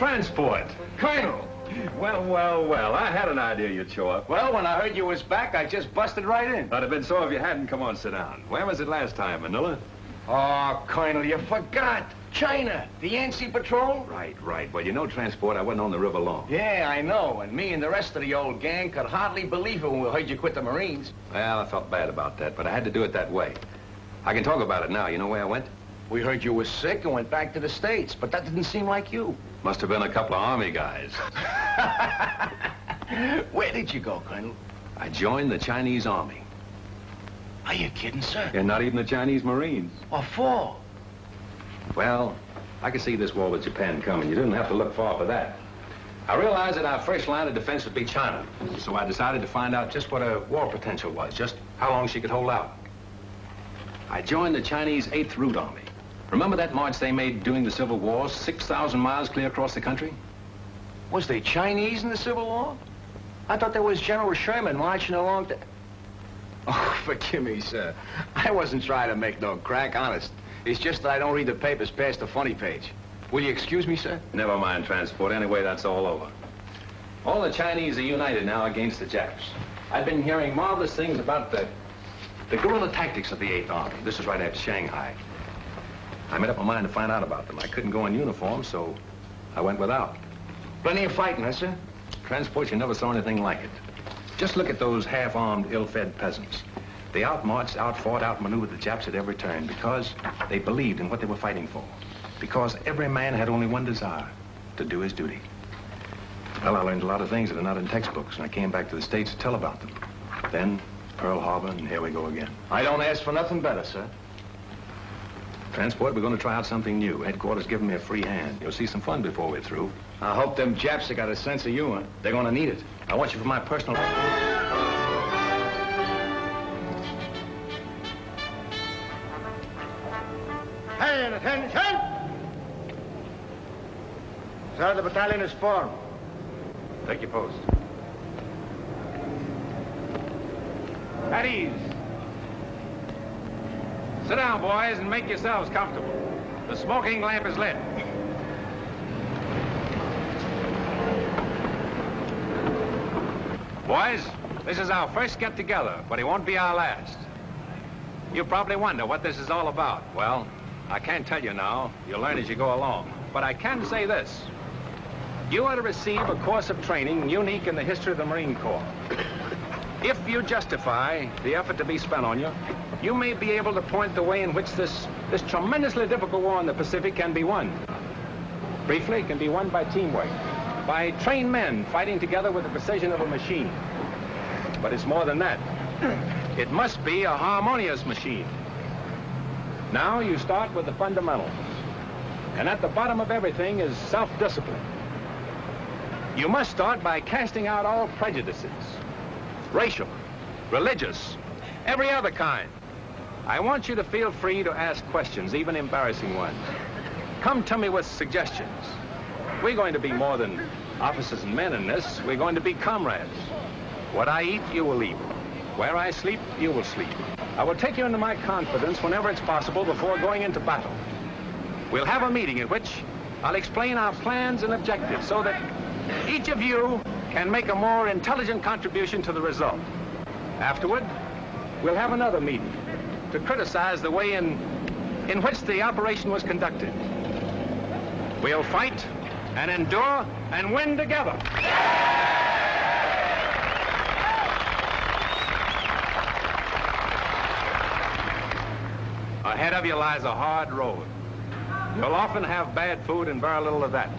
transport. Colonel! Well, I had an idea you'd show up. Well, when I heard you was back, I just busted right in. That'd have been so if you hadn't. Come on, sit down. Where was it last time, Manila? Oh, Colonel, you forgot. China, the Yancey Patrol. Right. Well, you know, transport, I wasn't on the river long. Yeah, I know. And me and the rest of the old gang could hardly believe it when we heard you quit the Marines. Well, I felt bad about that, but I had to do it that way. I can talk about it now. You know where I went? We heard you were sick and went back to the States, but that didn't seem like you. Must have been a couple of Army guys. Where did you go, Colonel? I joined the Chinese Army. Are you kidding, sir? And not even the Chinese Marines. What for? Well, I could see this war with Japan coming. You didn't have to look far for that. I realized that our first line of defense would be China. So I decided to find out just what her war potential was, just how long she could hold out. I joined the Chinese 8th Route Army. Remember that march they made during the Civil War, 6,000 miles clear across the country? Was they Chinese in the Civil War? I thought there was General Sherman marching along the... Oh, forgive me, sir. I wasn't trying to make no crack, honest. It's just that I don't read the papers past the funny page. Will you excuse me, sir? Never mind, transport. Anyway, that's all over. All the Chinese are united now against the Japs. I've been hearing marvelous things about the guerrilla tactics of the 8th Army. This is right after Shanghai. I made up my mind to find out about them. I couldn't go in uniform, so I went without. Plenty of fighting, huh, sir? Transport, you never saw anything like it. Just look at those half-armed, ill-fed peasants. They outmarched, outfought, outmaneuvered the Japs at every turn because they believed in what they were fighting for. Because every man had only one desire, to do his duty. Well, I learned a lot of things that are not in textbooks, and I came back to the States to tell about them. Then, Pearl Harbor, and here we go again. I don't ask for nothing better, sir. Transport, we're going to try out something new. Headquarters giving me a free hand. You'll see some fun before we're through. I hope them Japs have got a sense of humor. They're going to need it. I want you for my personal... Hey, attention! Sir, the battalion is formed. Take your post. At ease. Sit down, boys, and make yourselves comfortable. The smoking lamp is lit. Boys, this is our first get-together, but it won't be our last. You probably wonder what this is all about. Well, I can't tell you now. You'll learn as you go along. But I can say this. You are to receive a course of training unique in the history of the Marine Corps. If you justify the effort to be spent on you, you may be able to point the way in which this tremendously difficult war in the Pacific can be won. Briefly, it can be won by teamwork, by trained men fighting together with the precision of a machine. But it's more than that. It must be a harmonious machine. Now you start with the fundamentals. And at the bottom of everything is self-discipline. You must start by casting out all prejudices. Racial, religious, every other kind. I want you to feel free to ask questions, even embarrassing ones. Come to me with suggestions. We're going to be more than officers and men in this. We're going to be comrades. What I eat, you will eat. Where I sleep, you will sleep. I will take you into my confidence whenever it's possible before going into battle. We'll have a meeting in which I'll explain our plans and objectives so that each of you can make a more intelligent contribution to the result. Afterward, we'll have another meeting to criticize the way in which the operation was conducted. We'll fight and endure and win together. Ahead of you lies a hard road. You'll often have bad food and very little of that.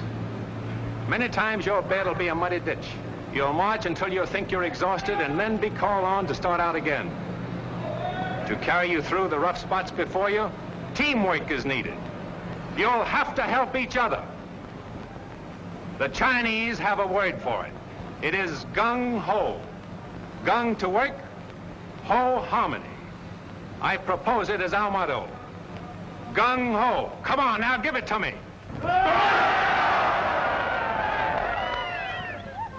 Many times your bed will be a muddy ditch. You'll march until you think you're exhausted and then be called on to start out again. To carry you through the rough spots before you, teamwork is needed. You'll have to help each other. The Chinese have a word for it. It is gung-ho. Gung to work, ho harmony. I propose it as our motto. Gung-ho. Come on, now give it to me.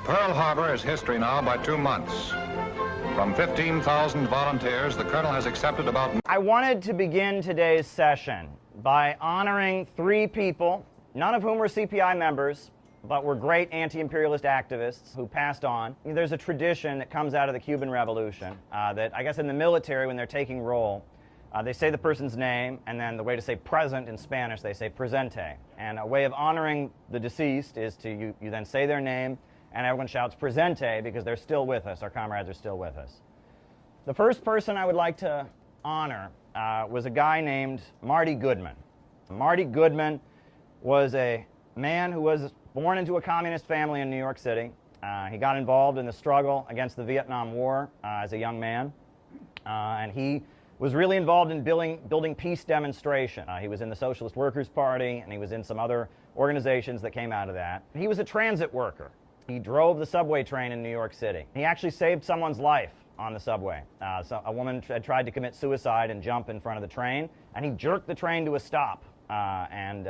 Pearl Harbor is history now by 2 months. From 15,000 volunteers, the colonel has accepted about... I wanted to begin today's session by honoring 3 people, none of whom were CPI members, but were great anti-imperialist activists who passed on. There's a tradition that comes out of the Cuban Revolution that I guess in the military, when they're taking roll, they say the person's name, and then the way to say present in Spanish, they say presente. And a way of honoring the deceased is to you then say their name, and everyone shouts presente because they're still with us, our comrades are still with us. The first person I would like to honor was a guy named Marty Goodman. Marty Goodman was a man who was born into a communist family in New York City. He got involved in the struggle against the Vietnam War as a young man, and he was really involved in building peace demonstration. He was in the Socialist Workers' Party, and he was in some other organizations that came out of that. He was a transit worker. He drove the subway train in New York City. He actually saved someone's life on the subway. So a woman had tried to commit suicide and jump in front of the train, and he jerked the train to a stop and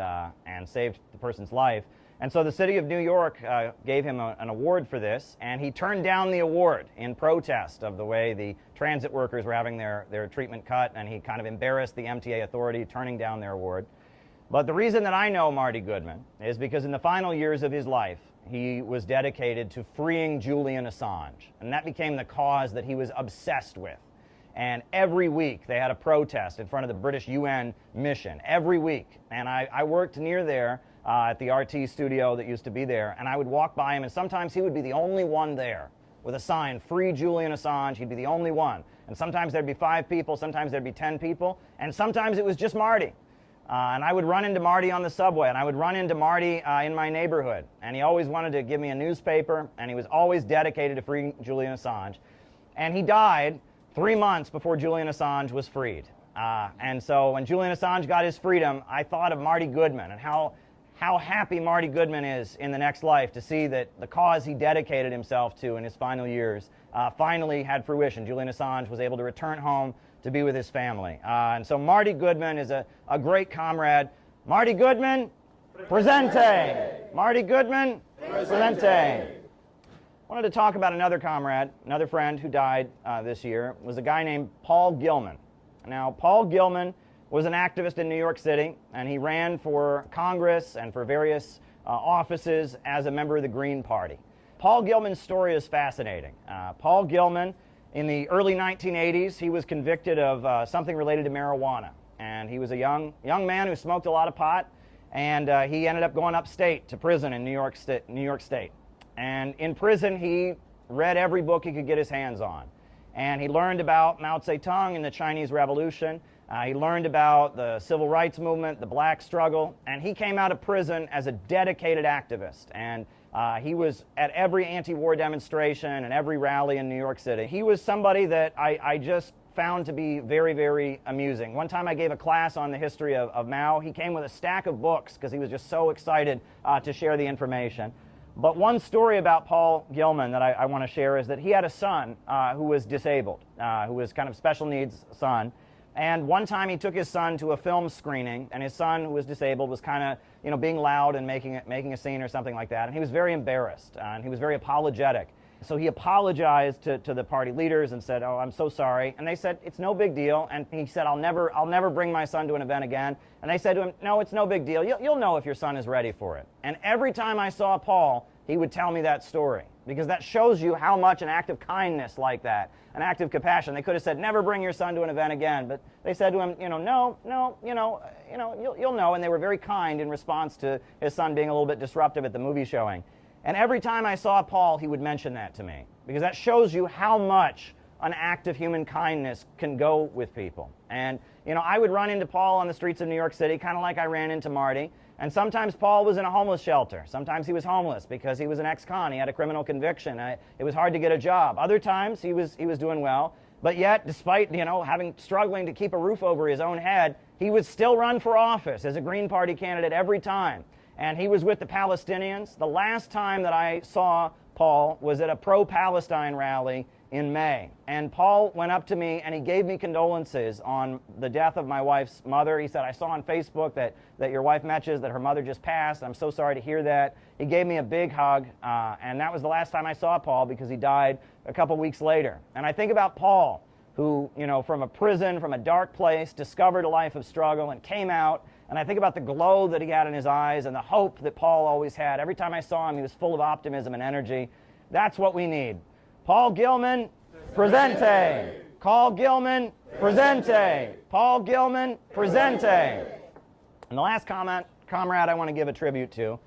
saved the person's life. And so the city of New York gave him an award for this, and he turned down the award in protest of the way the transit workers were having their treatment cut, and he kind of embarrassed the MTA authority turning down their award. But the reason that I know Marty Goodman is because in the final years of his life, he was dedicated to freeing Julian Assange, and that became the cause that he was obsessed with. And every week they had a protest in front of the British UN mission, every week. And I worked near there at the RT studio that used to be there, and I would walk by him, and sometimes he would be the only one there with a sign, Free Julian Assange. He'd be the only one. And sometimes there'd be 5 people, sometimes there'd be 10 people, and sometimes it was just Marty. And I would run into Marty on the subway, and I would run into Marty in my neighborhood. And he always wanted to give me a newspaper, and he was always dedicated to freeing Julian Assange. And he died 3 months before Julian Assange was freed. And so when Julian Assange got his freedom, I thought of Marty Goodman and how happy Marty Goodman is in the next life to see that the cause he dedicated himself to in his final years finally had fruition. Julian Assange was able to return home to be with his family. And so Marty Goodman is a great comrade. Marty Goodman, presente! Marty Goodman, presente! I wanted to talk about another comrade, another friend who died this year. It was a guy named Paul Gilman. Now, Paul Gilman was an activist in New York City, and he ran for Congress and for various offices as a member of the Green Party. Paul Gilman's story is fascinating. Paul Gilman, in the early 1980s, he was convicted of something related to marijuana. And he was a young man who smoked a lot of pot, and he ended up going upstate to prison in New York State. And in prison, he read every book he could get his hands on. And he learned about Mao Zedong and the Chinese Revolution. He learned about the civil rights movement, the black struggle, and he came out of prison as a dedicated activist. And he was at every anti-war demonstration and every rally in New York City. He was somebody that I just found to be very, very amusing. One time I gave a class on the history of Mao. He came with a stack of books because he was just so excited to share the information. But one story about Paul Gilman that I want to share is that he had a son who was disabled, who was kind of special needs son. And one time he took his son to a film screening, and his son, who was disabled, was kind of, being loud and making a scene or something like that. And he was very embarrassed, and he was very apologetic. So he apologized to the party leaders and said, "Oh, I'm so sorry." And they said, "It's no big deal." And he said, "I'll never bring my son to an event again." And they said to him, "No, it's no big deal. You'll know if your son is ready for it." And every time I saw Paul, he would tell me that story, because that shows you how much an act of kindness like that, an act of compassion. They could have said, "Never bring your son to an event again," but they said to him, "No, you'll know." And they were very kind in response to his son being a little bit disruptive at the movie showing. And every time I saw Paul, he would mention that to me, because that shows you how much an act of human kindness can go with people. And, I would run into Paul on the streets of New York City, kind of like I ran into Marty. And sometimes Paul was in a homeless shelter. Sometimes he was homeless because he was an ex-con. He had a criminal conviction. It was hard to get a job. Other times he was doing well. But yet, despite, struggling to keep a roof over his own head, he would still run for office as a Green Party candidate every time. And he was with the Palestinians. The last time that I saw Paul was at a pro-Palestine rally in May. And Paul went up to me and he gave me condolences on the death of my wife's mother. He said, "I saw on Facebook that your wife mentions that her mother just passed. I'm so sorry to hear that." He gave me a big hug, and that was the last time I saw Paul, because he died a couple weeks later. And I think about Paul, who, from a prison, from a dark place, discovered a life of struggle and came out And I think about the glow that he had in his eyes and the hope that Paul always had. Every time I saw him, he was full of optimism and energy. That's what we need. Paul Gilman, presente. Paul Gilman, presente. Paul Gilman, presente. And the last comrade I want to give a tribute to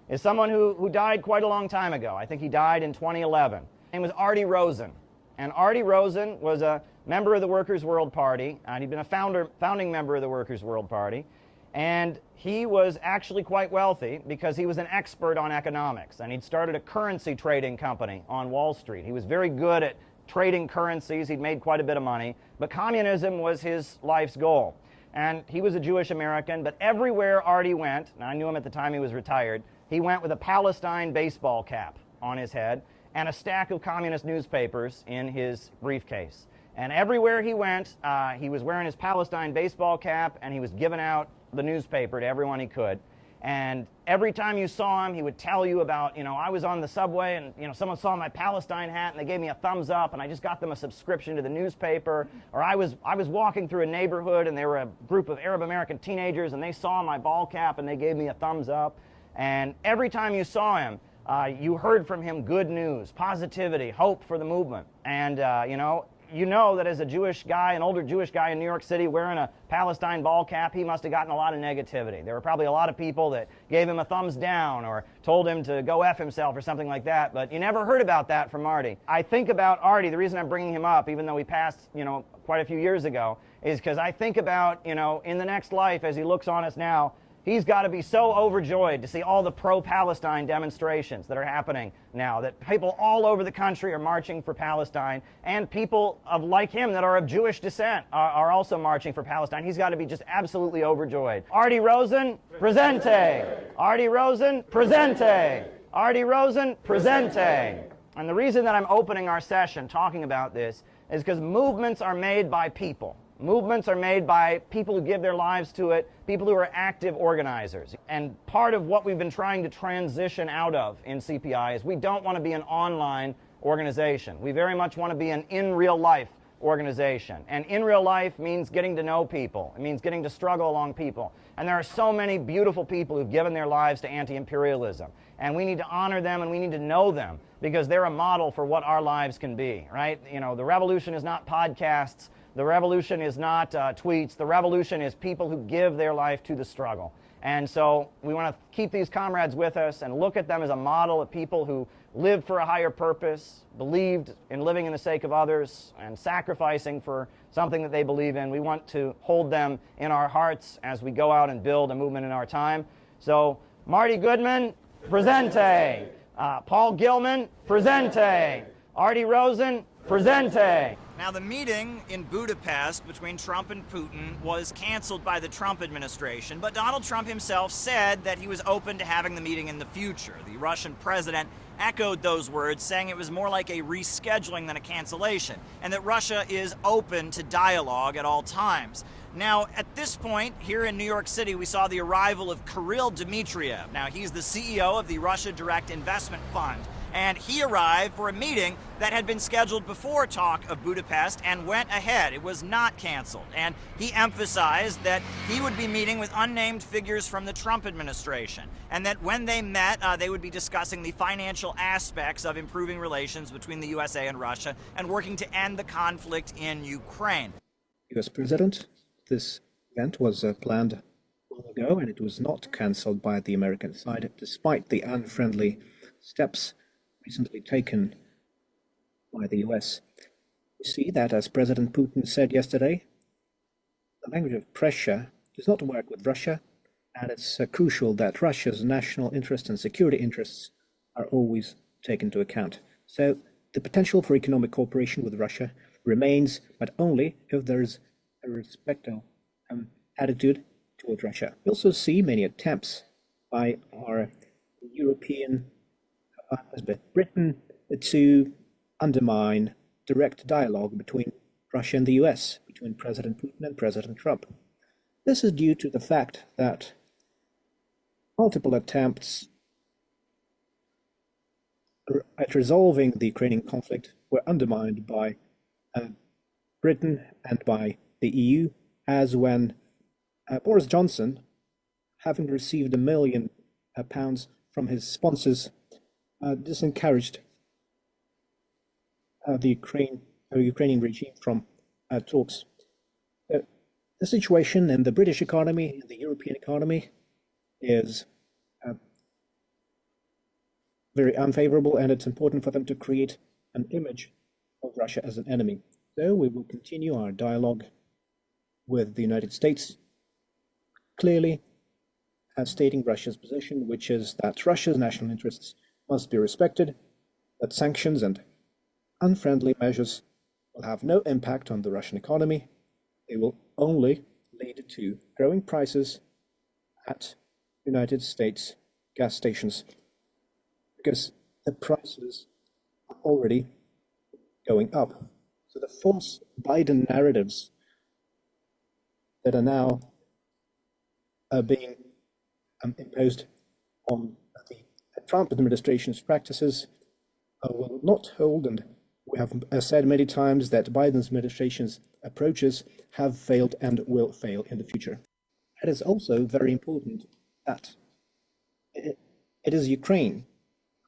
is someone who died quite a long time ago. I think he died in 2011. His name was Artie Rosen. And Artie Rosen was a member of the Workers' World Party, and he'd been a founding member of the Workers' World Party. And he was actually quite wealthy because he was an expert on economics, and he'd started a currency trading company on Wall Street. He was very good at trading currencies. He'd made quite a bit of money, but communism was his life's goal. And he was a Jewish American, but everywhere Artie went, and I knew him at the time he was retired, he went with a Palestine baseball cap on his head and a stack of communist newspapers in his briefcase. And everywhere he went, he was wearing his Palestine baseball cap, and he was giving out the newspaper to everyone he could. And every time you saw him, he would tell you about, I was on the subway and, someone saw my Palestine hat and they gave me a thumbs up and I just got them a subscription to the newspaper. Or I was walking through a neighborhood and there were a group of Arab American teenagers and they saw my ball cap and they gave me a thumbs up. And every time you saw him, you heard from him good news, positivity, hope for the movement. And, you know that as a Jewish guy, an older Jewish guy in New York City wearing a Palestine ball cap, he must have gotten a lot of negativity. There were probably a lot of people that gave him a thumbs down or told him to go F himself or something like that, but you never heard about that from Artie. I think about Artie, the reason I'm bringing him up, even though he passed, quite a few years ago, is because I think about, in the next life as he looks on us now, he's got to be so overjoyed to see all the pro-Palestine demonstrations that are happening now, that people all over the country are marching for Palestine, and people like him that are of Jewish descent are also marching for Palestine. He's got to be just absolutely overjoyed. Artie Rosen, presente. Artie Rosen, presente. Artie Rosen, presente. And the reason that I'm opening our session talking about this is because movements are made by people. Movements are made by people who give their lives to it, people who are active organizers. And part of what we've been trying to transition out of in CPI is we don't want to be an online organization. We very much want to be an in real life organization. And in real life means getting to know people. It means getting to struggle along people. And there are so many beautiful people who've given their lives to anti-imperialism. And we need to honor them and we need to know them because they're a model for what our lives can be, right? The revolution is not podcasts. The revolution is not tweets. The revolution is people who give their life to the struggle. And so we want to keep these comrades with us and look at them as a model of people who lived for a higher purpose, believed in living in the sake of others, and sacrificing for something that they believe in. We want to hold them in our hearts as we go out and build a movement in our time. So Marty Goodman, presente. Paul Gilman, presente. Artie Rosen, presente. Now, the meeting in Budapest between Trump and Putin was canceled by the Trump administration, but Donald Trump himself said that he was open to having the meeting in the future. The Russian president echoed those words, saying it was more like a rescheduling than a cancellation, and that Russia is open to dialogue at all times. Now, at this point, here in New York City, we saw the arrival of Kirill Dmitriev. Now, he's the CEO of the Russia Direct Investment Fund. And he arrived for a meeting that had been scheduled before talk of Budapest and went ahead. It was not canceled. And he emphasized that he would be meeting with unnamed figures from the Trump administration, and that when they met, they would be discussing the financial aspects of improving relations between the USA and Russia and working to end the conflict in Ukraine. US President, this event was planned long ago, and it was not canceled by the American side, despite the unfriendly steps recently taken by the US. We see that, as President Putin said yesterday, the language of pressure does not work with Russia, and it's crucial that Russia's national interests and security interests are always taken into account. So the potential for economic cooperation with Russia remains, but only if there's a respectful attitude toward Russia. We also see many attempts by our European Britain to undermine direct dialogue between Russia and the US, between President Putin and President Trump. This is due to the fact that multiple attempts at resolving the Ukrainian conflict were undermined by Britain and by the EU, as when Boris Johnson having received £1 million from his sponsors, this encouraged the Ukrainian regime from talks. The situation in the British economy, in the European economy, is very unfavorable, and it's important for them to create an image of Russia as an enemy. So we will continue our dialogue with the United States, clearly stating Russia's position, which is that Russia's national interests must be respected, that sanctions and unfriendly measures will have no impact on the Russian economy. They will only lead to growing prices at United States gas stations, because the prices are already going up. So the false Biden narratives that are now being imposed on the Trump administration's practices will not hold, and we have said many times that Biden's administration's approaches have failed and will fail in the future. It is also very important that it is Ukraine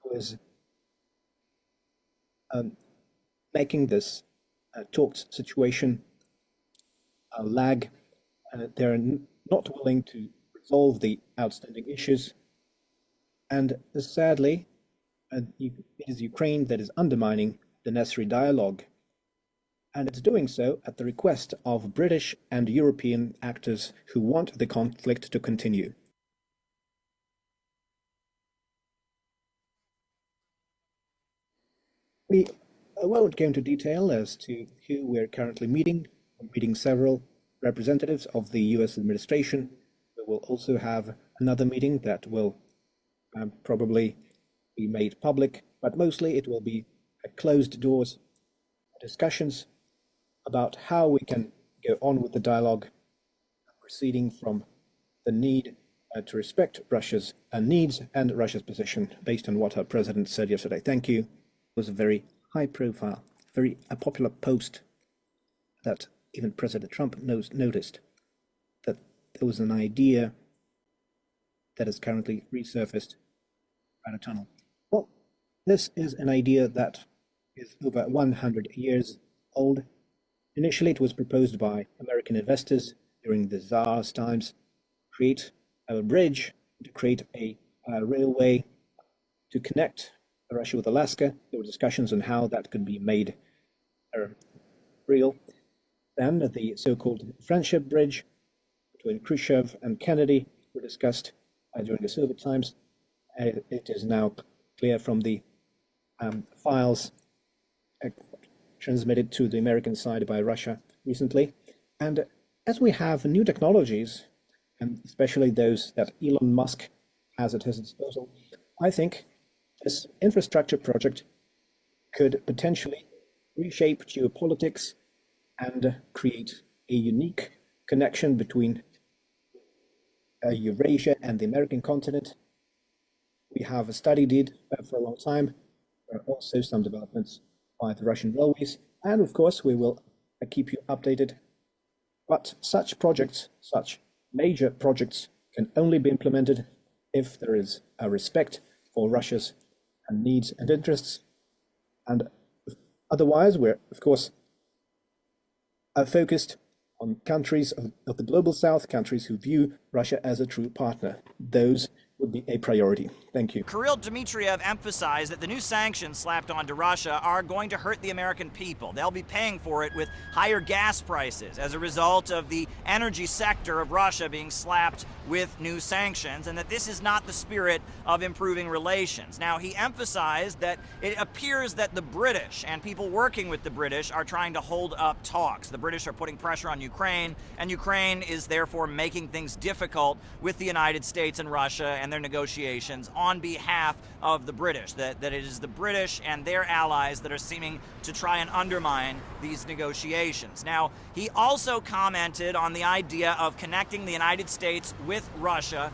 who is making this talked situation lag. They're not willing to resolve the outstanding issues, and sadly, it is Ukraine that is undermining the necessary dialogue, and it's doing so at the request of British and European actors who want the conflict to continue. We won't go into detail as to who we're currently meeting. We're meeting several representatives of the US administration. We will also have another meeting that will probably be made public, but mostly it will be closed doors discussions about how we can go on with the dialogue, proceeding from the need to respect Russia's needs and Russia's position based on what our president said yesterday. Thank you. It was a very high profile, very popular post that even President Trump noticed, that there was an idea that is currently resurfaced by a tunnel. Well, this is an idea that is over 100 years old. Initially, it was proposed by American investors during the Tsar's times, create a bridge, to create a railway to connect Russia with Alaska. There were discussions on how that could be made real. Then the so-called Friendship Bridge between Khrushchev and Kennedy were discussed during the Soviet times. It is now clear from the files transmitted to the American side by Russia recently. And as we have new technologies, and especially those that Elon Musk has at his disposal, I think this infrastructure project could potentially reshape geopolitics and create a unique connection between Eurasia and the American continent. We have studied it for a long time. There are also some developments by the Russian railways, and of course we will keep you updated. But such projects, such major projects, can only be implemented if there is a respect for Russia's needs and interests, and otherwise we're of course focused on countries of the global south, countries who view Russia as a true partner. Those would be a priority. Thank you. Kirill Dmitriev emphasized that the new sanctions slapped onto Russia are going to hurt the American people. They'll be paying for it with higher gas prices as a result of the energy sector of Russia being slapped with new sanctions, and that this is not the spirit of improving relations. Now, he emphasized that it appears that the British and people working with the British are trying to hold up talks. The British are putting pressure on Ukraine, and Ukraine is therefore making things difficult with the United States and Russia and their negotiations on behalf of the British, that it is the British and their allies that are seeming to try and undermine these negotiations. Now, he also commented on the idea of connecting the United States with Russia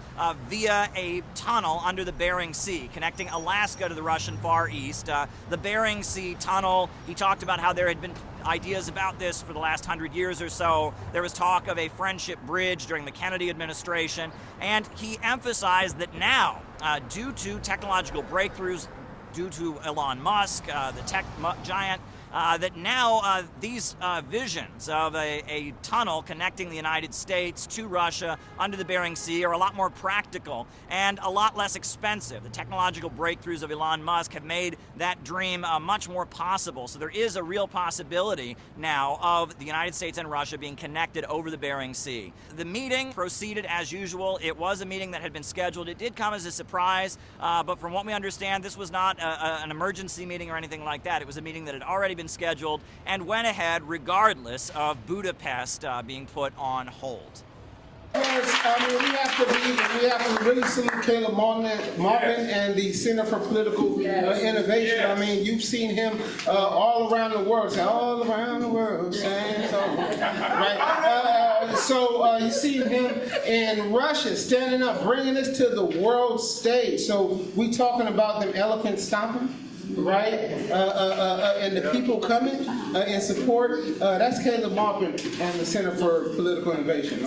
via a tunnel under the Bering Sea, connecting Alaska to the Russian Far East. The Bering Sea tunnel, he talked about how there had been ideas about this for the last 100 years or so. There was talk of a friendship bridge during the Kennedy administration, and he emphasized that now, due to technological breakthroughs, due to Elon Musk, the tech giant, that now these visions of a tunnel connecting the United States to Russia under the Bering Sea are a lot more practical and a lot less expensive. The technological breakthroughs of Elon Musk have made that dream much more possible. So there is a real possibility now of the United States and Russia being connected over the Bering Sea. The meeting proceeded as usual. It was a meeting that had been scheduled. It did come as a surprise, but from what we understand, this was not an emergency meeting or anything like that. It was a meeting that had already been scheduled and went ahead regardless of Budapest being put on hold. I mean, we have to really salute Caleb Maupin and the Center for Political Innovation. I mean, you've seen him all around the world, all around the world, saying so, right? So you see him in Russia standing up, bringing us to the world stage. So we talking about them elephants stomping, right? And the people coming in support. That's Caleb Maupin and the Center for Political Innovation.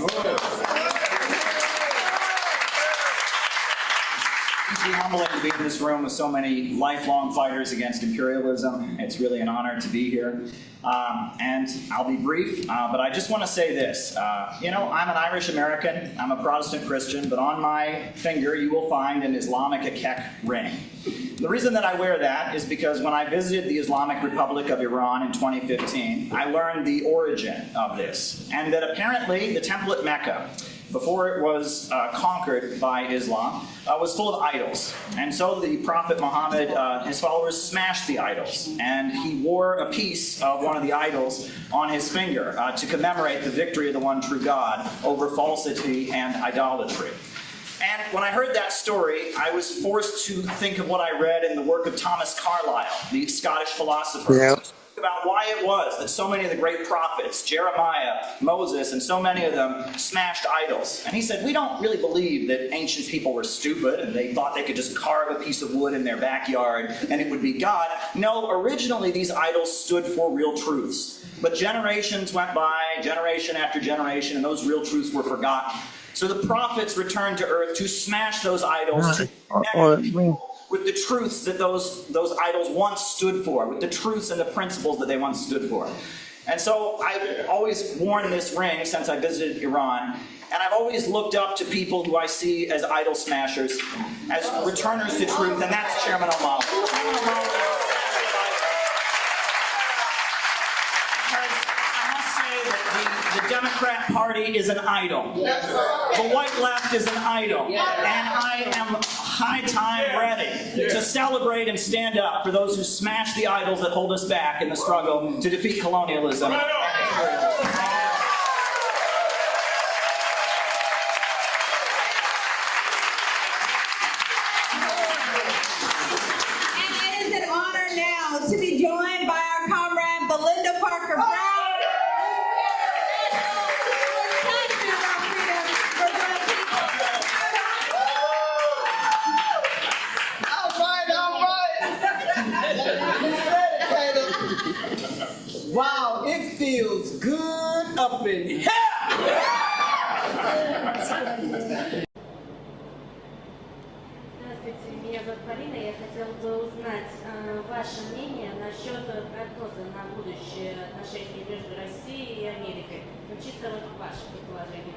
It's humbling to be in this room with so many lifelong fighters against imperialism. It's really an honor to be here. And I'll be brief, but I just want to say this. You know, I'm an Irish American, I'm a Protestant Christian, but on my finger you will find an Islamic Akek ring. The reason that I wear that is because when I visited the Islamic Republic of Iran in 2015, I learned the origin of this, and that apparently the temple at Mecca, before it was conquered by Islam, was full of idols. And so the Prophet Muhammad, his followers smashed the idols. And he wore a piece of one of the idols on his finger to commemorate the victory of the one true God over falsity and idolatry. And when I heard that story, I was forced to think of what I read in the work of Thomas Carlyle, the Scottish philosopher. Yeah. About why it was that so many of the great prophets, Jeremiah, Moses, and so many of them smashed idols. And he said, we don't really believe that ancient people were stupid and they thought they could just carve a piece of wood in their backyard and it would be God. No, originally these idols stood for real truths. But generations went by, generation after generation, and those real truths were forgotten. So the prophets returned to earth to smash those idols, with the truths that those idols once stood for, with the truths and the principles that they once stood for. And so I've always worn this ring since I visited Iran, and I've always looked up to people who I see as idol smashers, as returners to truth, and that's Chairman O'Malley. The Democrat Party is an idol. The white left is an idol. And I am high time ready to celebrate and stand up for those who smash the idols that hold us back in the struggle to defeat colonialism. And it is an honor now to be joined by our comrade Belinda Parker Brown. Wow, it feels good up in here! Здравствуйте, меня зовут Полина. Я хотела бы узнать ваше мнение насчет прогноза на будущее отношений между Россией и Америкой. Ну, чисто вот ваше предположение.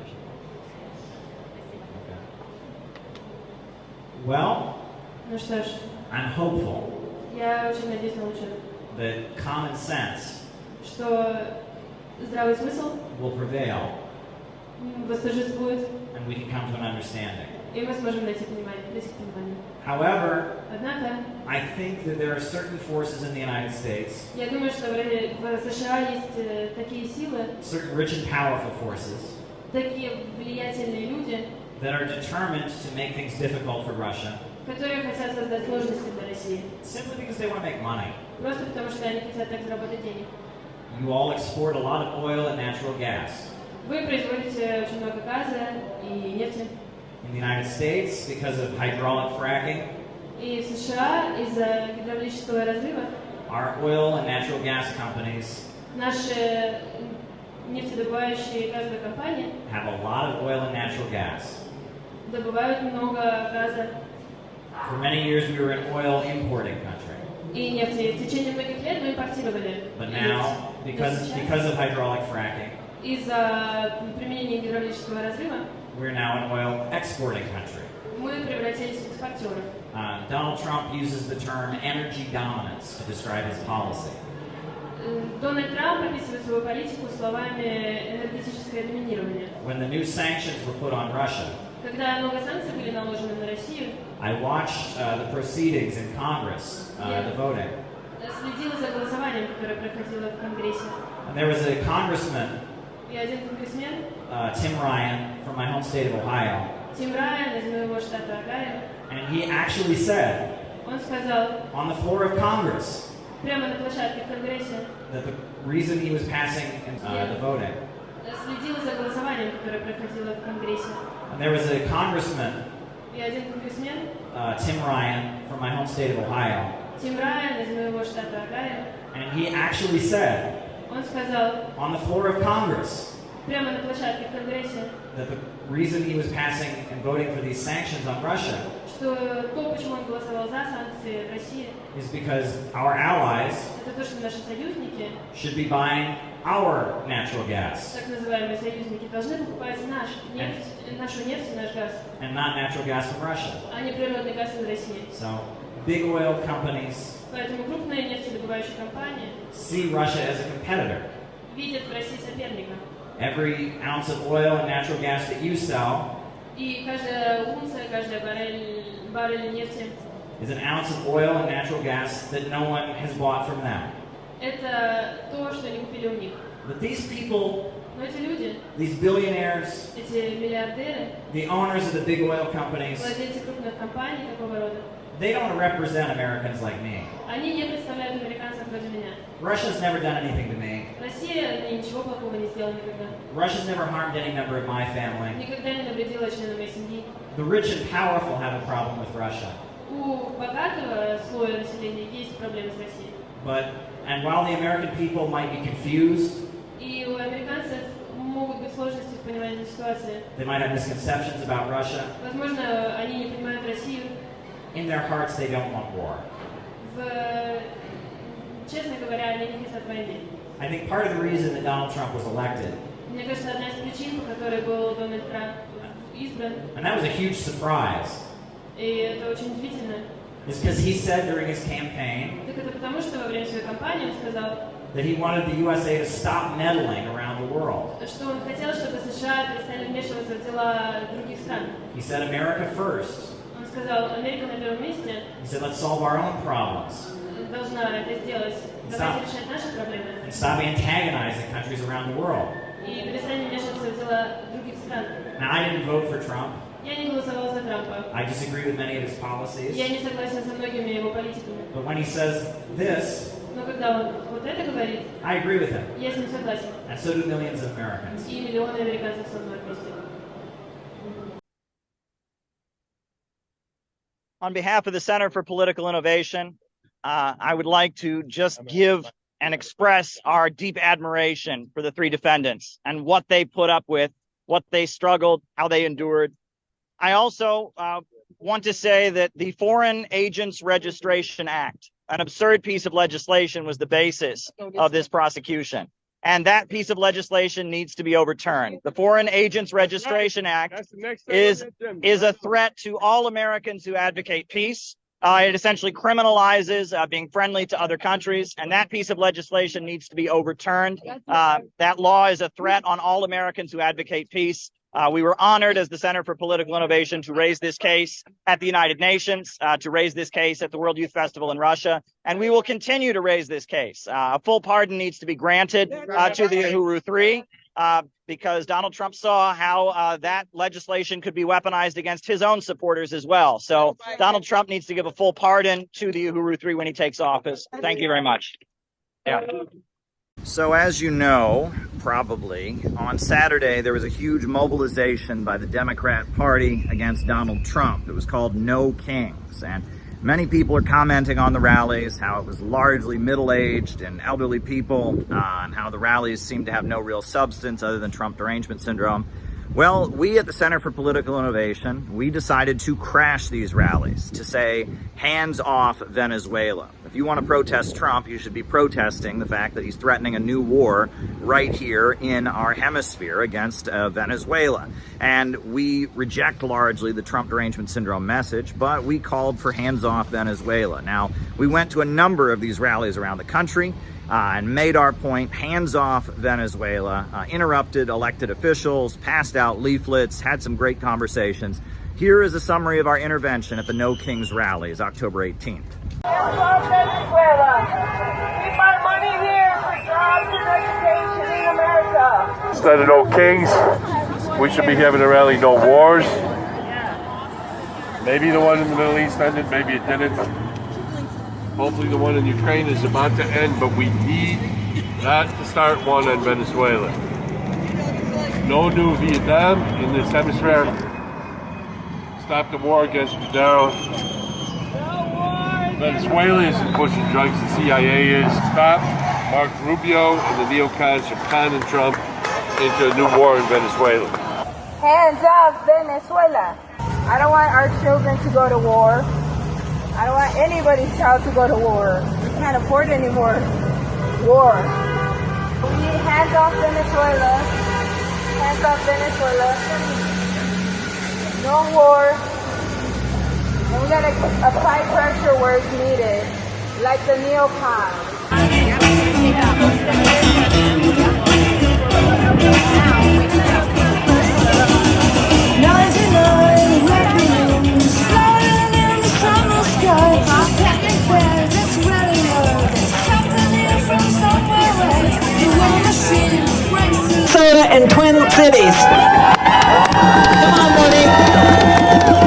Well, Ну что ж, I'm hopeful я очень надеюсь на лучшее. that common sense Что здравый смысл will prevail восторжествует, and we can come to an understanding. и мы сможем прийти к пониманию. However, Однако, I think that there are certain forces in the United States, я думаю, что в США есть такие силы, certain rich and powerful forces, такие влиятельные люди, that are determined to make things difficult for Russia, которые хотят создать сложности для России. simply because they want to make money. Просто потому, что они хотят так заработать денег. You all export a lot of oil and natural gas. Вы производите очень много газа и нефти. In the United States, because of hydraulic fracking, И в США из-за гидравлического разрыва our oil and natural gas companies Наши нефтедобывающие газовые компании have a lot of oil and natural gas. добывают много газа For many years, we were an oil importing country. и нефти. В течение многих лет мы импортировали. But now, because of hydraulic fracking, из-за применения гидравлического разрыва we're now an oil exporting country. мы превратились в экспортеров. Donald Trump uses the term energy dominance to describe his policy. Дональд Трамп описывает свою политику словами энергетическое доминирование. When the new sanctions were put on Russia, Когда много санкций были наложены на Россию, I watched the proceedings in Congress, the voting. Следила за голосованием, которое проходило в Конгрессе. And there was a congressman, И один конгрессмен, Tim Ryan, from my home state of Ohio, Тим Райан из моего штата Огайо, and he actually said, он сказал on the floor of Congress, прямо на площадке в Конгрессе, that the reason he was passing the voting. Следила за голосованием, которое проходило в Конгрессе. And there was a congressman, И один конгрессмен, Tim Ryan, from my home state of Ohio, Тим Райан из моего штата Огайо, and he actually said, он сказал on the floor of Congress, прямо на площадке в Конгрессе, that the reason he was passing and voting for these sanctions on Russia что то, почему он голосовал за санкции России, is because our allies это то, что наши союзники, should be buying our natural gas так называемые союзники, должны покупать нашу нефть и наш газ, and not natural gas from Russia. а не природный газ из России. So big oil companies Поэтому крупные нефтедобывающие компании see Russia as a competitor. видят в России соперника. Every ounce of oil and natural gas that you sell И каждая унция, каждая баррель нефти is an ounce of oil and natural gas that no one has bought from them. это то, что не купили у них. But these people, Но эти люди, these billionaires, эти миллиардеры, the owners of the big oil companies, владельцы крупных компаний такого рода, they don't represent Americans like me. они не представляют американцев вроде меня. Russia's never done anything to me. Россия мне ничего плохого не сделала никогда. Russia's never harmed any member of my family. Никогда не навредила членам моей семьи. The rich and powerful have a problem with Russia. У богатого слоя населения есть проблемы с Россией. And while the American people might be confused, И у американцев могут быть сложности в понимании ситуации. they might have misconceptions about Russia. Возможно, они не понимают Россию. In their hearts, they don't want war. Честно говоря, они не хотят войны. I think part of the reason that Donald Trump was elected, Мне кажется, одна из причин, по которой был Дональд Трамп избран, and that was a huge surprise, и это очень удивительно, is because he said during his campaign так это потому, что во время своей кампании он сказал, that he wanted the USA to stop meddling around the world. что он хотел, чтобы США перестали вмешиваться в дела других стран. He said America first. Он сказал, Америка на первом месте, He said let's solve our own problems должна это сделать. Давайте решать наши проблемы. and stop antagonizing countries around the world. И перестань вмешиваться в дела других стран. Now, I didn't vote for Trump. Я не голосовал за Трампа. I disagree with many of his policies. Я не согласен со многими его политиками. But when he says this, Но когда он вот это говорит, I agree with him. я с ним согласен. And so do millions of Americans. И миллионы американцев со мной вместе. On behalf of the Center for Political Innovation, I would like to just give and express our deep admiration for the three defendants and what they put up with, what they struggled, how they endured. I also want to say that the Foreign Agents Registration Act, an absurd piece of legislation, was the basis of this prosecution. And that piece of legislation needs to be overturned. The Foreign Agents Registration Act is a threat to all Americans who advocate peace. It essentially criminalizes being friendly to other countries, and that piece of legislation needs to be overturned. That law is a threat on all Americans who advocate peace. We were honored as the Center for Political Innovation to raise this case at the United Nations, to raise this case at the World Youth Festival in Russia, and we will continue to raise this case. A full pardon needs to be granted to the Uhuru Three, because Donald Trump saw how that legislation could be weaponized against his own supporters as well. So Donald Trump needs to give a full pardon to the Uhuru Three when he takes office. Thank you very much. Yeah. So as you know, probably, on Saturday there was a huge mobilization by the Democrat Party against Donald Trump. It was called No Kings. And Many people are commenting on the rallies, how it was largely middle-aged and elderly people, and how the rallies seem to have no real substance other than Trump derangement syndrome. Well, we at the Center for Political Innovation, we decided to crash these rallies, to say, hands off Venezuela. If you want to protest Trump, you should be protesting the fact that he's threatening a new war right here in our hemisphere against Venezuela. And we reject largely the Trump derangement syndrome message, but we called for hands off Venezuela. Now, we went to a number of these rallies around the country, and made our point, hands off Venezuela, interrupted elected officials, passed out leaflets, had some great conversations. Here is a summary of our intervention at the No Kings rallies, October 18th. Hands off Venezuela. Keep our money here for jobs and education in America. Instead of No Kings, we should be having a rally, No Wars. Maybe the one in the Middle East ended, maybe it didn't. Hopefully the one in Ukraine is about to end, but we need not to start one on Venezuela. No new Vietnam in this hemisphere. Stop the war against Maduro. Venezuela isn't pushing drugs, the CIA is. Stop Mark Rubio and the neocons from conning Trump into a new war in Venezuela. Hands off Venezuela. I don't want our children to go to war. I don't want anybody's child to go to war. We can't afford any more war. We need hands off Venezuela. Hands off Venezuela. No war. And we gotta apply pressure where it's needed, like the neocons. Minnesota and Twin Cities. Come on, buddy.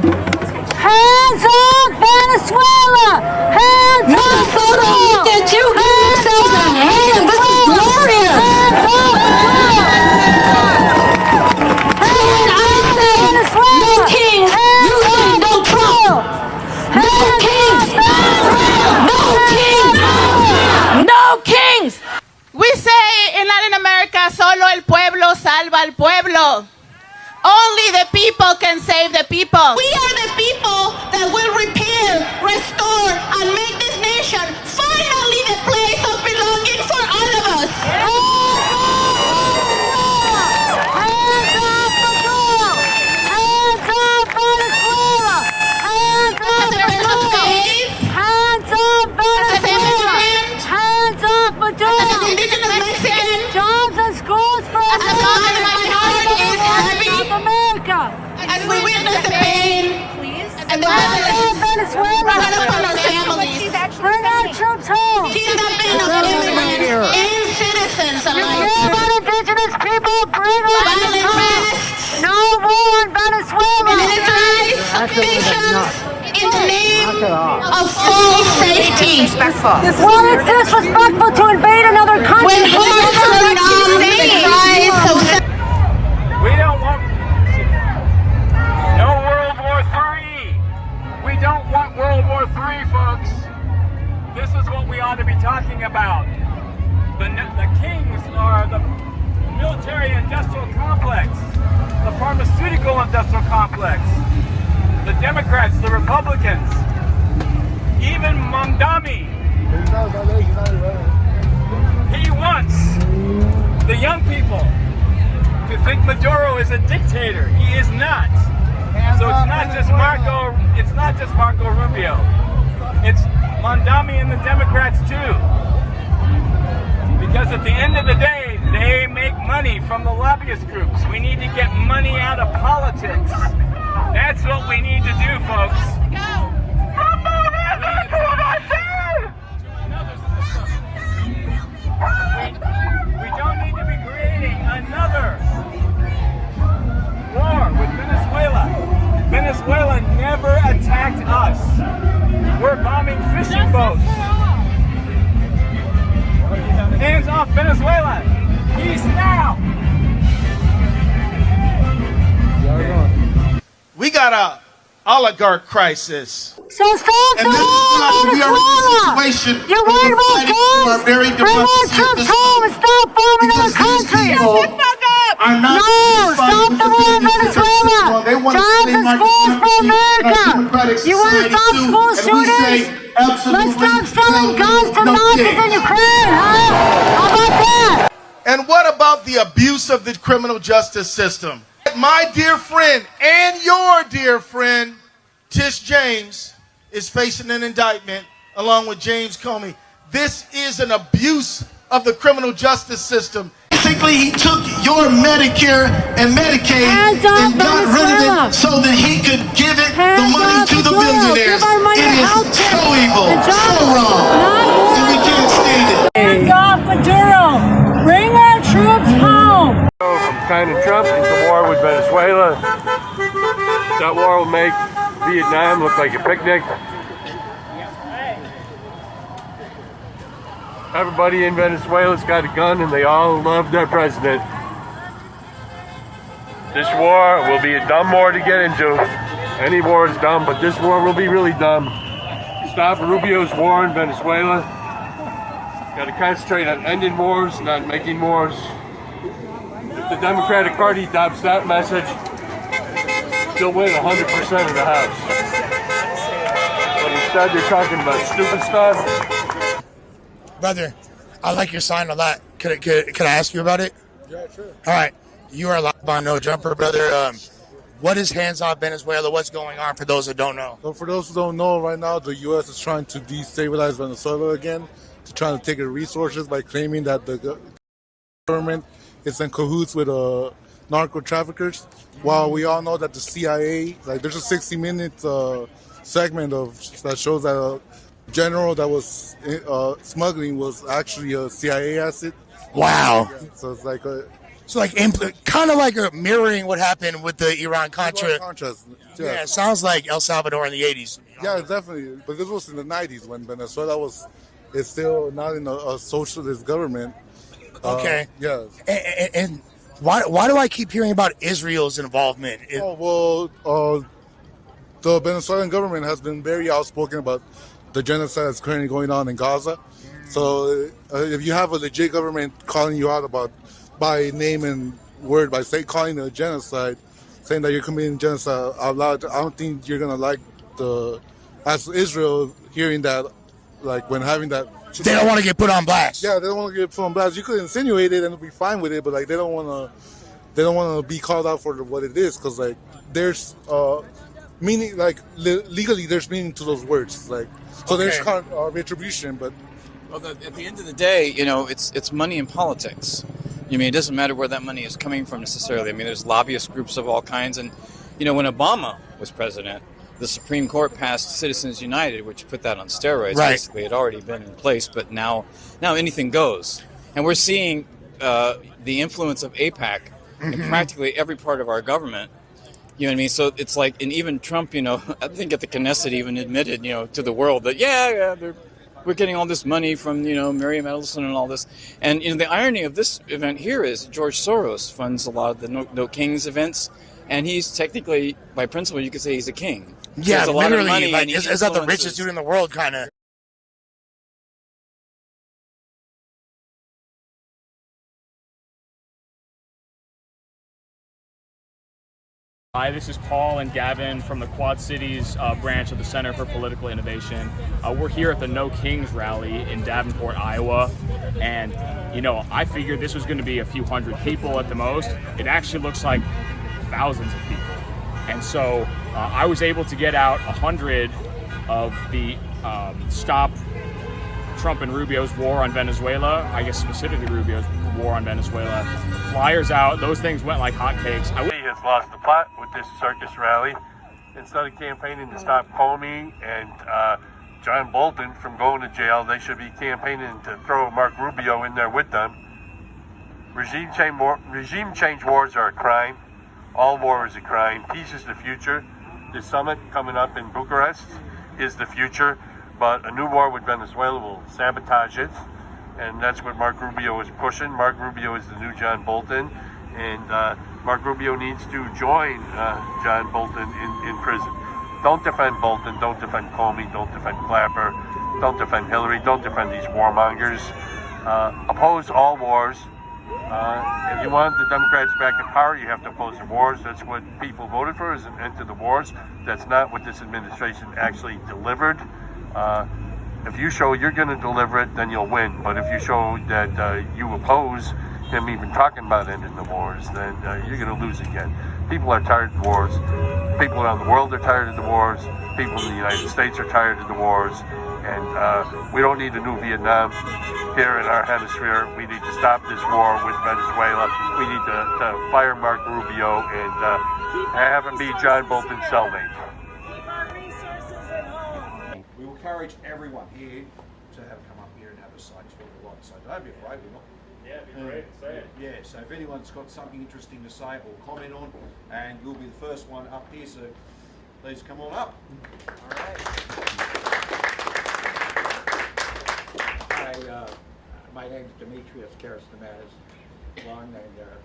Hands off Venezuela! Hands off Venezuela! Get you yourselves a hand. This is glorious. Hands off Venezuela! No kings. You say no Trump. No kings. No kings. No kings! We say in Latin America, solo el pueblo salva al pueblo. Only the people can save the people. We are the people that will repair, restore, and make this nation finally the place of belonging for all of us. Hands off Venezuela! Hands off Venezuela! Hands off Venezuela! Hands off Venezuela! Hands off Maduro! As an indigenous Mexican, jobs and schools for us. As a mother, my heart is heavy. America. As we witness the pain and the violence brought upon our families, Bring our troops home. kidnapping of immigrants and citizens alike, About indigenous people, bring our violent home. arrests, No war in Venezuela. militarized missions in the name of full safety. Well, it's disrespectful to invade another country. When hearts are numb, the cries of We don't want no World War III. We don't want World War III, folks. This is what we ought to be talking about. The kings are the military-industrial complex, the pharmaceutical-industrial complex, the Democrats, the Republicans, even Mamdani. He wants the young people to think Maduro is a dictator. He is not. So it's not just Marco Rubio. It's Mamdani and the Democrats too. Because at the end of the day, they make money from the lobbyist groups. We need to get money out of politics. That's what we need to do, folks. We don't need to be creating another war with Venezuela. Venezuela never attacked us. We're bombing fishing boats. Hands off Venezuela. Peace now. got a oligarch crisis. So stop And this is why we are in this situation. You're worried about guns? Very Bring our troops home and stop bombing our country. Are not No, stop the war in Venezuela. They want Jobs to and schools for America. You want to stop school shootings? Let's stop selling guns to Nazis in Ukraine, huh? How about that? And what about the abuse of the criminal justice system? My dear friend and your dear friend, Tish James, is facing an indictment along with James Comey. This is an abuse of the criminal justice system. Basically, he took your Medicare and Medicaid and got rid of it so that he could give it the money to the billionaires. It is so evil, so wrong, and we can't stand it. Hands off Maduro. Bring our troops home. From China Trump into war with Venezuela. That war will make Vietnam look like a picnic. Everybody in Venezuela's got a gun and they all love their president. This war will be a dumb war to get into. Any war is dumb, but this war will be really dumb. Stop Rubio's war in Venezuela. Got to concentrate on ending wars, not making wars. If the Democratic Party adopts that message, they'll win 100% of the House. But instead, they're talking about stupid stuff. Brother, I like your sign a lot. Could I ask you about it? Yeah, sure. All right. You are live on No Jumper, brother. What is Hands Off Venezuela? What's going on for those that don't know? So for those who don't know, right now the U.S. is trying to destabilize Venezuela again, to trying to take its resources by claiming that the government is in cahoots with narco traffickers. While we all know that the CIA, like there's a 60-minute segment that shows that a general that was smuggling was actually a CIA asset. Wow. So it's like kind of like mirroring what happened with the Iran-Contra. Yeah, it sounds like El Salvador in the 80s. Yeah, definitely. But this was in the 90s when Venezuela is still not in a socialist government. Okay. Yeah. And why do I keep hearing about Israel's involvement? The Venezuelan government has been very outspoken about the genocide that's currently going on in Gaza. So if you have a legit government calling you out by name and word, by calling it a genocide, saying that you're committing genocide out loud, I don't think you're gonna like as Israel hearing that, like when having that. They don't want to get put on blast. Yeah, they don't want to get put on blast. You could insinuate it and be fine with it, but like they don't want to be called out for what it is, because like there's meaning, like legally there's meaning to those words, like so there's retribution, but. Well, at the end of the day, it's money in politics. I mean, it doesn't matter where that money is coming from necessarily. I mean, there's lobbyist groups of all kinds. And, when Obama was president, the Supreme Court passed Citizens United, which put that on steroids. Right. Basically, it had already been in place, but now anything goes. And we're seeing the influence of AIPAC in practically every part of our government. You know what I mean? So it's like, and even Trump, I think at the Knesset even admitted, to the world that, we're getting all this money from, Miriam Ellison and all this. And, the irony of this event here is George Soros funds a lot of the No Kings events. And he's technically, by principle, you could say he's a king. Yeah, a lot literally. Of money like, is that the richest dude in the world, kind of? Hi, this is Paul and Gavin from the Quad Cities branch of the Center for Political Innovation. We're here at the No Kings rally in Davenport, Iowa. And, I figured this was going to be a few hundred people at the most. It actually looks like thousands of people. And so I was able to get out 100 of the Stop Trump and Rubio's War on Venezuela, I guess specifically Rubio's War on Venezuela, flyers out. Those things went like hotcakes. He has lost the plot with this circus rally. Instead of campaigning to stop Comey and John Bolton from going to jail, they should be campaigning to throw Mark Rubio in there with them. Regime change wars are a crime. All war is a crime. Peace is the future. The summit coming up in Bucharest is the future, but a new war with Venezuela will sabotage it, and that's what Mark Rubio is pushing. Mark Rubio is the new John Bolton, And Mark Rubio needs to join John Bolton in prison. Don't defend Bolton, don't defend Comey, don't defend Clapper, don't defend Hillary, don't defend these warmongers. Oppose all wars. If you want the Democrats back in power, you have to oppose the wars. That's what people voted for, is an end to the wars. That's not what this administration actually delivered. If you show you're going to deliver it, then you'll win. But if you show that you oppose him even talking about ending the wars, then you're going to lose again. People are tired of wars. People around the world are tired of the wars. People in the United States are tired of the wars. And we don't need a new Vietnam here in our hemisphere. We need to stop this war with Venezuela. We need to fire Mark Rubio and have him be John Bolton's cellmate. We will encourage everyone here to have come up here and have a say. It's what we like to say. Don't be afraid, we're not. Yeah, it'd be great. Say it. Yeah, so if anyone's got something interesting to say or comment on, and you'll be the first one up here, so please come on up. All right. My name's Demetrius Karastamatis, long name there.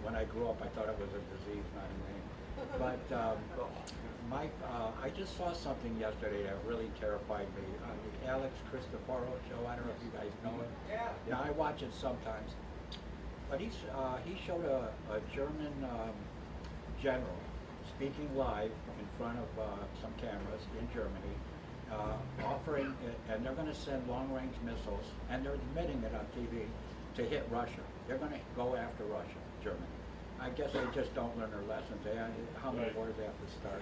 When I grew up, I thought it was a disease, not a name. But I just saw something yesterday that really terrified me on the Alex Cristoforo show. I don't know if you guys know it. Yeah, I watch it sometimes. But he showed a German general speaking live in front of some cameras in Germany, offering, and they're going to send long-range missiles, and they're admitting it on TV, to hit Russia. They're going to go after Russia, Germany. I guess they just don't learn their lessons. How many wars they have to start.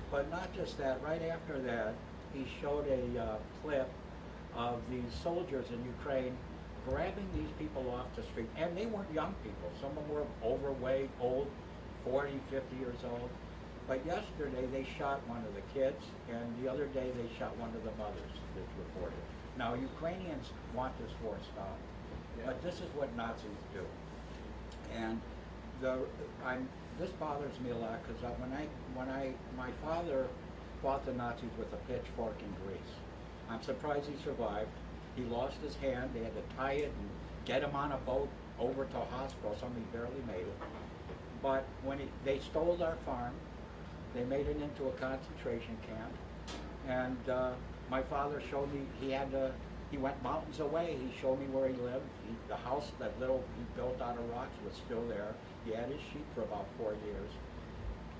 But not just that, right after that, he showed a clip of these soldiers in Ukraine grabbing these people off the street. And they weren't young people. Some of them were overweight, old, 40, 50 years old. But yesterday they shot one of the kids, and the other day they shot one of the mothers, it's reported. Now, Ukrainians want this war stopped, but this is what Nazis do. And this bothers me a lot, because my father fought the Nazis with a pitchfork in Greece. I'm surprised he survived. He lost his hand. They had to tie it and get him on a boat over to a hospital. Somebody barely made it. But when they stole our farm, they made it into a concentration camp. And my father showed me he went mountains away. He showed me where he lived. The house he built out of rocks was still there. He had his sheep for about 4 years.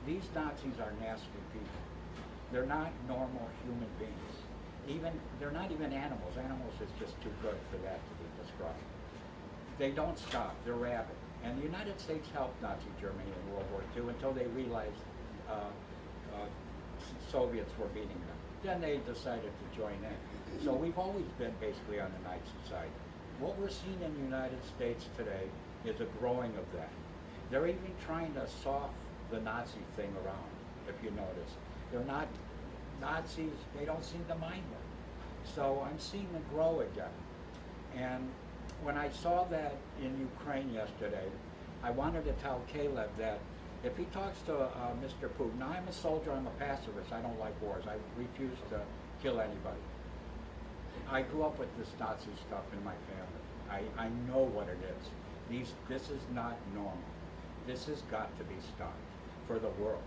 These Nazis are nasty people. They're not normal human beings. They're not even animals. Animals is just too good for that to be described. They don't stop. They're rabid. And the United States helped Nazi Germany in World War II until they realized Soviets were beating them. Then they decided to join in. So we've always been basically on the Nazi side. What we're seeing in the United States today is a growing of that. They're even trying to soft the Nazi thing around, if you notice. They're not Nazis, they don't seem to mind them. So I'm seeing them grow again. And when I saw that in Ukraine yesterday, I wanted to tell Caleb that if he talks to Mr. Putin, now I'm a soldier, I'm a pacifist, I don't like wars, I refuse to kill anybody. I grew up with this Nazi stuff in my family. I know what it is. This is not normal. This has got to be stopped for the world.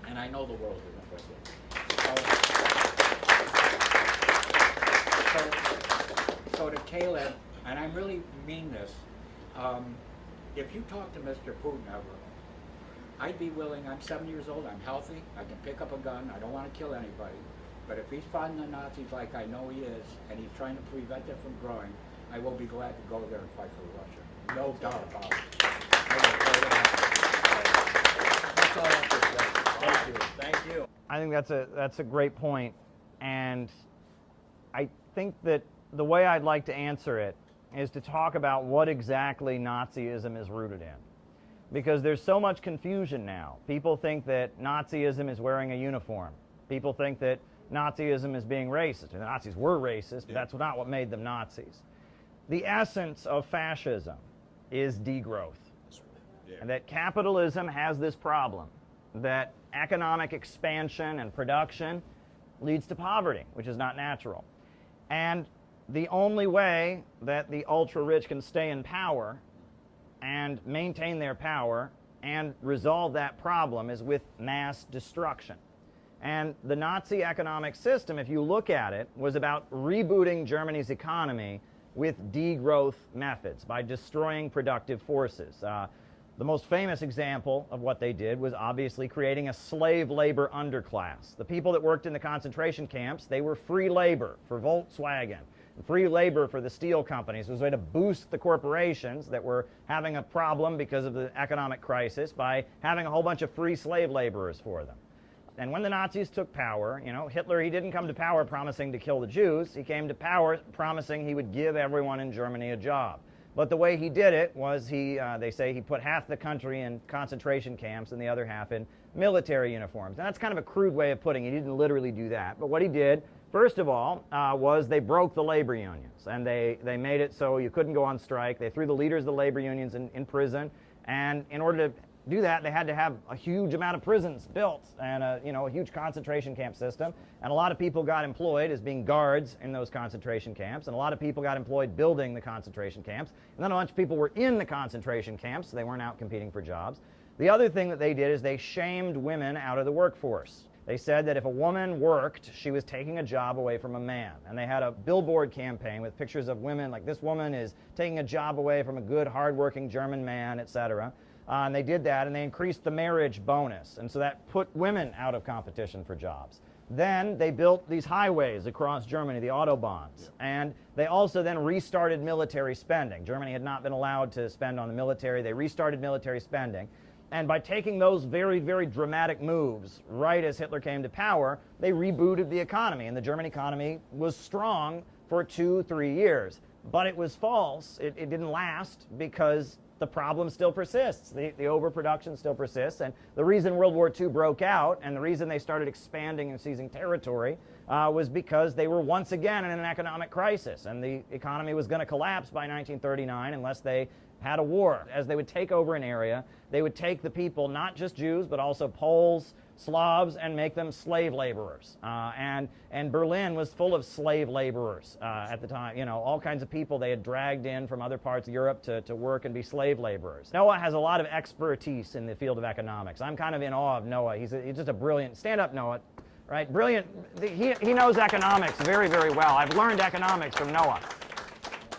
And I know the world isn't with it. So to Caleb, and I really mean this, if you talk to Mr. Putin ever, I'd be willing, I'm 7 years old, I'm healthy, I can pick up a gun, I don't want to kill anybody, but if he's fighting the Nazis like I know he is, and he's trying to prevent it from growing, I will be glad to go there and fight for Russia. No doubt about it. That's all I have to say. Thank you. Thank you. I think that's a great point, and I think that the way I'd like to answer it is to talk about what exactly Nazism is rooted in. Because there's so much confusion now. People think that Nazism is wearing a uniform. People think that Nazism is being racist. And the Nazis were racist, but that's not what made them Nazis. The essence of fascism is degrowth. And that capitalism has this problem, that economic expansion and production leads to poverty, which is not natural. And the only way that the ultra-rich can stay in power and maintain their power and resolve that problem is with mass destruction. And the Nazi economic system, if you look at it, was about rebooting Germany's economy with degrowth methods by destroying productive forces. The most famous example of what they did was obviously creating a slave labor underclass. The people that worked in the concentration camps, they were free labor for Volkswagen, free labor for the steel companies. It was a way to boost the corporations that were having a problem because of the economic crisis by having a whole bunch of free slave laborers for them. And when the Nazis took power, you know, Hitler, he didn't come to power promising to kill the Jews. He came to power promising he would give everyone in Germany a job. But the way he did it was they say he put half the country in concentration camps and the other half in military uniforms. And that's kind of a crude way of putting it. He didn't literally do that. But what he did, first of all, was they broke the labor unions. And they made it so you couldn't go on strike. They threw the leaders of the labor unions in prison. And in order to do that, they had to have a huge amount of prisons built and a huge concentration camp system. And a lot of people got employed as being guards in those concentration camps. And a lot of people got employed building the concentration camps. And then a bunch of people were in the concentration camps, so they weren't out competing for jobs. The other thing that they did is they shamed women out of the workforce. They said that if a woman worked, she was taking a job away from a man. And they had a billboard campaign with pictures of women, like this woman is taking a job away from a good, hardworking German man, etc. And they did that, and they increased the marriage bonus. And so that put women out of competition for jobs. Then they built these highways across Germany, the Autobahns. And they also then restarted military spending. Germany had not been allowed to spend on the military. They restarted military spending. And by taking those very, very dramatic moves right as Hitler came to power, they rebooted the economy. And the German economy was strong for 2-3 years. But it was false. It didn't last because the problem still persists. The overproduction still persists. And the reason World War II broke out and the reason they started expanding and seizing territory was because they were once again in an economic crisis. And the economy was going to collapse by 1939 unless they had a war. As they would take over an area, they would take the people, not just Jews, but also Poles, Slavs, and make them slave laborers. And Berlin was full of slave laborers at the time. You know, all kinds of people they had dragged in from other parts of Europe to work and be slave laborers. Noah has a lot of expertise in the field of economics. I'm kind of in awe of Noah. He's just a brilliant, stand up Noah, right? Brilliant, he knows economics very, very well. I've learned economics from Noah.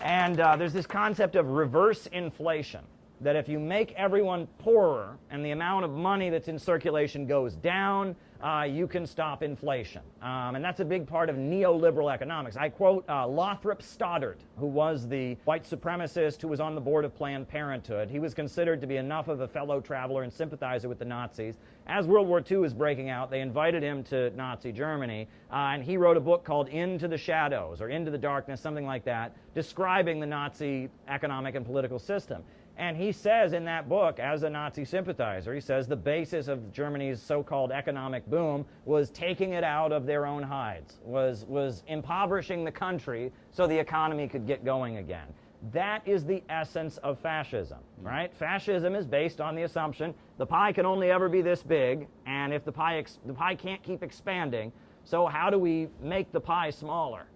And there's this concept of reverse inflation, that if you make everyone poorer and the amount of money that's in circulation goes down, you can stop inflation. And that's a big part of neoliberal economics. I quote Lothrop Stoddard, who was the white supremacist who was on the board of Planned Parenthood. He was considered to be enough of a fellow traveler and sympathizer with the Nazis. As World War II was breaking out, they invited him to Nazi Germany, and he wrote a book called Into the Shadows, or Into the Darkness, something like that, describing the Nazi economic and political system. And he says in that book, as a Nazi sympathizer, he says the basis of Germany's so-called economic boom was taking it out of their own hides, was impoverishing the country so the economy could get going again. That is the essence of fascism, right? Fascism is based on the assumption the pie can only ever be this big, and if the pie can't keep expanding, so how do we make the pie smaller?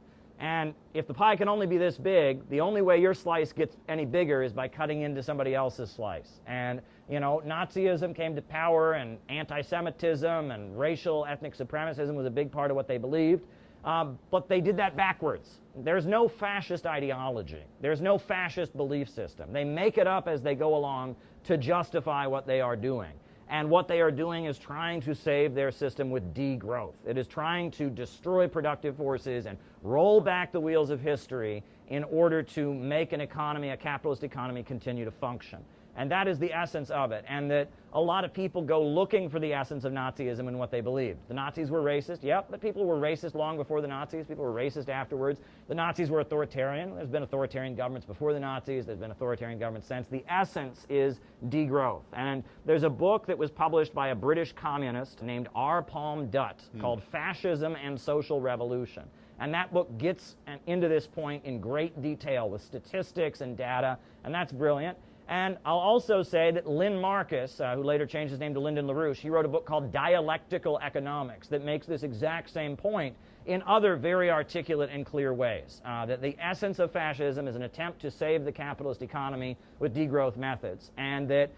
And if the pie can only be this big, the only way your slice gets any bigger is by cutting into somebody else's slice. And, you know, Nazism came to power, and anti-Semitism and racial ethnic supremacism was a big part of what they believed. But they did that backwards. There's no fascist ideology. There's no fascist belief system. They make it up as they go along to justify what they are doing. And what they are doing is trying to save their system with degrowth. It is trying to destroy productive forces and roll back the wheels of history in order to make an economy, a capitalist economy, continue to function. And that is the essence of it. And that a lot of people go looking for the essence of Nazism and what they believed. The Nazis were racist. Yep, but people were racist long before the Nazis. People were racist afterwards. The Nazis were authoritarian. There's been authoritarian governments before the Nazis. There's been authoritarian governments since. The essence is degrowth. And there's a book that was published by a British communist named R. Palm Dutt called Fascism and Social Revolution. And that book gets into this point in great detail with statistics and data, and that's brilliant. And I'll also say that Lynn Marcus, who later changed his name to Lyndon LaRouche, he wrote a book called Dialectical Economics that makes this exact same point in other very articulate and clear ways. That the essence of fascism is an attempt to save the capitalist economy with degrowth methods, and that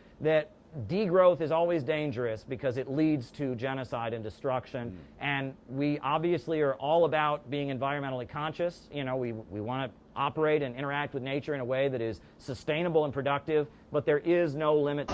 degrowth is always dangerous because it leads to genocide and destruction. And we obviously are all about being environmentally conscious. You know, we want to operate and interact with nature in a way that is sustainable and productive, but there is no limit.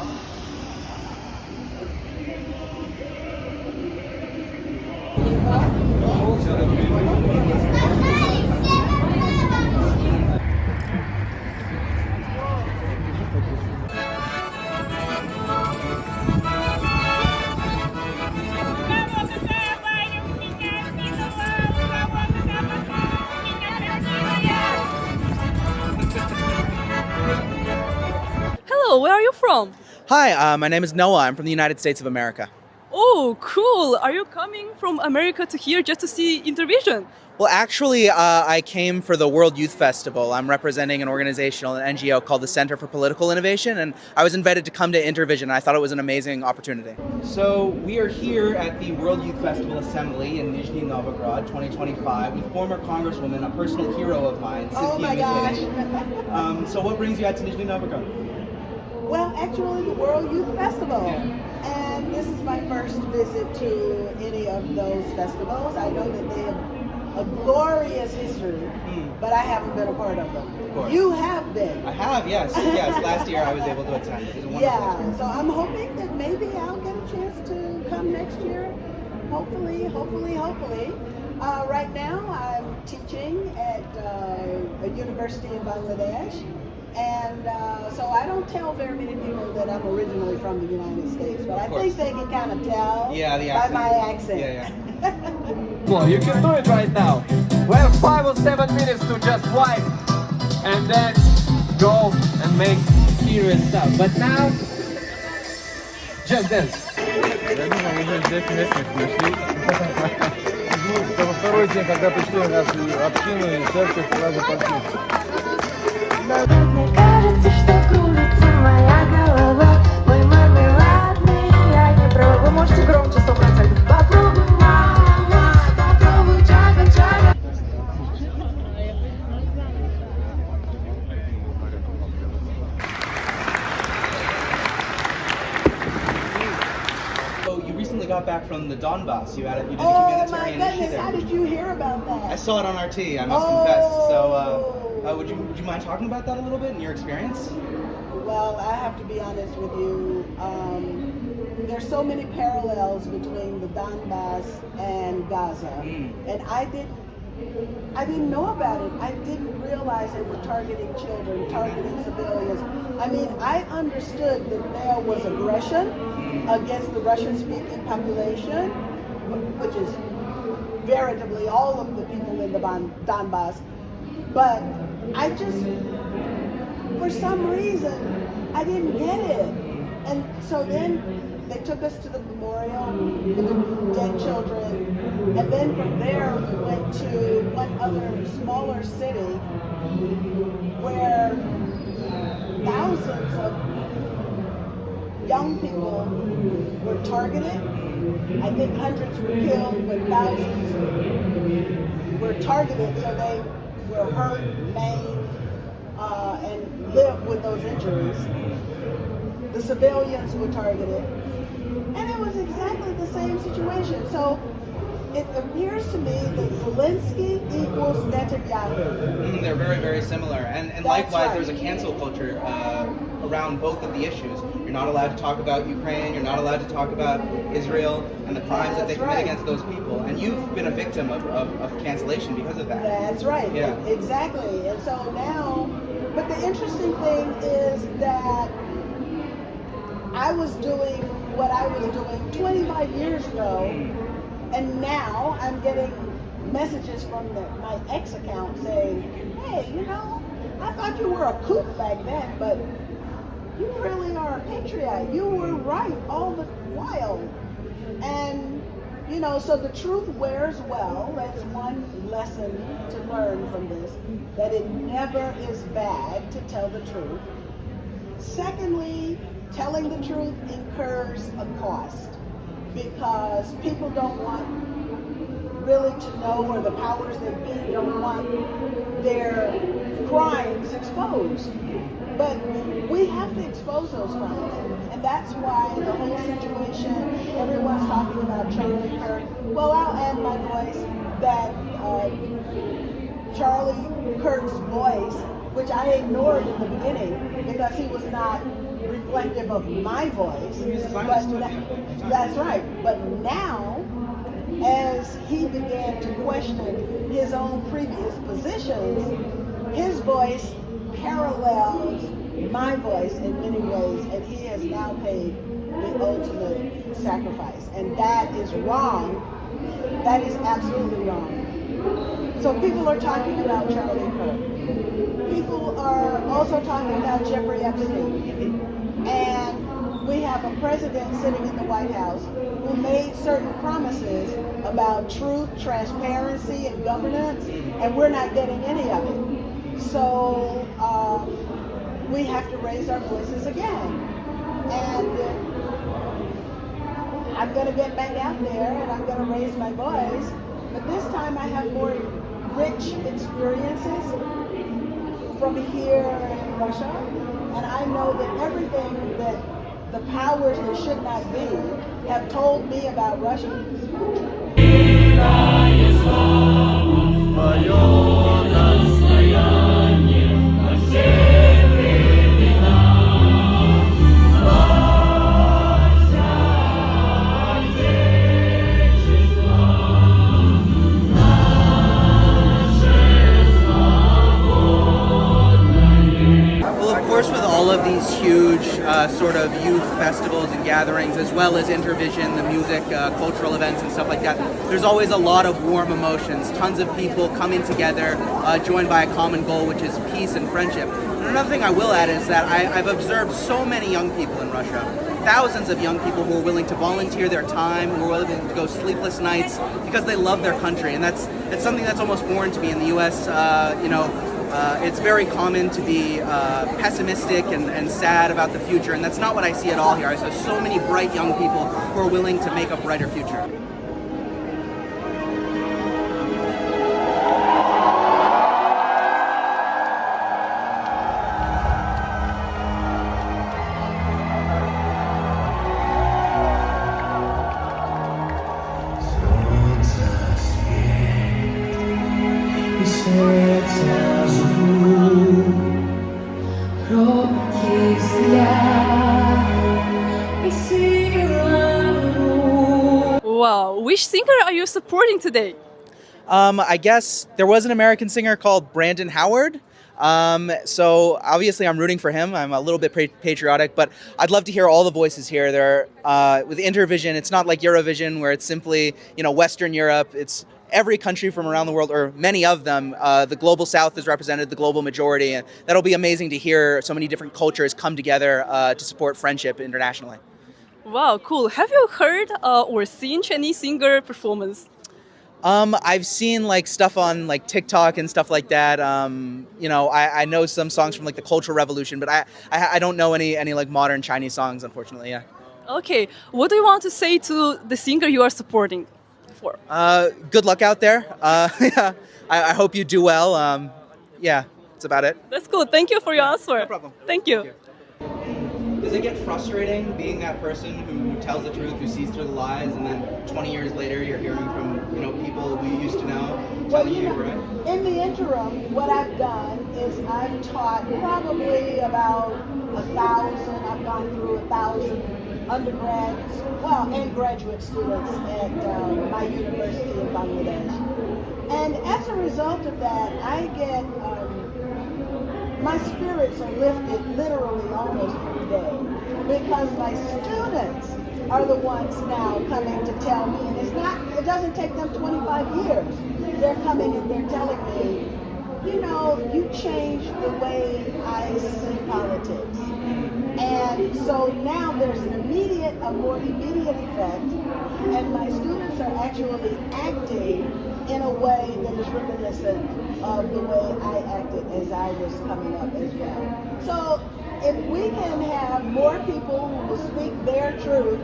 Hello, where are you from? Hi, my name is Noah. I'm from the United States of America. Oh, cool. Are you coming from America to here just to see Intervision? Well, actually, I came for the World Youth Festival. I'm representing an organization, an NGO called the Center for Political Innovation, and I was invited to come to Intervision, and I thought it was an amazing opportunity. So we are here at the World Youth Festival Assembly in Nizhny Novgorod 2025 with former Congresswoman, a personal hero of mine, Cynthia McGinnis. So what brings you out to Nizhny Novgorod? Well, actually, the World Youth Festival. And this is my first visit to any of those festivals. I know that they have a glorious history, but I haven't been a part of them. Of course. You have been. I have, yes. Yes, last year I was able to attend. It was a wonderful experience. So I'm hoping that maybe I'll get a chance to come next year. Hopefully. Right now I'm teaching at a university in Bangladesh. And so I don't tell very many people that I'm originally from the United States, but I think they can kind of tell by my accent. Well, you can do it right now. We have 5 or 7 minutes to just wipe and then go and make serious stuff. But now, just dance. Это второй день, когда пришли у нас в общину и церковь, сразу пошли. Мне кажется, что кружится моя голова. Мой мармеладный, я не права. Вы можете громче 100%. Попробуй, мама, попробуй, чага-чага. So you recently got back from the Donbass. You did a Oh humanitarian my issue goodness, there. how did you hear about that? I saw it on RT, I must confess. So would you mind talking about that a little bit and your experience? Well, I have to be honest with you. There's so many parallels between the Donbass and Gaza, and I didn't know about it. I didn't realize they were targeting children, targeting civilians. I mean, I understood that there was aggression against the Russian-speaking population, which is veritably all of the people in the Donbass. But I just, for some reason, I didn't get it. And so then they took us to the memorial for the dead children. And then from there, we went to one other smaller city where thousands of young people were targeted. I think hundreds were killed, but thousands were targeted, so they were hurt, maimed, and lived with those injuries. The civilians were targeted, and it was exactly the same situation. So it appears to me that Zelensky equals Netanyahu. They're very, very similar. And likewise, there's a cancel culture around both of the issues. You're not allowed to talk about Ukraine, you're not allowed to talk about Israel and the crimes that they commit against those people. And you've been a victim of cancellation because of that. That's right. Yeah. Exactly. And so now, but the interesting thing is that I was doing what I was doing 25 years ago, and now I'm getting messages from my ex account saying, hey, you know, I thought you were a kook back then, but you really are a patriot. You were right all the while. And, you know, so the truth wears well. That's one lesson to learn from this, that it never is bad to tell the truth. Secondly, telling the truth incurs a cost because people don't want really to know, or the powers that be don't want their crimes exposed. But we have to expose those crimes. And that's why the whole situation, everyone's talking about Charlie Kirk. Well, I'll add my voice that Charlie Kirk's voice, which I ignored in the beginning because he was not reflective of my voice. But that's right. But now, as he began to question his own previous positions, his voice parallels my voice in many ways, and he has now paid the ultimate sacrifice. And that is wrong. That is absolutely wrong. So people are talking about Charlie Kirk. People are also talking about Jeffrey Epstein. And we have a president sitting in the White House who made certain promises about truth, transparency, and governance, and we're not getting any of it. So we have to raise our voices again. And I'm going to get back out there and I'm going to raise my voice, but this time I have more rich experiences from here in Russia, and I know that everything that the powers that should not be have told me about Russia. With all of these huge sort of youth festivals and gatherings, as well as Intervision, the music, cultural events and stuff like that, there's always a lot of warm emotions, tons of people coming together, joined by a common goal, which is peace and friendship. And another thing I will add is that I've observed so many young people in Russia, thousands of young people who are willing to volunteer their time, who are willing to go sleepless nights because they love their country. And that's something that's almost foreign to me. In the U.S., it's very common to be pessimistic and sad about the future, and that's not what I see at all here. I see so many bright young people who are willing to make a brighter future. Wow, which singer are you supporting today? I guess there was an American singer called Brandon Howard. So obviously I'm rooting for him. I'm a little bit patriotic, but I'd love to hear all the voices here. With Intervision, it's not like Eurovision where it's simply, Western Europe. It's every country from around the world, or many of them. The global South is represented, the global majority, and that'll be amazing to hear so many different cultures come together to support friendship internationally. Wow, cool. Have you heard or seen Chinese singer performance? I've seen stuff on TikTok and stuff like that. I know some songs from the Cultural Revolution, but I don't know any modern Chinese songs, unfortunately. Yeah. Okay, what do you want to say to the singer you are supporting for? Good luck out there. Yeah, I hope you do well. Yeah, that's about it. That's cool. Thank you for your answer. No problem. Thank you. Does it get frustrating being that person who tells the truth, who sees through the lies, and then 20 years later you're hearing from people who you used to know telling you right? In the interim, what I've done is I've taught probably about 1,000. I've gone through 1,000 undergrads, and graduate students at my university in Bangladesh. And as a result of that, I get my spirits are lifted literally almost every day because my students are the ones now coming to tell me, and it doesn't take them 25 years. They're coming and they're telling me, you changed the way I see politics. And so now there's a more immediate effect, and my students are actually acting in a way that is reminiscent of the way I acted as I was coming up as well. So if we can have more people who will speak their truth,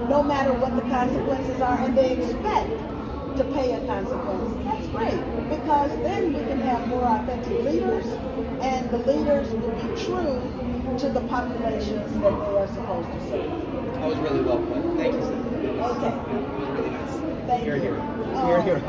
no matter what the consequences are, and they expect to pay a consequence, that's great, because then we can have more authentic leaders, and the leaders will be true to the populations that they are supposed to serve. That was really well put. Thank you, Senator. Okay. It was really nice. Thank You're you. here. Oh. You're here.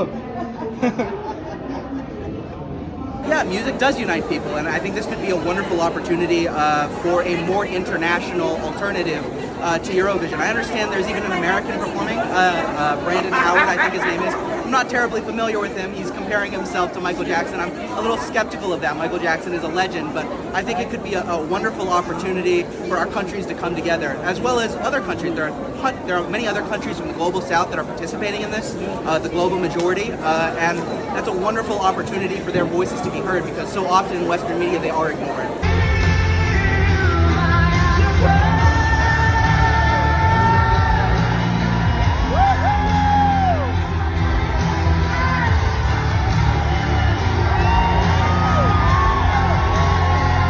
Yeah, music does unite people, and I think this could be a wonderful opportunity for a more international alternative to Eurovision. I understand there's even an American performing, Brandon Howard, I think his name is. I'm not terribly familiar with him. He's comparing himself to Michael Jackson. I'm a little skeptical of that. Michael Jackson is a legend, but I think it could be a wonderful opportunity for our countries to come together, as well as other countries. There are many other countries from the global south that are participating in this, the global majority, and that's a wonderful opportunity for their voices to be heard, because so often in Western media they are ignored.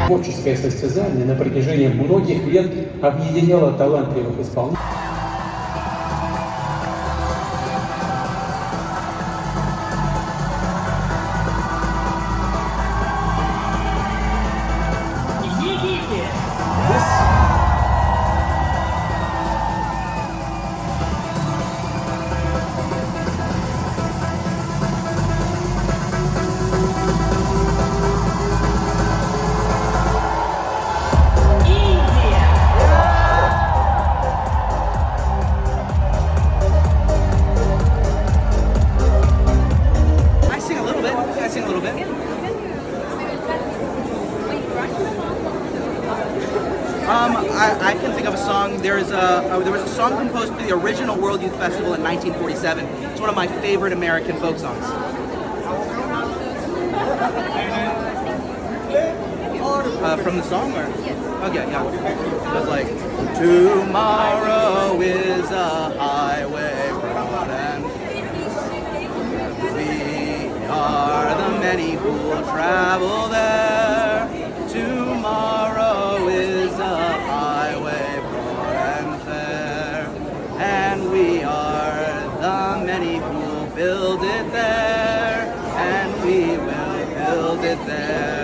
Творческое состязание на протяжении многих лет объединяло талантливых исполнителей. I can think of a song. There was a song composed for the original World Youth Festival in 1947. It's one of my favorite American folk songs. From the song, or? Okay, yeah. It was like, tomorrow is a highway broad and we are the many who will travel there. Tomorrow is a highway broad and fair, and we are the many who will build it there, and we will build it there.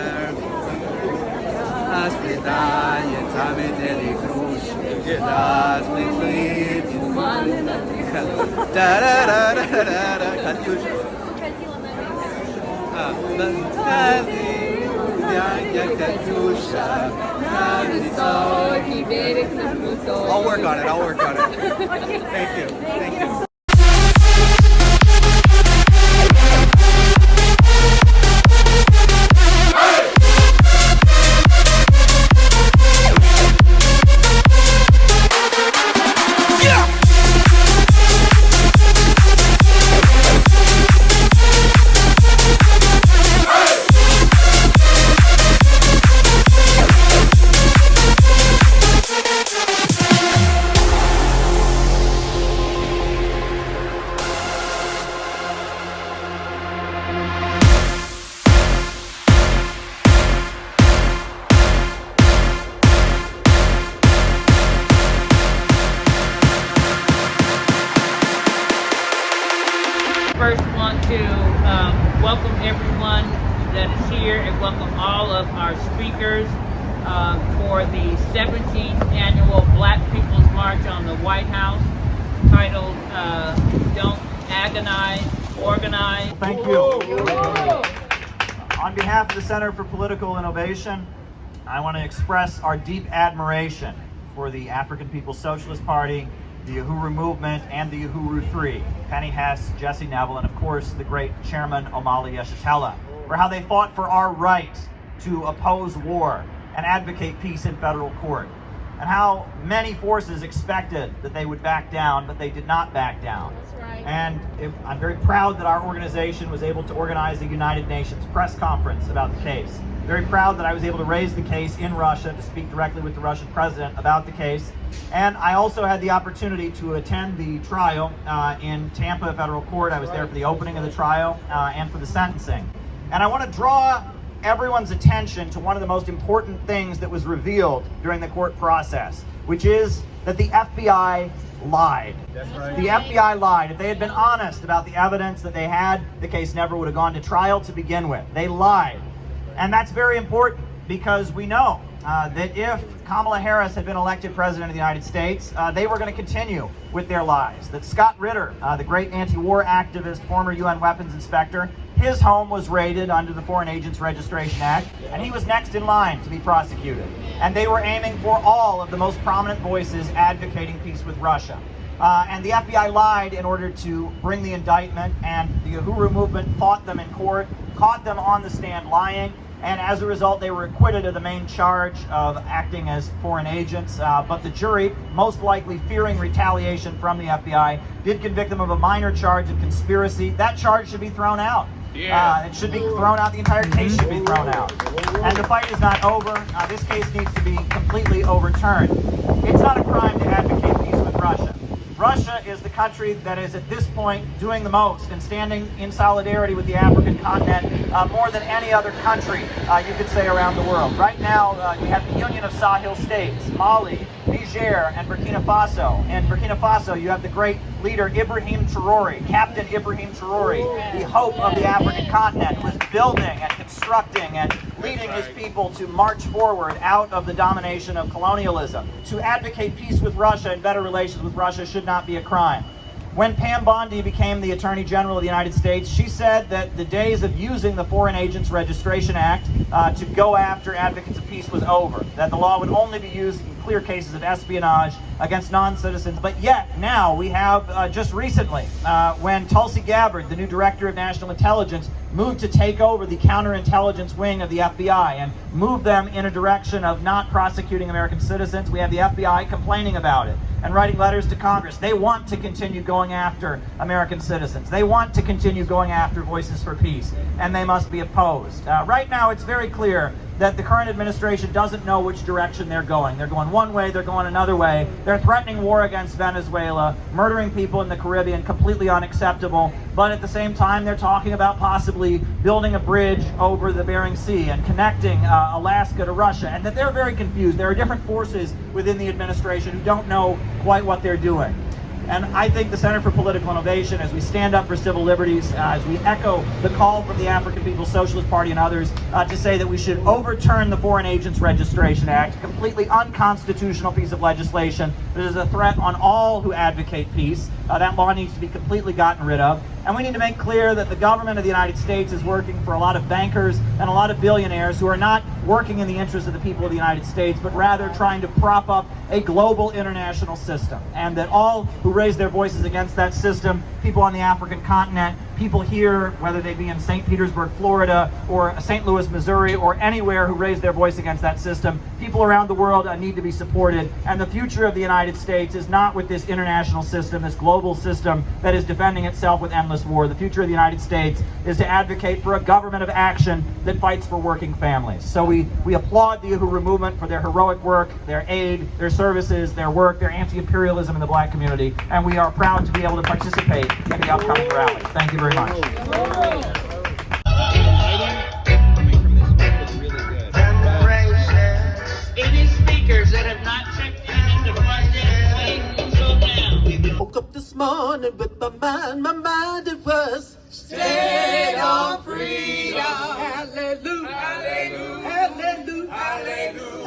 I'll work on it. Thank you. First want to welcome everyone that is here and welcome all of our speakers for the 17th annual Black People's March on the White House, titled Don't Agonize, Organize. Thank you. On behalf of the Center for Political Innovation, I want to express our deep admiration for the African People's Socialist Party, the Uhuru Movement, and the Uhuru Three, Penny Hess, Jesse Neville, and of course the great Chairman Omali Yeshitela, for how they fought for our right to oppose war and advocate peace in federal court, and how many forces expected that they would back down, but they did not back down. That's right. And I'm very proud that our organization was able to organize a United Nations press conference about the case. Very proud that I was able to raise the case in Russia, to speak directly with the Russian president about the case. And I also had the opportunity to attend the trial in Tampa Federal Court. I was there for the opening of the trial and for the sentencing. And I want to draw everyone's attention to one of the most important things that was revealed during the court process, which is that the FBI lied. That's right. The FBI lied. If they had been honest about the evidence that they had, the case never would have gone to trial to begin with. They lied. And that's very important because we know that if Kamala Harris had been elected president of the United States, they were going to continue with their lies. That Scott Ritter, the great anti-war activist, former UN weapons inspector, his home was raided under the Foreign Agents Registration Act, and he was next in line to be prosecuted. And they were aiming for all of the most prominent voices advocating peace with Russia. And the FBI lied in order to bring the indictment, and the Uhuru movement fought them in court, caught them on the stand lying, and as a result they were acquitted of the main charge of acting as foreign agents. But the jury, most likely fearing retaliation from the FBI, did convict them of a minor charge of conspiracy. That charge should be thrown out. It should be thrown out. The entire case should be thrown out. And the fight is not over. This case needs to be completely overturned. It's not a crime to advocate peace with Russia. Russia is the country that is at this point doing the most and standing in solidarity with the African continent more than any other country you could say around the world. Right now you have the Union of Sahel States, Mali, Niger, and Burkina Faso. In Burkina Faso you have the great leader Ibrahim Traoré, Captain Ibrahim Traoré, the hope of the African continent, who is building and constructing and leading his people to march forward out of the domination of colonialism. To advocate peace with Russia and better relations with Russia should not be a crime. When Pam Bondi became the Attorney General of the United States, she said that the days of using the Foreign Agents Registration Act to go after advocates of peace was over, that the law would only be used in clear cases of espionage against non-citizens. But yet, now we have just recently, when Tulsi Gabbard, the new Director of National Intelligence, moved to take over the counterintelligence wing of the FBI and move them in a direction of not prosecuting American citizens, we have the FBI complaining about it and writing letters to Congress. They want to continue going after American citizens. They want to continue going after voices for peace, and they must be opposed. Right now, it's very clear that the current administration doesn't know which direction they're going. They're going one way, they're going another way. They're threatening war against Venezuela, murdering people in the Caribbean, completely unacceptable. But at the same time, they're talking about possibly building a bridge over the Bering Sea and connecting Alaska to Russia, and that they're very confused. There are different forces within the administration who don't know quite what they're doing. And I think the Center for Political Innovation, as we stand up for civil liberties, as we echo the call from the African People's Socialist Party and others to say that we should overturn the Foreign Agents Registration Act, a completely unconstitutional piece of legislation that is a threat on all who advocate peace. That law needs to be completely gotten rid of. And we need to make clear that the government of the United States is working for a lot of bankers and a lot of billionaires who are not working in the interest of the people of the United States, but rather trying to prop up a global international system. And that all who raise their voices against that system, people on the African continent, people here, whether they be in St. Petersburg, Florida, or St. Louis, Missouri, or anywhere who raise their voice against that system, people around the world need to be supported. And the future of the United States is not with this international system, this global system that is defending itself with endless war. The future of the United States is to advocate for a government of action that fights for working families. So we applaud the Uhuru movement for their heroic work, their aid, their services, their work, their anti-imperialism in the black community, and we are proud to be able to participate in the upcoming rally. Thank you very much. It is speakers that have not checked in at the front desk. Please go down. Woke up this morning with my mind it was State of freedom. Hallelujah. Hallelujah. Hallelujah. Hallelujah.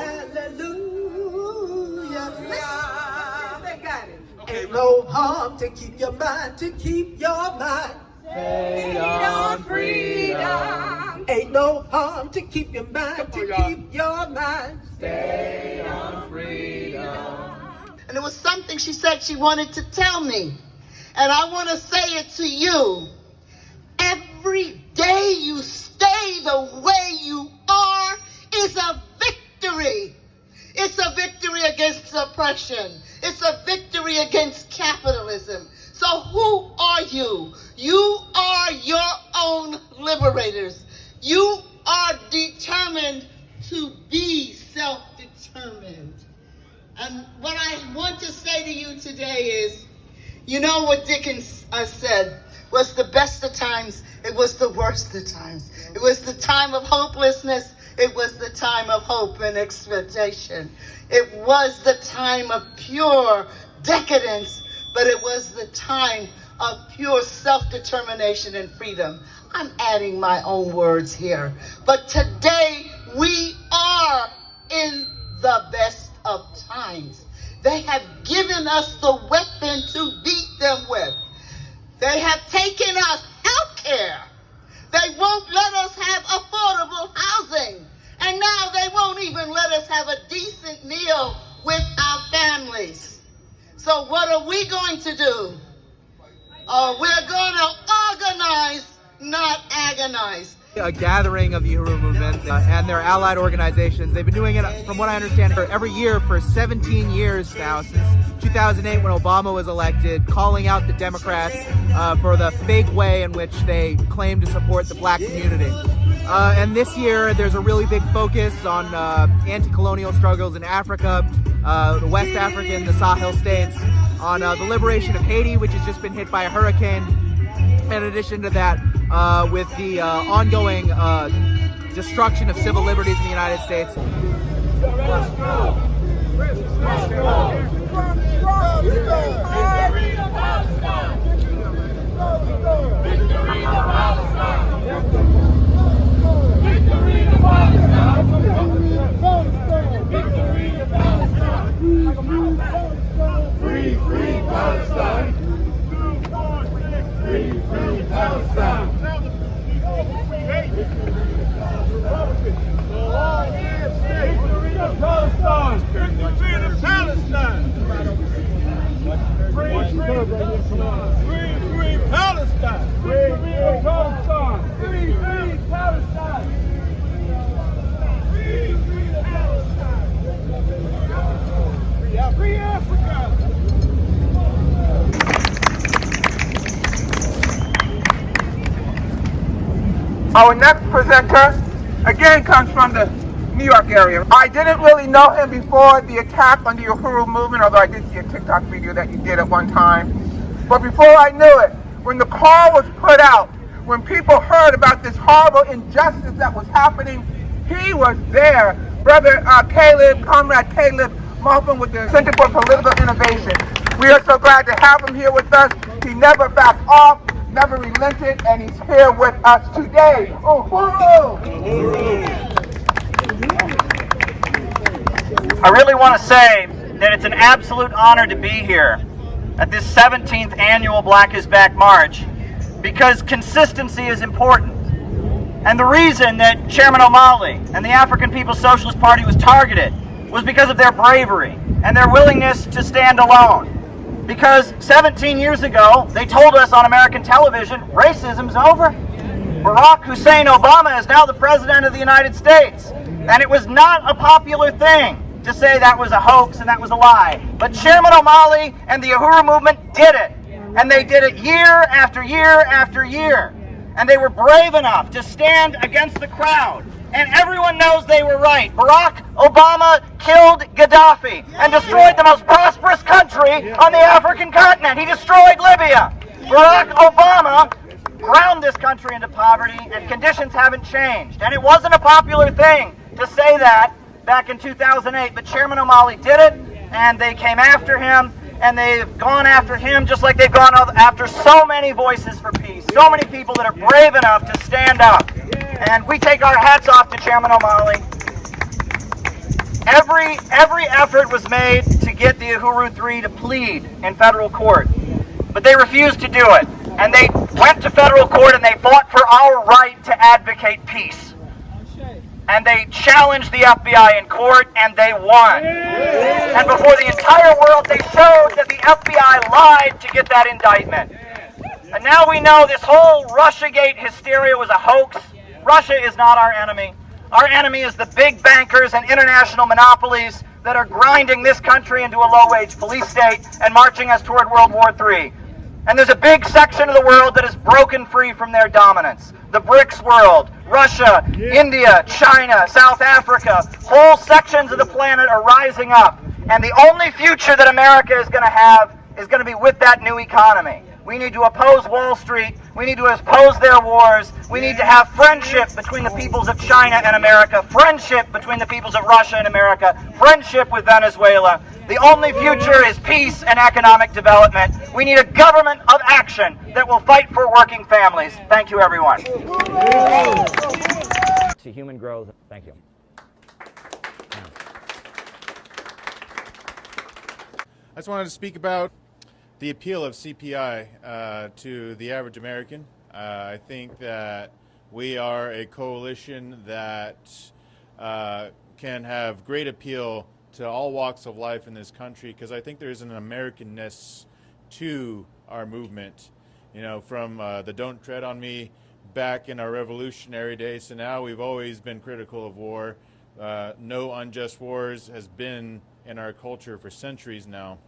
Hallelujah. They got it. Ain't no harm to keep your mind, to keep your mind. State of freedom. Ain't no harm to keep your mind, to keep your mind. State of freedom. And there was something she said she wanted to tell me. And I want to say it to you. Every day you stay the way you are is a victory. It's a victory against oppression. It's a victory against capitalism. So who are you? You are your own liberators. You are determined to be self-determined. And what I want to say to you today is, You know what Dickens said was the best of times, it was the worst of times. It was the time of hopelessness, it was the time of hope and expectation. It was the time of pure decadence, but it was the time of pure self-determination and freedom. I'm adding my own words here. But today, we are in the best of times. They have given us the weapon to beat them with. They have taken us health care. They won't let us have affordable housing. And now they won't even let us have a decent meal with our families. So what are we going to do? We're going to organize, not agonize. A gathering of the Uhuru movement and their allied organizations. They've been doing it, from what I understand, every year for 17 years now, since 2008 when Obama was elected, calling out the Democrats for the fake way in which they claim to support the black community. And this year, there's a really big focus on anti-colonial struggles in Africa, the West Africa and the Sahel states, on the liberation of Haiti, which has just been hit by a hurricane. In addition to that, with the ongoing destruction of civil liberties in the United States. Free, free Palestine! Free, free Palestine! Our next presenter, again, comes from the New York area. I didn't really know him before the attack on the Uhuru movement, although I did see a TikTok video that you did at one time. But before I knew it, when the call was put out, when people heard about this horrible injustice that was happening, he was there. Brother Comrade Caleb Maupin with the Center for Political Innovation. We are so glad to have him here with us. He never backed off, never relented, and he's here with us today. Uhuru! I really want to say that it's an absolute honor to be here at this 17th annual Black is Back March, because consistency is important. And the reason that Chairman O'Malley and the African People's Socialist Party was targeted was because of their bravery and their willingness to stand alone. Because 17 years ago, they told us on American television, racism's over. Barack Hussein Obama is now the President of the United States. And it was not a popular thing to say that was a hoax and that was a lie. But Chairman O'Malley and the Uhuru movement did it. And they did it year after year after year. And they were brave enough to stand against the crowd. And everyone knows they were right. Barack Obama killed Gaddafi and destroyed the most prosperous country on the African continent. He destroyed Libya. Barack Obama ground this country into poverty, and conditions haven't changed. And it wasn't a popular thing to say that back in 2008, but Chairman O'Malley did it, and they came after him, and they've gone after him just like they've gone after so many voices for peace, so many people that are brave enough to stand up. And we take our hats off to Chairman O'Malley. Every effort was made to get the Uhuru 3 to plead in federal court, but they refused to do it. And they went to federal court and they fought for our right to advocate peace. And they challenged the FBI in court and they won. And before the entire world, they showed that the FBI lied to get that indictment. And now we know this whole Russiagate hysteria was a hoax. Russia is not our enemy. Our enemy is the big bankers and international monopolies that are grinding this country into a low-wage police state and marching us toward World War III. And there's a big section of the world that is broken free from their dominance. The BRICS world, Russia, India, China, South Africa, whole sections of the planet are rising up. And the only future that America is going to have is going to be with that new economy. We need to oppose Wall Street. We need to oppose their wars. We need to have friendship between the peoples of China and America, friendship between the peoples of Russia and America, friendship with Venezuela. The only future is peace and economic development. We need a government of action that will fight for working families. Thank you, everyone. To human growth. Thank you. I just wanted to speak about the appeal of CPI to the average American. I think that we are a coalition that can have great appeal to all walks of life in this country, because I think there's an Americanness to our movement. You know, from the Don't Tread on Me back in our revolutionary days to now, we've always been critical of war. No unjust wars has been in our culture for centuries now.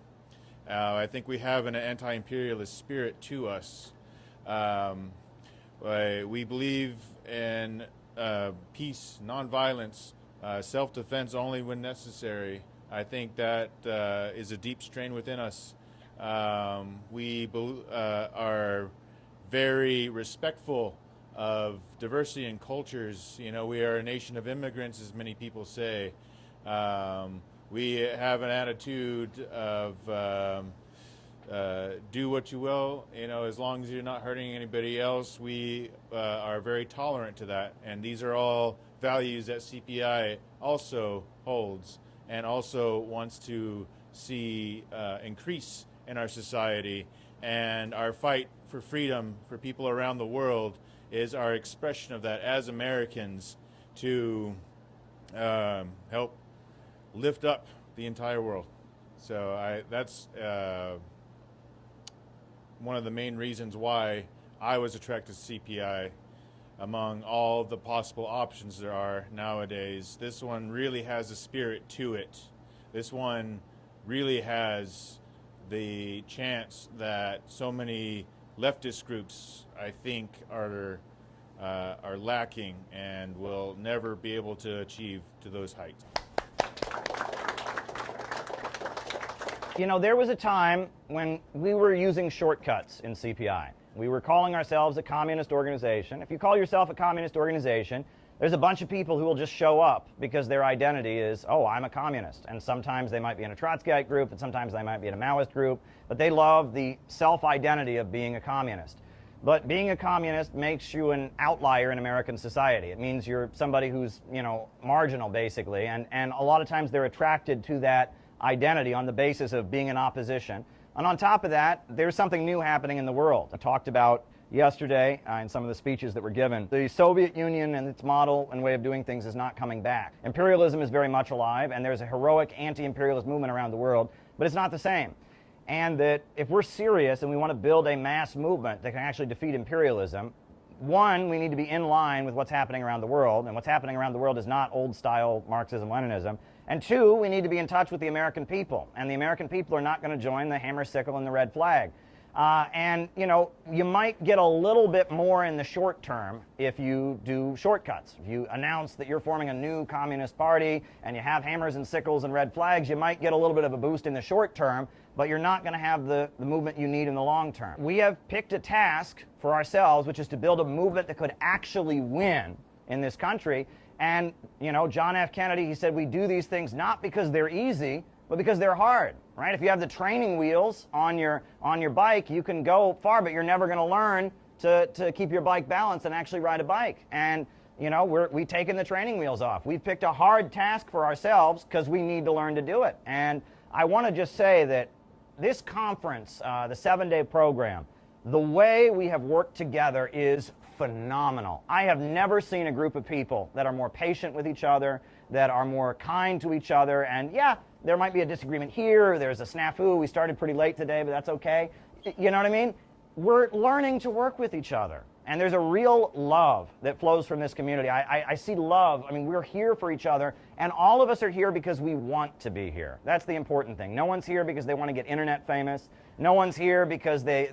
I think we have an anti-imperialist spirit to us. We believe in peace, nonviolence, self-defense only when necessary. I think that is a deep strain within us. We are very respectful of diversity in cultures. You know, we are a nation of immigrants, as many people say. We have an attitude of do what you will, you know, as long as you're not hurting anybody else. We are very tolerant to that, and these are all values that CPI also holds and also wants to see increase in our society. And our fight for freedom for people around the world is our expression of that as Americans, to help lift up the entire world. So that's one of the main reasons why I was attracted to CPI. Among all the possible options there are nowadays, this one really has a spirit to it. This one really has the chance that so many leftist groups, I think, are lacking and will never be able to achieve to those heights. You know, there was a time when we were using shortcuts in CPI. We were calling ourselves a communist organization. If you call yourself a communist organization, there's a bunch of people who will just show up because their identity is, oh, I'm a communist. And sometimes they might be in a Trotskyite group, and sometimes they might be in a Maoist group, but they love the self-identity of being a communist. But being a communist makes you an outlier in American society. It means you're somebody who's, you know, marginal, basically, and a lot of times they're attracted to that identity on the basis of being in opposition. And on top of that, there's something new happening in the world. I talked about yesterday in some of the speeches that were given. The Soviet Union and its model and way of doing things is not coming back. Imperialism is very much alive, and there's a heroic anti-imperialist movement around the world, but it's not the same. And that if we're serious and we want to build a mass movement that can actually defeat imperialism, one, we need to be in line with what's happening around the world, and what's happening around the world is not old-style Marxism-Leninism. And two, we need to be in touch with the American people, and the American people are not going to join the hammer, sickle, and the red flag. And, you know, you might get a little bit more in the short term if you do shortcuts. If you announce that you're forming a new communist party and you have hammers and sickles and red flags, you might get a little bit of a boost in the short term, but you're not going to have the movement you need in the long term. We have picked a task for ourselves, which is to build a movement that could actually win in this country. And, you know, John F. Kennedy, he said we do these things not because they're easy, but because they're hard, right? If you have the training wheels on your bike, you can go far, but you're never going to learn to keep your bike balanced and actually ride a bike. And, you know, we've taken the training wheels off. We've picked a hard task for ourselves because we need to learn to do it. And I want to just say that this conference, the 7-day program, the way we have worked together is phenomenal. I have never seen a group of people that are more patient with each other, that are more kind to each other. And yeah, there might be a disagreement here, there's a snafu, we started pretty late today, but that's okay. You know what I mean? We're learning to work with each other. And there's a real love that flows from this community. I see love. I mean, we're here for each other, and all of us are here because we want to be here. That's the important thing. No one's here because they want to get internet famous. No one's here because they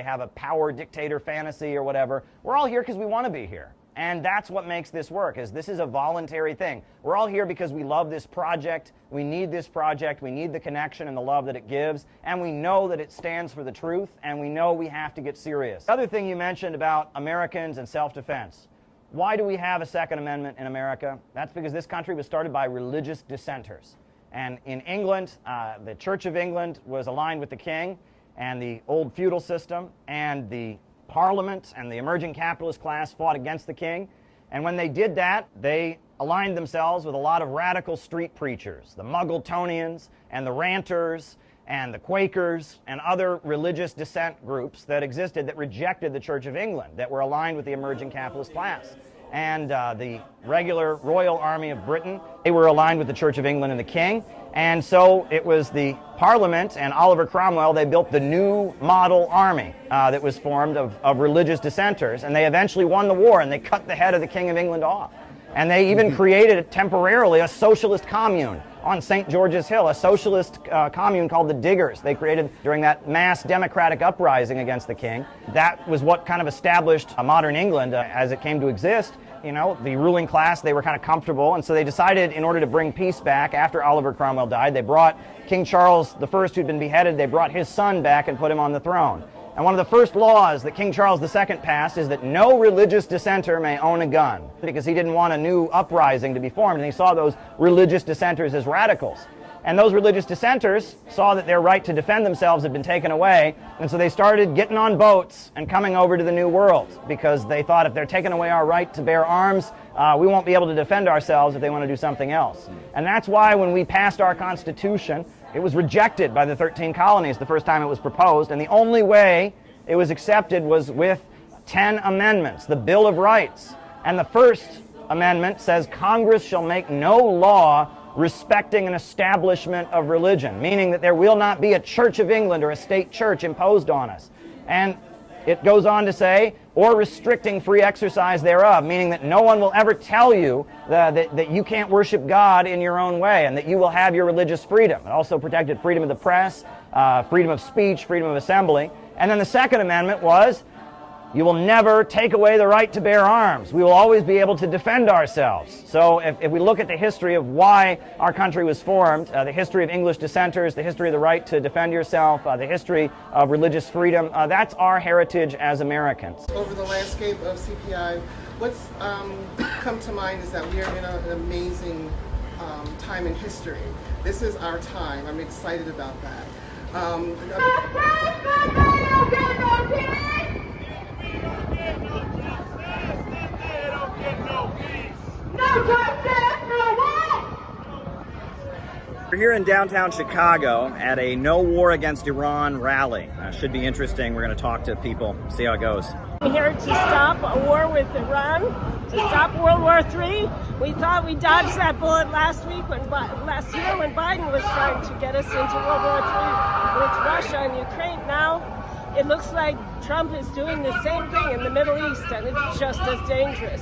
have a power dictator fantasy or whatever. We're all here because we want to be here. And that's what makes this work, is this is a voluntary thing. We're all here because we love this project. We need this project. We need the connection and the love that it gives. And we know that it stands for the truth. And we know we have to get serious. The other thing you mentioned about Americans and self-defense. Why do we have a Second Amendment in America? That's because this country was started by religious dissenters. And in England, the Church of England was aligned with the king and the old feudal system, and the Parliament and the emerging capitalist class fought against the king. And when they did that, they aligned themselves with a lot of radical street preachers, the Muggletonians and the Ranters and the Quakers and other religious dissent groups that existed that rejected the Church of England, that were aligned with the emerging capitalist class. And the regular Royal Army of Britain, they were aligned with the Church of England and the king. And so it was the Parliament and Oliver Cromwell, they built the new model army that was formed of religious dissenters. And they eventually won the war, and they cut the head of the King of England off. And they even created temporarily a socialist commune on St. George's Hill, a socialist commune called the Diggers. They created during that mass democratic uprising against the king. That was what kind of established modern England as it came to exist. You know, the ruling class, they were kind of comfortable, and so they decided, in order to bring peace back after Oliver Cromwell died, they brought King Charles I, who'd been beheaded, they brought his son back and put him on the throne. And one of the first laws that King Charles II passed is that no religious dissenter may own a gun, because he didn't want a new uprising to be formed, and he saw those religious dissenters as radicals. And those religious dissenters saw that their right to defend themselves had been taken away, and so they started getting on boats and coming over to the New World, because they thought, if they're taking away our right to bear arms, we won't be able to defend ourselves if they want to do something else. And that's why when we passed our Constitution, it was rejected by the 13 colonies the first time it was proposed, and the only way it was accepted was with 10 amendments, the Bill of Rights. And the first amendment says, Congress shall make no law respecting an establishment of religion, meaning that there will not be a Church of England or a state church imposed on us. And it goes on to say, or restricting free exercise thereof, meaning that no one will ever tell you that you can't worship God in your own way, and that you will have your religious freedom. It also protected freedom of the press, freedom of speech, freedom of assembly. And then the Second Amendment was, you will never take away the right to bear arms. We will always be able to defend ourselves. So if we look at the history of why our country was formed, the history of English dissenters, the history of the right to defend yourself, the history of religious freedom, that's our heritage as Americans. Over the landscape of CPI, what's come to mind is that we are in an amazing time in history. This is our time. I'm excited about that. We're here in downtown Chicago at a No War Against Iran rally. Should be interesting. We're going to talk to people, see how it goes. We're here to stop a war with Iran, to stop World War III. We thought we dodged that bullet last year when Biden was trying to get us into World War III with Russia and Ukraine. Now it looks like Trump is doing the same thing in the Middle East, and it's just as dangerous.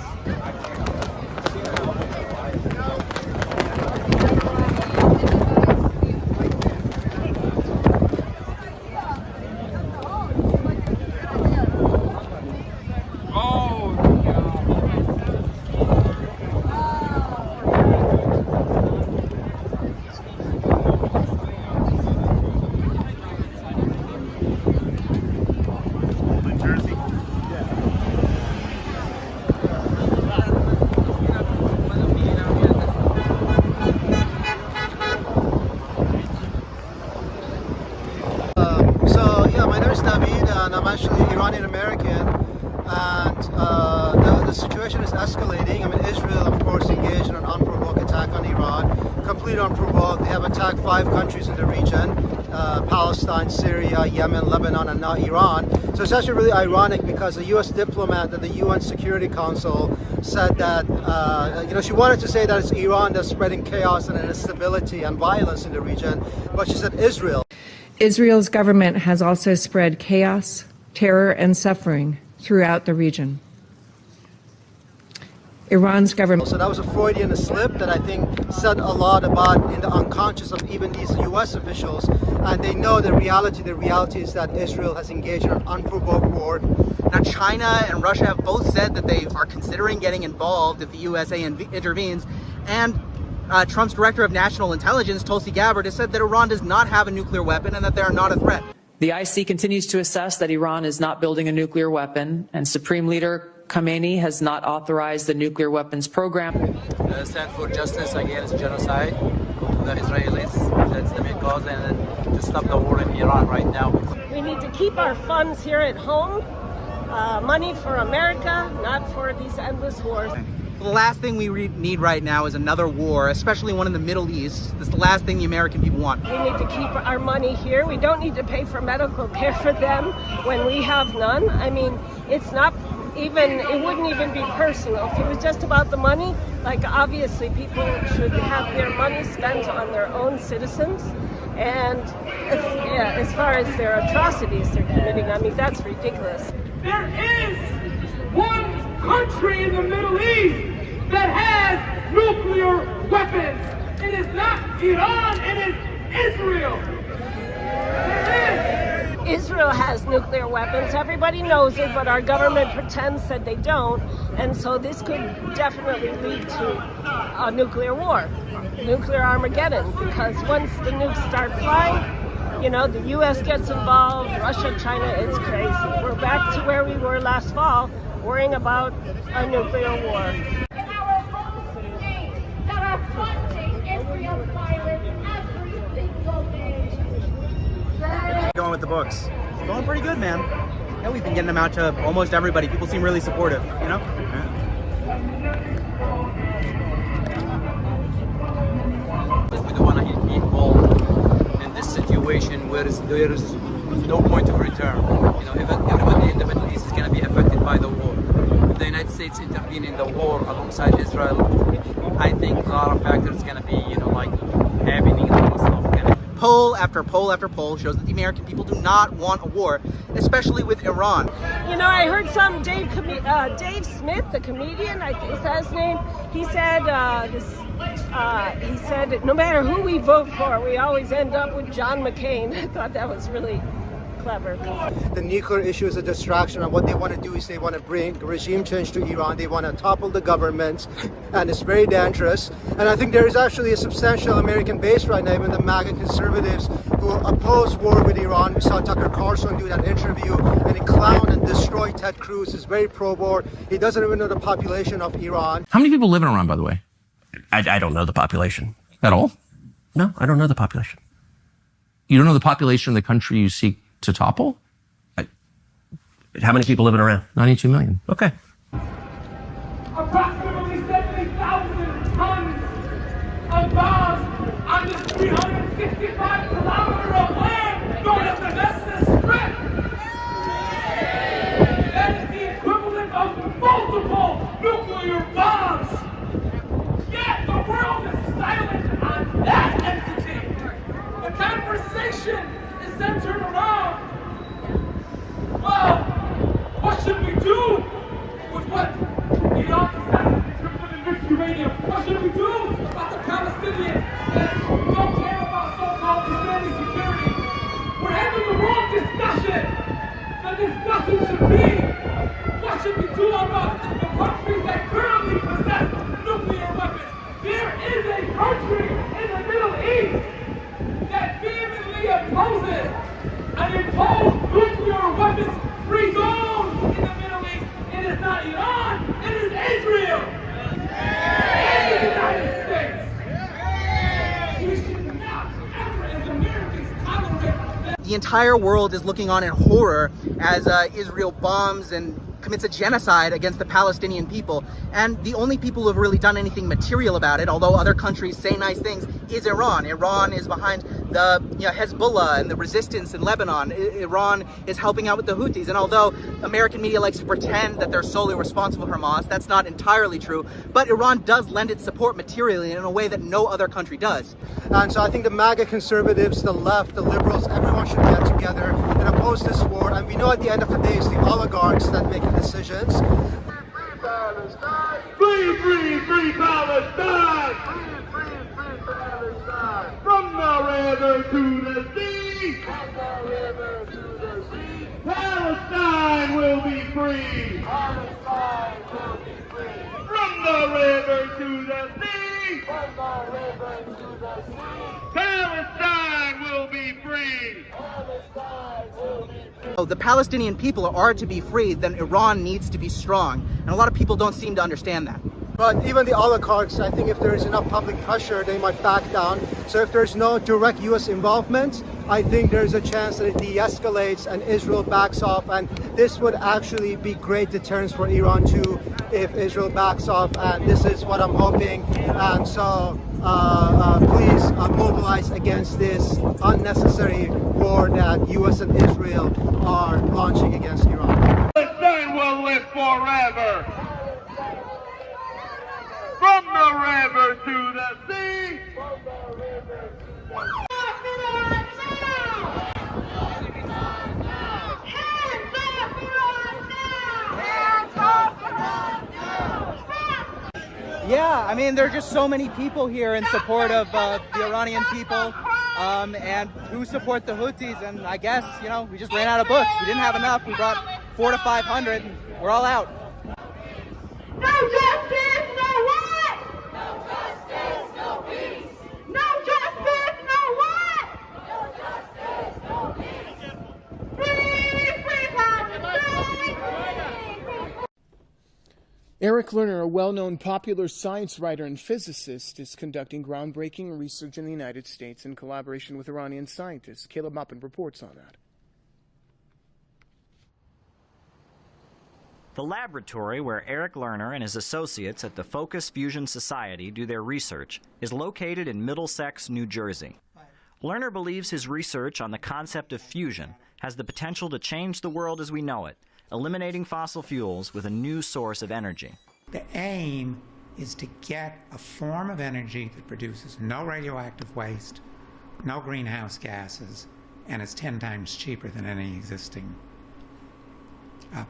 Iranian-American, and the situation is escalating. I mean, Israel, of course, engaged in an unprovoked attack on Iran, completely unprovoked. They have attacked 5 countries in the region, Palestine, Syria, Yemen, Lebanon, and now Iran. So it's actually really ironic because a U.S. diplomat at the UN Security Council said that, she wanted to say that it's Iran that's spreading chaos and instability and violence in the region, but she said Israel. Israel's government has also spread chaos, terror, and suffering throughout the region. Iran's government. So that was a Freudian slip that I think said a lot about in the unconscious of even these U.S. officials, and they know the reality. The reality is that Israel has engaged in an unprovoked war. Now, China and Russia have both said that they are considering getting involved if the USA intervenes, and Trump's director of national intelligence, Tulsi Gabbard, has said that Iran does not have a nuclear weapon and that they are not a threat. The IC continues to assess that Iran is not building a nuclear weapon, and Supreme Leader Khamenei has not authorized the nuclear weapons program. Stand for justice against genocide of the Israelis. That's the main cause, and to stop the war in Iran right now. We need to keep our funds here at home. Money for America, not for these endless wars. The last thing we need right now is another war, especially one in the Middle East. That's the last thing the American people want. We need to keep our money here. We don't need to pay for medical care for them when we have none. I mean, it's not even, it wouldn't even be personal. If it was just about the money, like obviously people should have their money spent on their own citizens. And as far as their atrocities they're committing, I mean, that's ridiculous. There is one country in the Middle East that has nuclear weapons. It is not Iran, it is Israel. Israel has nuclear weapons. Everybody knows it, but our government pretends that they don't. And so this could definitely lead to a nuclear war, nuclear Armageddon, because once the nukes start flying, you know, the U.S. gets involved, Russia, China, it's crazy. We're back to where we were last fall, worrying about a nuclear war. Going with the books. Going pretty good, man. Yeah, we've been getting them out to almost everybody. People seem really supportive, you know? We don't want to get involved in this situation where there is no point of return. You know, everybody in the Middle East is going to be affected by the war. If the United States intervene in the war alongside Israel, I think a lot of factors going to be, you know, like happening and stuff. Poll after poll after poll shows that the American people do not want a war, especially with Iran. You know, I heard some Dave Smith, the comedian, I think is that his name. He said he said no matter who we vote for, we always end up with John McCain. I thought that was really clever. The nuclear issue is a distraction, and what they want to do is they want to bring regime change to Iran. They want to topple the government, and it's very dangerous. And I think there is actually a substantial American base right now, even the MAGA conservatives who oppose war with Iran. We saw Tucker Carlson do that interview, and he clowned and destroyed Ted Cruz. He's very pro-war. He doesn't even know the population of Iran. How many people live in Iran, by the way? I don't know the population. At all? No, I don't know the population. You don't know the population of the country you seek to topple? How many people live in Iran? 92 million. Okay. Approximately 70,000 tons of bombs on this 365 kilometer of land known as the Gaza Strip. That is the equivalent of multiple nuclear bombs. Yet the world is silent on that entity. The conversation is centered around, well, what should we do with what Iran decided in terms of enriched uranium? What should we do about the Palestinians that don't care about so-called Israeli security? We're having the wrong discussion. The discussion should be, what should we do about the countries that currently possess nuclear weapons? There is a country in the Middle East that vehemently opposes an imposed nuclear weapons free zone in the Middle East. It is not Iran, it is Israel. And the United States. We should not ever, as Americans, tolerate that. The entire world is looking on in horror as Israel bombs and commits a genocide against the Palestinian people. And the only people who have really done anything material about it, although other countries say nice things, is Iran. Iran is behind the Hezbollah and the resistance in Lebanon. Iran is helping out with the Houthis. And although American media likes to pretend that they're solely responsible for Hamas, that's not entirely true. But Iran does lend its support materially in a way that no other country does. And so I think the MAGA conservatives, the left, the liberals, everyone should get together and oppose this war. And we know at the end of the day it's the oligarchs that make the decisions. Free, free, free Palestine! From the river to the sea! Palestine will be free! From the river to the sea! Palestine will be free! The Palestinian people are to be free, then Iran needs to be strong. And a lot of people don't seem to understand that. But even the oligarchs, I think if there is enough public pressure, they might back down. So if there's no direct U.S. involvement, I think there's a chance that it de-escalates and Israel backs off. And this would actually be great deterrence for Iran too, if Israel backs off. And this is what I'm hoping. And so please mobilize against this unnecessary war that U.S. and Israel are launching against Iran. Palestine will live forever! From the river to the sea! Yeah, I mean, there are just so many people here in support of the Iranian people and who support the Houthis. And I guess, you know, we just ran out of books. We didn't have enough. We brought 400 to 500 and we're all out. No justice, no what? No justice, no peace. No justice, no what? No justice, no peace. Free, free Palestine! Eric Lerner, a well-known popular science writer and physicist, is conducting groundbreaking research in the United States in collaboration with Iranian scientists. Caleb Maupin reports on that. The laboratory where Eric Lerner and his associates at the Focus Fusion Society do their research is located in Middlesex, New Jersey. Lerner believes his research on the concept of fusion has the potential to change the world as we know it, eliminating fossil fuels with a new source of energy. The aim is to get a form of energy that produces no radioactive waste, no greenhouse gases, and is 10 times cheaper than any existing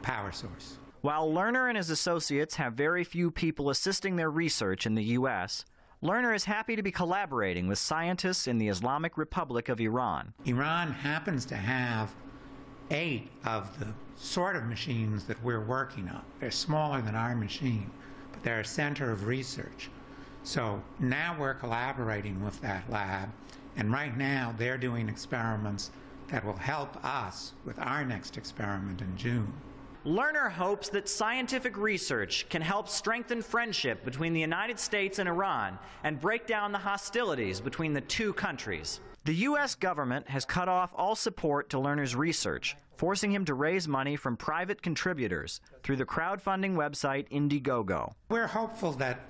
power source. While Lerner and his associates have very few people assisting their research in the U.S., Lerner is happy to be collaborating with scientists in the Islamic Republic of Iran. Iran happens to have 8 of the sort of machines that we're working on. They're smaller than our machine, but they're a center of research. So now we're collaborating with that lab, and right now they're doing experiments that will help us with our next experiment in June. Lerner hopes that scientific research can help strengthen friendship between the United States and Iran and break down the hostilities between the two countries. The U.S. government has cut off all support to Lerner's research, forcing him to raise money from private contributors through the crowdfunding website Indiegogo. We're hopeful that,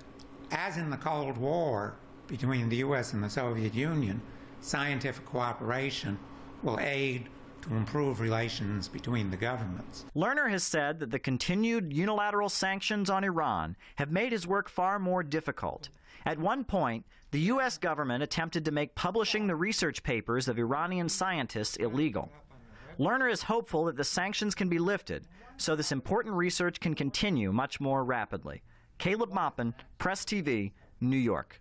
as in the Cold War between the U.S. and the Soviet Union, scientific cooperation will aid to improve relations between the governments. Lerner has said that the continued unilateral sanctions on Iran have made his work far more difficult. At one point, the U.S. government attempted to make publishing the research papers of Iranian scientists illegal. Lerner is hopeful that the sanctions can be lifted, so this important research can continue much more rapidly. Caleb Maupin, Press TV, New York.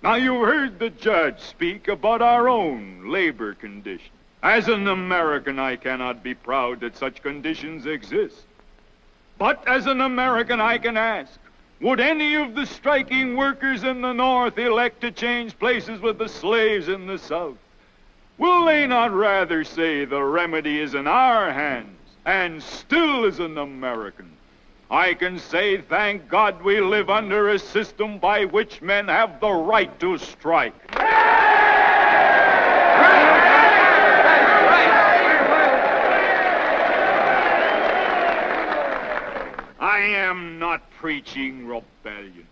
Now, you heard the judge speak about our own labor conditions. As an American, I cannot be proud that such conditions exist. But as an American, I can ask, would any of the striking workers in the North elect to change places with the slaves in the South? Will they not rather say the remedy is in our hands, and still as an American, I can say, thank God we live under a system by which men have the right to strike. I am not preaching rebellion.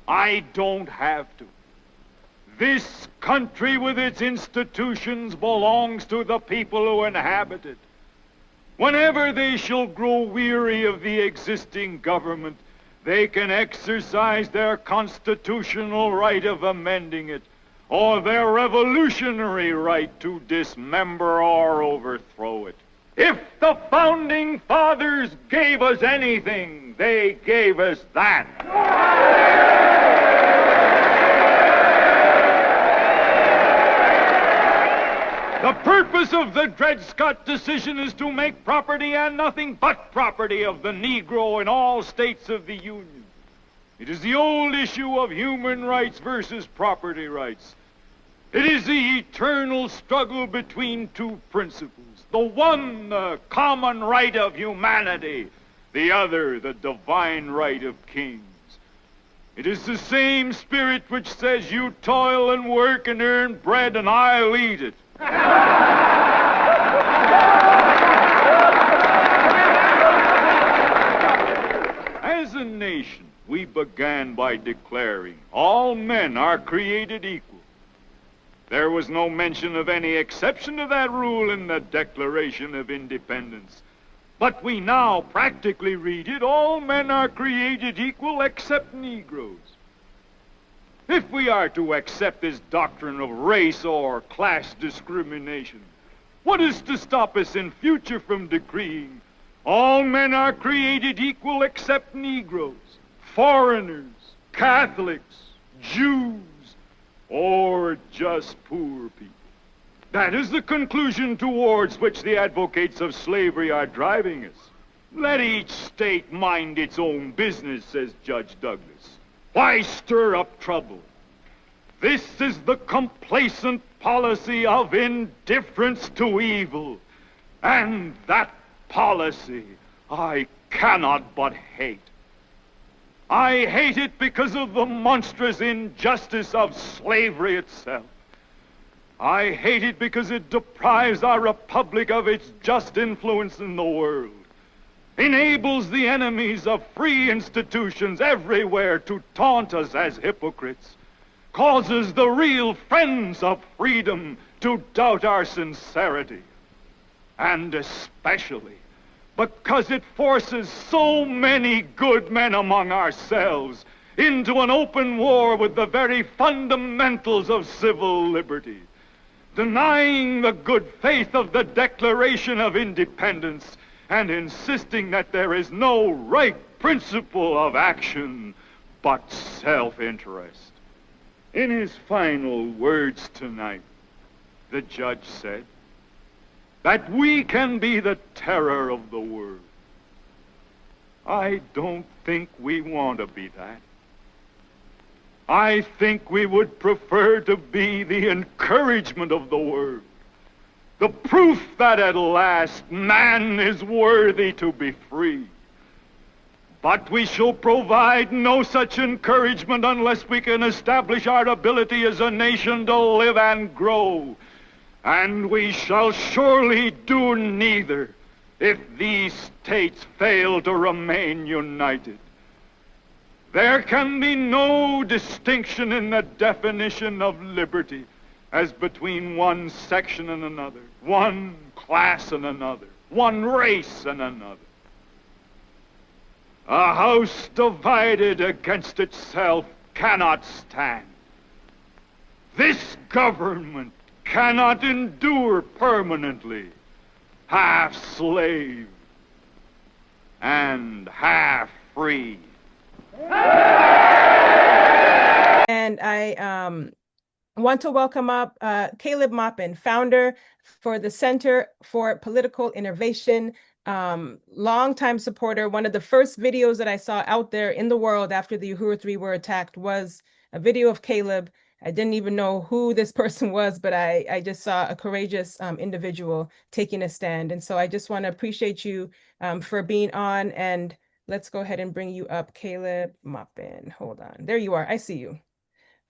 I don't have to. This country with its institutions belongs to the people who inhabit it. Whenever they shall grow weary of the existing government, they can exercise their constitutional right of amending it, or their revolutionary right to dismember or overthrow it. If the Founding Fathers gave us anything, they gave us that. The purpose of the Dred Scott decision is to make property and nothing but property of the Negro in all states of the Union. It is the old issue of human rights versus property rights. It is the eternal struggle between two principles. The one, the common right of humanity. The other, the divine right of kings. It is the same spirit which says, you toil and work and earn bread and I'll eat it. As a nation, we began by declaring all men are created equal. There was no mention of any exception to that rule in the Declaration of Independence. But we now practically read it, all men are created equal except Negroes. If we are to accept this doctrine of race or class discrimination, what is to stop us in future from decreeing all men are created equal except Negroes, foreigners, Catholics, Jews, or just poor people? That is the conclusion towards which the advocates of slavery are driving us. Let each state mind its own business, says Judge Douglas. Why stir up trouble? This is the complacent policy of indifference to evil. And that policy I cannot but hate. I hate it because of the monstrous injustice of slavery itself. I hate it because it deprives our republic of its just influence in the world, enables the enemies of free institutions everywhere to taunt us as hypocrites, causes the real friends of freedom to doubt our sincerity, and especially because it forces so many good men among ourselves into an open war with the very fundamentals of civil liberty, denying the good faith of the Declaration of Independence and insisting that there is no right principle of action but self-interest. In his final words tonight, the judge said that we can be the terror of the world. I don't think we want to be that. I think we would prefer to be the encouragement of the world, the proof that at last man is worthy to be free. But we shall provide no such encouragement unless we can establish our ability as a nation to live and grow. And we shall surely do neither if these states fail to remain united. There can be no distinction in the definition of liberty as between one section and another, one class and another, one race and another. A house divided against itself cannot stand. This government cannot endure permanently, half slave and half free. And I want to welcome up Caleb Maupin, founder for the Center for Political Innovation, longtime supporter. One of the first videos that I saw out there in the world after the Uhuru 3 were attacked was a video of Caleb. I didn't even know who this person was, but I just saw a courageous individual taking a stand. And so I just want to appreciate you for being on. And let's go ahead and bring you up, Caleb Maupin. Hold on. There you are. I see you.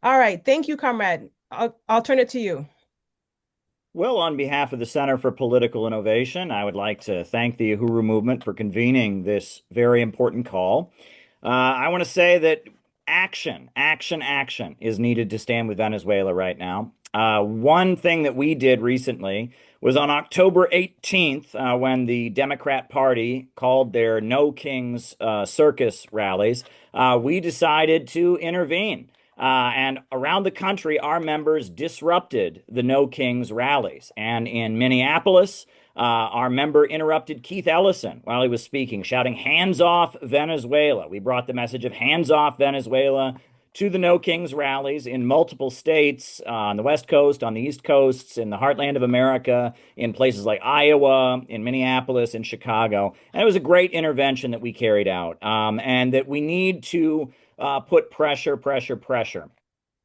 All right. Thank you, comrade. I'll turn it to you. Well, on behalf of the Center for Political Innovation, I would like to thank the Uhuru movement for convening this very important call. I want to say that action, action, action is needed to stand with Venezuela right now. One thing that we did recently was on October 18th, when the Democrat Party called their No Kings circus rallies, we decided to intervene. And around the country, our members disrupted the No Kings rallies. And in Minneapolis, our member interrupted Keith Ellison while he was speaking, shouting, "Hands off Venezuela." We brought the message of hands off Venezuela to the No Kings rallies in multiple states, on the West Coast, on the East Coasts, in the heartland of America, in places like Iowa, in Minneapolis, in Chicago. And it was a great intervention that we carried out, and that we need to put pressure, pressure, pressure.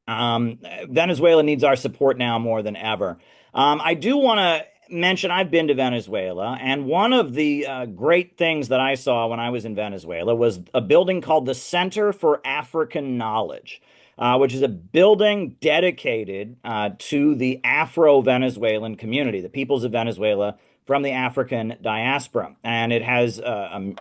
Venezuela needs our support now more than ever. I do want to mention I've been to Venezuela, and one of the great things that I saw when I was in Venezuela was a building called the Center for African Knowledge, which is a building dedicated to the Afro-Venezuelan community, the peoples of Venezuela from the African diaspora. And it has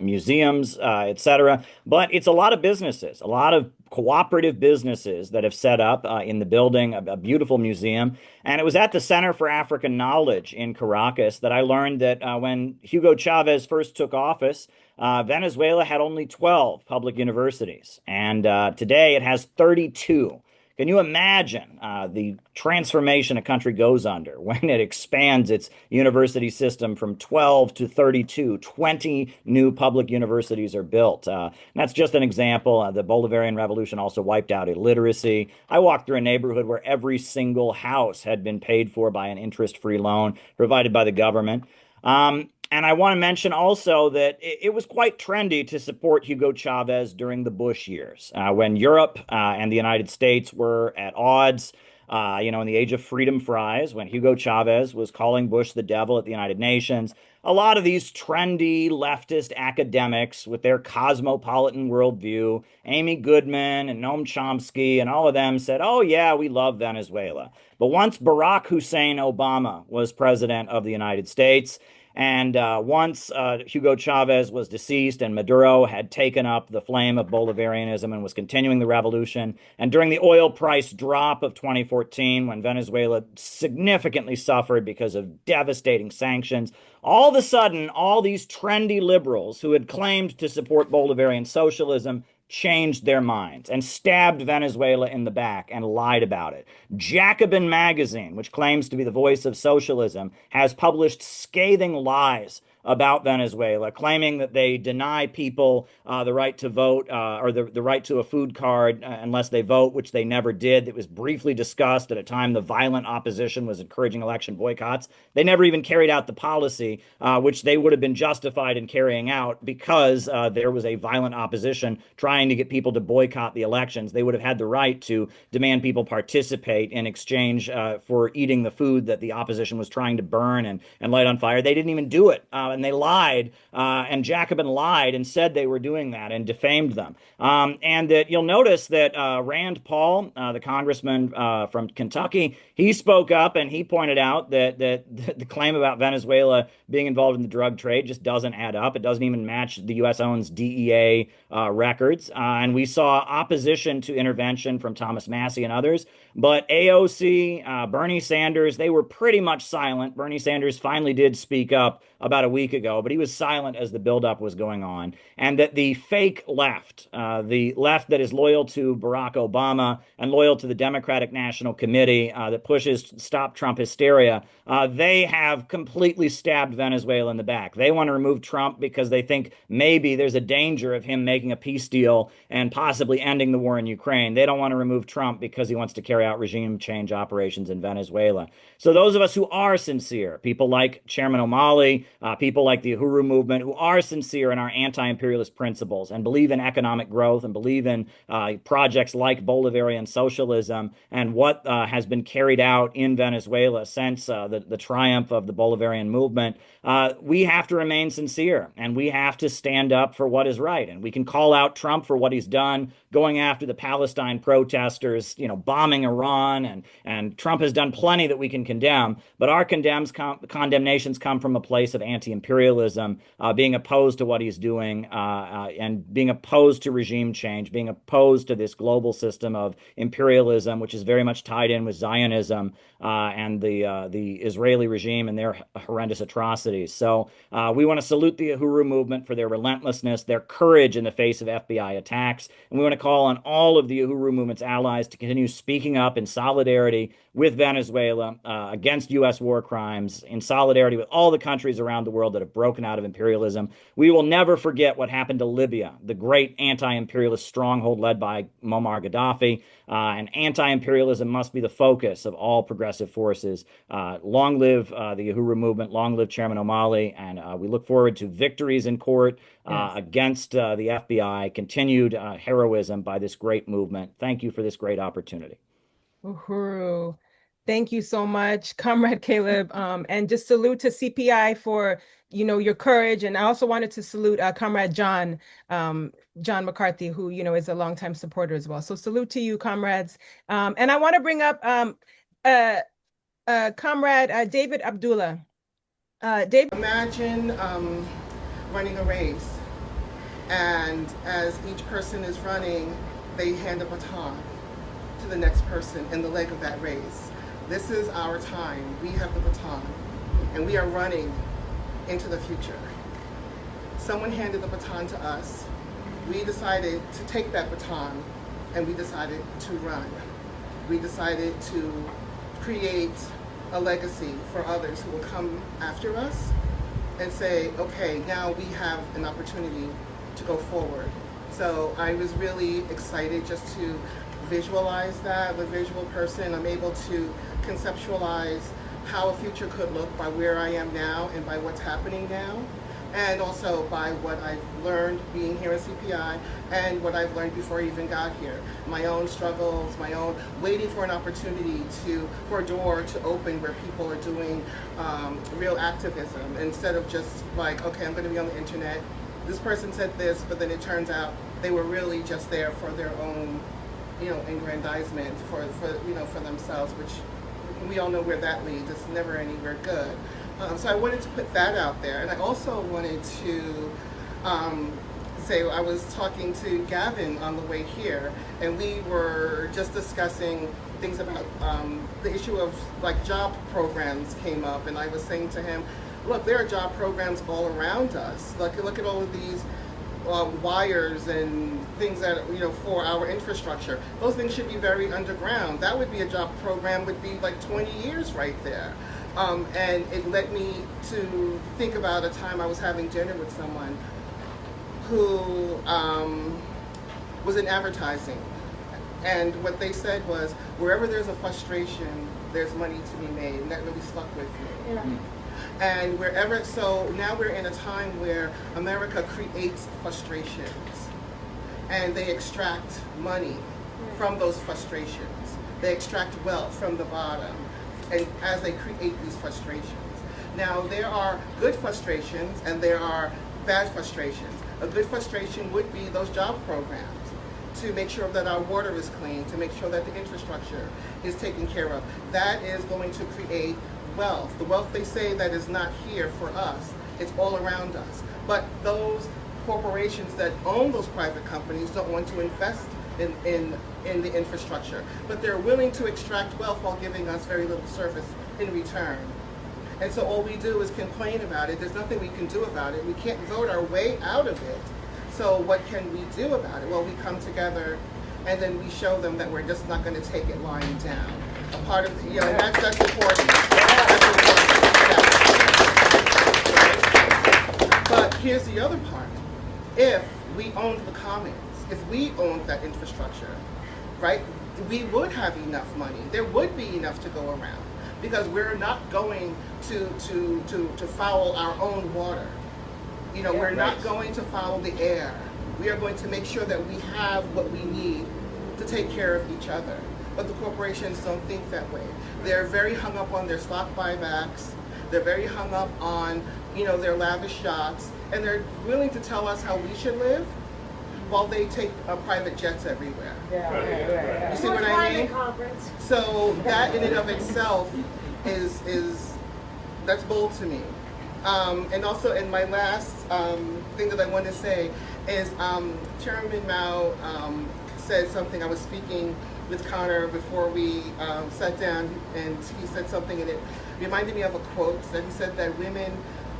museums, etc. But it's a lot of businesses, a lot of cooperative businesses that have set up in the building, a beautiful museum. And it was at the Center for African Knowledge in Caracas that I learned that when Hugo Chavez first took office, Venezuela had only 12 public universities. And today it has 32. Can you imagine the transformation a country goes under when it expands its university system from 12 to 32? 20 new public universities are built. That's just an example. The Bolivarian Revolution also wiped out illiteracy. I walked through a neighborhood where every single house had been paid for by an interest-free loan provided by the government. And I want to mention also that it was quite trendy to support Hugo Chavez during the Bush years, when Europe and the United States were at odds, in the age of freedom fries, when Hugo Chavez was calling Bush the devil at the United Nations. A lot of these trendy leftist academics with their cosmopolitan worldview, Amy Goodman and Noam Chomsky and all of them said, "Oh yeah, we love Venezuela." But once Barack Hussein Obama was president of the United States, and once Hugo Chavez was deceased and Maduro had taken up the flame of Bolivarianism and was continuing the revolution, and during the oil price drop of 2014, when Venezuela significantly suffered because of devastating sanctions, all of a sudden, all these trendy liberals who had claimed to support Bolivarian socialism changed their minds and stabbed Venezuela in the back and lied about it. Jacobin magazine, which claims to be the voice of socialism, has published scathing lies about Venezuela, claiming that they deny people the right to vote or the right to a food card unless they vote, which they never did. It was briefly discussed at a time the violent opposition was encouraging election boycotts. They never even carried out the policy, which they would have been justified in carrying out because there was a violent opposition trying to get people to boycott the elections. They would have had the right to demand people participate in exchange for eating the food that the opposition was trying to burn and light on fire. They didn't even do it. And they lied, and Jacobin lied and said they were doing that and defamed them. And that you'll notice that Rand Paul, the congressman from Kentucky, he spoke up and he pointed out that the claim about Venezuela being involved in the drug trade just doesn't add up. It doesn't even match the U.S. owns DEA records. And we saw opposition to intervention from Thomas Massie and others. But AOC, Bernie Sanders, they were pretty much silent. Bernie Sanders finally did speak up about a week ago, but he was silent as the buildup was going on. And that the fake left, the left that is loyal to Barack Obama and loyal to the Democratic National Committee that pushes Stop Trump hysteria, they have completely stabbed Venezuela in the back. They want to remove Trump because they think maybe there's a danger of him making a peace deal and possibly ending the war in Ukraine. They don't want to remove Trump because he wants to carry out regime change operations in Venezuela. So those of us who are sincere, people like Chairman O'Malley, people like the Uhuru movement, who are sincere in our anti-imperialist principles and believe in economic growth and believe in projects like Bolivarian socialism and what has been carried out in Venezuela since the triumph of the Bolivarian movement, we have to remain sincere and we have to stand up for what is right. And we can call out Trump for what he's done, going after the Palestine protesters, bombing Iran, and Trump has done plenty that we can condemn, but our condemnations come from a place of anti-imperialism. imperialism, being opposed to what he's doing, and being opposed to regime change, being opposed to this global system of imperialism, which is very much tied in with Zionism and the Israeli regime and their horrendous atrocities. So we want to salute the Uhuru movement for their relentlessness, their courage in the face of FBI attacks, and we want to call on all of the Uhuru movement's allies to continue speaking up in solidarity with Venezuela against U.S. war crimes, in solidarity with all the countries around the world that have broken out of imperialism. We will never forget what happened to Libya, the great anti-imperialist stronghold led by Muammar Gaddafi, and anti-imperialism must be the focus of all progressive forces. Long live the Uhuru movement, long live Chairman O'Malley, and we look forward to victories in court against the FBI, continued heroism by this great movement. Thank you for this great opportunity. Uhuru. Thank you so much, Comrade Caleb. And just salute to CPI for, your courage. And I also wanted to salute Comrade John McCarthy, who, is a longtime supporter as well. So salute to you, comrades. And I want to bring up Comrade David Abdullah. David. Imagine running a race, and as each person is running, they hand a baton to the next person in the leg of that race. This is our time. We have the baton, and we are running into the future. Someone handed the baton to us. We decided to take that baton, and we decided to run. We decided to create a legacy for others who will come after us and say, okay, now we have an opportunity to go forward. So I was really excited just to visualize that. I'm a visual person. I'm able to conceptualize how a future could look by where I am now and by what's happening now, and also by what I've learned being here at CPI and what I've learned before I even got here. My own struggles, my own waiting for an opportunity for a door to open where people are doing real activism instead of just like, okay, I'm going to be on the internet. This person said this, but then it turns out they were really just there for their own aggrandizement for themselves, which we all know where that leads. It's never anywhere good. So I wanted to put that out there. And I also wanted to say, I was talking to Gavin on the way here, and we were just discussing things about the issue of like job programs came up, and I was saying to him, look, there are job programs all around us. Like, look at all of these wires and things that, for our infrastructure. Those things should be buried underground. That would be a job program, would be like 20 years right there. And it led me to think about a time I was having dinner with someone who was in advertising. And what they said was, wherever there's a frustration, there's money to be made. And that really stuck with me. Yeah. And so now we're in a time where America creates frustrations and they extract money from those frustrations. They extract wealth from the bottom and as they create these frustrations. Now there are good frustrations and there are bad frustrations. A good frustration would be those job programs to make sure that our water is clean, to make sure that the infrastructure is taken care of. That is going to create wealth. The wealth they say that is not here for us, it's all around us. But those corporations that own those private companies don't want to invest in the infrastructure, but they're willing to extract wealth while giving us very little service in return. And so all we do is complain about it. There's nothing we can do about it. We can't vote our way out of it. So what can we do about it? Well, we come together and then we show them that we're just not going to take it lying down. A part of, and that's important. But here's the other part. If we owned the commons, if we owned that infrastructure, right, we would have enough money. There would be enough to go around because we're not going to foul our own water. We're not going to foul the air. We are going to make sure that we have what we need to take care of each other. But the corporations don't think that way. They're very hung up on their stock buybacks. They're very hung up on, their lavish yachts, and they're willing to tell us how we should live while they take private jets everywhere. Yeah. You see what I mean? So that in and of itself is that's bold to me. And also, in my last thing that I want to say is Chairman Mao said something. I was speaking with Connor before we sat down, and he said something, and it reminded me of a quote that he said that women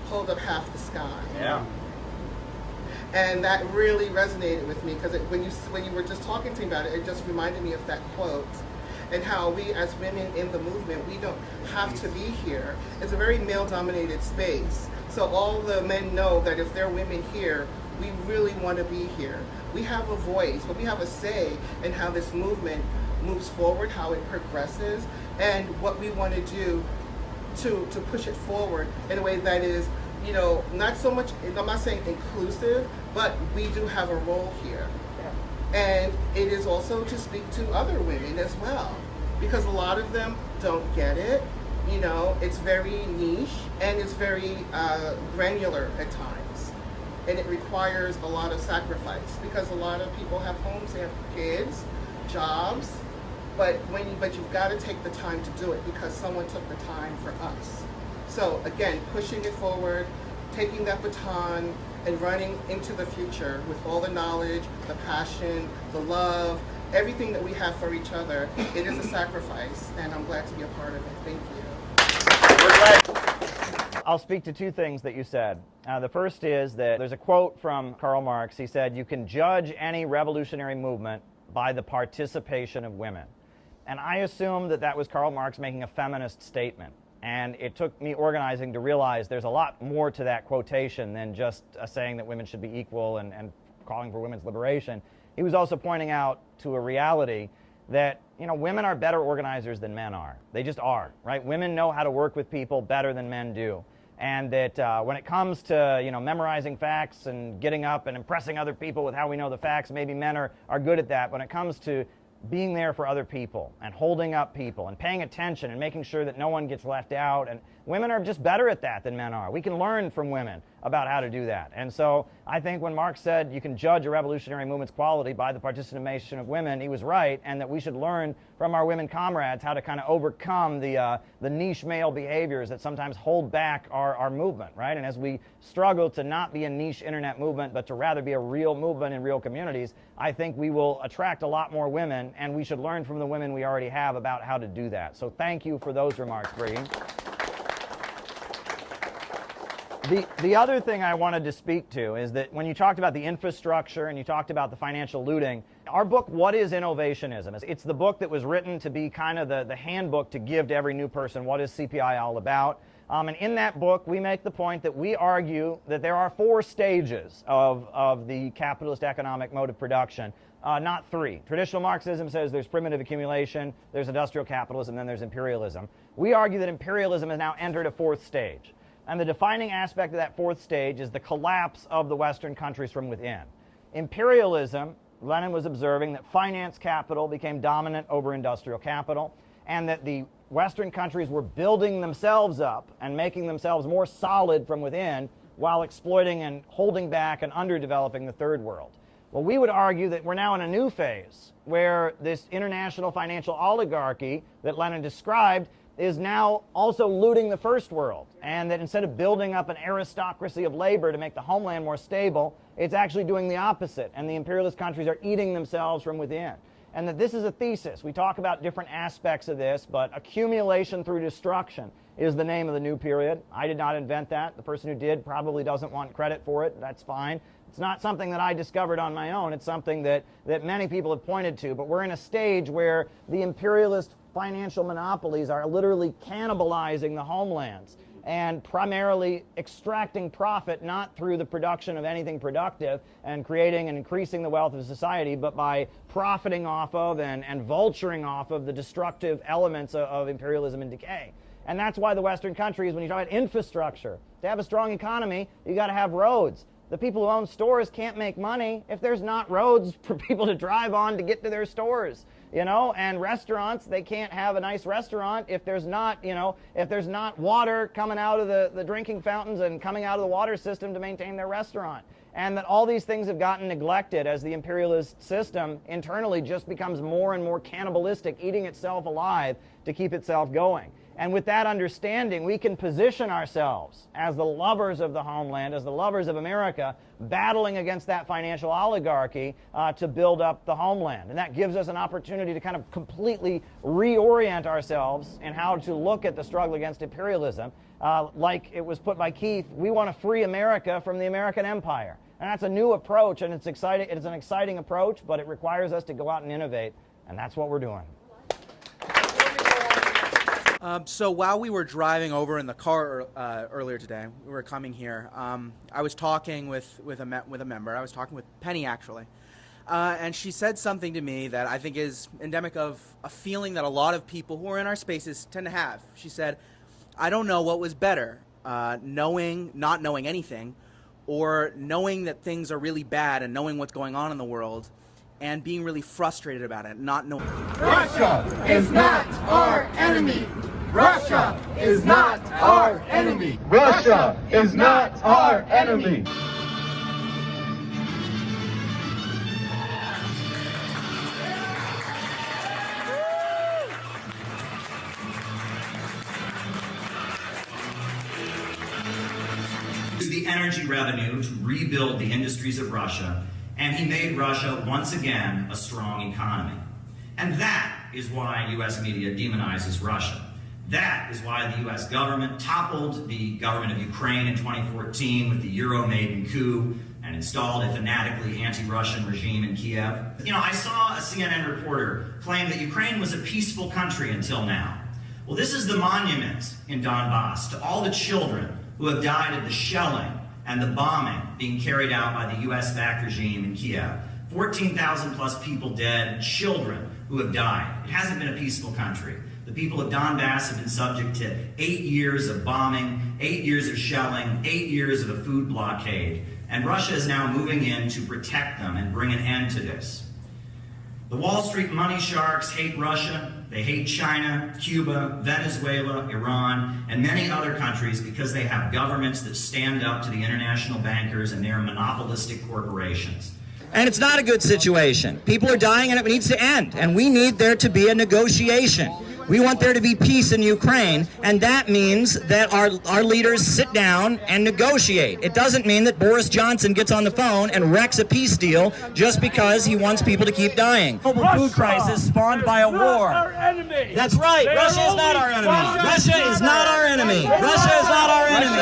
hold up half the sky. Yeah. And that really resonated with me, because when you were just talking to me about it, it just reminded me of that quote, and how we as women in the movement, we don't have to be here. It's a very male-dominated space. So all the men know that if there are women here, we really want to be here. We have a voice, but we have a say in how this movement moves forward, how it progresses, and what we want to do to push it forward in a way that is, you know, not so much, I'm not saying inclusive, but we do have a role here. And it is also to speak to other women as well, because a lot of them don't get it. You know, it's very niche and it's very granular at times. And it requires a lot of sacrifice, because a lot of people have homes, they have kids, jobs, but you've got to take the time to do it because someone took the time for us. So again, pushing it forward, taking that baton and running into the future with all the knowledge, the passion, the love, everything that we have for each other. It is a sacrifice, and I'm glad to be a part of it. Thank you. I'll speak to two things that you said. The first is that there's a quote from Karl Marx. He said, "You can judge any revolutionary movement by the participation of women." And I assumed that that was Karl Marx making a feminist statement. And it took me organizing to realize there's a lot more to that quotation than just saying that women should be equal and calling for women's liberation. He was also pointing out to a reality that, you know, women are better organizers than men are. They just are, right? Women know how to work with people better than men do. And that when it comes to, you know, memorizing facts and getting up and impressing other people with how we know the facts, maybe men are good at that. When it comes to being there for other people and holding up people and paying attention and making sure that no one gets left out, and women are just better at that than men are. We can learn from women about how to do that. And so I think when Marx said you can judge a revolutionary movement's quality by the participation of women, he was right, and that we should learn from our women comrades how to kind of overcome the niche male behaviors that sometimes hold back our movement, right? And as we struggle to not be a niche internet movement, but to rather be a real movement in real communities, I think we will attract a lot more women, and we should learn from the women we already have about how to do that. So thank you for those remarks, Bree. The other thing I wanted to speak to is that when you talked about the infrastructure and you talked about the financial looting, our book, What is Innovationism? It's the book that was written to be kind of the handbook to give to every new person, what is CPI all about? And in that book, we make the point that we argue that there are 4 stages of the capitalist economic mode of production, not 3. Traditional Marxism says there's primitive accumulation, there's industrial capitalism, then there's imperialism. We argue that imperialism has now entered a 4th stage. And the defining aspect of that 4th stage is the collapse of the Western countries from within. Imperialism, Lenin was observing that finance capital became dominant over industrial capital, and that the Western countries were building themselves up and making themselves more solid from within while exploiting and holding back and underdeveloping the third world. Well, we would argue that we're now in a new phase where this international financial oligarchy that Lenin described is now also looting the first world, and that instead of building up an aristocracy of labor to make the homeland more stable, it's actually doing the opposite, and the imperialist countries are eating themselves from within. And that this is a thesis. We talk about different aspects of this, but accumulation through destruction is the name of the new period. I did not invent that. The person who did probably doesn't want credit for it. That's fine. It's not something that I discovered on my own. It's something that many people have pointed to, but we're in a stage where the imperialist financial monopolies are literally cannibalizing the homelands and primarily extracting profit not through the production of anything productive and creating and increasing the wealth of society, but by profiting off of and vulturing off of the destructive elements of imperialism and decay. And that's why the Western countries, when you talk about infrastructure, to have a strong economy, you got to have roads. The people who own stores can't make money if there's not roads for people to drive on to get to their stores. You know, and restaurants, they can't have a nice restaurant if there's not, you know, if there's not water coming out of the drinking fountains and coming out of the water system to maintain their restaurant. And that all these things have gotten neglected as the imperialist system internally just becomes more and more cannibalistic, eating itself alive to keep itself going. And with that understanding, we can position ourselves as the lovers of the homeland, as the lovers of America, battling against that financial oligarchy to build up the homeland. And that gives us an opportunity to kind of completely reorient ourselves in how to look at the struggle against imperialism. Like it was put by Keith, we want to free America from the American empire. And that's a new approach, and it's exciting. It's an exciting approach, but it requires us to go out and innovate, and that's what we're doing. So while we were driving over in the car earlier today, we were coming here. I was talking with a member. I was talking with Penny, actually, and she said something to me that I think is endemic of a feeling that a lot of people who are in our spaces tend to have. She said, "I don't know what was better, not knowing anything, or knowing that things are really bad and knowing what's going on in the world, and being really frustrated about it, not knowing." Russia is not our enemy. Russia is not our enemy. Russia is not our enemy. Used the energy revenue to rebuild the industries of Russia, and he made Russia once again a strong economy. And that is why U.S. media demonizes Russia. That is why the U.S. government toppled the government of Ukraine in 2014 with the Euro-Maidan coup and installed a fanatically anti-Russian regime in Kiev. You know, I saw a CNN reporter claim that Ukraine was a peaceful country until now. Well, this is the monument in Donbass to all the children who have died of the shelling and the bombing being carried out by the U.S.-backed regime in Kiev. 14,000 plus people dead, children who have died. It hasn't been a peaceful country. The people of Donbass have been subject to 8 years of bombing, 8 years of shelling, 8 years of a food blockade, and Russia is now moving in to protect them and bring an end to this. The Wall Street money sharks hate Russia. They hate China, Cuba, Venezuela, Iran, and many other countries because they have governments that stand up to the international bankers and their monopolistic corporations. And it's not a good situation. People are dying and it needs to end. And we need there to be a negotiation. We want there to be peace in Ukraine, and that means that our leaders sit down and negotiate. It doesn't mean that Boris Johnson gets on the phone and wrecks a peace deal just because he wants people to keep dying. Global food crisis spawned by a war. That's right. Russia is not our enemy. Russia is not our enemy. Russia is not our enemy.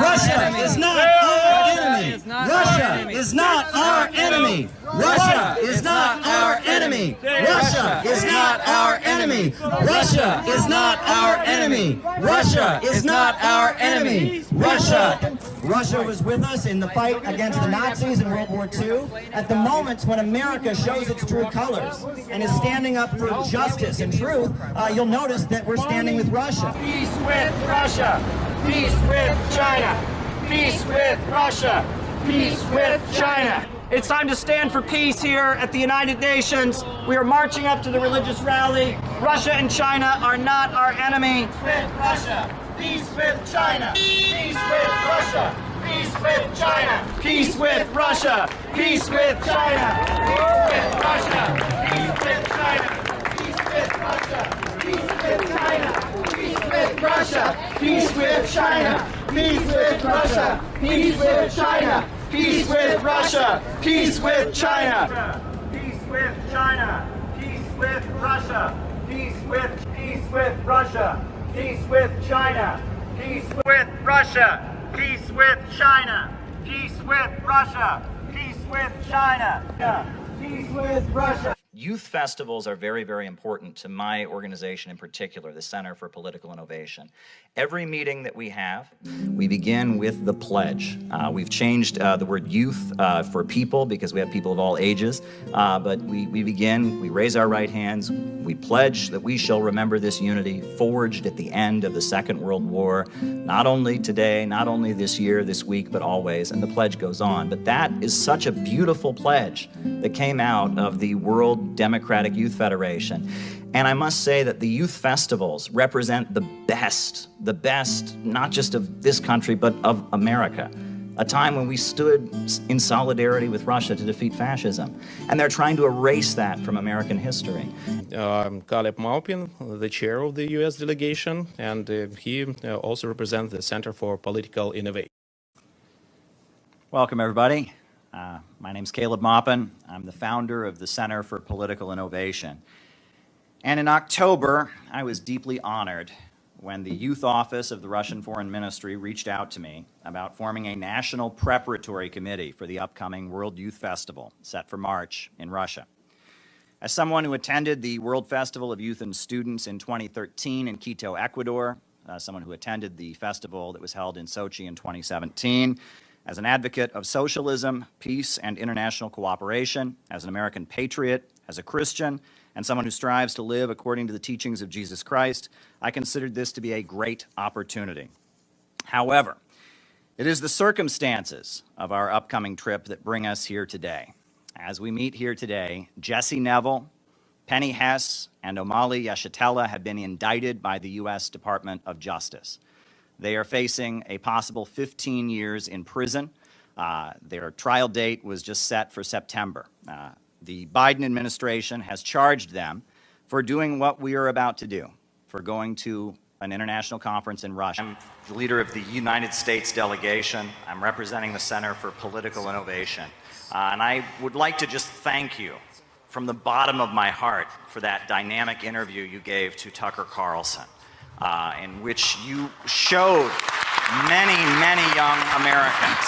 Russia is not our enemy. Russia is not our enemy. Russia is not our enemy. Russia is not our enemy. Russia is not our enemy. Russia is not our enemy. Russia was with us in the fight against the Nazis in World War II. At the moments when America shows its true colors and is standing up for justice and truth, you'll notice that we're standing with Russia. Peace with Russia. Peace with China. Peace with Russia. Peace with China. It's time to stand for peace here at the United Nations. We are marching up to the religious rally. Russia and China are not our enemy. Peace with Russia. Peace with China. Peace with Russia. Peace with China. Peace with Russia. Peace with China. Peace with Russia. Peace with China. Peace with Russia. Peace with China. Peace with Russia. Peace with China. Peace with Russia. Peace with China. Peace with Russia. Peace with China. Peace with China. Peace with Russia. Peace with Russia. Peace with China. Peace with Russia. Peace with China. Peace with Russia. Peace with China. Peace with Russia. Youth festivals are very, very important to my organization in particular, the Center for Political Innovation. Every meeting that we have, we begin with the pledge. We've changed the word youth for people because we have people of all ages, but we begin, we raise our right hands, we pledge that we shall remember this unity forged at the end of the Second World War, not only today, not only this year, this week, but always, and the pledge goes on. But that is such a beautiful pledge that came out of the World Democratic Youth Federation. And I must say that the youth festivals represent the best, not just of this country, but of America. a time when we stood in solidarity with Russia to defeat fascism. And they're trying to erase that from American history. I'm Caleb Maupin, the chair of the U.S. delegation, and he also represents the Center for Political Innovation. Welcome, everybody. My name's Caleb Maupin. I'm the founder of the Center for Political Innovation. And in October, I was deeply honored when the youth office of the Russian Foreign Ministry reached out to me about forming a national preparatory committee for the upcoming World Youth Festival set for March in Russia. As someone who attended the World Festival of Youth and Students in 2013 in Quito, Ecuador, someone who attended the festival that was held in Sochi in 2017, as an advocate of socialism, peace, and international cooperation, as an American patriot, as a Christian, and someone who strives to live according to the teachings of Jesus Christ, I considered this to be a great opportunity. However, it is the circumstances of our upcoming trip that bring us here today. As we meet here today, Jesse Neville, Penny Hess, and Omali Yeshitela have been indicted by the U.S. Department of Justice. They are facing a possible 15 years in prison. Their trial date was just set for September. The Biden administration has charged them for doing what we are about to do, for going to an international conference in Russia. I'm the leader of the United States delegation. I'm representing the Center for Political Innovation. And I would like to just thank you from the bottom of my heart for that dynamic interview you gave to Tucker Carlson, in which you showed many, many young Americans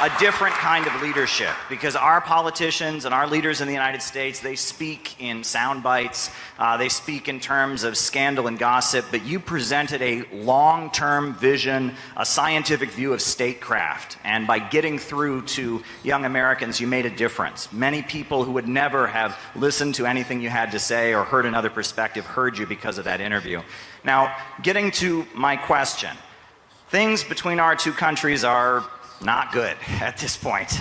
a different kind of leadership, because our politicians and our leaders in the United States, they speak in sound bites, they speak in terms of scandal and gossip, but you presented a long-term vision, a scientific view of statecraft, and by getting through to young Americans, you made a difference. Many people who would never have listened to anything you had to say or heard another perspective heard you because of that interview. Now, getting to my question, things between our two countries are not good at this point.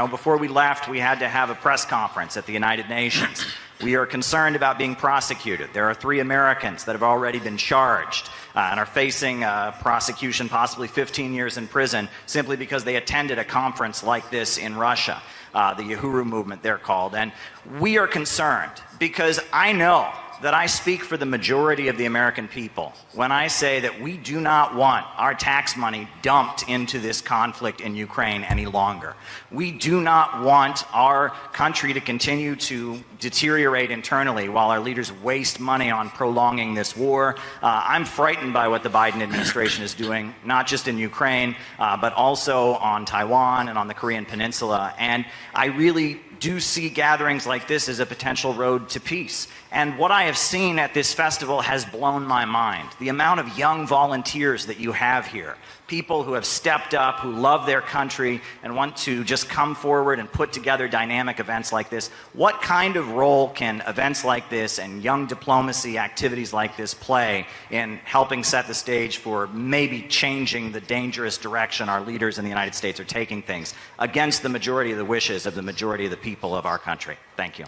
Before we left, we had to have a press conference at the United Nations. We are concerned about being prosecuted. There are 3 Americans that have already been charged and are facing prosecution, possibly 15 years in prison, simply because they attended a conference like this in Russia, the Uhuru movement, they're called. And we are concerned because I know that I speak for the majority of the American people when I say that we do not want our tax money dumped into this conflict in Ukraine any longer. We do not want our country to continue to deteriorate internally while our leaders waste money on prolonging this war. I'm frightened by what the Biden administration is doing, not just in Ukraine, but also on Taiwan and on the Korean Peninsula. And I really do see gatherings like this as a potential road to peace. And what I have seen at this festival has blown my mind. The amount of young volunteers that you have here, people who have stepped up, who love their country and want to just come forward and put together dynamic events like this. What kind of role can events like this and young diplomacy activities like this play in helping set the stage for maybe changing the dangerous direction our leaders in the United States are taking things against the majority of the wishes of the majority of the people of our country? Thank you.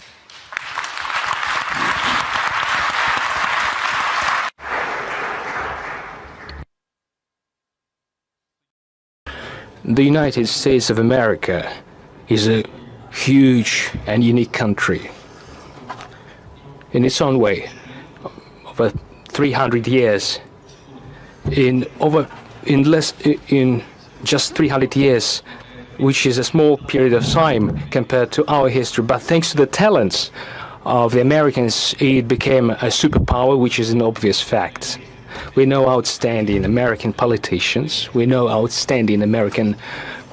The United States of America is a huge and unique country. In its own way, over 300 years, in just 300 years, which is a small period of time compared to our history, but thanks to the talents of the Americans, it became a superpower, which is an obvious fact. We know outstanding American politicians, we know outstanding American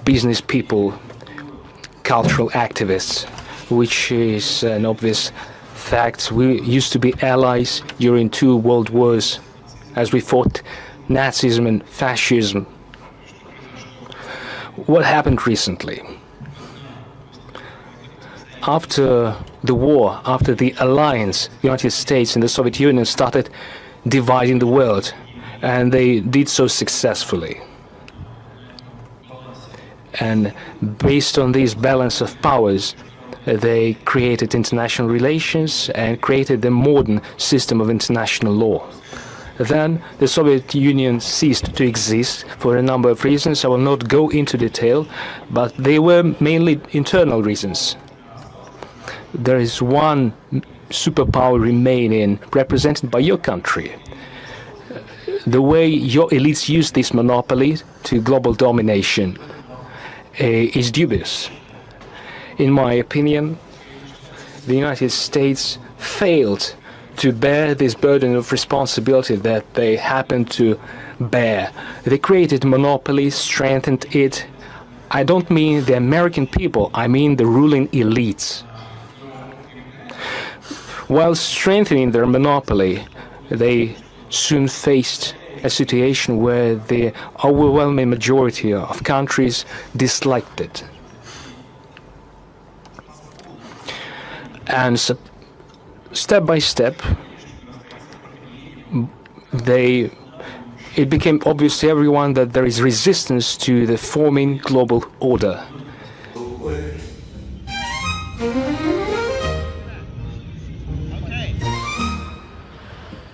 business people, cultural activists, which is an obvious fact. We used to be allies during 2 world wars as we fought Nazism and fascism. What happened recently? After the war, after the alliance, the United States and the Soviet Union started dividing the world, and they did so successfully. And based on this balance of powers, they created international relations and created a modern system of international law. Then the Soviet Union ceased to exist for a number of reasons. I will not go into detail, but they were mainly internal reasons. There is one superpower remaining, represented by your country. The way your elites use this monopoly to global domination is dubious. In my opinion, the United States failed to bear this burden of responsibility that they happen to bear. They created monopoly, strengthened it. I don't mean the American people, I mean the ruling elites. While strengthening their monopoly, they soon faced a situation where the overwhelming majority of countries disliked it. And so, step by step, it became obvious to everyone that there is resistance to the forming global order.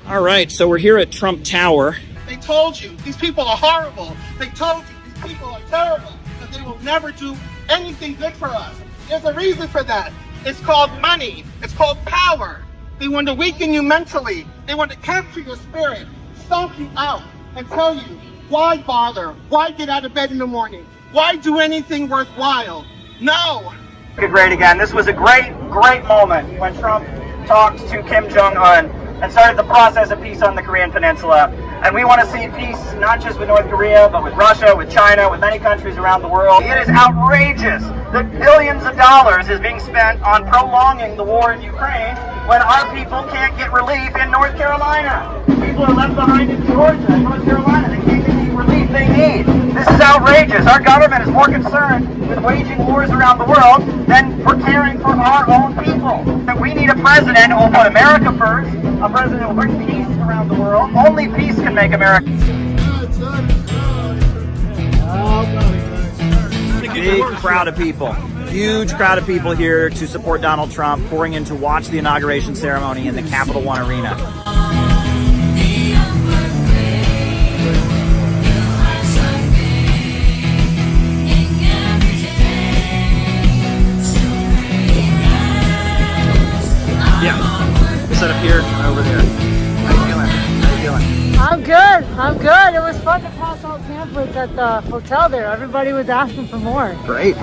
All right, so we're here at Trump Tower. They told you these people are horrible. They told you these people are terrible, that they will never do anything good for us. There's a reason for that. It's called money. It's called power. They want to weaken you mentally. They want to capture your spirit, stomp you out, and tell you, why bother? Why get out of bed in the morning? Why do anything worthwhile? No! Great again. This was a great moment when Trump talked to Kim Jong-un and started the process of peace on the Korean Peninsula. And we want to see peace not just with North Korea, but with Russia, with China, with many countries around the world. It is outrageous that billions of dollars is being spent on prolonging the war in Ukraine when our people can't get relief in North Carolina. People are left behind in Georgia and North Carolina. They can't get the relief they need. This is outrageous. Our government is more concerned with waging wars around the world than for caring for our own people. That we need a president who will put America first, a president who will bring peace around the world. Only peace can make America. Big crowd of people. Huge crowd of people here to support Donald Trump, pouring in to watch the inauguration ceremony in the Capital One Arena. Yeah, we set up here and over there. How you feeling? How you feeling? I'm good. I'm good. It was fun to pass out pamphlets at the hotel there. Everybody was asking for more. Great.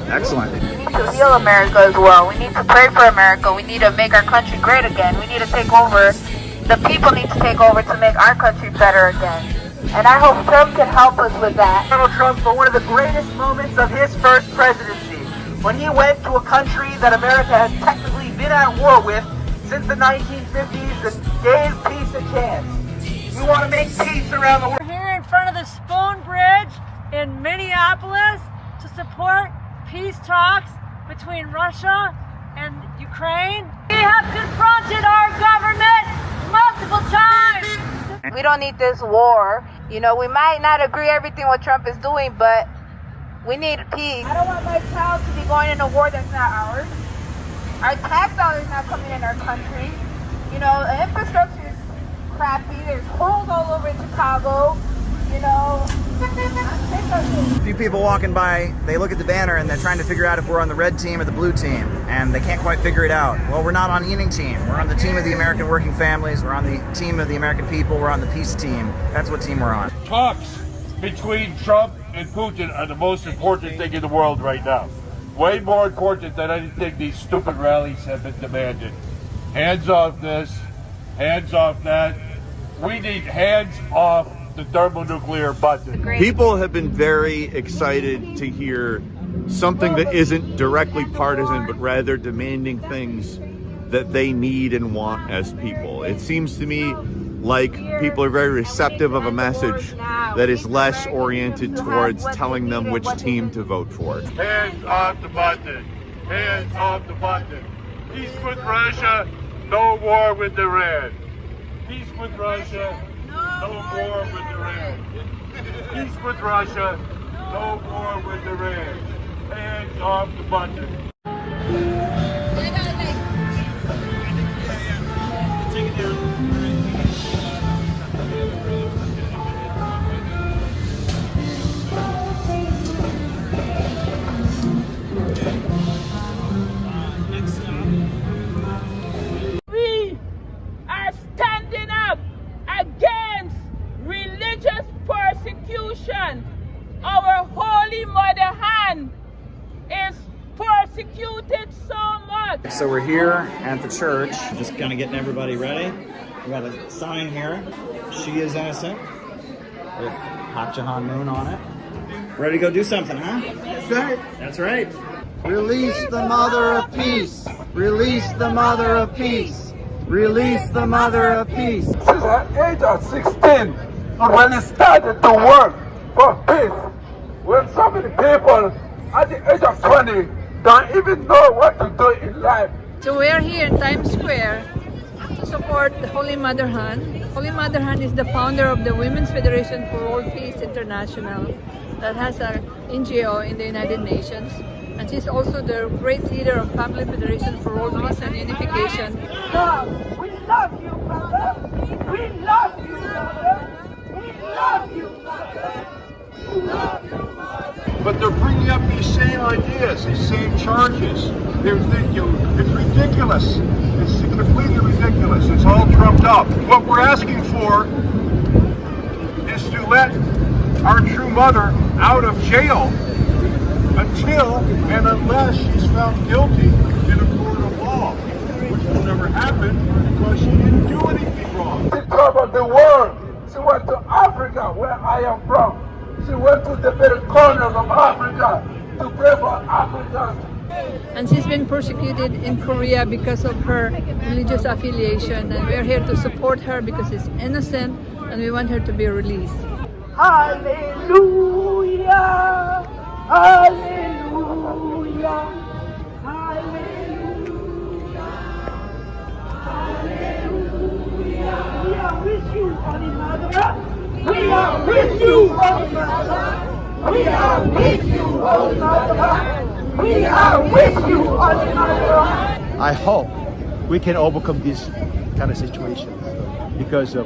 Excellent. We need to heal America as well. We need to pray for America. We need to make our country great again. We need to take over. The people need to take over to make our country better again. And I hope Trump can help us with that. Donald Trump for one of the greatest moments of his first presidency, when he went to a country that America has technically been at war with since the 1950s and gave peace a chance. We want to make peace around the world. We're here in front of the Spoon Bridge in Minneapolis to support peace talks between Russia and Ukraine. We have confronted our government multiple times. We don't need this war. You know, we might not agree everything what Trump is doing, but we need peace. I don't want my child to be going in a war that's not ours. Our tax dollars not coming in our country. You know, the infrastructure is crappy. There's holes all over Chicago. You know, A few people walking by, they look at the banner and they're trying to figure out if we're on the red team or the blue team, and they can't quite figure it out. Well, we're not on any team. We're on the team of the American working families. We're on the team of the American people. We're on the peace team. That's what team we're on. Talks between Trump and Putin are the most important thing in the world right now. Way more important than anything these stupid rallies have been demanding. Hands off this, hands off that. We need hands off the thermonuclear button. People have been very excited to hear something that isn't directly partisan, but rather demanding things that they need and want as people. It seems to me like people are very receptive of a message that is less oriented towards telling them which team to vote for. Hands off the button. Hands off the button. Peace with Russia, no war with Iran. Peace with Russia, no war with Iran. Peace with Russia, no war with Iran. Hands off the button. Take it down. so we're here at the church, just kind of getting everybody ready. We got a sign here. She is innocent, with Hak Jahan Moon on it. Ready to go do something, huh? That's right. That's right. Release the Mother of Peace. Release the Mother of Peace. Release the Mother of Peace. Since the age of 16, and when he started to work for peace, when so many people at the age of 20 don't even know what to do in life. So we are here in Times Square to support the Holy Mother Han. Holy Mother Han is the founder of the Women's Federation for World Peace International that has an NGO in the United Nations. And she's also the great leader of Family Federation for World Peace and Unification. God, we love you, brother. We love you, brother. We love you, brother. We love you, brother. But they're bringing up these same ideas, these same charges. It's ridiculous. It's completely ridiculous. It's all trumped up. What we're asking for is to let our true mother out of jail until and unless she's found guilty in a court of law, which will never happen because she didn't do anything wrong. She traveled the world. She went to Africa, where I am from. She went to the very corners of Africa to pray for Africans. And she's been persecuted in Korea because of her religious affiliation. And we're here to support her because she's innocent and we want her to be released. Hallelujah! Hallelujah! Hallelujah! We are with you, Holy Mother! We are with you, Holy Mother! We are with you, Holy Mother! We are with you, Holy Mother! I hope we can overcome this kind of situation because of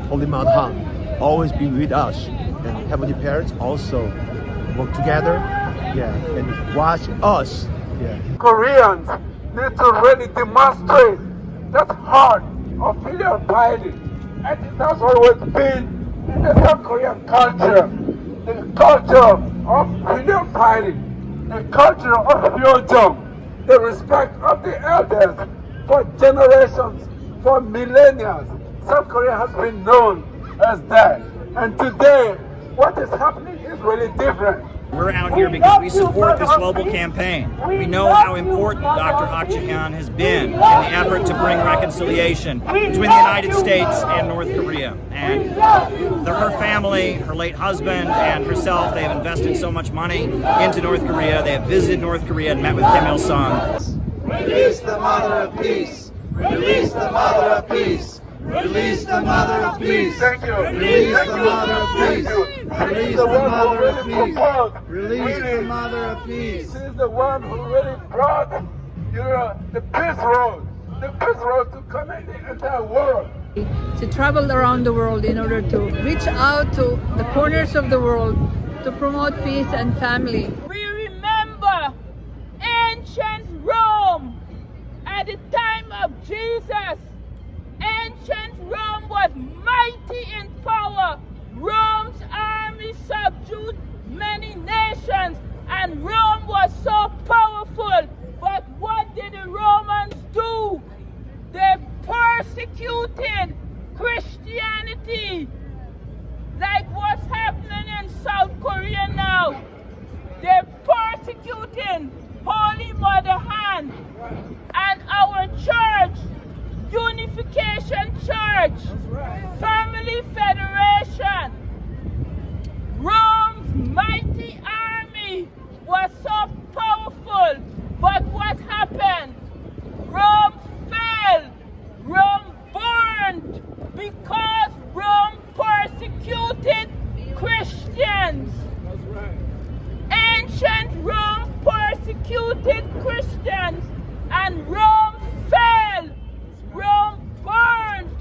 Holy Mother Han always be with us, and Heavenly Parents also work together, and watch us. Koreans need to really demonstrate that heart of filial piety, and that's always been in the South Korean culture, the culture of filial piety, the culture of Hyojong, the respect of the elders for generations, for millennia. South Korea has been known as that, and today what is happening is really different. We're out here because we support this global campaign. We know how important Dr. Hak Jahan has been in the effort to bring reconciliation between the United States and North Korea. And her family, her late husband, and herself, they have invested so much money into North Korea. They have visited North Korea and met with Kim Il-sung. Release the Mother of Peace. Release the Mother of Peace. Release the Mother of Peace. Thank you. Release the Mother of Peace. Release the Mother of Peace. Release the Mother of Peace. She's the one who really brought the peace road to connect the entire world. She traveled around the world in order to reach out to the corners of the world to promote peace and family. We remember ancient Rome at the time of Jesus. Ancient Rome was mighty in power. Rome's army subdued many nations, and Rome was so powerful. But what did the Romans do? They persecuted Christianity, like what's happening in South Korea now. They're persecuting Holy Mother Han and our church, Unification Church, Family Federation. Rome's mighty army was so powerful, but what happened? Rome fell. Rome burned because Rome persecuted Christians. Ancient Rome persecuted Christians, and Rome fell. Rome burned.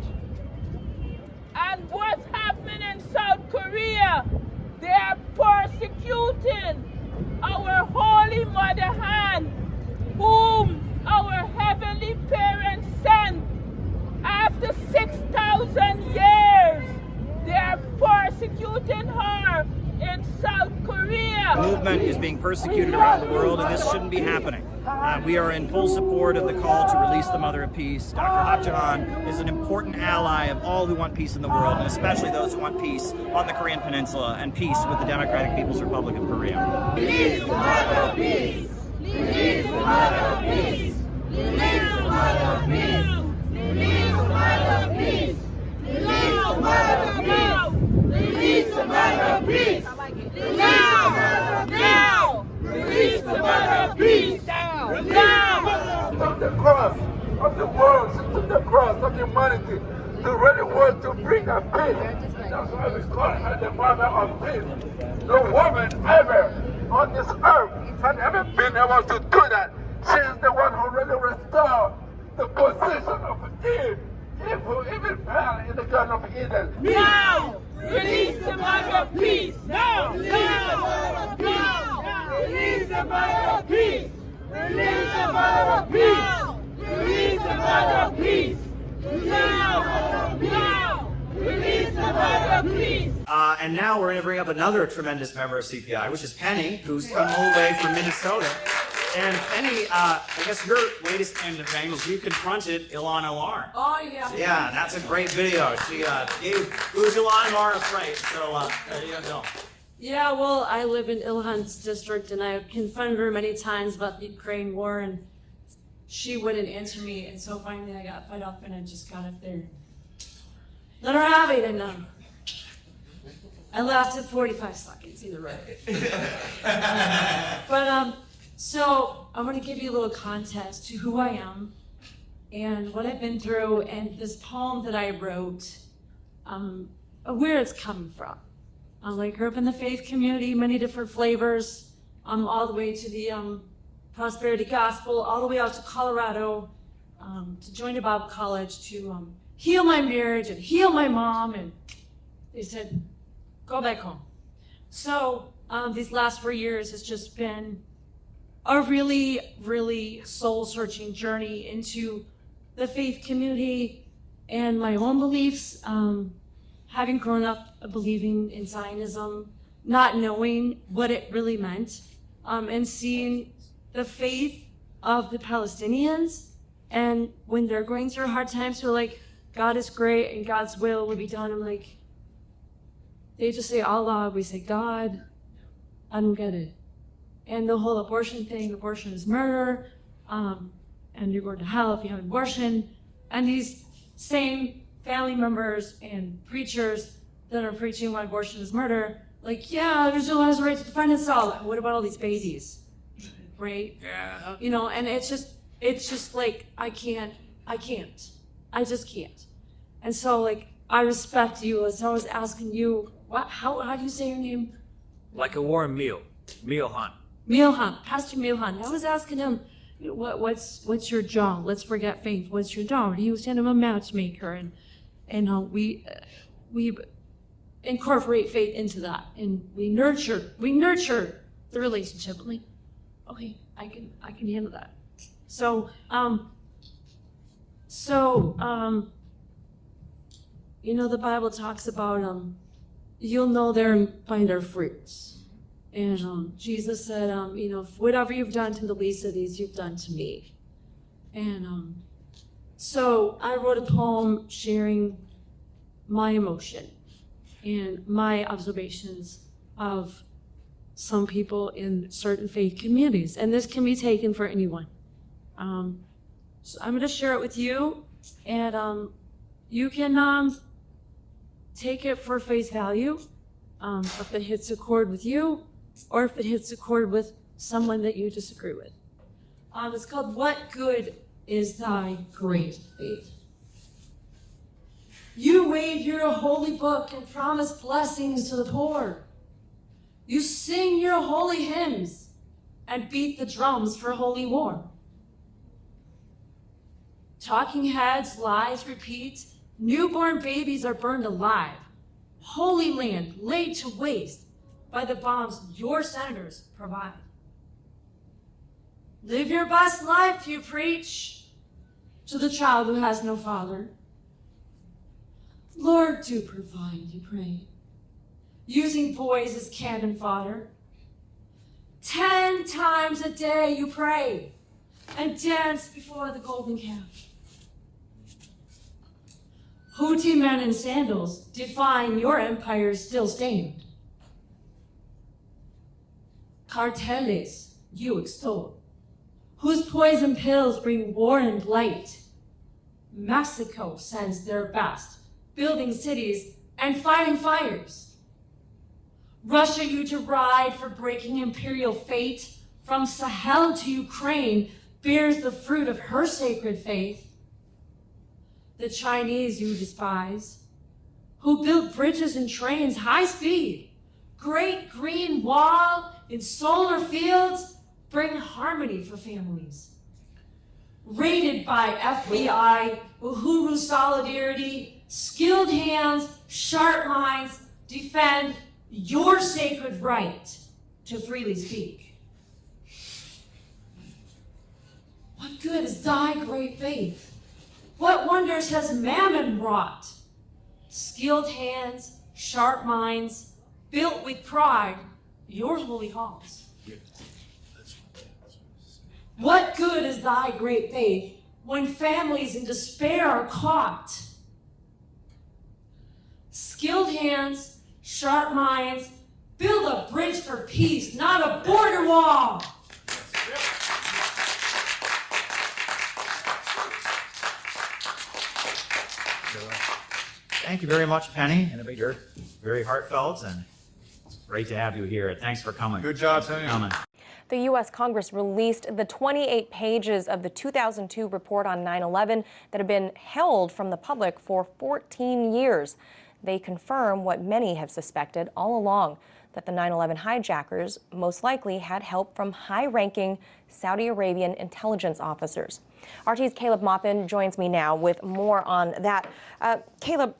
And what's happening in South Korea? They are persecuting our Holy Mother Han, whom our Heavenly Parents sent. After 6,000 years, they are persecuting her in South Korea. The movement is being persecuted around the world, and this shouldn't be happening. We are in full support of the call to release the Mother of Peace. Dr. Hapcharan is an important ally of all who want peace in the world, and especially those who want peace on the Korean Peninsula and peace with the Democratic People's Republic of Korea. Release the Mother of Peace! Release the Mother of Peace! Release the Mother of Peace! Release the Mother of Peace! Release the Mother of Peace! Release the Mother of Peace! Now! Release the Mother of Peace! Now! Took the cross of the world, she took the cross of humanity to really want to bring a peace. That's why we call her the Mother of Peace. No woman ever on this earth had ever been able to do that. She is the one who really restored the position of Eve. Eve who even fell in the Garden of Eden. Now! Release the Mother of Peace! Now! Now! Now! Release the Mother of Peace! Release the Mother of Peace! Release the Mother of Peace! Now! Now! Release the Mother of Peace! And now we're going to bring up another tremendous member of CPI, which is Penny, who's come all the way from Minnesota. And Penny, I guess your latest claim to fame is you confronted Ilhan Omar. Oh, yeah. Yeah, that's a great video. She gave who's Ilhan Omar a fright, so there you go. Yeah, well, I live in Ilhan's district, and I confronted her many times about the Ukraine war, and she wouldn't answer me, and so finally I got fed up, and I just got up there. Let her have it, and I lasted 45 seconds, either way. But, so I'm going to give you a little context to who I am and what I've been through and this poem that I wrote, where it's coming from. I grew up in the faith community, many different flavors, all the way to the prosperity gospel, all the way out to Colorado, to join a Bible college, to heal my marriage and heal my mom. And they said, go back home. So these last 4 years has just been a really, really soul-searching journey into the faith community and my own beliefs. Having grown up believing in Zionism, not knowing what it really meant, and seeing the faith of the Palestinians, and when they're going through hard times, they're like, God is great and God's will be done. I'm like, they just say Allah, we say God. I don't get it. And the whole abortion thing, abortion is murder, and you're going to hell if you have an abortion. And these same family members and preachers that are preaching why abortion is murder, like, yeah, Israel has a right to defend itself. What about all these babies, right? Yeah. You know, and it's just like, I just can't. And so, like, I respect you. As I was asking you, how do you say your name? Like a warm meal. Milhan. Milhan, Pastor Milhan. I was asking him, what's your job? Let's forget faith. What's your job? He was kind of a matchmaker, and we incorporate faith into that, and we nurture the relationship. I'm like, okay, I can handle that. So you know, the Bible talks about you'll know them by their fruits. And Jesus said, you know, whatever you've done to the least of these, you've done to me. And so I wrote a poem sharing my emotion and my observations of some people in certain faith communities. And this can be taken for anyone. So I'm going to share it with you, and you can take it for face value if it hits a chord with you, or if it hits a chord with someone that you disagree with. It's called, What Good is Thy Great Faith? You wave your holy book and promise blessings to the poor. You sing your holy hymns and beat the drums for holy war. Talking heads, lies repeat, newborn babies are burned alive. Holy land laid to waste by the bombs your senators provide. Live your best life, you preach, to the child who has no father. Lord, do provide, you pray, using boys as cannon fodder. 10 times a day you pray, and dance before the golden calf. Houthi men in sandals define your empire's still stained. Carteles you extol, whose poison pills bring war and blight. Mexico sends their best, building cities and fighting fires. Russia you deride for breaking imperial fate, from Sahel to Ukraine bears the fruit of her sacred faith. The Chinese you despise, who built bridges and trains high speed, great green wall in solar fields, bring harmony for families. Rated by FBI, Uhuru solidarity, skilled hands, sharp minds, defend your sacred right to freely speak. What good is thy great faith? What wonders has Mammon wrought? Skilled hands, sharp minds, built with pride, your holy halls. What good is thy great faith when families in despair are caught? Skilled hands, sharp minds, build a bridge for peace, not a border wall. Thank you very much, Penny. And you're very heartfelt, and it's great to have you here. Thanks for coming. Good job, Penny. The U.S. Congress released the 28 pages of the 2002 report on 9/11 that have been held from the public for 14 years. They confirm what many have suspected all along, that the 9/11 hijackers most likely had help from high-ranking Saudi Arabian intelligence officers. RT's Caleb Maupin joins me now with more on that. Caleb,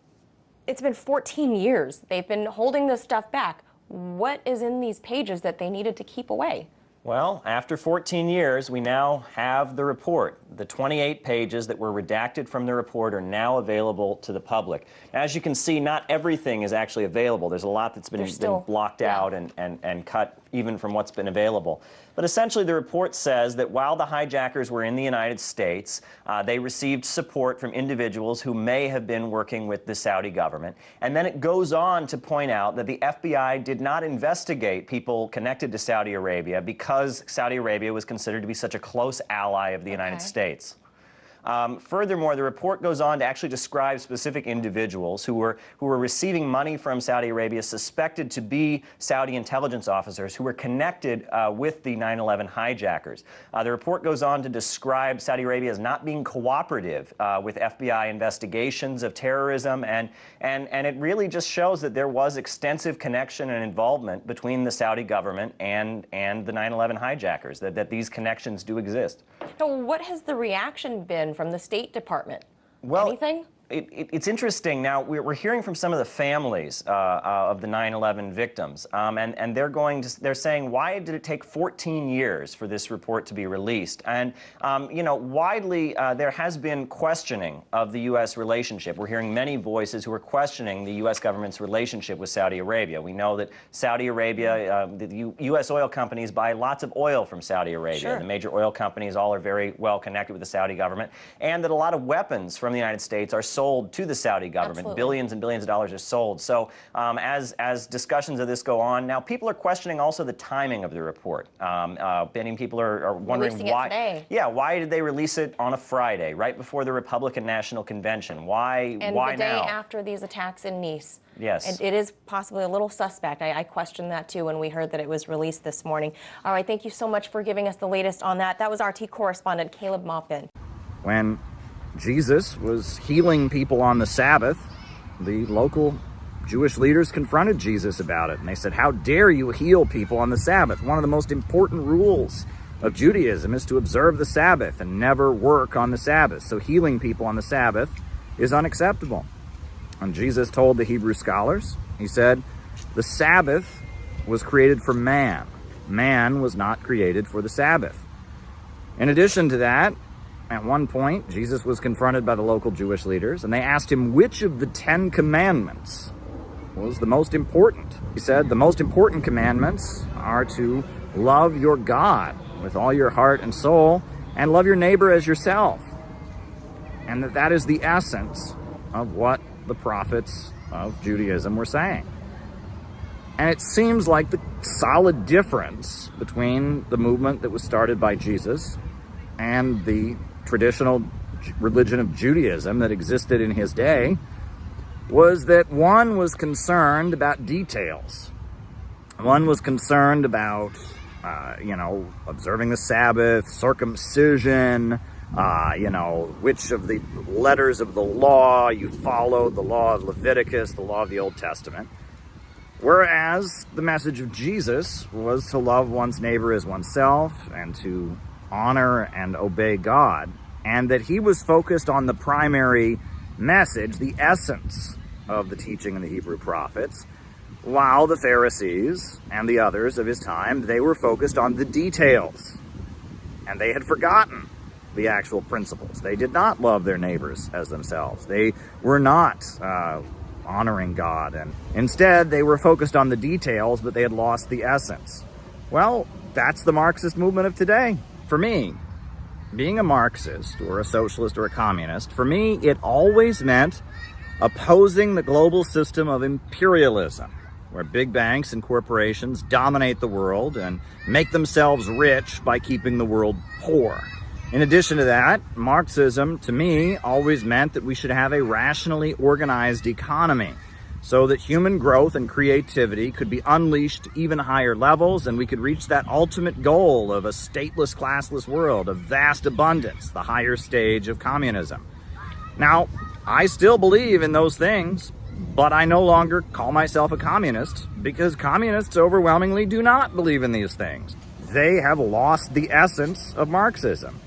it's been 14 years. They've been holding this stuff back. What is in these pages that they needed to keep away? Well, after 14 years, we now have the report. The 28 pages that were redacted from the report are now available to the public. As you can see, not everything is actually available. There's a lot that's been blocked out and cut even from what's been available. But essentially, the report says that while the hijackers were in the United States, they received support from individuals who may have been working with the Saudi government. And then it goes on to point out that the FBI did not investigate people connected to Saudi Arabia because Saudi Arabia was considered to be such a close ally of the United States. Furthermore, the report goes on to actually describe specific individuals who were receiving money from Saudi Arabia, suspected to be Saudi intelligence officers who were connected with the 9/11 hijackers. The report goes on to describe Saudi Arabia as not being cooperative with FBI investigations of terrorism, and it really just shows that there was extensive connection and involvement between the Saudi government and the 9/11 hijackers, that these connections do exist. So what has the reaction been from the State Department? Well, anything? It's interesting. Now, we're hearing from some of the families of the 9/11 victims, and they're saying, why did it take 14 years for this report to be released? And, you know, widely, there has been questioning of the U.S. relationship. We're hearing many voices who are questioning the U.S. government's relationship with Saudi Arabia. We know that Saudi Arabia, the U.S. oil companies buy lots of oil from Saudi Arabia. Sure. The major oil companies all are very well connected with the Saudi government, and that a lot of weapons from the United States are sold to the Saudi government. Absolutely. Billions and billions of dollars are sold. So as discussions of this go on, now people are questioning also the timing of the report. Many people are wondering Releasing why. it today. Yeah, why did they release it on a Friday, right before the Republican National Convention? Why? And why the day now? after these attacks in Nice. Yes. And it is possibly a little suspect. I questioned that too when we heard that it was released this morning. All right, thank you so much for giving us the latest on that. That was RT correspondent Caleb Maupin. When Jesus was healing people on the Sabbath, the local Jewish leaders confronted Jesus about it. And they said, how dare you heal people on the Sabbath? One of the most important rules of Judaism is to observe the Sabbath and never work on the Sabbath. So healing people on the Sabbath is unacceptable. And Jesus told the Hebrew scholars, he said, the Sabbath was created for man. Man was not created for the Sabbath. In addition to that, at one point, Jesus was confronted by the local Jewish leaders, and they asked him which of the 10 commandments was the most important. He said, the most important commandments are to love your God with all your heart and soul, and love your neighbor as yourself. And that is the essence of what the prophets of Judaism were saying. And it seems like the solid difference between the movement that was started by Jesus and the traditional religion of Judaism that existed in his day was that one was concerned about details. One was concerned about, observing the Sabbath, circumcision, which of the letters of the law you followed, the law of Leviticus, the law of the Old Testament. Whereas the message of Jesus was to love one's neighbor as oneself and to honor and obey God, and that he was focused on the primary message, the essence of the teaching in the Hebrew prophets, while the Pharisees and the others of his time, they were focused on the details, and they had forgotten the actual principles. They did not love their neighbors as themselves. They were not honoring God, and instead they were focused on the details, but they had lost the essence. Well, that's the Marxist movement of today. For me, being a Marxist or a socialist or a communist, for me, it always meant opposing the global system of imperialism, where big banks and corporations dominate the world and make themselves rich by keeping the world poor. In addition to that, Marxism, to me, always meant that we should have a rationally organized economy so that human growth and creativity could be unleashed to even higher levels, and we could reach that ultimate goal of a stateless, classless world of vast abundance, the higher stage of communism. Now, I still believe in those things, but I no longer call myself a communist because communists overwhelmingly do not believe in these things. They have lost the essence of Marxism.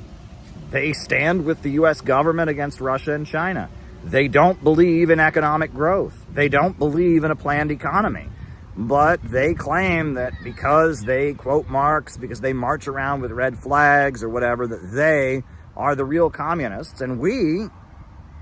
They stand with the U.S. government against Russia and China. They don't believe in economic growth. They don't believe in a planned economy. But they claim that because they quote Marx, because they march around with red flags or whatever, that they are the real communists. And we,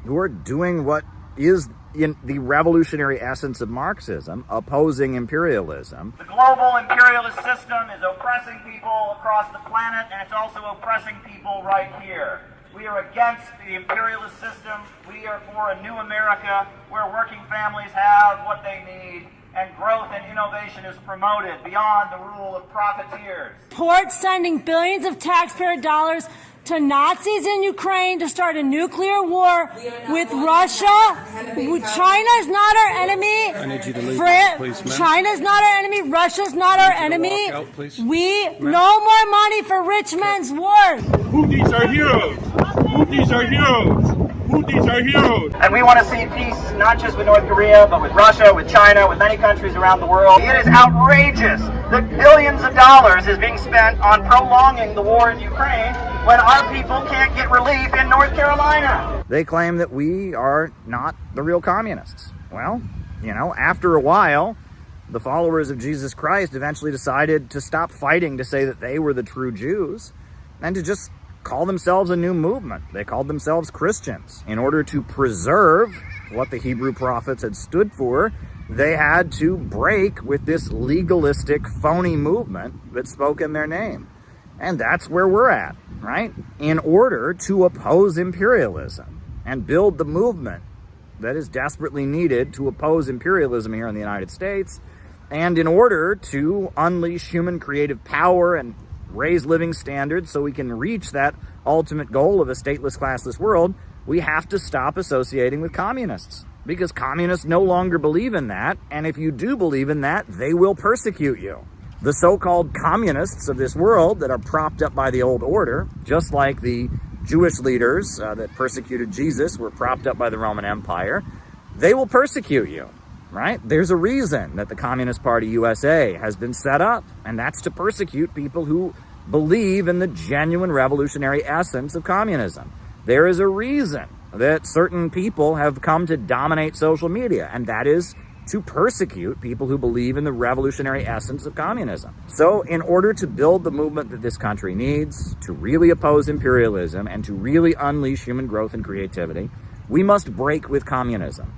who are doing what is in the revolutionary essence of Marxism, opposing imperialism. The global imperialist system is oppressing people across the planet, and it's also oppressing people right here. We are against the imperialist system. We are for a new America where working families have what they need and growth and innovation is promoted beyond the rule of profiteers. Port sending billions of taxpayer dollars to Nazis in Ukraine to start a nuclear war with Russia. China is not our enemy. I need you to leave, please, ma'am. China is not our enemy. Russia's not our enemy. Out, please. No more money for rich men's wars. Houthis are heroes. Houthis are heroes. Houthis are heroes. And we want to see peace not just with North Korea, but with Russia, with China, with many countries around the world. It is outrageous that billions of dollars is being spent on prolonging the war in Ukraine when our people can't get relief in North Carolina. They claim that we are not the real communists. Well, after a while, the followers of Jesus Christ eventually decided to stop fighting to say that they were the true Jews and to just call themselves a new movement. They called themselves Christians. In order to preserve what the Hebrew prophets had stood for, they had to break with this legalistic, phony movement that spoke in their name. And that's where we're at, right? In order to oppose imperialism and build the movement that is desperately needed to oppose imperialism here in the United States, and in order to unleash human creative power and raise living standards so we can reach that ultimate goal of a stateless, classless world, we have to stop associating with communists. Because communists no longer believe in that, and if you do believe in that, they will persecute you. The so-called communists of this world that are propped up by the old order, just like the Jewish leaders that persecuted Jesus were propped up by the Roman Empire, they will persecute you, right? There's a reason that the Communist Party USA has been set up, and that's to persecute people who believe in the genuine revolutionary essence of communism. There is a reason that certain people have come to dominate social media, and that is to persecute people who believe in the revolutionary essence of communism. So in order to build the movement that this country needs, to really oppose imperialism and to really unleash human growth and creativity, we must break with communism.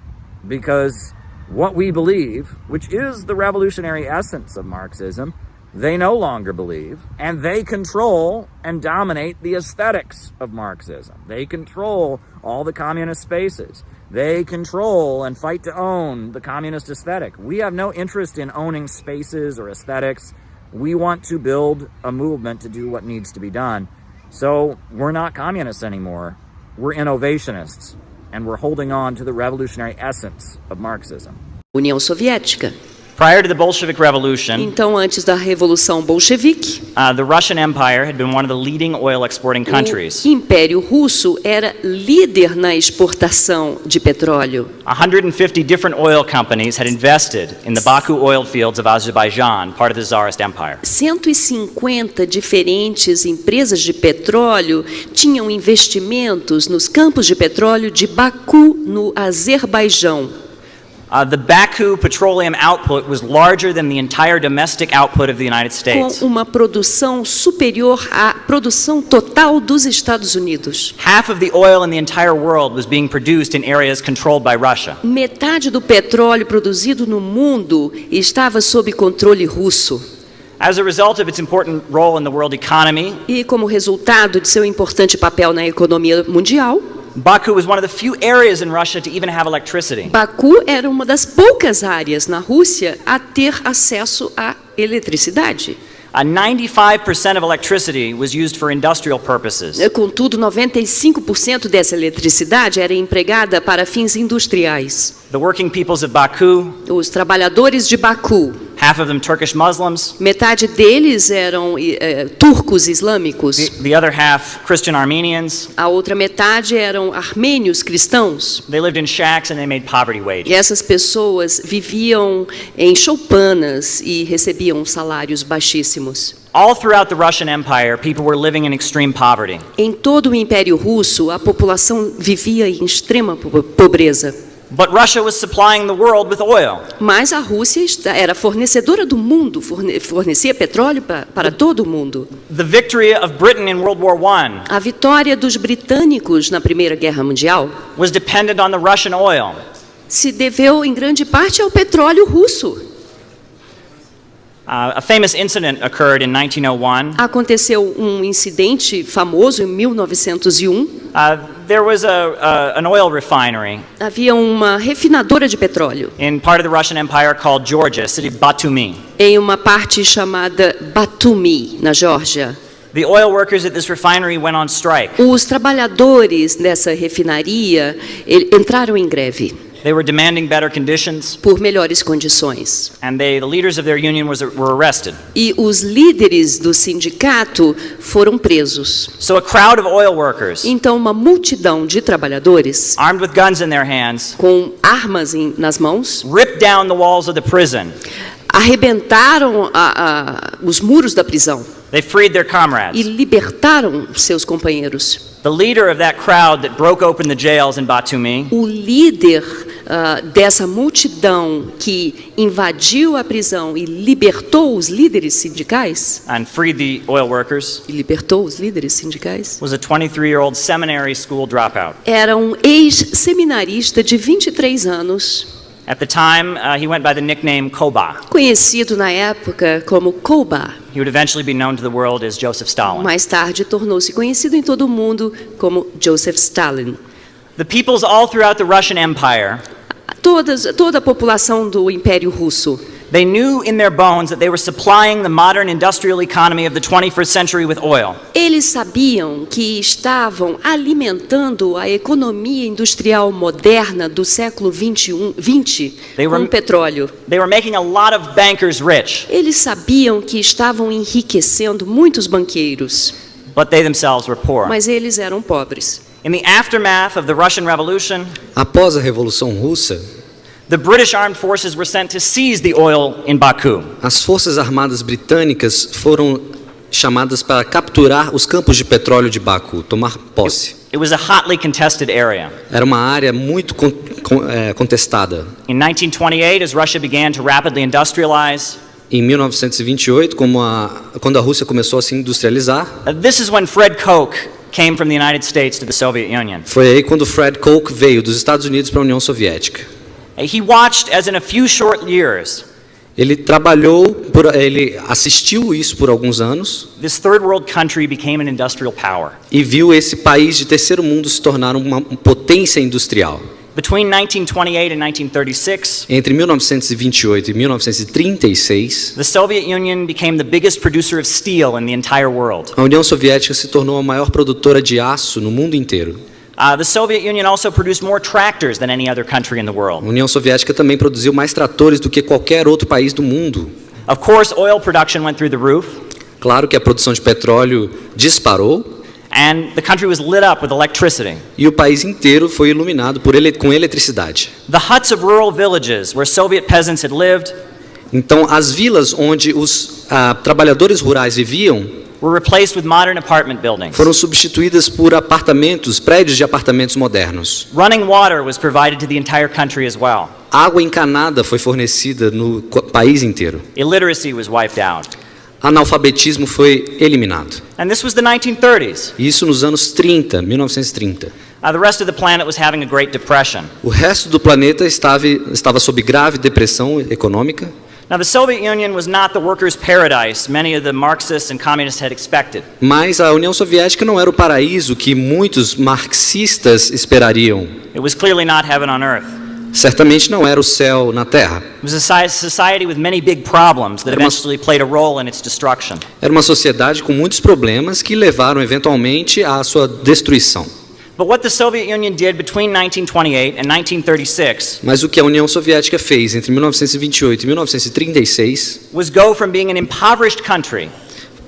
Because what we believe, which is the revolutionary essence of Marxism, they no longer believe, and they control and dominate the aesthetics of Marxism. They control all the communist spaces. They control and fight to own the communist aesthetic. We have no interest in owning spaces or aesthetics. We want to build a movement to do what needs to be done. So we're not communists anymore. We're innovationists, and we're holding on to the revolutionary essence of Marxism. União Soviética. Prior to the Bolshevik Revolution, Então, antes da Revolução Bolchevique, the Russian Empire had been one of the leading oil exporting countries. o Império Russo era líder na exportação de petróleo. 150 different oil companies had invested in the Baku oil fields of Azerbaijan, part of the Tsarist Empire. 150 diferentes empresas de petróleo tinham investimentos nos campos de petróleo de Baku, no Azerbaijão. The Baku petroleum output was larger than the entire domestic output of the United States. Com uma produção superior à produção total dos Estados Unidos. Half of the oil in the entire world was being produced in areas controlled by Russia. Metade do petróleo produzido no mundo estava sob controle russo. As a result of its important role in the world economy, e como resultado de seu importante papel na economia mundial, Baku was one of the few areas in Russia to even have electricity. Baku era uma das poucas áreas na Rússia a ter acesso à eletricidade. 95% of electricity was used for industrial purposes. Contudo, 95% dessa eletricidade era empregada para fins industriais. The working peoples of Baku, os trabalhadores de Baku, half of them Turkish Muslims, metade deles eram turcos islâmicos. The other half Christian Armenians. A outra metade eram armênios cristãos. They lived in shacks and they made poverty wages. E essas pessoas viviam em choupanas e recebiam salários baixíssimos. All throughout the Russian Empire, people were living in extreme poverty. Em todo o Império Russo, a população vivia em extrema pobreza. But Russia was supplying the world with oil. Mas a Rússia era fornecedora do mundo, fornecia petróleo para todo o mundo. The victory of Britain in World War I. A vitória dos britânicos na Primeira Guerra Mundial was dependent on the Russian oil. Se deveu em grande parte ao petróleo russo. A famous incident occurred in 1901. Aconteceu incidente famoso em 1901. There was an oil refinery. Havia uma refinadora de petróleo. In part of the Russian Empire called Georgia, city of Batumi. Em uma parte chamada Batumi, na Geórgia. The oil workers at this refinery went on strike. Os trabalhadores dessa refinaria entraram em greve. They were demanding better conditions. Por melhores condições. And the leaders of their union were arrested. E os líderes do sindicato foram presos. So a crowd of oil workers, então uma multidão de trabalhadores, armed with guns in their hands, com armas nas mãos, ripped down the walls of the prison. Arrebentaram os muros da prisão. They freed their comrades. E libertaram seus companheiros. The leader of that crowd that broke open the jails in Batumi, o líder dessa multidão que invadiu a prisão e libertou os líderes sindicais, and freed the oil workers, e libertou os líderes sindicais, was a 23-year-old seminary school dropout. Era ex-seminarista de 23 anos. At the time, he went by the nickname Koba. Conhecido na época como Koba. He would eventually be known to the world as Joseph Stalin. Mais tarde tornou-se conhecido em todo o mundo como Joseph Stalin. The peoples all throughout the Russian Empire, toda a população do Império Russo, they knew in their bones that they were supplying the modern industrial economy of the 21st century with oil. Eles sabiam que estavam alimentando a economia industrial moderna do século 20 com petróleo. They were making a lot of bankers rich. Eles sabiam que estavam enriquecendo muitos banqueiros. But they themselves were poor. Mas eles eram pobres. In the aftermath of the Russian Revolution, após a Revolução Russa, the British armed forces were sent to seize the oil in Baku. As forças armadas britânicas foram chamadas para capturar os campos de petróleo de Baku, tomar posse. It was a hotly contested area. Era uma área muito contestada. In 1928, as Russia began to rapidly industrialize, em 1928, quando a Rússia começou a se industrializar, this is when Fred Koch came from the United States to the Soviet Union. Foi aí quando Fred Koch veio dos Estados Unidos para a União Soviética. He watched as in a few short years, Ele assistiu isso por alguns anos. This third world country became an industrial power. E viu esse país de terceiro mundo se tornar uma potência industrial. Between 1928 and 1936, entre 1928 e 1936, the Soviet Union became the biggest producer of steel in the entire world. A União Soviética se tornou a maior produtora de aço no mundo inteiro. The Soviet Union also produced more tractors than any other country in the world. A União Soviética também produziu mais tratores do que qualquer outro país do mundo. Of course, oil production went through the roof. Claro que a produção de petróleo disparou. And the country was lit up with electricity. E o país inteiro foi iluminado com eletricidade. The huts of rural villages where Soviet peasants had lived. Então, as vilas onde os trabalhadores rurais viviam were replaced with modern apartment buildings. Foram substituídas por prédios de apartamentos modernos. Running water was provided to the entire country as well. Água encanada foi fornecida no país inteiro. Illiteracy was wiped out. Analfabetismo foi eliminado. And this was the 1930s. Isso nos anos 1930. The rest of the planet was having a Great Depression. O resto do planeta estava sob grave depressão econômica. Now, the Soviet Union was not the workers' paradise many of the Marxists and communists had expected. Mas a União Soviética não era o paraíso que muitos marxistas esperariam. It was clearly not heaven on earth. Certamente não era o céu na terra. It was a society with many big problems that eventually played a role in its destruction. Era uma sociedade com muitos problemas que levaram eventualmente à sua destruição. But what the Soviet Union did between 1928 and 1936 Mas o que a União Soviética fez entre 1928 e 1936 was go from being an impoverished country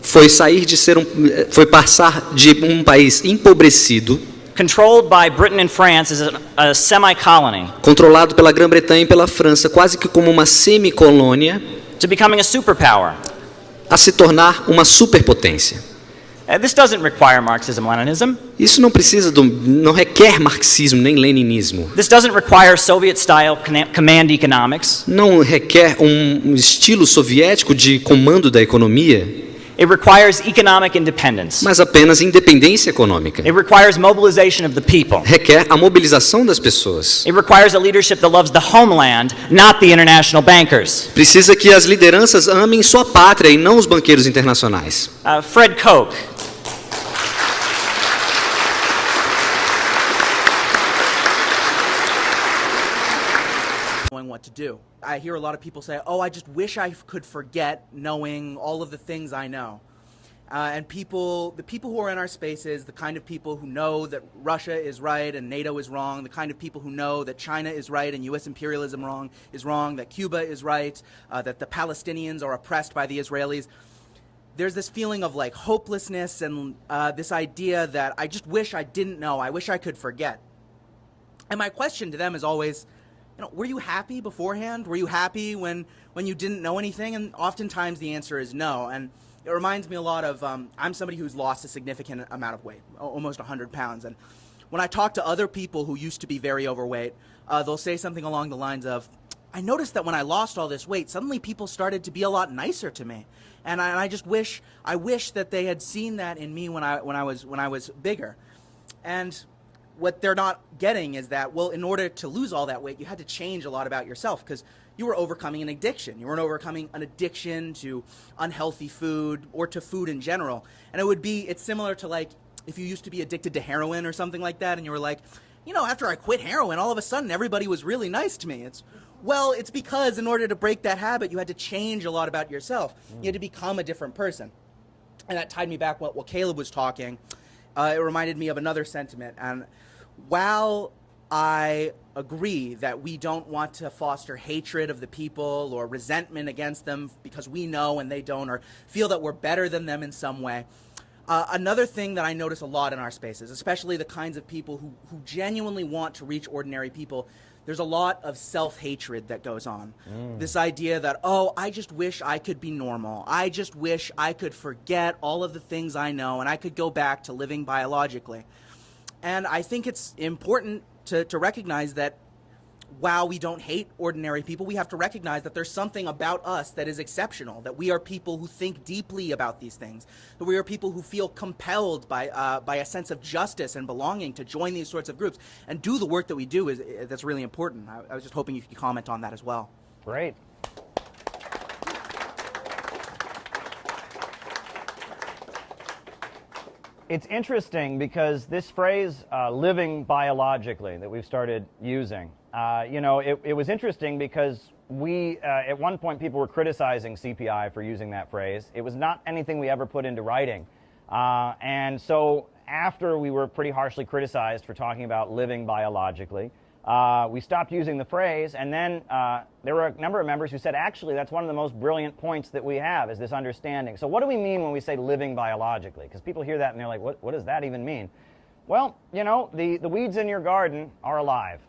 foi passar de um país empobrecido, controlled by Britain and France as a semi-colony, controlado pela Grã-Bretanha e pela França quase que como uma semicolônia, to becoming a superpower. A se tornar uma superpotência. This doesn't require Marxism-Leninism. Isso não requer marxismo nem leninismo. This doesn't require Soviet-style command economics. Não requer um estilo soviético de comando da economia. It requires economic independence. Mas apenas independência econômica. It requires mobilization of the people. Requer a mobilização das pessoas. It requires a leadership that loves the homeland, not the international bankers. Precisa que as lideranças amem sua pátria e não os banqueiros internacionais. Fred Koch. What to do. I hear a lot of people say, oh, I just wish I could forget knowing all of the things I know. And the people who are in our spaces, the kind of people who know that Russia is right and NATO is wrong, the kind of people who know that China is right and U.S. imperialism is wrong, that Cuba is right, that the Palestinians are oppressed by the Israelis. There's this feeling of like hopelessness and this idea that I just wish I didn't know, I wish I could forget. And my question to them is always, were you happy beforehand? Were you happy when you didn't know anything? And oftentimes the answer is no. And it reminds me a lot of, I'm somebody who's lost a significant amount of weight, almost 100 pounds. And when I talk to other people who used to be very overweight, they'll say something along the lines of, I noticed that when I lost all this weight, suddenly people started to be a lot nicer to me. And I just wish that they had seen that in me when I was bigger. And what they're not getting is that, well, in order to lose all that weight, you had to change a lot about yourself because you were overcoming an addiction. You weren't overcoming an addiction to unhealthy food or to food in general. And it's similar to like if you used to be addicted to heroin or something like that and you were like, after I quit heroin, all of a sudden everybody was really nice to me. It's because in order to break that habit, you had to change a lot about yourself. You had to become a different person. And that tied me back while Caleb was talking. It reminded me of another sentiment. And while I agree that we don't want to foster hatred of the people or resentment against them because we know and they don't, or feel that we're better than them in some way, another thing that I notice a lot in our spaces, especially the kinds of people who genuinely want to reach ordinary people, there's a lot of self-hatred that goes on. This idea that, oh, I just wish I could be normal. I just wish I could forget all of the things I know and I could go back to living biologically. And I think it's important to recognize that while we don't hate ordinary people, we have to recognize that there's something about us that is exceptional, that we are people who think deeply about these things, that we are people who feel compelled by a sense of justice and belonging to join these sorts of groups and do the work that we do that's really important. I was just hoping you could comment on that as well. Great. It's interesting because this phrase, living biologically, that we've started using, it was interesting because at one point people were criticizing CPI for using that phrase. It was not anything we ever put into writing. And so after we were pretty harshly criticized for talking about living biologically, we stopped using the phrase, and then there were a number of members who said, actually, that's one of the most brilliant points that we have, is this understanding. So what do we mean when we say living biologically? Because people hear that and they're like, what does that even mean? Well, the weeds in your garden are alive,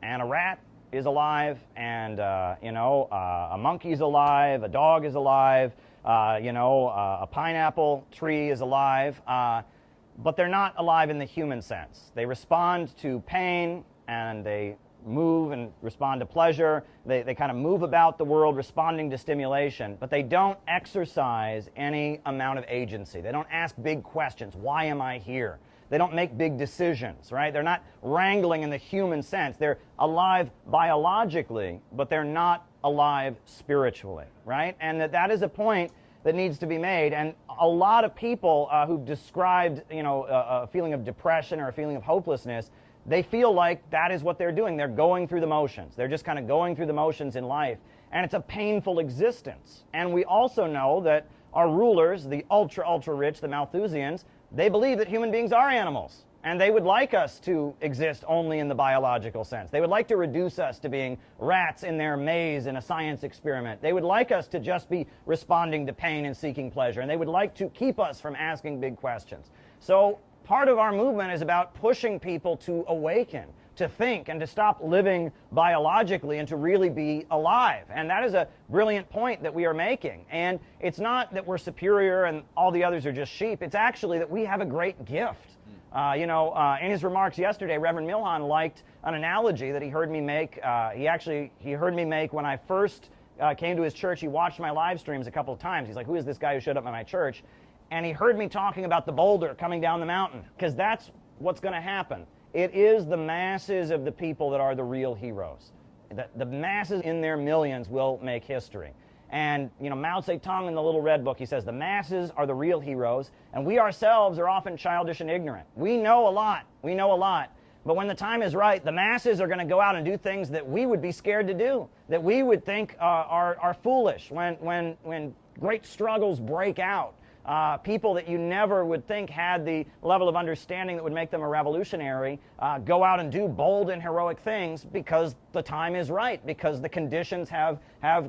and a rat is alive, and a monkey's alive, a dog is alive, a pineapple tree is alive, but they're not alive in the human sense. They respond to pain, and they move and respond to pleasure. They kind of move about the world responding to stimulation, but they don't exercise any amount of agency. They don't ask big questions. Why am I here? They don't make big decisions, right? They're not wrangling in the human sense. They're alive biologically, but they're not alive spiritually, right? And that is a point that needs to be made. And a lot of people who've described, a feeling of depression or a feeling of hopelessness, they feel like that is what they're doing. They're going through the motions. They're just kind of going through the motions in life. And it's a painful existence. And we also know that our rulers, the ultra rich, the Malthusians, they believe that human beings are animals. And they would like us to exist only in the biological sense. They would like to reduce us to being rats in their maze in a science experiment. They would like us to just be responding to pain and seeking pleasure. And they would like to keep us from asking big questions. So part of our movement is about pushing people to awaken, to think, and to stop living biologically and to really be alive. And that is a brilliant point that we are making. And it's not that we're superior and all the others are just sheep. It's actually that we have a great gift. In his remarks yesterday, Reverend Milhan liked an analogy that he heard me make. He heard me make when I first came to his church. He watched my live streams a couple of times. He's like, who is this guy who showed up at my church? And he heard me talking about the boulder coming down the mountain, because that's what's going to happen. It is the masses of the people that are the real heroes. The masses in their millions will make history. And, Mao Zedong in the Little Red Book, he says the masses are the real heroes, and we ourselves are often childish and ignorant. We know a lot. But when the time is right, the masses are going to go out and do things that we would be scared to do, that we would think are foolish. When great struggles break out, people that you never would think had the level of understanding that would make them a revolutionary go out and do bold and heroic things because the time is right, because the conditions have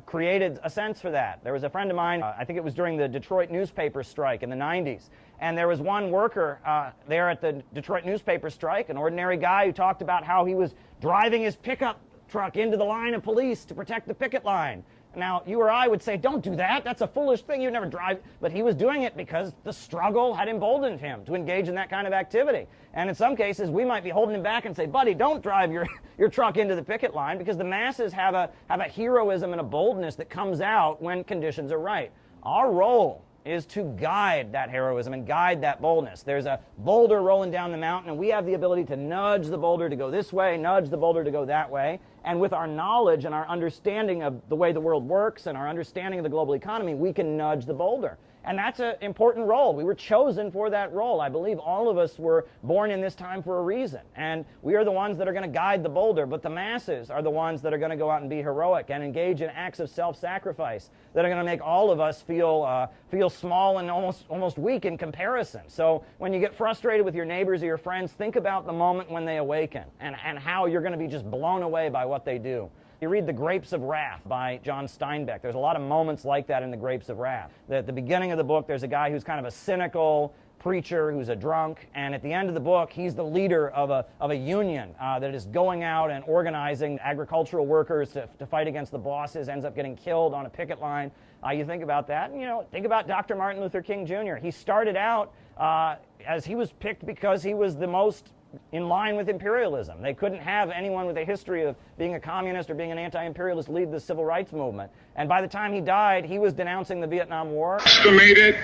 created a sense for that. There was a friend of mine, I think it was during the Detroit newspaper strike in the 90s, and there was one worker there at the Detroit newspaper strike, an ordinary guy who talked about how he was driving his pickup truck into the line of police to protect the picket line. Now, you or I would say, don't do that. That's a foolish thing. You'd never drive. But he was doing it because the struggle had emboldened him to engage in that kind of activity. And in some cases, we might be holding him back and say, buddy, don't drive your truck into the picket line, because the masses have a heroism and a boldness that comes out when conditions are right. Our role is to guide that heroism and guide that boldness. There's a boulder rolling down the mountain, and we have the ability to nudge the boulder to go this way, nudge the boulder to go that way. And with our knowledge and our understanding of the way the world works and our understanding of the global economy, we can nudge the boulder. And that's an important role. We were chosen for that role. I believe all of us were born in this time for a reason. And we are the ones that are going to guide the boulder, but the masses are the ones that are going to go out and be heroic and engage in acts of self-sacrifice that are going to make all of us feel small and almost weak in comparison. So when you get frustrated with your neighbors or your friends, think about the moment when they awaken and how you're going to be just blown away by what they do. You read The Grapes of Wrath by John Steinbeck. There's a lot of moments like that in The Grapes of Wrath. At the beginning of the book, there's a guy who's kind of a cynical preacher who's a drunk, and at the end of the book, he's the leader of a union that is going out and organizing agricultural workers to fight against the bosses, ends up getting killed on a picket line. You think about that, and think about Dr. Martin Luther King Jr. He started out as he was picked because he was the most in line with imperialism. They couldn't have anyone with a history of being a communist or being an anti-imperialist lead the civil rights movement. And by the time he died, he was denouncing the Vietnam War. Estimated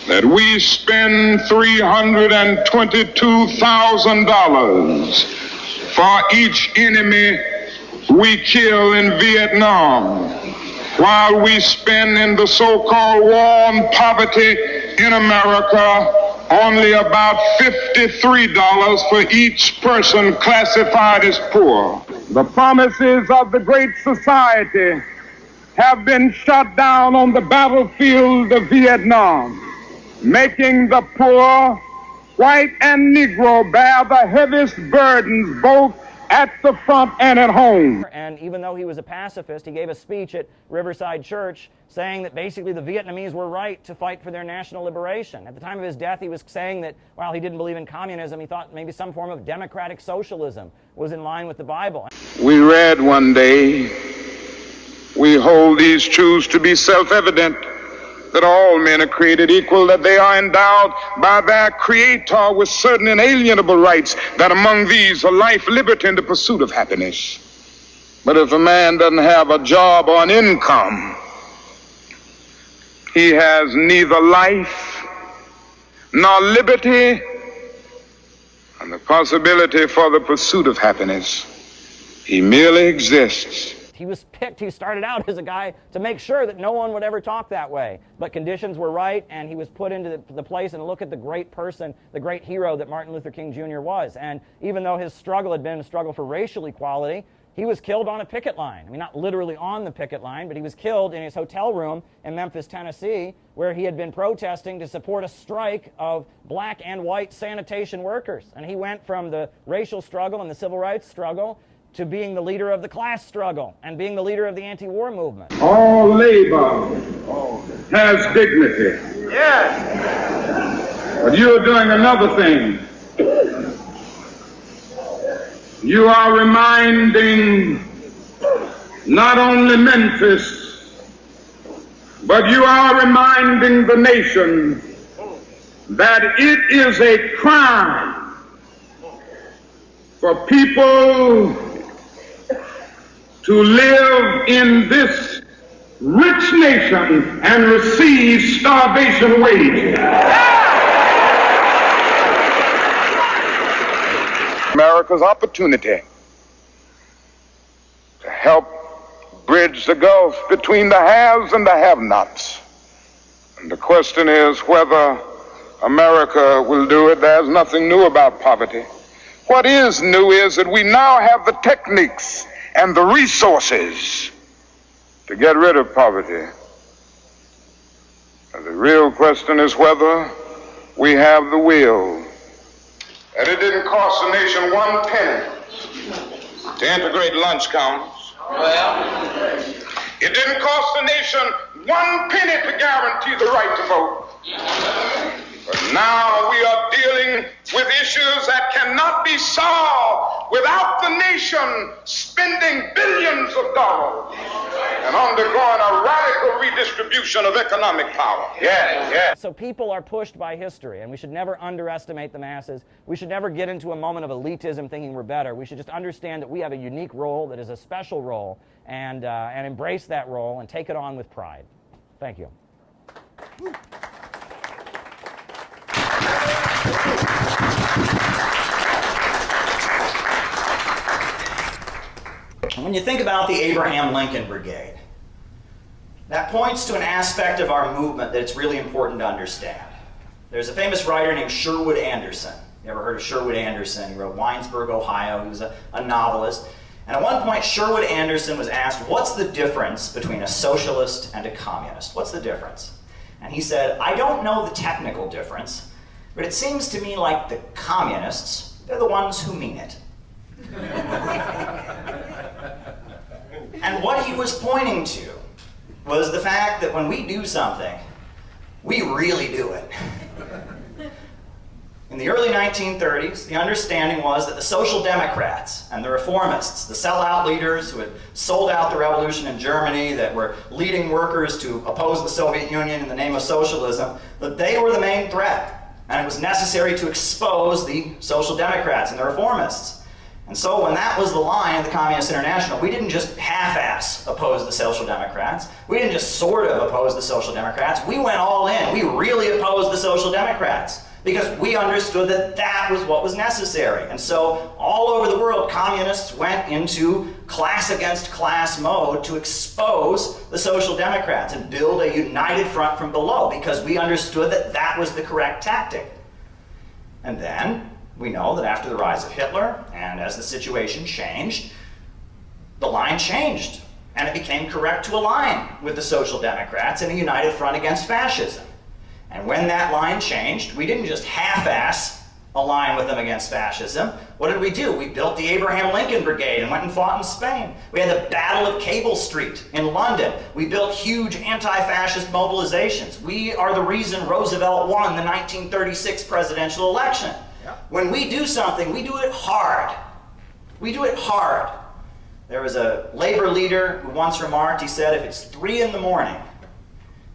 that we spend $322,000 for each enemy we kill in Vietnam, while we spend in the so-called war on poverty in America only about $53 for each person classified as poor. The promises of the Great Society have been shot down on the battlefield of Vietnam, making the poor, white and Negro, bear the heaviest burdens both at the front and at home. And even though he was a pacifist, he gave a speech at Riverside Church saying that basically the Vietnamese were right to fight for their national liberation. At the time of his death, he was saying that while he didn't believe in communism, he thought maybe some form of democratic socialism was in line with the Bible. We read one day, we hold these truths to be self-evident, that all men are created equal, that they are endowed by their Creator with certain inalienable rights, that among these are life, liberty, and the pursuit of happiness. But if a man doesn't have a job or an income, he has neither life nor liberty and the possibility for the pursuit of happiness. He merely exists. He was picked, he started out as a guy to make sure that no one would ever talk that way. But conditions were right, and he was put into the place, and look at the great person, the great hero that Martin Luther King Jr. was. And even though his struggle had been a struggle for racial equality, he was killed on a picket line. I mean, not literally on the picket line, but he was killed in his hotel room in Memphis, Tennessee, where he had been protesting to support a strike of black and white sanitation workers. And he went from the racial struggle and the civil rights struggle to being the leader of the class struggle and being the leader of the anti-war movement. All labor has dignity. Yes. But you're doing another thing. You are reminding not only Memphis, but you are reminding the nation that it is a crime for people to live in this rich nation and receive starvation wages. America's opportunity to help bridge the gulf between the haves and the have-nots. And the question is whether America will do it. There's nothing new about poverty. What is new is that we now have the techniques and the resources to get rid of poverty. And the real question is whether we have the will. And it didn't cost the nation 1 penny to integrate lunch counters. It didn't cost the nation 1 penny to guarantee the right to vote. But now we are dealing with issues that cannot be solved without the nation spending billions of dollars and undergoing a radical redistribution of economic power. So people are pushed by history, and we should never underestimate the masses. We should never get into a moment of elitism thinking we're better. We should just understand that we have a unique role that is a special role, and embrace that role and take it on with pride. Thank you. When you think about the Abraham Lincoln Brigade, that points to an aspect of our movement that it's really important to understand. There's a famous writer named Sherwood Anderson. You ever heard of Sherwood Anderson? He wrote Winesburg, Ohio. He was a novelist. And at one point, Sherwood Anderson was asked, what's the difference between a socialist and a communist? What's the difference? And he said, I don't know the technical difference, but it seems to me like the communists, they're the ones who mean it. And what he was pointing to was the fact that when we do something, we really do it. In the early 1930s, the understanding was that the Social Democrats and the Reformists, the sellout leaders who had sold out the revolution in Germany, that were leading workers to oppose the Soviet Union in the name of socialism, that they were the main threat. And it was necessary to expose the Social Democrats and the Reformists. And so when that was the line of the Communist International, we didn't just half-ass oppose the Social Democrats. We didn't just sort of oppose the Social Democrats. We went all in. We really opposed the Social Democrats because we understood that that was what was necessary. And so all over the world, communists went into class against class mode to expose the Social Democrats and build a united front from below because we understood that that was the correct tactic. And then we know that after the rise of Hitler, and as the situation changed, the line changed, and it became correct to align with the Social Democrats in a united front against fascism. And when that line changed, we didn't just half-ass align with them against fascism. What did we do? We built the Abraham Lincoln Brigade and went and fought in Spain. We had the Battle of Cable Street in London. We built huge anti-fascist mobilizations. We are the reason Roosevelt won the 1936 presidential election. When we do something, we do it hard. We do it hard. There was a labor leader who once remarked, he said, if it's 3 in the morning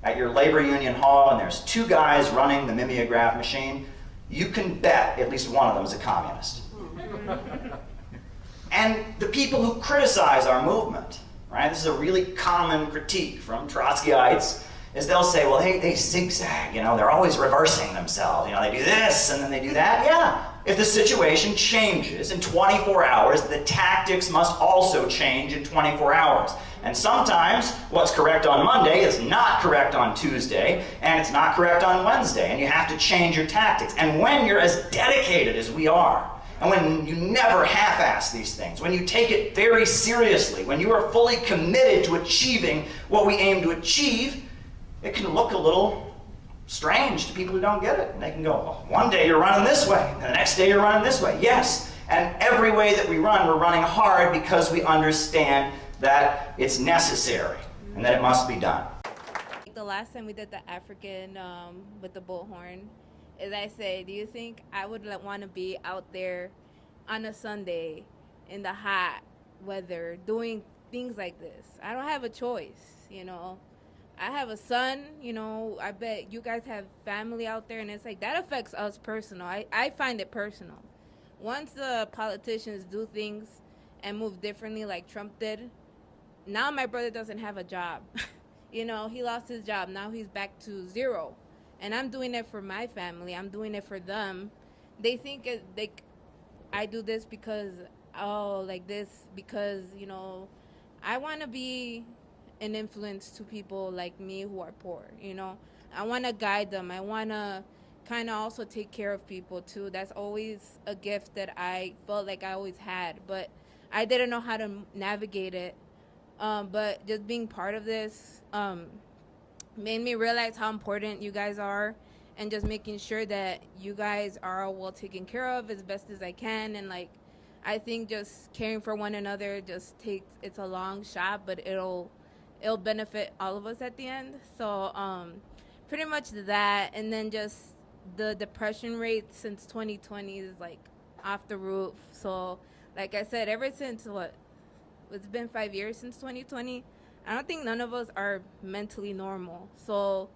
at your labor union hall and there's 2 guys running the mimeograph machine, you can bet at least one of them is a communist. And the people who criticize our movement, right, this is a really common critique from Trotskyites, is they'll say, well, they zigzag, you know, they're always reversing themselves. You know, they do this and then they do that. Yeah, if the situation changes in 24 hours, the tactics must also change in 24 hours. And sometimes what's correct on Monday is not correct on Tuesday, and it's not correct on Wednesday, and you have to change your tactics. And when you're as dedicated as we are, and when you never half-ass these things, when you take it very seriously, when you are fully committed to achieving what we aim to achieve, it can look a little strange to people who don't get it. And they can go, well, one day you're running this way, and the next day you're running this way. Yes, and every way that we run, we're running hard because we understand that it's necessary and that it must be done. The last time we did the African with the bullhorn, is I say, do you think I would want to be out there on a Sunday in the hot weather doing things like this? I don't have a choice, you know. I have a son, you know, I bet you guys have family out there, and it's like that affects us personal. I find it personal. Once the politicians do things and move differently like Trump did, now my brother doesn't have a job. You know, he lost his job. Now he's back to 0. And I'm doing it for my family. I'm doing it for them. They think I do this because, because, you know, I want to be an influence to people like me who are poor, you know. I want to guide them. I want to kind of also take care of people, too. That's always a gift that I felt like I always had. But I didn't know how to navigate it. But just being part of this made me realize how important you guys are, and just making sure that you guys are well taken care of as best as I can. And like, I think just caring for one another it's a long shot, but it'll benefit all of us at the end. So pretty much that. And then just the depression rate since 2020 is like off the roof. So like I said, ever since it's been 5 years since 2020. I don't think none of us are mentally normal. So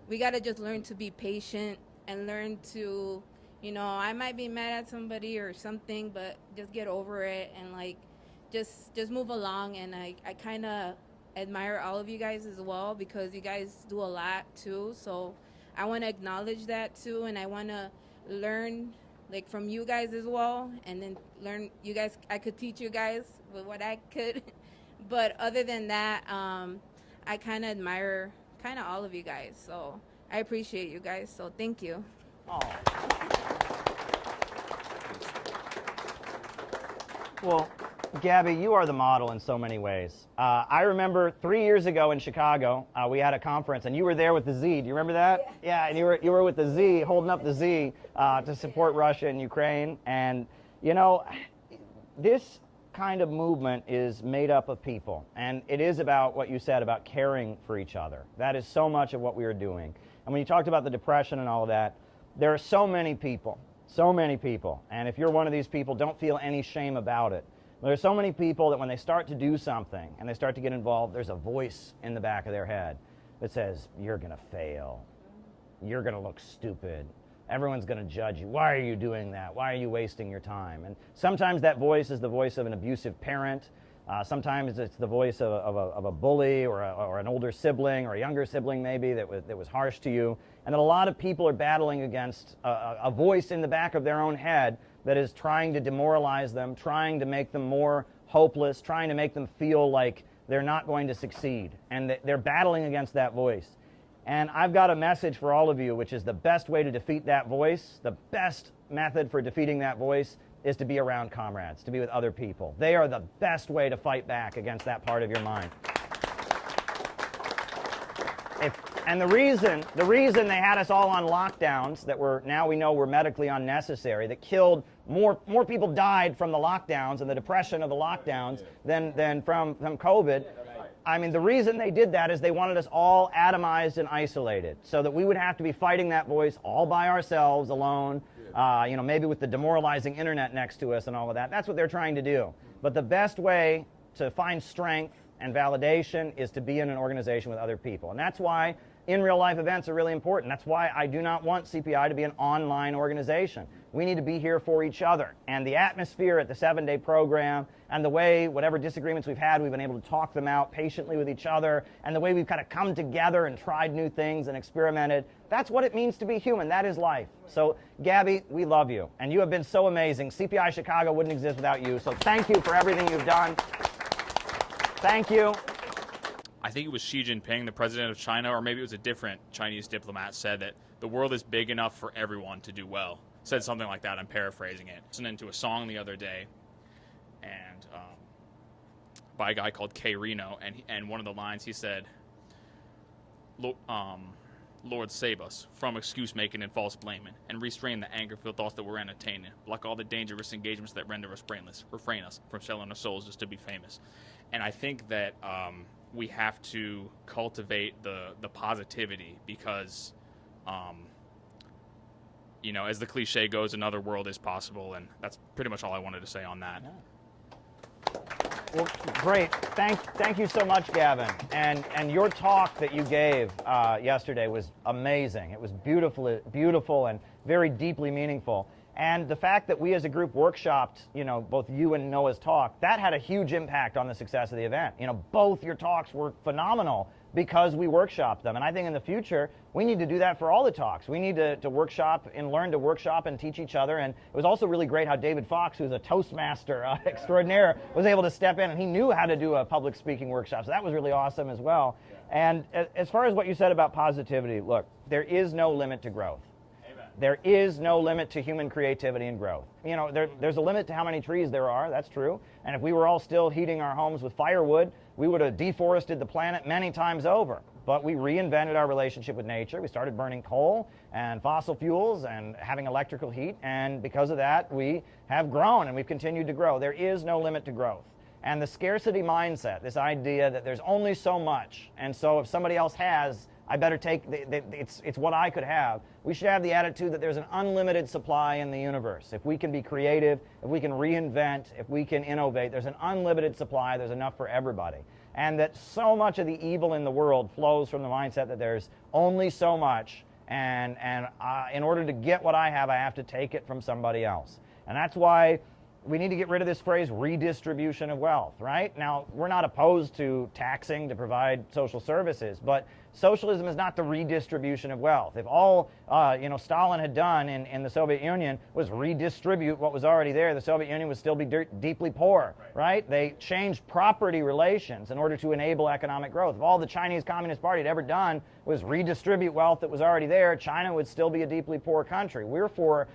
we got to just learn to be patient and learn to, you know, I might be mad at somebody or something, but just get over it and like just move along. And I kind of admire all of you guys as well, because you guys do a lot too. So I want to acknowledge that too, and I want to learn like from you guys as well, and then learn you guys. I could teach you guys with what I could. But other than that, I kind of admire all of you guys. So I appreciate you guys. So thank you. Oh. Well, Gabby, you are the model in so many ways. I remember 3 years ago in Chicago, we had a conference, and you were there with the Z. Do you remember that? Yeah, and you were with the Z, holding up the Z to support Russia and Ukraine. And, you know, this kind of movement is made up of people, and it is about what you said about caring for each other. That is so much of what we are doing. And when you talked about the depression and all of that, there are so many people, and if you're one of these people, don't feel any shame about it. There's so many people that when they start to do something and they start to get involved, there's a voice in the back of their head that says, you're gonna fail, you're gonna look stupid, everyone's going to judge you. Why are you doing that? Why are you wasting your time? And sometimes that voice is the voice of an abusive parent. Sometimes it's the voice of a bully or an older sibling or a younger sibling maybe that was harsh to you. And that a lot of people are battling against a voice in the back of their own head that is trying to demoralize them, trying to make them more hopeless, trying to make them feel like they're not going to succeed. And they're battling against that voice. And I've got a message for all of you, which is the best way to defeat that voice, the best method for defeating that voice is to be around comrades, to be with other people. They are the best way to fight back against that part of your mind. And the reason they had us all on lockdowns that now we know were medically unnecessary, that killed more people died from the lockdowns and the depression of the lockdowns than from COVID. I mean, the reason they did that is they wanted us all atomized and isolated, so that we would have to be fighting that voice all by ourselves, alone, maybe with the demoralizing internet next to us and all of that. That's what they're trying to do. But the best way to find strength and validation is to be in an organization with other people. And that's why in real life events are really important. That's why I do not want CPI to be an online organization. We need to be here for each other. And the atmosphere at the 7-day program and the way whatever disagreements we've had, we've been able to talk them out patiently with each other, and the way we've kind of come together and tried new things and experimented, that's what it means to be human. That is life. So Gabby, we love you. And you have been so amazing. CPI Chicago wouldn't exist without you. So thank you for everything you've done. Thank you. I think it was Xi Jinping, the president of China, or maybe it was a different Chinese diplomat, said that the world is big enough for everyone to do well. Said something like that. I'm paraphrasing it. Listening to a song the other day, and by a guy called K. Reno, and one of the lines he said, Lord, save us from excuse making and false blaming, and restrain the anger-filled thoughts that we're entertaining. Block all the dangerous engagements that render us brainless. Refrain us from selling our souls just to be famous. And I think that we have to cultivate the positivity, because, as the cliche goes, another world is possible, and that's pretty much all I wanted to say on that. Well, great. Thank you so much, Gavin. And your talk that you gave yesterday was amazing. It was beautiful and very deeply meaningful. And the fact that we as a group workshopped, both you and Noah's talk, that had a huge impact on the success of the event. Both your talks were phenomenal because we workshopped them. And I think in the future, we need to do that for all the talks. We need to workshop and learn to workshop and teach each other. And it was also really great how David Fox, who's a Toastmaster extraordinaire, was able to step in, and he knew how to do a public speaking workshop. So that was really awesome as well. And as far as what you said about positivity, look, there is no limit to growth. There is no limit to human creativity and growth. There's a limit to how many trees there are, that's true. And if we were all still heating our homes with firewood, we would have deforested the planet many times over. But we reinvented our relationship with nature. We started burning coal and fossil fuels and having electrical heat. And because of that, we have grown and we've continued to grow. There is no limit to growth. And the scarcity mindset, this idea that there's only so much, and so if somebody else has, I better take, it's what I could have. We should have the attitude that there's an unlimited supply in the universe. If we can be creative, if we can reinvent, if we can innovate, there's an unlimited supply, there's enough for everybody. And that so much of the evil in the world flows from the mindset that there's only so much, and in order to get what I have to take it from somebody else. And that's why we need to get rid of this phrase, redistribution of wealth, right? Now, we're not opposed to taxing to provide social services, but socialism is not the redistribution of wealth. If all Stalin had done in the Soviet Union was redistribute what was already there, the Soviet Union would still be deeply poor, right? They changed property relations in order to enable economic growth. If all the Chinese Communist Party had ever done was redistribute wealth that was already there, China would still be a deeply poor country. We're for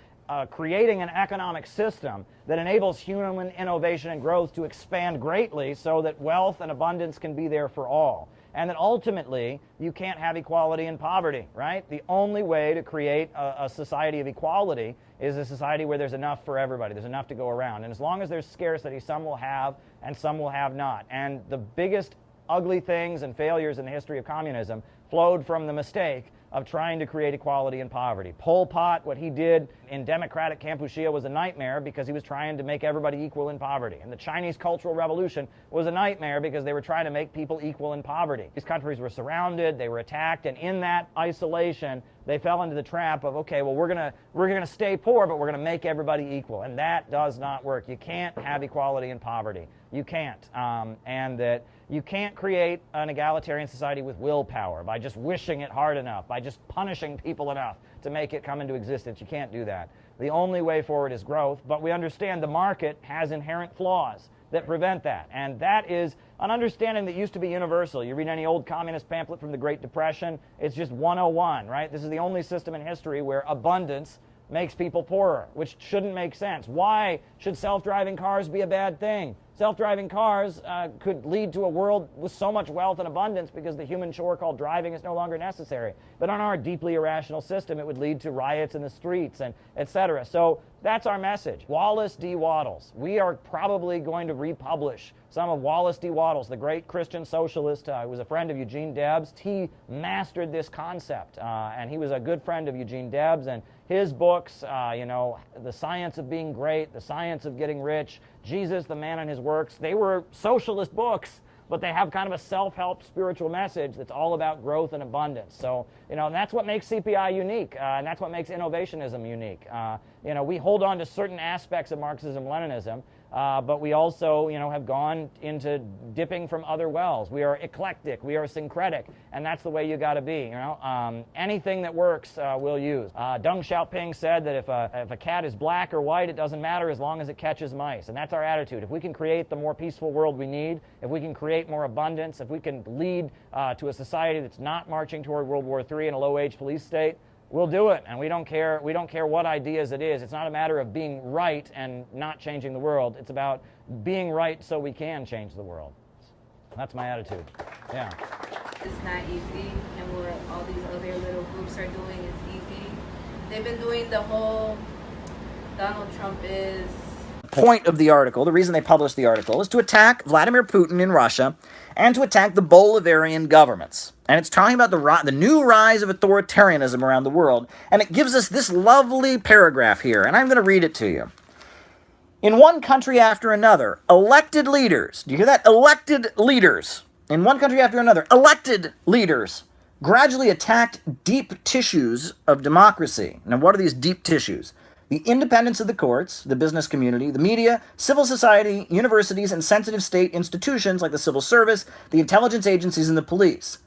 creating an economic system that enables human innovation and growth to expand greatly so that wealth and abundance can be there for all. And that ultimately, you can't have equality and poverty, right? The only way to create a society of equality is a society where there's enough for everybody. There's enough to go around. And as long as there's scarcity, some will have and some will have not. And the biggest ugly things and failures in the history of communism flowed from the mistake of trying to create equality and poverty. Pol Pot, what he did in democratic Kampuchea was a nightmare because he was trying to make everybody equal in poverty. And the Chinese Cultural Revolution was a nightmare because they were trying to make people equal in poverty. These countries were surrounded, they were attacked, and in that isolation, they fell into the trap of, okay, well, we're gonna stay poor, but we're gonna make everybody equal. And that does not work. You can't have equality and poverty. You can't. And that you can't create an egalitarian society with willpower, by just wishing it hard enough, by just punishing people enough to make it come into existence. You can't do that. The only way forward is growth, but we understand the market has inherent flaws. that prevent that. And that is an understanding that used to be universal. You read any old communist pamphlet from the Great Depression, it's just 101, right? This is the only system in history where abundance makes people poorer, which shouldn't make sense. Why should self-driving cars be a bad thing? Self-driving cars could lead to a world with so much wealth and abundance because the human chore called driving is no longer necessary. But on our deeply irrational system, it would lead to riots in the streets and etc. So that's our message. Wallace D. Wattles. We are probably going to republish some of Wallace D. Wattles, the great Christian socialist who was a friend of Eugene Debs. He mastered this concept, and he was a good friend of Eugene Debs, and his books, The Science of Being Great, The Science of Getting Rich, Jesus, the Man and His Works, they were socialist books, but they have kind of a self-help spiritual message that's all about growth and abundance. So, and that's what makes CPI unique, and that's what makes innovationism unique. We hold on to certain aspects of Marxism-Leninism, but we also, have gone into dipping from other wells. We are eclectic, we are syncretic, and that's the way you got to be. Anything that works, we'll use. Deng Xiaoping said that if a cat is black or white, it doesn't matter as long as it catches mice, and that's our attitude. If we can create the more peaceful world we need, if we can create more abundance, if we can lead to a society that's not marching toward World War III and a low-wage police state, we'll do it, and we don't care what ideas it is. It's not a matter of being right and not changing the world. It's about being right so we can change the world. That's my attitude. Yeah. It's not easy, and what all these other little groups are doing is easy. They've been doing the whole Donald Trump is... Point of the article, the reason they published the article, is to attack Vladimir Putin in Russia and to attack the Bolivarian governments. And it's talking about the new rise of authoritarianism around the world, and it gives us this lovely paragraph here, and I'm going to read it to you. In one country after another, elected leaders, do you hear that? Elected leaders. In one country after another, elected leaders gradually attacked deep tissues of democracy. Now, what are these deep tissues? The independence of the courts, the business community, the media, civil society, universities, and sensitive state institutions like the civil service, the intelligence agencies, and the police.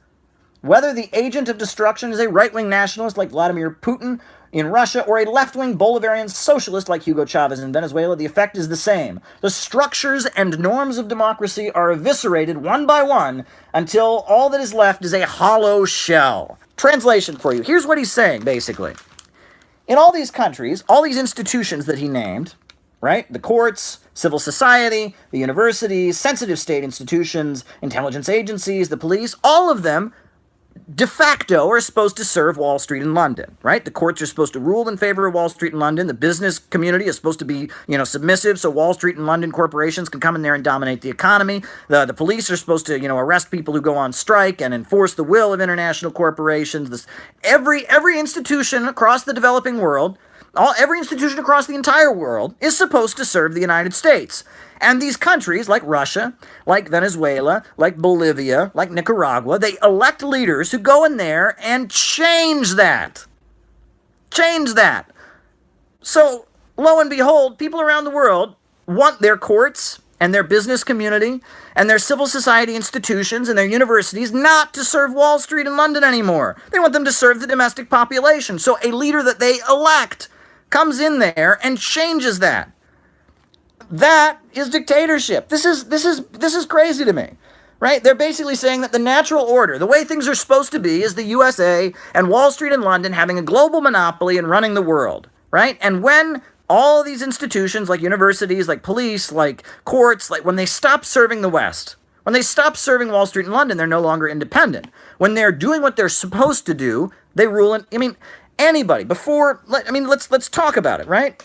Whether the agent of destruction is a right-wing nationalist like Vladimir Putin in Russia or a left-wing Bolivarian socialist like Hugo Chavez in Venezuela, the effect is the same. The structures and norms of democracy are eviscerated one by one until all that is left is a hollow shell. Translation for you. Here's what he's saying, basically. In all these countries, all these institutions that he named, right? The courts, civil society, the universities, sensitive state institutions, intelligence agencies, the police, all of them de facto are supposed to serve Wall Street and London, right? The courts are supposed to rule in favor of Wall Street and London. The business community is supposed to be, submissive so Wall Street and London corporations can come in there and dominate the economy. The police are supposed to, arrest people who go on strike and enforce the will of international corporations. Every institution across the developing world, every institution across the entire world is supposed to serve the United States. And these countries, like Russia, like Venezuela, like Bolivia, like Nicaragua, they elect leaders who go in there and change that. Change that. So, lo and behold, people around the world want their courts and their business community and their civil society institutions and their universities not to serve Wall Street and London anymore. They want them to serve the domestic population. So a leader that they elect comes in there and changes that. That is dictatorship. This is crazy to me, right? They're basically saying that the natural order, the way things are supposed to be, is the USA and Wall Street and London having a global monopoly and running the world, right? And when all these institutions, like universities, like police, like courts, like when they stop serving the West, when they stop serving Wall Street and London, they're no longer independent. When they're doing what they're supposed to do, they rule. Anybody let's talk about it, right?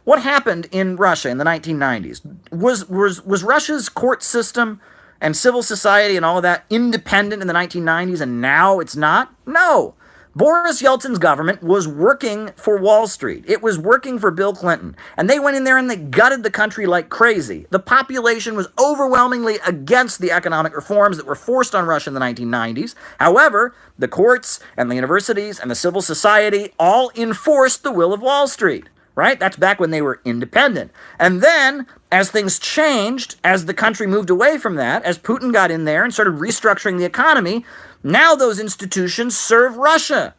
What happened in Russia in the 1990s? Was Russia's court system and civil society and all of that independent in the 1990s and now it's not? No. Boris Yeltsin's government was working for Wall Street. It was working for Bill Clinton. And they went in there and they gutted the country like crazy. The population was overwhelmingly against the economic reforms that were forced on Russia in the 1990s. However, the courts and the universities and the civil society all enforced the will of Wall Street. Right? That's back when they were independent. And then, as things changed, as the country moved away from that, as Putin got in there and started restructuring the economy, now those institutions serve Russia.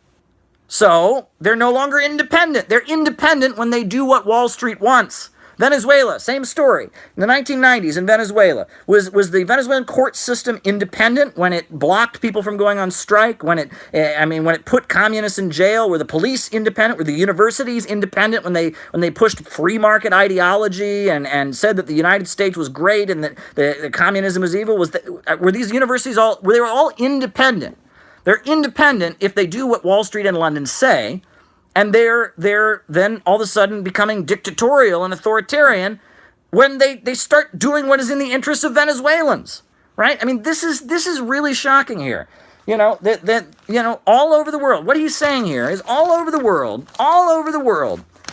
So, they're no longer independent. They're independent when they do what Wall Street wants. Venezuela, same story. In the 1990s in Venezuela, was the Venezuelan court system independent when it blocked people from going on strike? When it put communists in jail? Were the police independent? Were the universities independent when they pushed free market ideology and said that the United States was great and that the communism was evil? Were these universities they were all independent? They're independent if they do what Wall Street and London say. And they're then all of a sudden becoming dictatorial and authoritarian when they start doing what is in the interests of Venezuelans, right? I mean, this is really shocking here. All over the world. What he's saying here is all over the world,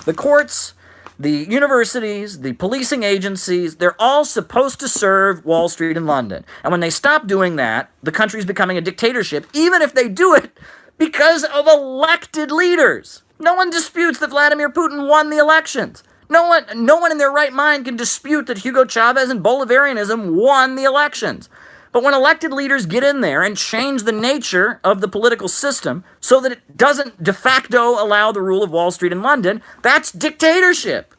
the courts, the universities, the policing agencies, they're all supposed to serve Wall Street and London. And when they stop doing that, the country's becoming a dictatorship, even if they do it because of elected leaders. No one disputes that Vladimir Putin won the elections. No one in their right mind can dispute that Hugo Chavez and Bolivarianism won the elections. But when elected leaders get in there and change the nature of the political system so that it doesn't de facto allow the rule of Wall Street and London, that's dictatorship,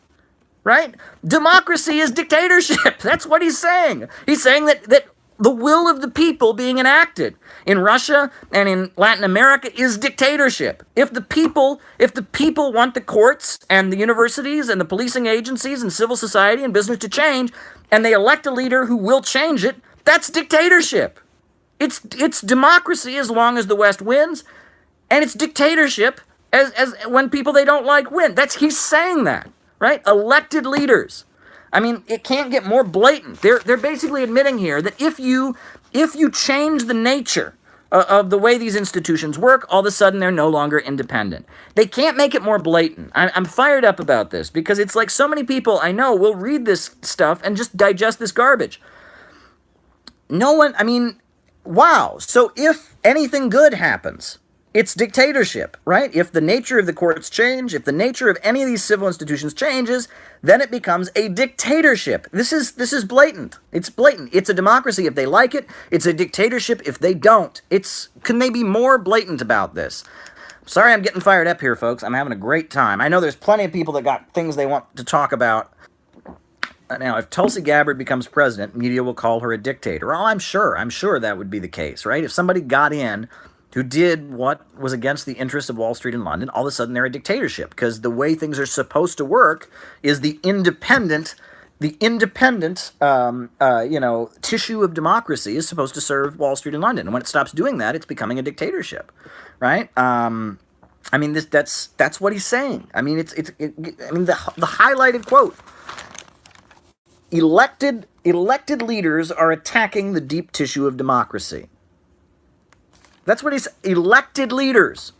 right? Democracy is dictatorship. That's what he's saying. He's saying that the will of the people being enacted in Russia and in Latin America is dictatorship. If the people want the courts and the universities and the policing agencies and civil society and business to change, and they elect a leader who will change it, that's dictatorship. It's democracy as long as the West wins, and it's dictatorship as when people they don't like win. He's saying that, right? Elected leaders. I mean, it can't get more blatant. They're basically admitting here that if you change the nature of the way these institutions work, all of a sudden they're no longer independent. They can't make it more blatant. I'm fired up about this because it's like so many people I know will read this stuff and just digest this garbage. Wow. So if anything good happens, it's dictatorship, right? If the nature of the courts change, if the nature of any of these civil institutions changes, then it becomes a dictatorship. This is blatant. It's blatant. It's a democracy if they like it. It's a dictatorship if they don't. Can they be more blatant about this? Sorry I'm getting fired up here, folks. I'm having a great time. I know there's plenty of people that got things they want to talk about. Now, if Tulsi Gabbard becomes president, media will call her a dictator. Oh, I'm sure that would be the case, right? If somebody got in who did what was against the interests of Wall Street and London, all of a sudden they're a dictatorship because the way things are supposed to work is the independent tissue of democracy is supposed to serve Wall Street and London. And when it stops doing that, it's becoming a dictatorship, right? That's what he's saying. I mean, the highlighted quote. Elected leaders are attacking the deep tissue of democracy. That's what he's... Elected leaders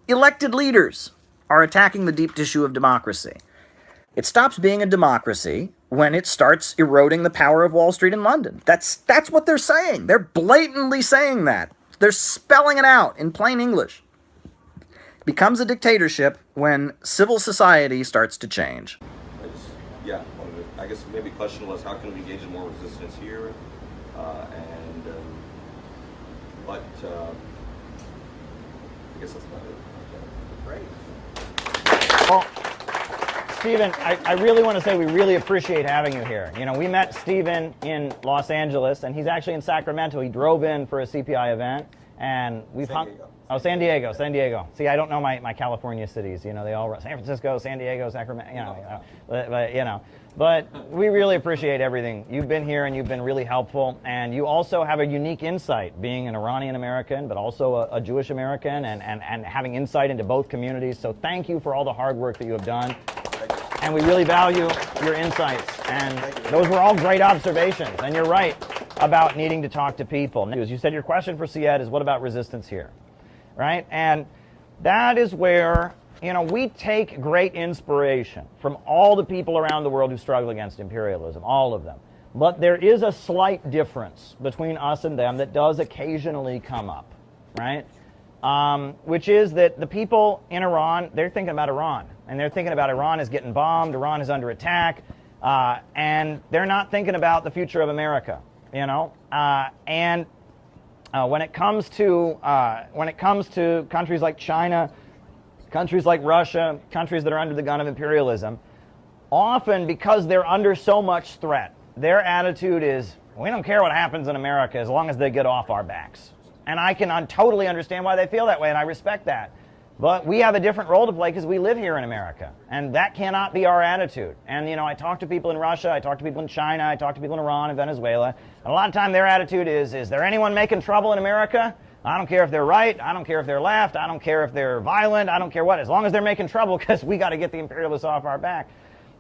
are attacking the deep tissue of democracy. It stops being a democracy when it starts eroding the power of Wall Street and London. That's what they're saying. They're blatantly saying that. They're spelling it out in plain English. It becomes a dictatorship when civil society starts to change. I guess maybe the question was, how can we engage in more resistance here? But I guess that's about it. Great. Well, Stephen, I really want to say we really appreciate having you here. You know, we met Stephen in Los Angeles, and he's actually in Sacramento. He drove in for a CPI event, and we've hung... Oh, San Diego. See, I don't know my California cities. You know, they all San Francisco, San Diego, Sacramento. But we really appreciate everything. You've been here and you've been really helpful, and you also have a unique insight, being an Iranian American, but also a Jewish American, and having insight into both communities. So thank you for all the hard work that you have done, and we really value your insights. And those were all great observations. And you're right about needing to talk to people. As you said, your question for Syed is, what about resistance here? Right? And that is where, you know, we take great inspiration from all the people around the world who struggle against imperialism, all of them. But there is a slight difference between us and them that does occasionally come up, right? Which is that the people in Iran, they're thinking about Iran. And they're thinking about Iran is getting bombed, Iran is under attack, and they're not thinking about the future of America, you know? When it comes to countries like China, countries like Russia, countries that are under the gun of imperialism, often because they're under so much threat, their attitude is, we don't care what happens in America as long as they get off our backs. And I can totally understand why they feel that way, and I respect that. But we have a different role to play because we live here in America, and that cannot be our attitude. And, I talk to people in Russia, I talk to people in China, I talk to people in Iran and Venezuela, and a lot of time their attitude is there anyone making trouble in America? I don't care if they're right, I don't care if they're left, I don't care if they're violent, I don't care what, as long as they're making trouble, because we got to get the imperialists off our back.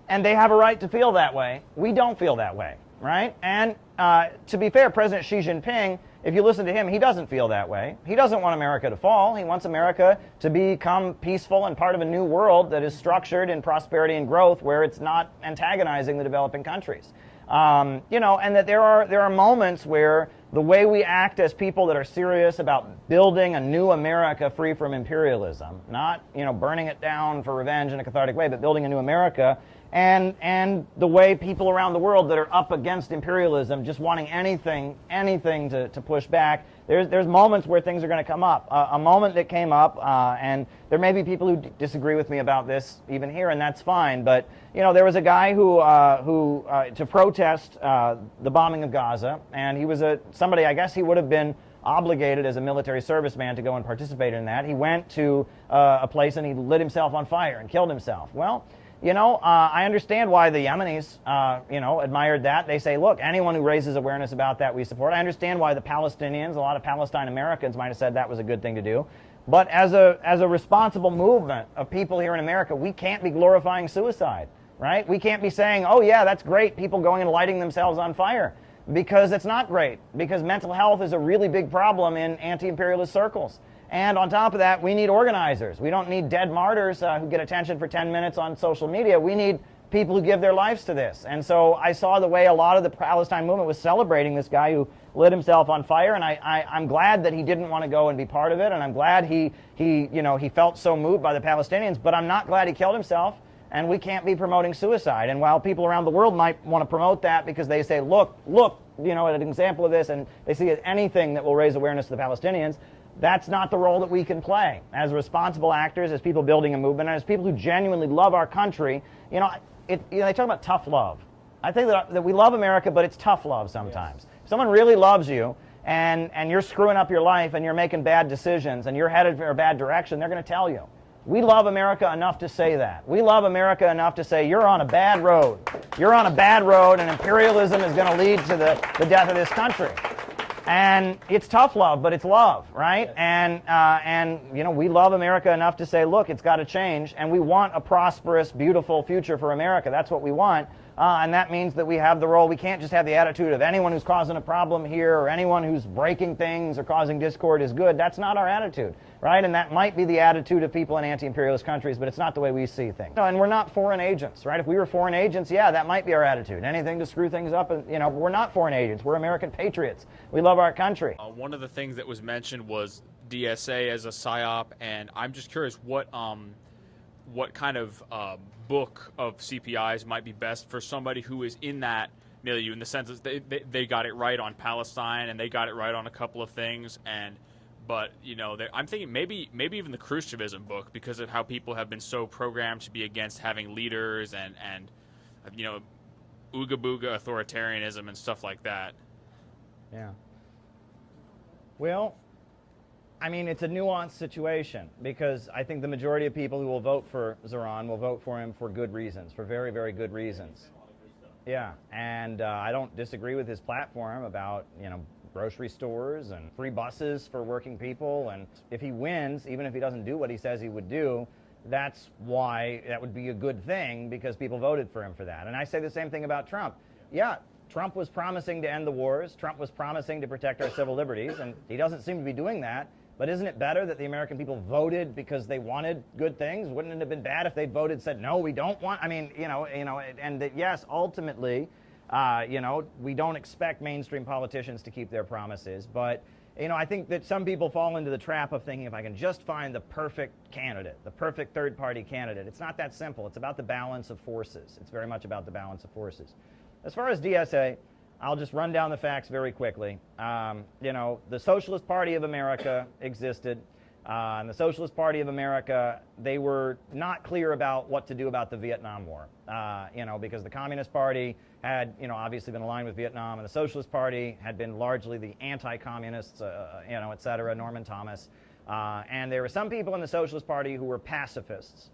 And they have a right to feel that way. We don't feel that way, right? And to be fair, President Xi Jinping, if you listen to him, he doesn't feel that way. He doesn't want America to fall. He wants America to become peaceful and part of a new world that is structured in prosperity and growth, where it's not antagonizing the developing countries. And that there are moments where the way we act as people that are serious about building a new America free from imperialism, not burning it down for revenge in a cathartic way, but building a new America, and the way people around the world that are up against imperialism, just wanting anything to push back, there's moments where things are going to come up. A moment that came up, and there may be people who disagree with me about this even here, and that's fine, but there was a guy who to protest the bombing of Gaza, and he was somebody, I guess he would have been obligated as a military serviceman to go and participate in that. He went to a place and he lit himself on fire and killed himself. Well, I understand why the Yemenis, admired that. They say, look, anyone who raises awareness about that, we support. I understand why the Palestinians, a lot of Palestine Americans might have said that was a good thing to do. But as a responsible movement of people here in America, we can't be glorifying suicide, right? We can't be saying, oh yeah, that's great, people going and lighting themselves on fire. Because it's not great. Because mental health is a really big problem in anti-imperialist circles. And on top of that, we need organizers. We don't need dead martyrs who get attention for 10 minutes on social media. We need people who give their lives to this. And so I saw the way a lot of the Palestine movement was celebrating this guy who lit himself on fire, and I'm glad that he didn't want to go and be part of it, and I'm glad he felt so moved by the Palestinians, but I'm not glad he killed himself, and we can't be promoting suicide. And while people around the world might want to promote that because they say, look, at an example of this, and they see it as anything that will raise awareness to the Palestinians, that's not the role that we can play as responsible actors, as people building a movement, and as people who genuinely love our country. They talk about tough love. I think that we love America, but it's tough love sometimes. Yes. If someone really loves you and you're screwing up your life and you're making bad decisions and you're headed for a bad direction, they're going to tell you. We love America enough to say that. We love America enough to say, you're on a bad road. You're on a bad road, and imperialism is going to lead to the death of this country. And it's tough love, but it's love, right? And we love America enough to say, look, it's got to change, and we want a prosperous, beautiful future for America. That's what we want, and that means that we have the role. We can't just have the attitude of anyone who's causing a problem here or anyone who's breaking things or causing discord is good. That's not our attitude, right? And that might be the attitude of people in anti-imperialist countries, but it's not the way we see things. And we're not foreign agents, right? If we were foreign agents, yeah, that might be our attitude. Anything to screw things up, but we're not foreign agents. We're American patriots. We love our country. One of the things that was mentioned was DSA as a PSYOP, and I'm just curious what kind of book of CPIs might be best for somebody who is in that milieu, in the sense that they got it right on Palestine and they got it right on a couple of things, but I'm thinking maybe even the Khrushchevism book, because of how people have been so programmed to be against having leaders and ooga booga authoritarianism and stuff like that. Yeah. Well, I mean, it's a nuanced situation, because I think the majority of people who will vote for Zoran will vote for him for good reasons, for very, very good reasons. Yeah, and I don't disagree with his platform about, grocery stores and free buses for working people, and if he wins, even if he doesn't do what he says he would do, that's why that would be a good thing, because people voted for him for that. And I say the same thing about Trump. Yeah, Trump was promising to end the wars, Trump was promising to protect our civil liberties, and he doesn't seem to be doing that. But isn't it better that the American people voted because they wanted good things? Wouldn't it have been bad if they'd voted, said, no, we don't want, and that, yes, ultimately, we don't expect mainstream politicians to keep their promises. But, I think that some people fall into the trap of thinking, if I can just find the perfect candidate, the perfect third-party candidate. It's not that simple. It's about the balance of forces. It's very much about the balance of forces. As far as DSA, I'll just run down the facts very quickly. The Socialist Party of America existed. And the Socialist Party of America, they were not clear about what to do about the Vietnam War, because the Communist Party had, obviously been aligned with Vietnam, and the Socialist Party had been largely the anti-communists, et cetera, Norman Thomas. And there were some people in the Socialist Party who were pacifists.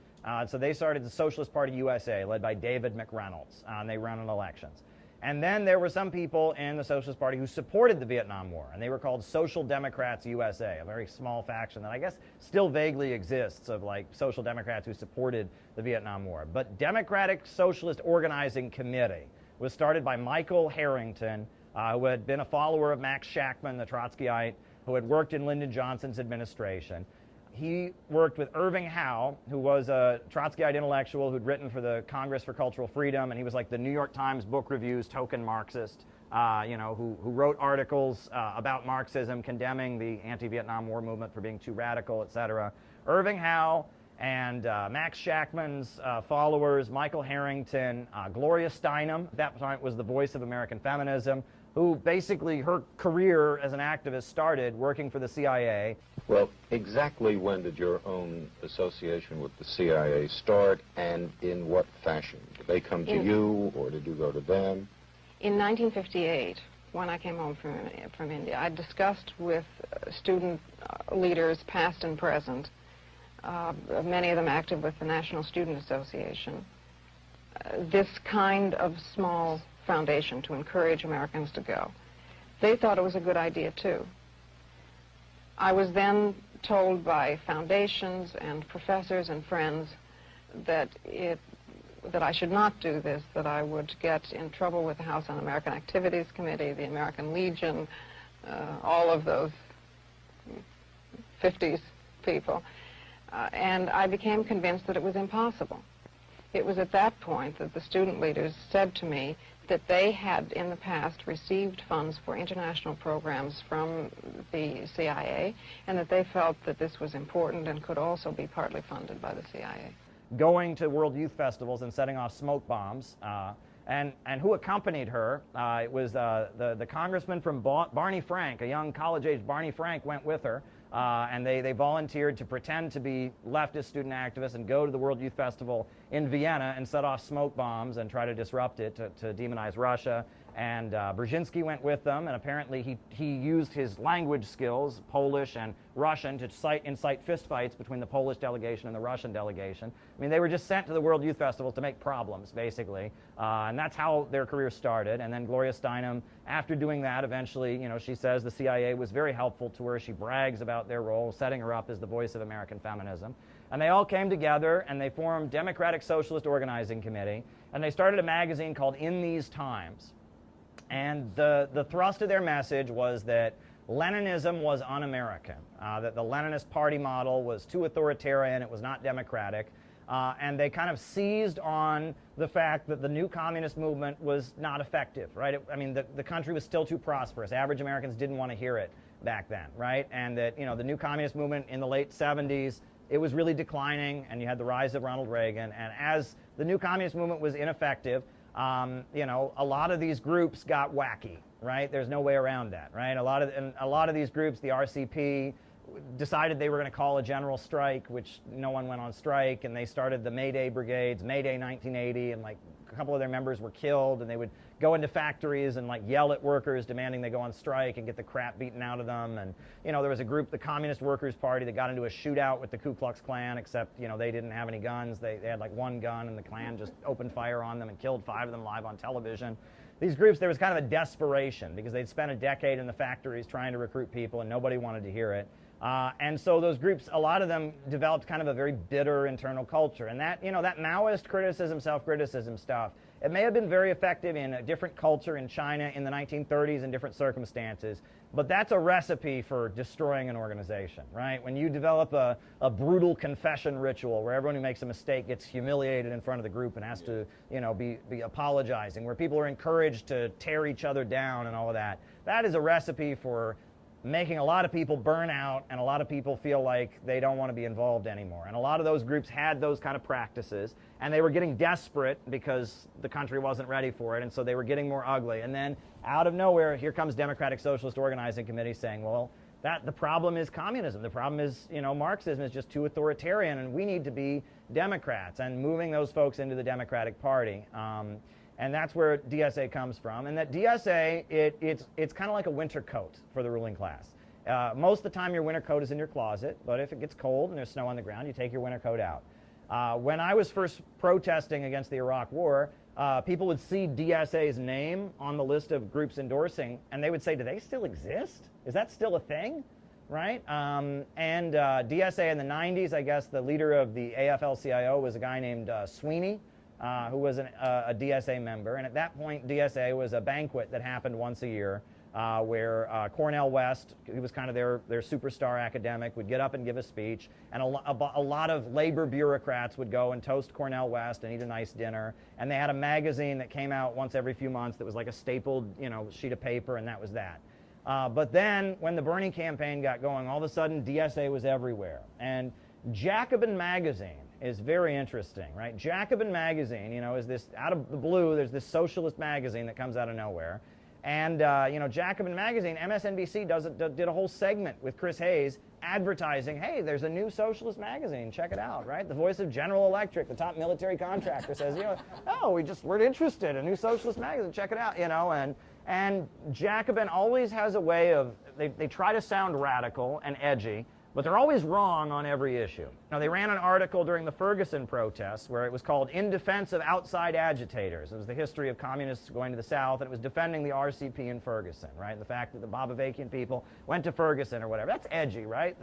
So they started the Socialist Party USA, led by David McReynolds, and they ran in elections. And then there were some people in the Socialist Party who supported the Vietnam War, and they were called Social Democrats USA, a very small faction that I guess still vaguely exists of like Social Democrats who supported the Vietnam War. But Democratic Socialist Organizing Committee was started by Michael Harrington, who had been a follower of Max Shachtman, the Trotskyite, who had worked in Lyndon Johnson's administration. He worked with Irving Howe, who was a Trotskyite intellectual who'd written for the Congress for Cultural Freedom, and he was like the New York Times Book Review's token Marxist, who wrote articles about Marxism, condemning the anti-Vietnam War movement for being too radical, etc. Irving Howe and Max Shachtman's followers, Michael Harrington, Gloria Steinem, at that point was the voice of American feminism, who basically her career as an activist started working for the CIA. Well, exactly when did your own association with the CIA start, and in what fashion? Did they come to you, or did you go to them? In 1958, when I came home from India, I discussed with student leaders, past and present, many of them active with the National Student Association, this kind of small foundation to encourage Americans to go. They thought it was a good idea, too. I was then told by foundations and professors and friends that I should not do this, that I would get in trouble with the House Un-American Activities Committee, the American Legion, all of those 50s people. And I became convinced that it was impossible. It was at that point that the student leaders said to me that they had in the past received funds for international programs from the CIA, and that they felt that this was important and could also be partly funded by the CIA. Going to World Youth Festivals and setting off smoke bombs, and who accompanied her, it was the congressman from Barney Frank, a young college-age Barney Frank went with her, and they volunteered to pretend to be leftist student activists and go to the World Youth Festival in Vienna and set off smoke bombs and try to disrupt it, to demonize Russia. And Brzezinski went with them, and apparently he used his language skills, Polish and Russian, to incite fistfights between the Polish delegation and the Russian delegation. I mean, they were just sent to the World Youth Festival to make problems, basically. And that's how their career started. And then Gloria Steinem, after doing that, eventually, she says the CIA was very helpful to her. She brags about their role, setting her up as the voice of American feminism. And they all came together, and they formed Democratic Socialist Organizing Committee, and they started a magazine called In These Times. And the thrust of their message was that Leninism was un-American, that the Leninist party model was too authoritarian, it was not democratic, and they kind of seized on the fact that the new communist movement was not effective, right? The country was still too prosperous. Average Americans didn't want to hear it back then, right? And that, the new communist movement in the late 70s, it was really declining, and you had the rise of Ronald Reagan, and as the new communist movement was ineffective, a lot of these groups got wacky, right? There's no way around that, right? A lot of these groups, the RCP, decided they were going to call a general strike, which no one went on strike, and they started the Mayday brigades, Mayday 1980, and like a couple of their members were killed, and they would go into factories and like yell at workers demanding they go on strike and get the crap beaten out of them. And there was a group, the Communist Workers Party, that got into a shootout with the Ku Klux Klan, except they didn't have any guns. They had like one gun, and the Klan just opened fire on them and killed 5 of them live on television. These groups, there was kind of a desperation because they'd spent a decade in the factories trying to recruit people, and nobody wanted to hear it. And so those groups, a lot of them developed kind of a very bitter internal culture. And that, that Maoist criticism, self-criticism stuff, it may have been very effective in a different culture in China in the 1930s in different circumstances, but that's a recipe for destroying an organization, right? When you develop a brutal confession ritual where everyone who makes a mistake gets humiliated in front of the group and has to, be apologizing, where people are encouraged to tear each other down and all of that, that is a recipe for making a lot of people burn out, and a lot of people feel like they don't want to be involved anymore. And a lot of those groups had those kind of practices, and they were getting desperate because the country wasn't ready for it, and so they were getting more ugly. And then out of nowhere, here comes Democratic Socialist Organizing Committee saying, well, That the problem is communism. The problem is, Marxism is just too authoritarian, and we need to be Democrats and moving those folks into the Democratic Party. And that's where DSA comes from. And that DSA, it's kind of like a winter coat for the ruling class. Most of the time your winter coat is in your closet, but if it gets cold and there's snow on the ground, you take your winter coat out. When I was first protesting against the Iraq War, people would see DSA's name on the list of groups endorsing, and they would say, do they still exist? Is that still a thing? Right? DSA in the 90s, I guess the leader of the AFL-CIO was a guy named Sweeney, who was a DSA member. And at that point, DSA was a banquet that happened once a year where Cornel West, he was kind of their superstar academic, would get up and give a speech, and a lot of labor bureaucrats would go and toast Cornel West and eat a nice dinner. And they had a magazine that came out once every few months that was like a stapled sheet of paper, and that was that. But then when the Bernie campaign got going, all of a sudden DSA was everywhere. And Jacobin magazine is very interesting, right? Jacobin magazine, is this, out of the blue, there's this socialist magazine that comes out of nowhere. And, Jacobin magazine, MSNBC did a whole segment with Chris Hayes advertising, hey, there's a new socialist magazine, check it out, right? The voice of General Electric, the top military contractor, says, we're interested in a new socialist magazine, check it out, and Jacobin always has a way of, they try to sound radical and edgy, but they're always wrong on every issue. Now, they ran an article during the Ferguson protests where it was called In Defense of Outside Agitators. It was the history of communists going to the South, and it was defending the RCP in Ferguson, right? The fact that the Bobavakian people went to Ferguson or whatever. That's edgy, right?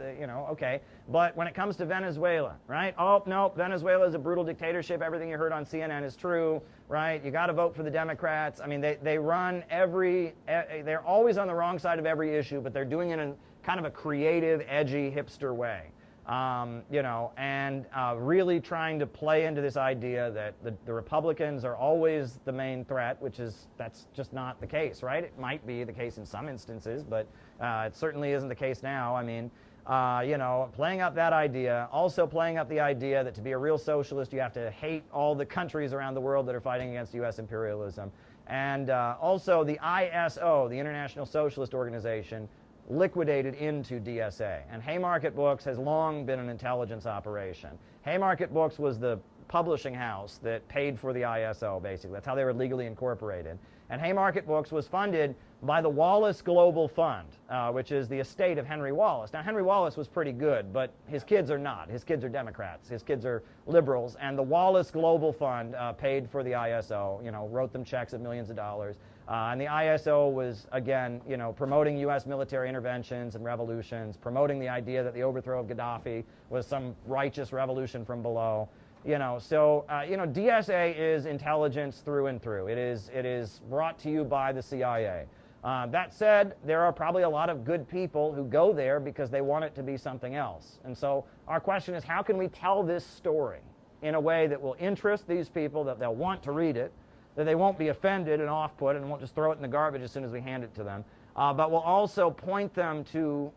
Okay. But when it comes to Venezuela, right? Oh, no, Venezuela is a brutal dictatorship. Everything you heard on CNN is true, right? You got to vote for the Democrats. I mean, they run they're always on the wrong side of every issue, but they're doing it in kind of a creative, edgy, hipster way, really trying to play into this idea that the Republicans are always the main threat, that's just not the case, right? It might be the case in some instances, but it certainly isn't the case now. I mean, playing up that idea, also playing up the idea that to be a real socialist, you have to hate all the countries around the world that are fighting against U.S. imperialism. And also the ISO, the International Socialist Organization, liquidated into DSA. And Haymarket Books has long been an intelligence operation. Haymarket Books was the publishing house that paid for the ISO, basically. That's how they were legally incorporated. And Haymarket Books was funded by the Wallace Global Fund, which is the estate of Henry Wallace. Now, Henry Wallace was pretty good, but his kids are not. His kids are Democrats. His kids are liberals. And the Wallace Global Fund paid for the ISO, wrote them checks of millions of dollars. And the ISO was, again, promoting U.S. military interventions and revolutions, promoting the idea that the overthrow of Gaddafi was some righteous revolution from below. DSA is intelligence through and through. It is brought to you by the CIA. That said, there are probably a lot of good people who go there because they want it to be something else. And so our question is, how can we tell this story in a way that will interest these people, that they'll want to read it, that they won't be offended and off-put and won't just throw it in the garbage as soon as we hand it to them, but will also point them to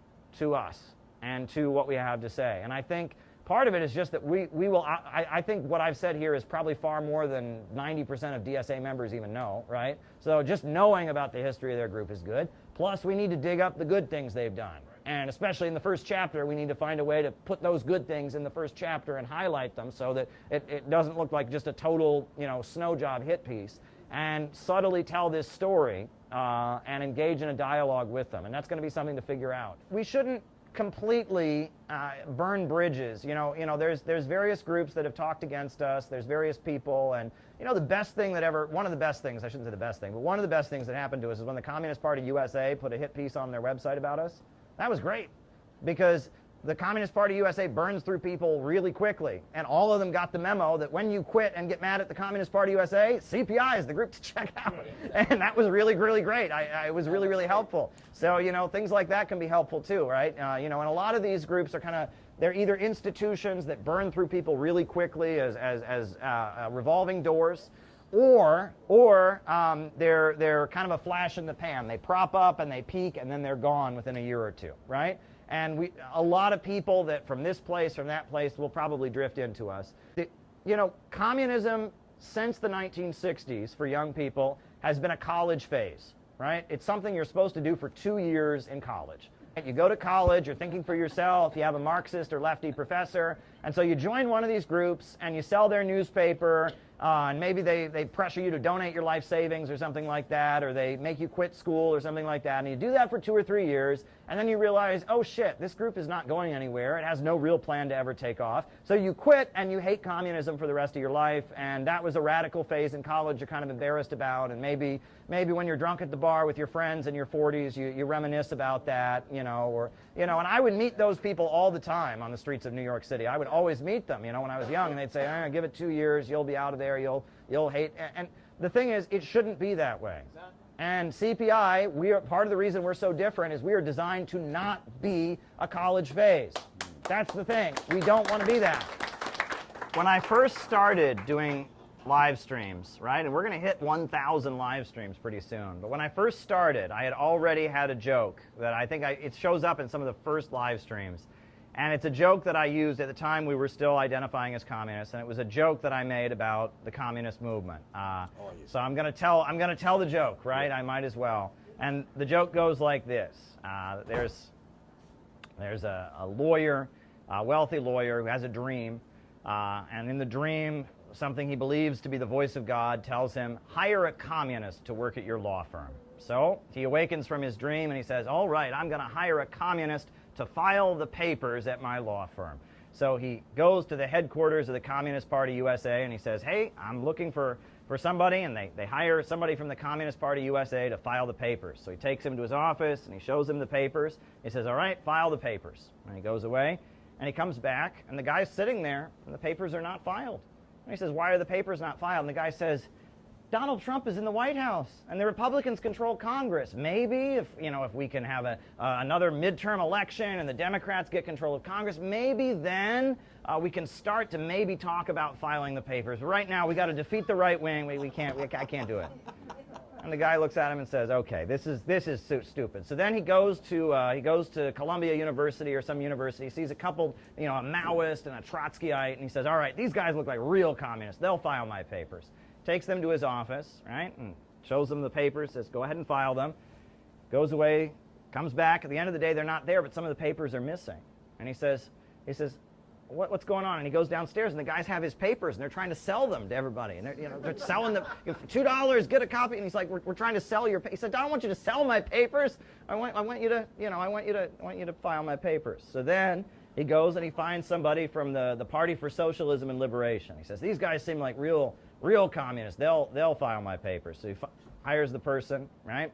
us and to what we have to say. And I think part of it is just that we will, I think what I've said here is probably far more than 90% of DSA members even know, right? So just knowing about the history of their group is good. Plus, we need to dig up the good things they've done. And especially in the first chapter, we need to find a way to put those good things in the first chapter and highlight them so that it doesn't look like just a total, snow job hit piece. And subtly tell this story and engage in a dialogue with them. And that's going to be something to figure out. We shouldn't completely burn bridges. There's various groups that have talked against us. There's various people, and one of the best things, I shouldn't say the best thing, but one of the best things that happened to us is when the Communist Party USA put a hit piece on their website about us. That was great, because the Communist Party USA burns through people really quickly, and all of them got the memo that when you quit and get mad at the Communist Party USA, CPI is the group to check out. And that was really, really great. It was really, really helpful. So, things like that can be helpful too, right? And a lot of these groups are they're either institutions that burn through people really quickly as revolving doors, or they're kind of a flash in the pan. They prop up and they peak and then they're gone within a year or two, right? And a lot of people that from this place, from that place, will probably drift into us. Communism since the 1960s for young people has been a college phase, right? It's something you're supposed to do for 2 years in college. You go to college, you're thinking for yourself, you have a Marxist or lefty professor, and so you join one of these groups and you sell their newspaper, and maybe they pressure you to donate your life savings or something like that, or they make you quit school or something like that, and you do that for 2 or 3 years, and then you realize, oh shit, this group is not going anywhere, it has no real plan to ever take off, so you quit and you hate communism for the rest of your life, and that was a radical phase in college you're kind of embarrassed about, and maybe when you're drunk at the bar with your friends in your 40s, you reminisce about that, and I would meet those people all the time on the streets of New York City. I would always meet them, when I was young, and they'd say, give it 2 years, you'll be out of there, you'll hate, and the thing is, it shouldn't be that way. And CPI, part of the reason we're so different is we are designed to not be a college phase. That's the thing. We don't want to be that. When I first started doing live streams, right, and we're going to hit 1,000 live streams pretty soon, but when I first started, I had already had a joke that I think it shows up in some of the first live streams. And it's a joke that I used at the time we were still identifying as communists, and it was a joke that I made about the communist movement. So I'm going to tell the joke, right? I might as well. And the joke goes like this: there's a lawyer, a wealthy lawyer who has a dream, and in the dream, something he believes to be the voice of God tells him, hire a communist to work at your law firm. So he awakens from his dream and he says, all right, I'm going to hire a communist to file the papers at my law firm. So he goes to the headquarters of the Communist Party USA and he says, hey, I'm looking for somebody, and they hire somebody from the Communist Party USA to file the papers. So he takes him to his office and he shows him the papers. He says, all right, file the papers. And he goes away and he comes back and the guy's sitting there and the papers are not filed. And he says, why are the papers not filed? And the guy says, Donald Trump is in the White House and the Republicans control Congress. Maybe if we can have another midterm election and the Democrats get control of Congress, maybe then we can start to maybe talk about filing the papers. But right now we got to defeat the right wing. I can't do it. And the guy looks at him and says, okay, this is so stupid. So then he goes to Columbia University or some university, sees a couple, a Maoist and a Trotskyite, and he says, all right, these guys look like real communists. They'll file my papers. Takes them to his office, right, and shows them the papers, says, go ahead and file them. Goes away, comes back. At the end of the day, they're not there, but some of the papers are missing. And he says, what's going on? And he goes downstairs, and the guys have his papers, and they're trying to sell them to everybody. And they're selling them for $2, get a copy. And he's like, we're trying to sell your papers. He said, I don't want you to sell my papers. I want you to file my papers. So then he goes and he finds somebody from the Party for Socialism and Liberation. He says, these guys seem like real communists. They'll file my papers. So he hires the person, right?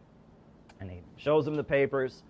And he shows them the papers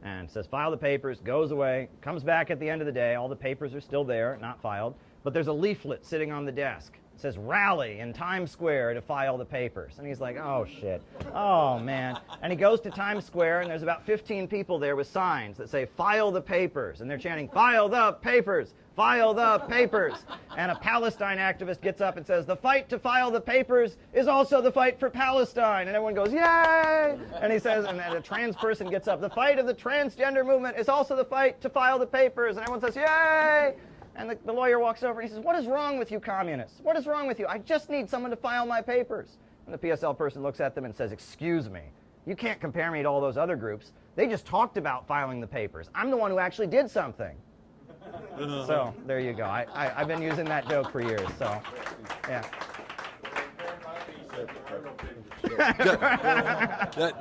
and says, file the papers, goes away, comes back at the end of the day. All the papers are still there, not filed. But there's a leaflet sitting on the desk. It says, rally in Times Square to file the papers. And he's like, oh, shit. Oh, man. And he goes to Times Square, and there's about 15 people there with signs that say, file the papers. And they're chanting, file the papers. File the papers. And a Palestine activist gets up and says, the fight to file the papers is also the fight for Palestine. And everyone goes, yay! And he says, and a trans person gets up, the fight of the transgender movement is also the fight to file the papers. And everyone says, yay! And the lawyer walks over and he says, what is wrong with you communists? What is wrong with you? I just need someone to file my papers. And the PSL person looks at them and says, excuse me, you can't compare me to all those other groups. They just talked about filing the papers. I'm the one who actually did something. So there you go. I've been using that joke for years. So, yeah.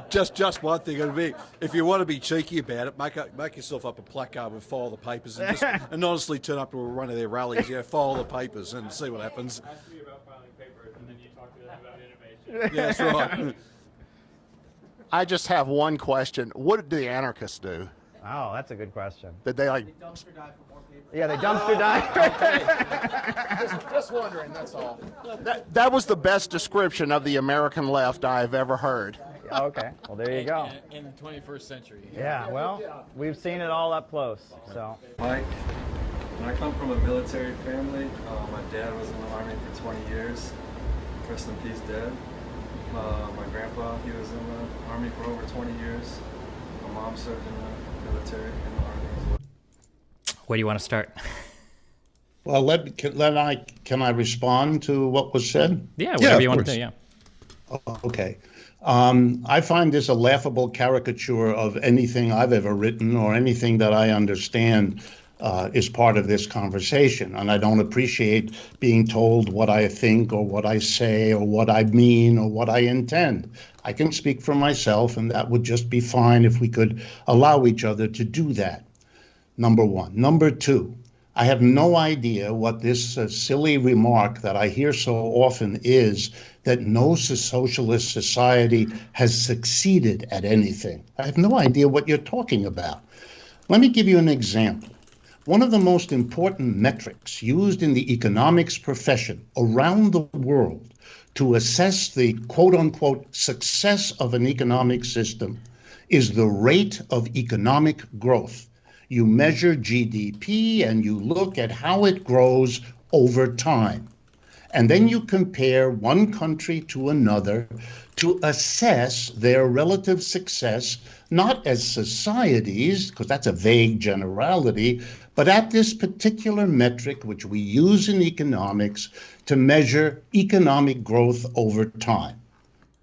Just one thing. If you want to be cheeky about it, make yourself up a placard with file the papers and just anonymously turn up to one of their rallies. File the papers and see what happens. Ask me about filing papers, and then you talk to them about innovation. Yeah, that's right. I just have one question. What did the anarchists do? Oh, that's a good question. Did they They dumpster dive for more papers. Yeah, they dumpster dive. Just wondering, that's all. That was the best description of the American left I've ever heard. Okay, well, there you go. In the 21st century. Yeah, well, we've seen it all up close. So. Mike, I come from a military family. My dad was in the Army for 20 years. Rest in peace, Dad. My grandpa, he was in the Army for over 20 years. My mom served in the military in the Army as well. Where do you want to start? Well, can I respond to what was said? Yeah, whatever you want to do, yeah. Okay. I find this a laughable caricature of anything I've ever written or anything that I understand is part of this conversation. And I don't appreciate being told what I think or what I say or what I mean or what I intend. I can speak for myself, and that would just be fine if we could allow each other to do that. Number one. Number two, I have no idea what this silly remark that I hear so often is, that no socialist society has succeeded at anything. I have no idea what you're talking about. Let me give you an example. One of the most important metrics used in the economics profession around the world to assess the quote-unquote success of an economic system is the rate of economic growth. You measure GDP and you look at how it grows over time. And then you compare one country to another to assess their relative success, not as societies, because that's a vague generality, but at this particular metric, which we use in economics to measure economic growth over time.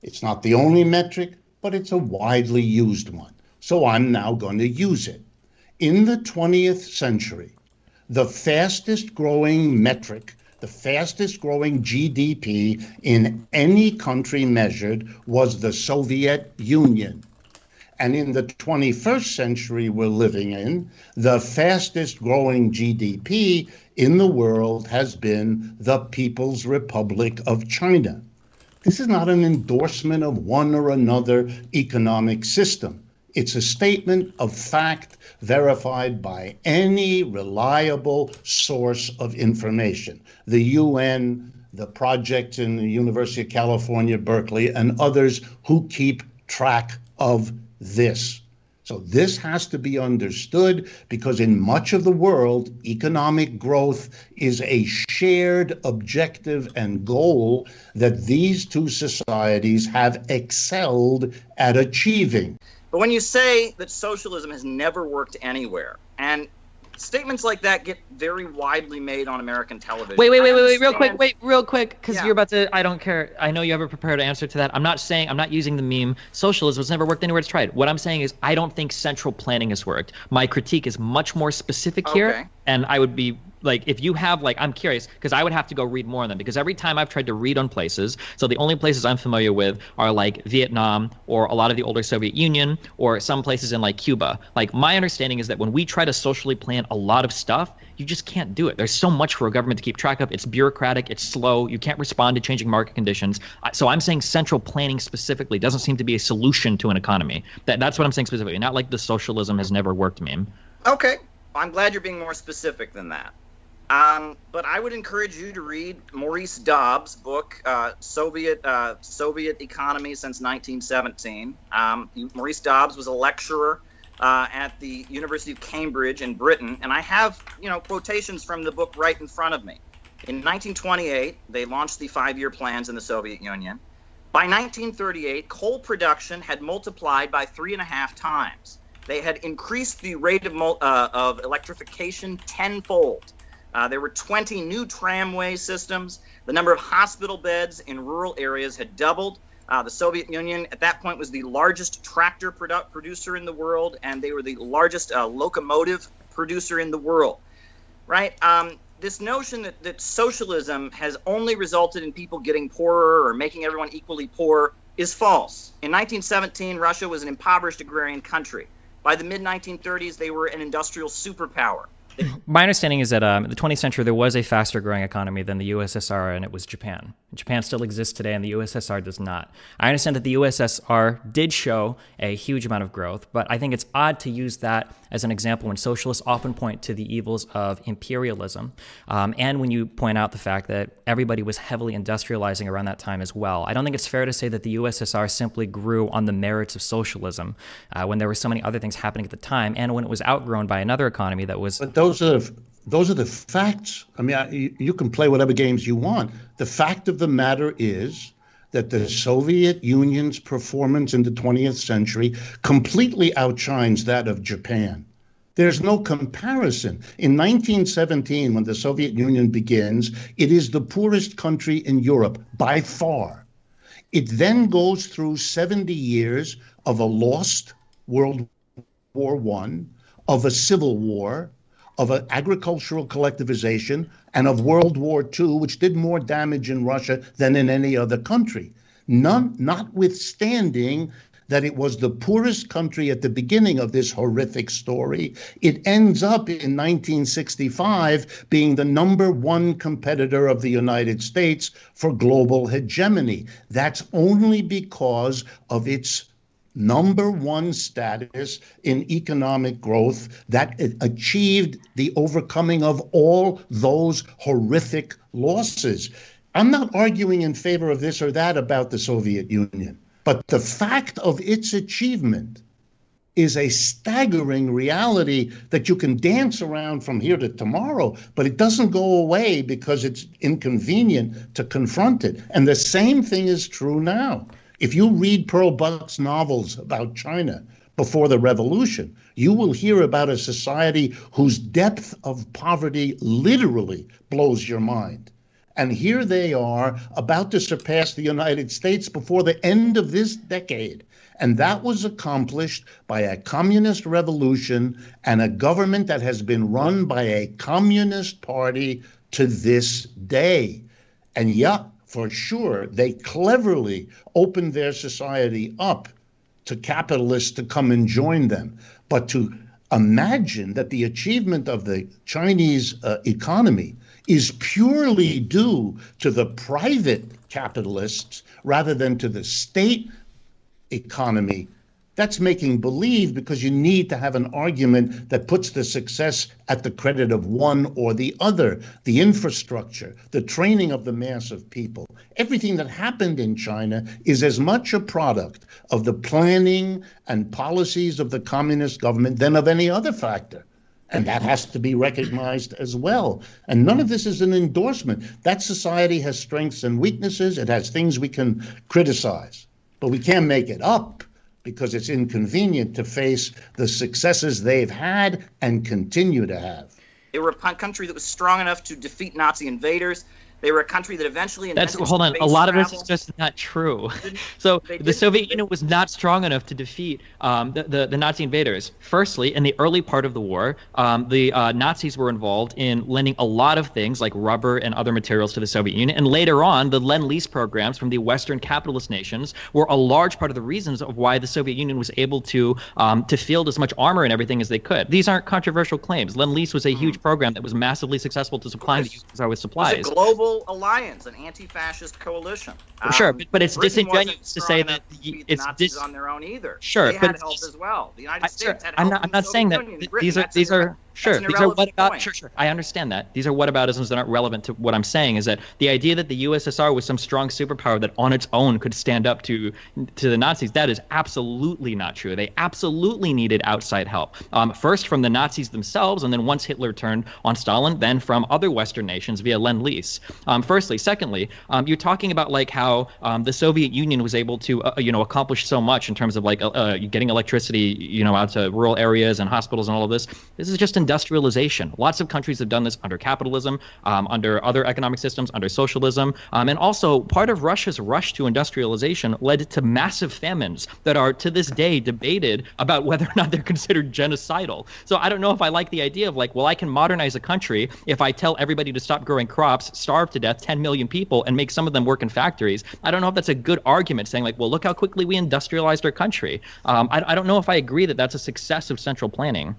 It's not the only metric, but it's a widely used one. So I'm now going to use it. In the 20th century, the fastest growing metric, the fastest growing GDP in any country measured was the Soviet Union. And in the 21st century we're living in, the fastest growing GDP in the world has been the People's Republic of China. This is not an endorsement of one or another economic system. It's a statement of fact verified by any reliable source of information. The UN, the project in the University of California, Berkeley, and others who keep track of this. So this has to be understood because in much of the world, economic growth is a shared objective and goal that these two societies have excelled at achieving. But when you say that socialism has never worked anywhere, and statements like that get very widely made on American television. Wait, real quick, because you're about to, I don't care. I know you have a prepared answer to that. I'm not using the meme, socialism has never worked anywhere it's tried. What I'm saying is I don't think central planning has worked. My critique is much more specific here, and I would be, like, if you have, like, I'm curious, because I would have to go read more on them, because every time I've tried to read on places, so the only places I'm familiar with are, like, Vietnam, or a lot of the older Soviet Union, or some places in, like, Cuba. Like, my understanding is that when we try to socially plan a lot of stuff, you just can't do it. There's so much for a government to keep track of. It's bureaucratic, it's slow, you can't respond to changing market conditions. So I'm saying central planning specifically doesn't seem to be a solution to an economy. That's what I'm saying specifically, not like the socialism has never worked meme. Okay, I'm glad you're being more specific than that. But I would encourage you to read Maurice Dobbs' book, Soviet Economy Since 1917. Maurice Dobbs was a lecturer at the University of Cambridge in Britain, and I have, quotations from the book right in front of me. In 1928, they launched the 5-year plans in the Soviet Union. By 1938, coal production had multiplied by 3.5 times. They had increased the rate of electrification tenfold. There were 20 new tramway systems. The number of hospital beds in rural areas had doubled. The Soviet Union at that point was the largest tractor producer in the world, and they were the largest locomotive producer in the world. Right? This notion that socialism has only resulted in people getting poorer or making everyone equally poor is false. In 1917, Russia was an impoverished agrarian country. By the mid-1930s, they were an industrial superpower. My understanding is that in the 20th century, there was a faster growing economy than the USSR, and it was Japan. Japan still exists today, and the USSR does not. I understand that the USSR did show a huge amount of growth, but I think it's odd to use that as an example when socialists often point to the evils of imperialism, and when you point out the fact that everybody was heavily industrializing around that time as well. I don't think it's fair to say that the USSR simply grew on the merits of socialism when there were so many other things happening at the time, and when it was outgrown by another economy that was... But those are the facts. I mean, you can play whatever games you want. The fact of the matter is that the Soviet Union's performance in the 20th century completely outshines that of Japan. There's no comparison. In 1917, when the Soviet Union begins, it is the poorest country in Europe by far. It then goes through 70 years of a lost World War I, of a civil war, of an agricultural collectivization, and of World War II, which did more damage in Russia than in any other country. Notwithstanding that it was the poorest country at the beginning of this horrific story, it ends up in 1965 being the #1 competitor of the United States for global hegemony. That's only because of its #1 status in economic growth that it achieved the overcoming of all those horrific losses. I'm not arguing in favor of this or that about the Soviet Union, but the fact of its achievement is a staggering reality that you can dance around from here to tomorrow, but it doesn't go away because it's inconvenient to confront it. And the same thing is true now. If you read Pearl Buck's novels about China before the revolution, you will hear about a society whose depth of poverty literally blows your mind. And here they are about to surpass the United States before the end of this decade. And that was accomplished by a communist revolution and a government that has been run by a communist party to this day. And yeah, for sure, they cleverly opened their society up to capitalists to come and join them. But to imagine that the achievement of the Chinese economy is purely due to the private capitalists rather than to the state economy, that's making believe, because you need to have an argument that puts the success at the credit of one or the other. The infrastructure, the training of the mass of people, everything that happened in China is as much a product of the planning and policies of the communist government than of any other factor. And that has to be recognized as well. And none of this is an endorsement. That society has strengths and weaknesses. It has things we can criticize, but we can't make it up because it's inconvenient to face the successes they've had and continue to have. They were a country that was strong enough to defeat Nazi invaders. They were a country that eventually That's hold on. A lot of this is just not true. So the Soviet Union was not strong enough to defeat the Nazi invaders. Firstly, in the early part of the war, the Nazis were involved in lending a lot of things like rubber and other materials to the Soviet Union. And later on, the Lend-Lease programs from the Western capitalist nations were a large part of the reasons of why the Soviet Union was able to field as much armor and everything as they could. These aren't controversial claims. Lend-Lease was a huge program that was massively successful to supplying the USSR with supplies. It was a global alliance, an anti-fascist coalition. Sure, but it's Britain disingenuous to say that it's Nazis on their own either. Sure, they but had help as well. The United States had help. I'm not saying that these are sure. These are what about sure. I understand that. These are whataboutisms that aren't relevant to what I'm saying. Is that the idea that the USSR was some strong superpower that on its own could stand up to the Nazis? That is absolutely not true. They absolutely needed outside help. First from the Nazis themselves, and then once Hitler turned on Stalin, then from other Western nations via Lend-Lease. Firstly, secondly, you're talking about like how the Soviet Union was able to accomplish so much in terms of like getting electricity out to rural areas and hospitals and all of this. This is just industrialization. Lots of countries have done this under capitalism, under other economic systems, under socialism, and also part of Russia's rush to industrialization led to massive famines that are to this day debated about whether or not they're considered genocidal. So I don't know if I like the idea of like, well, I can modernize a country if I tell everybody to stop growing crops, starve to death 10 million people, and make some of them work in factories. I don't know if that's a good argument, saying like, well, look how quickly we industrialized our country. I don't know if I agree that that's a success of central planning.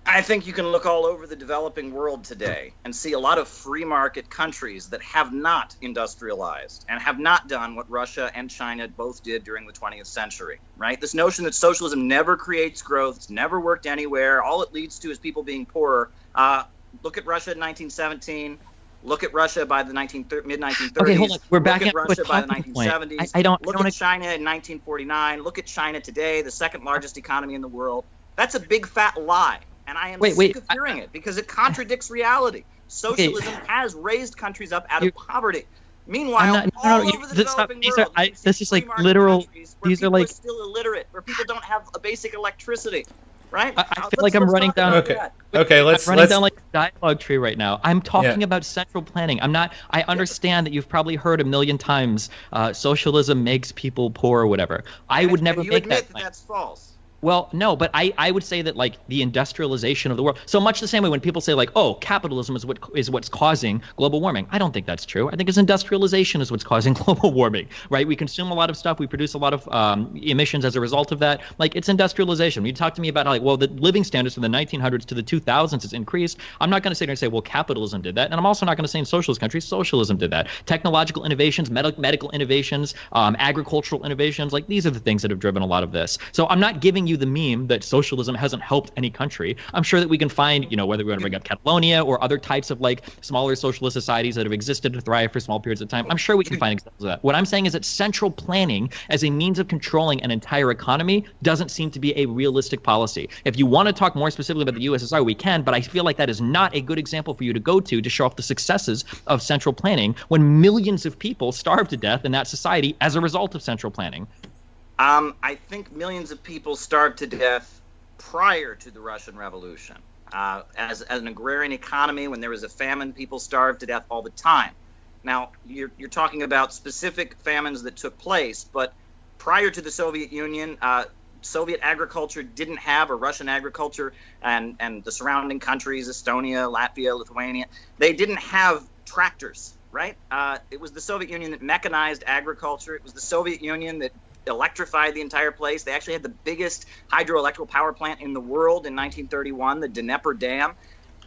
I think you can look all over the developing world today and see a lot of free market countries that have not industrialized and have not done what Russia and China both did during the 20th century, right? This notion that socialism never creates growth, it's never worked anywhere, all it leads to is people being poorer. Look at Russia in 1917. Look at Russia by the mid-1930s. Okay, hold on. We're back Look at Russia by the 1970s. Look at China in 1949. Look at China today, the second largest economy in the world. That's a big fat lie. And I am sick of hearing it because it contradicts reality. Socialism has raised countries up out of poverty. Meanwhile, all over the developing world, this is like literal. These are like still illiterate, where people don't have a basic electricity. right? I feel like I'm running down. Okay, let's I'm running down like a dialogue tree right now. I'm talking about central planning. I'm not. I understand that you've probably heard a million times socialism makes people poor or whatever. I would never you make admit that. that that's false. Well, no, but I would say that like the industrialization of the world. So much the same way when people say like, oh, capitalism is what's causing global warming. I don't think that's true. I think it's industrialization is what's causing global warming, right? We consume a lot of stuff. We produce a lot of emissions as a result of that. Like it's industrialization. When you talk to me about how like, well, the living standards from the 1900s to the 2000s has increased. I'm not going to sit here and say, well, capitalism did that. And I'm also not going to say in socialist countries, socialism did that. Technological innovations, medical innovations, agricultural innovations, like these are the things that have driven a lot of this. So I'm not giving you the meme that socialism hasn't helped any country. I'm sure that we can find, you know, whether we want to bring up Catalonia or other types of like smaller socialist societies that have existed and thrived for small periods of time. I'm sure we can find examples of that. What I'm saying is that central planning as a means of controlling an entire economy doesn't seem to be a realistic policy. If you want to talk more specifically about the USSR, we can, but I feel like that is not a good example for you to go to show off the successes of central planning when millions of people starved to death in that society as a result of central planning. I think millions of people starved to death prior to the Russian Revolution. As an agrarian economy, when there was a famine, people starved to death all the time. Now, you're talking about specific famines that took place, but prior to the Soviet Union, Soviet agriculture didn't have, or Russian agriculture and the surrounding countries, Estonia, Latvia, Lithuania, they didn't have tractors, right? It was the Soviet Union that mechanized agriculture. It was the Soviet Union that electrified the entire place. They actually had the biggest hydroelectric power plant in the world in 1931, the Dnieper Dam.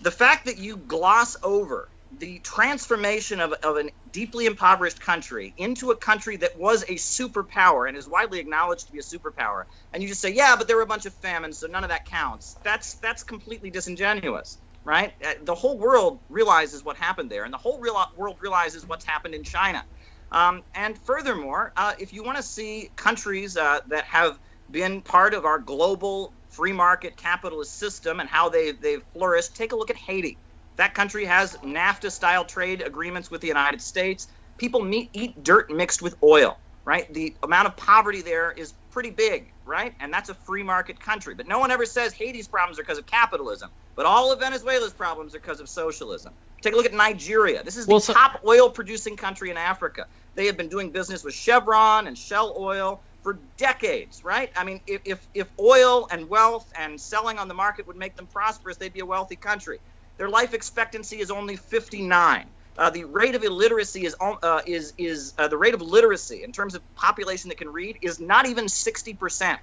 The fact that you gloss over the transformation of a deeply impoverished country into a country that was a superpower and is widely acknowledged to be a superpower, and you just say, yeah, but there were a bunch of famines, so none of that counts. That's completely disingenuous, right? The whole world realizes what happened there, and the whole world realizes what's happened in China. And furthermore, if you want to see countries that have been part of our global free market capitalist system and how they've flourished, take a look at Haiti. That country has NAFTA-style trade agreements with the United States. People eat dirt mixed with oil, right? The amount of poverty there is pretty big, right? And that's a free market country. But no one ever says Haiti's problems are because of capitalism. But all of Venezuela's problems are because of socialism. Take a look at Nigeria. This is the top oil-producing country in Africa. They have been doing business with Chevron and Shell Oil for decades, right? I mean, if oil and wealth and selling on the market would make them prosperous, they'd be a wealthy country. Their life expectancy is only 59. The rate of illiteracy is the rate of literacy in terms of population that can read is not even 60%,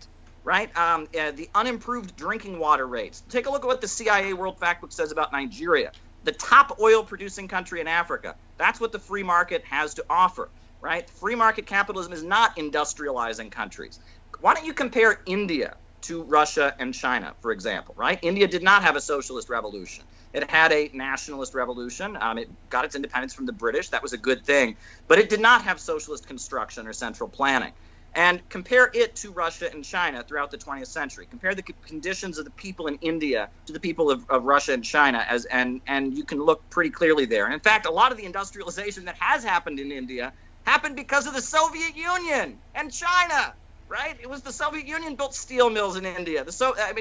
right? The unimproved drinking water rates. Take a look at what the CIA World Factbook says about Nigeria, the top oil-producing country in Africa. That's what the free market has to offer, right? Free market capitalism is not industrializing countries. Why don't you compare India to Russia and China, for example, right? India did not have a socialist revolution. It had a nationalist revolution. It got its independence from the British. That was a good thing. But it did not have socialist construction or central planning. And compare it to Russia and China throughout the 20th century. Compare the conditions of the people in India to the people of Russia and China, and you can look pretty clearly there. And in fact, a lot of the industrialization that has happened in India happened because of the Soviet Union and China, right? It was the Soviet Union built steel mills in India.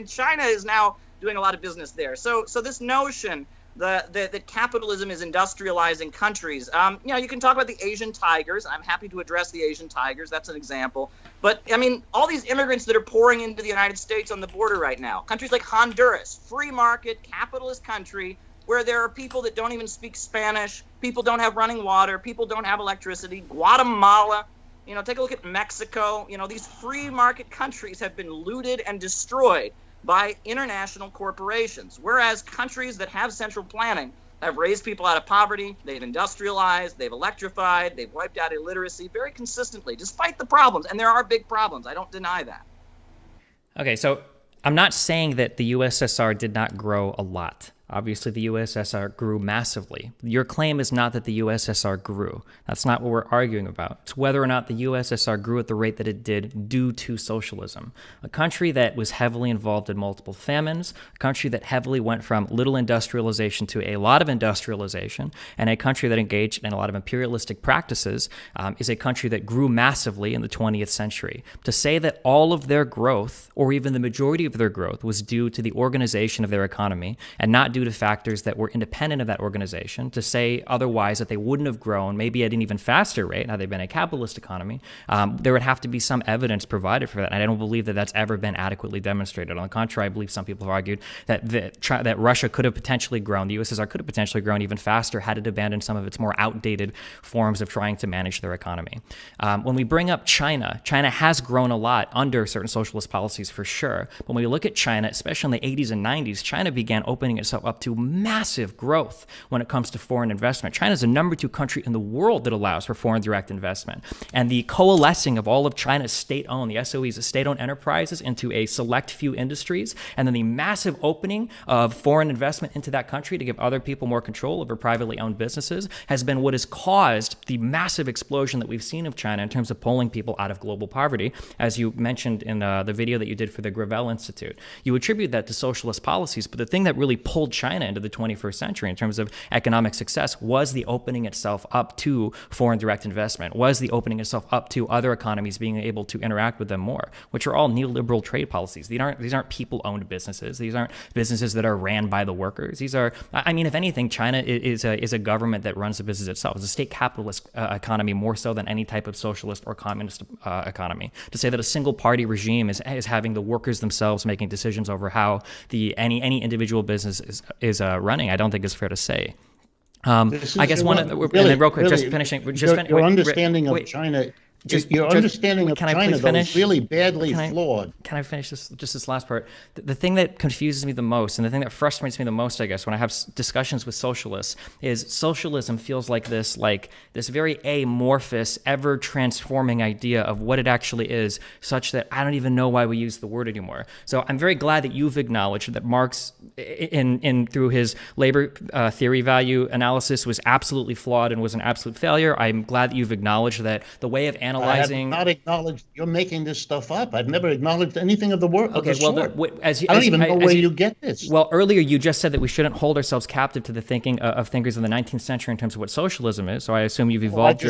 China is now doing a lot of business there. So this notion that capitalism is industrializing countries, you can talk about the Asian tigers. I'm happy to address the Asian tigers. That's an example. But, I mean, all these immigrants that are pouring into the United States on the border right now, countries like Honduras, free market, capitalist country, where there are people that don't even speak Spanish, people don't have running water, people don't have electricity, Guatemala. Take a look at Mexico. These free market countries have been looted and destroyed by international corporations, whereas countries that have central planning have raised people out of poverty, they've industrialized, they've electrified, they've wiped out illiteracy very consistently, despite the problems. And there are big problems. I don't deny that. Okay, so I'm not saying that the USSR did not grow a lot. Obviously, the USSR grew massively. Your claim is not that the USSR grew. That's not what we're arguing about. It's whether or not the USSR grew at the rate that it did due to socialism. A country that was heavily involved in multiple famines, a country that heavily went from little industrialization to a lot of industrialization, and a country that engaged in a lot of imperialistic practices is a country that grew massively in the 20th century. To say that all of their growth, or even the majority of their growth, was due to the organization of their economy and not due to factors that were independent of that organization, to say otherwise that they wouldn't have grown, maybe at an even faster rate, had they been a capitalist economy, there would have to be some evidence provided for that. And I don't believe that that's ever been adequately demonstrated. On the contrary, I believe some people have argued that Russia could have potentially grown, the USSR could have potentially grown even faster had it abandoned some of its more outdated forms of trying to manage their economy. When we bring up China, China has grown a lot under certain socialist policies for sure. But when we look at China, especially in the 80s and 90s, China began opening itself up to massive growth when it comes to foreign investment. China is the number 2 country in the world that allows for foreign direct investment. And the coalescing of all of China's state-owned, the SOEs, the state-owned enterprises into a select few industries, and then the massive opening of foreign investment into that country to give other people more control over privately owned businesses has been what has caused the massive explosion that we've seen of China in terms of pulling people out of global poverty, as you mentioned in the video that you did for the Gravel Institute. You attribute that to socialist policies, but the thing that really pulled China into the 21st century in terms of economic success was the opening itself up to foreign direct investment, was the opening itself up to other economies being able to interact with them more, which are all neoliberal trade policies. These aren't people-owned businesses. These aren't businesses that are ran by the workers. These are, I mean, if anything, China is a government that runs the business itself. It's a state capitalist economy more so than any type of socialist or communist economy. To say that a single party regime is having the workers themselves making decisions over how any individual business is running, I don't think is fair to say. I guess one, and then real quick, just finishing. Your understanding of China. Your understanding of China, though, is really badly flawed. Can I finish this last part? The thing that confuses me the most, and the thing that frustrates me the most, I guess, when I have discussions with socialists, is socialism feels like this very amorphous, ever-transforming idea of what it actually is, such that I don't even know why we use the word anymore. So I'm very glad that you've acknowledged that Marx, through his labor theory value analysis, was absolutely flawed and was an absolute failure. I'm glad that you've acknowledged that the way of analyzing. I have not acknowledged. You're making this stuff up. I've never acknowledged anything of the work. Okay, of the well, sort. I don't even know where you get this. Well, earlier you just said that we shouldn't hold ourselves captive to the thinking of thinkers in the 19th century in terms of what socialism is. So I assume you've evolved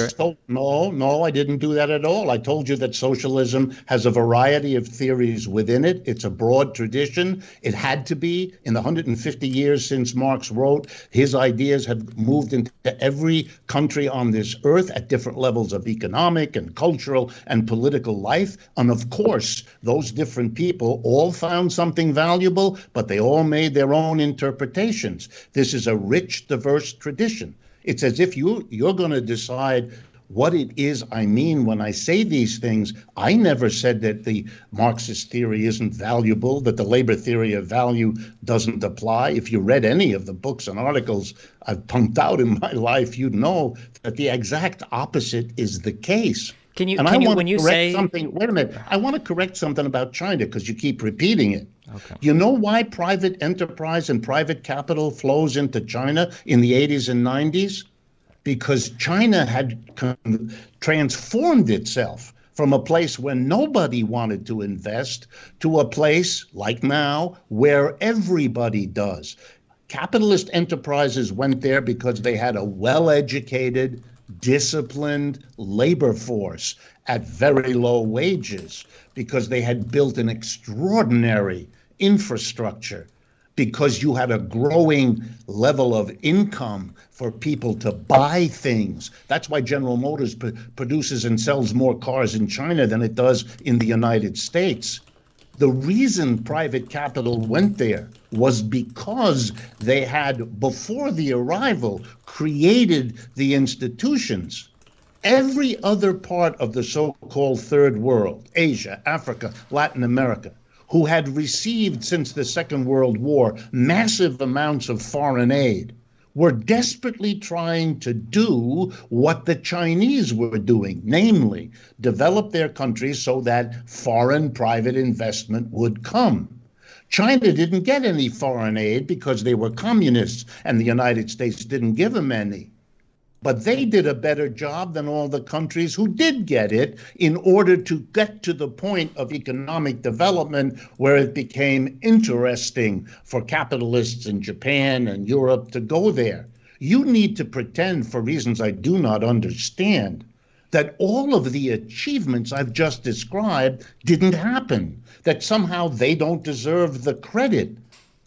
No, I didn't do that at all. I told you that socialism has a variety of theories within it. It's a broad tradition. It had to be. In the 150 years since Marx wrote, his ideas have moved into every country on this earth at different levels of economic and cultural and political life. And of course, those different people all found something valuable, but they all made their own interpretations. This is a rich, diverse tradition. It's as if you're going to decide what it is I mean when I say these things. I never said that the Marxist theory isn't valuable, that the labor theory of value doesn't apply. If you read any of the books and articles I've pumped out in my life, you'd know that the exact opposite is the case. Can you, and can I you want when to you correct say something? Wait a minute. I want to correct something about China because you keep repeating it. Okay. You know why private enterprise and private capital flows into China in the 80s and 90s? Because China had transformed itself from a place where nobody wanted to invest to a place like now where everybody does. Capitalist enterprises went there because they had a well-educated, disciplined labor force at very low wages, because they had built an extraordinary infrastructure, because you had a growing level of income for people to buy things. That's why General Motors produces and sells more cars in China than it does in the United States. The reason private capital went there was because they had, before the arrival, created the institutions. Every other part of the so-called third world, Asia, Africa, Latin America, who had received since the Second World War massive amounts of foreign aid, were desperately trying to do what the Chinese were doing, namely, develop their countries so that foreign private investment would come. China didn't get any foreign aid because they were communists and the United States didn't give them any. But they did a better job than all the countries who did get it in order to get to the point of economic development where it became interesting for capitalists in Japan and Europe to go there. You need to pretend, for reasons I do not understand, that all of the achievements I've just described didn't happen, that somehow they don't deserve the credit.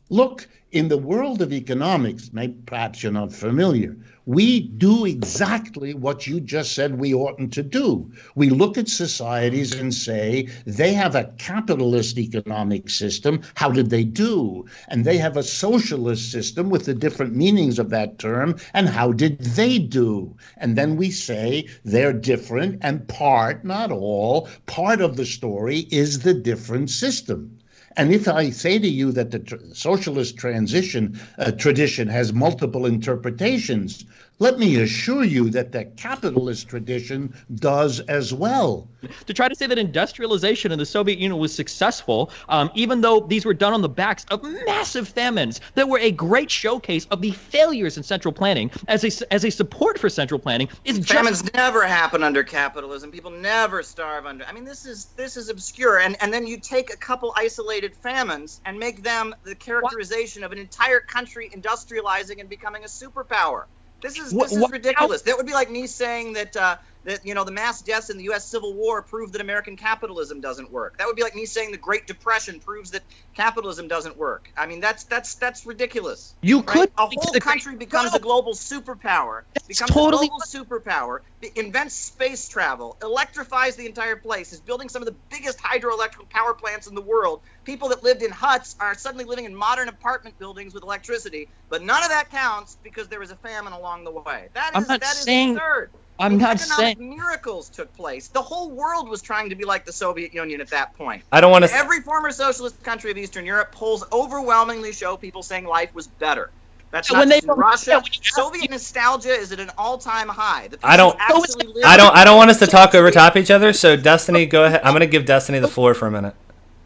Look, in the world of economics, perhaps you're not familiar, we do exactly what you just said we oughtn't to do. We look at societies and say, they have a capitalist economic system. How did they do? And they have a socialist system with the different meanings of that term. And how did they do? And then we say they're different, and part, not all, part of the story is the different system. And if I say to you that the socialist tradition has multiple interpretations, let me assure you that the capitalist tradition does as well. To try to say that industrialization in the Soviet Union was successful, even though these were done on the backs of massive famines that were a great showcase of the failures in central planning as a support for central planning, is famines never happen under capitalism. People never starve under. I mean, this is obscure. And then you take a couple isolated famines and make them the characterization of an entire country industrializing and becoming a superpower. This is ridiculous. That would be like me saying that the mass deaths in the U.S. Civil War prove that American capitalism doesn't work. That would be like me saying the Great Depression proves that capitalism doesn't work. I mean, that's ridiculous. You could a whole country becomes a global superpower, invents space travel, electrifies the entire place, is building some of the biggest hydroelectric power plants in the world. People that lived in huts are suddenly living in modern apartment buildings with electricity, but none of that counts because there was a famine along the way. That is absurd. I'm not saying miracles took place. The whole world was trying to be like the Soviet Union at that point. I don't want to. Every former socialist country of Eastern Europe, polls overwhelmingly show people saying life was better. That's not just in Russia. Soviet nostalgia is at an all-time high. I don't want us to talk over top each other. So Destiny, go ahead. I'm going to give Destiny the floor for a minute.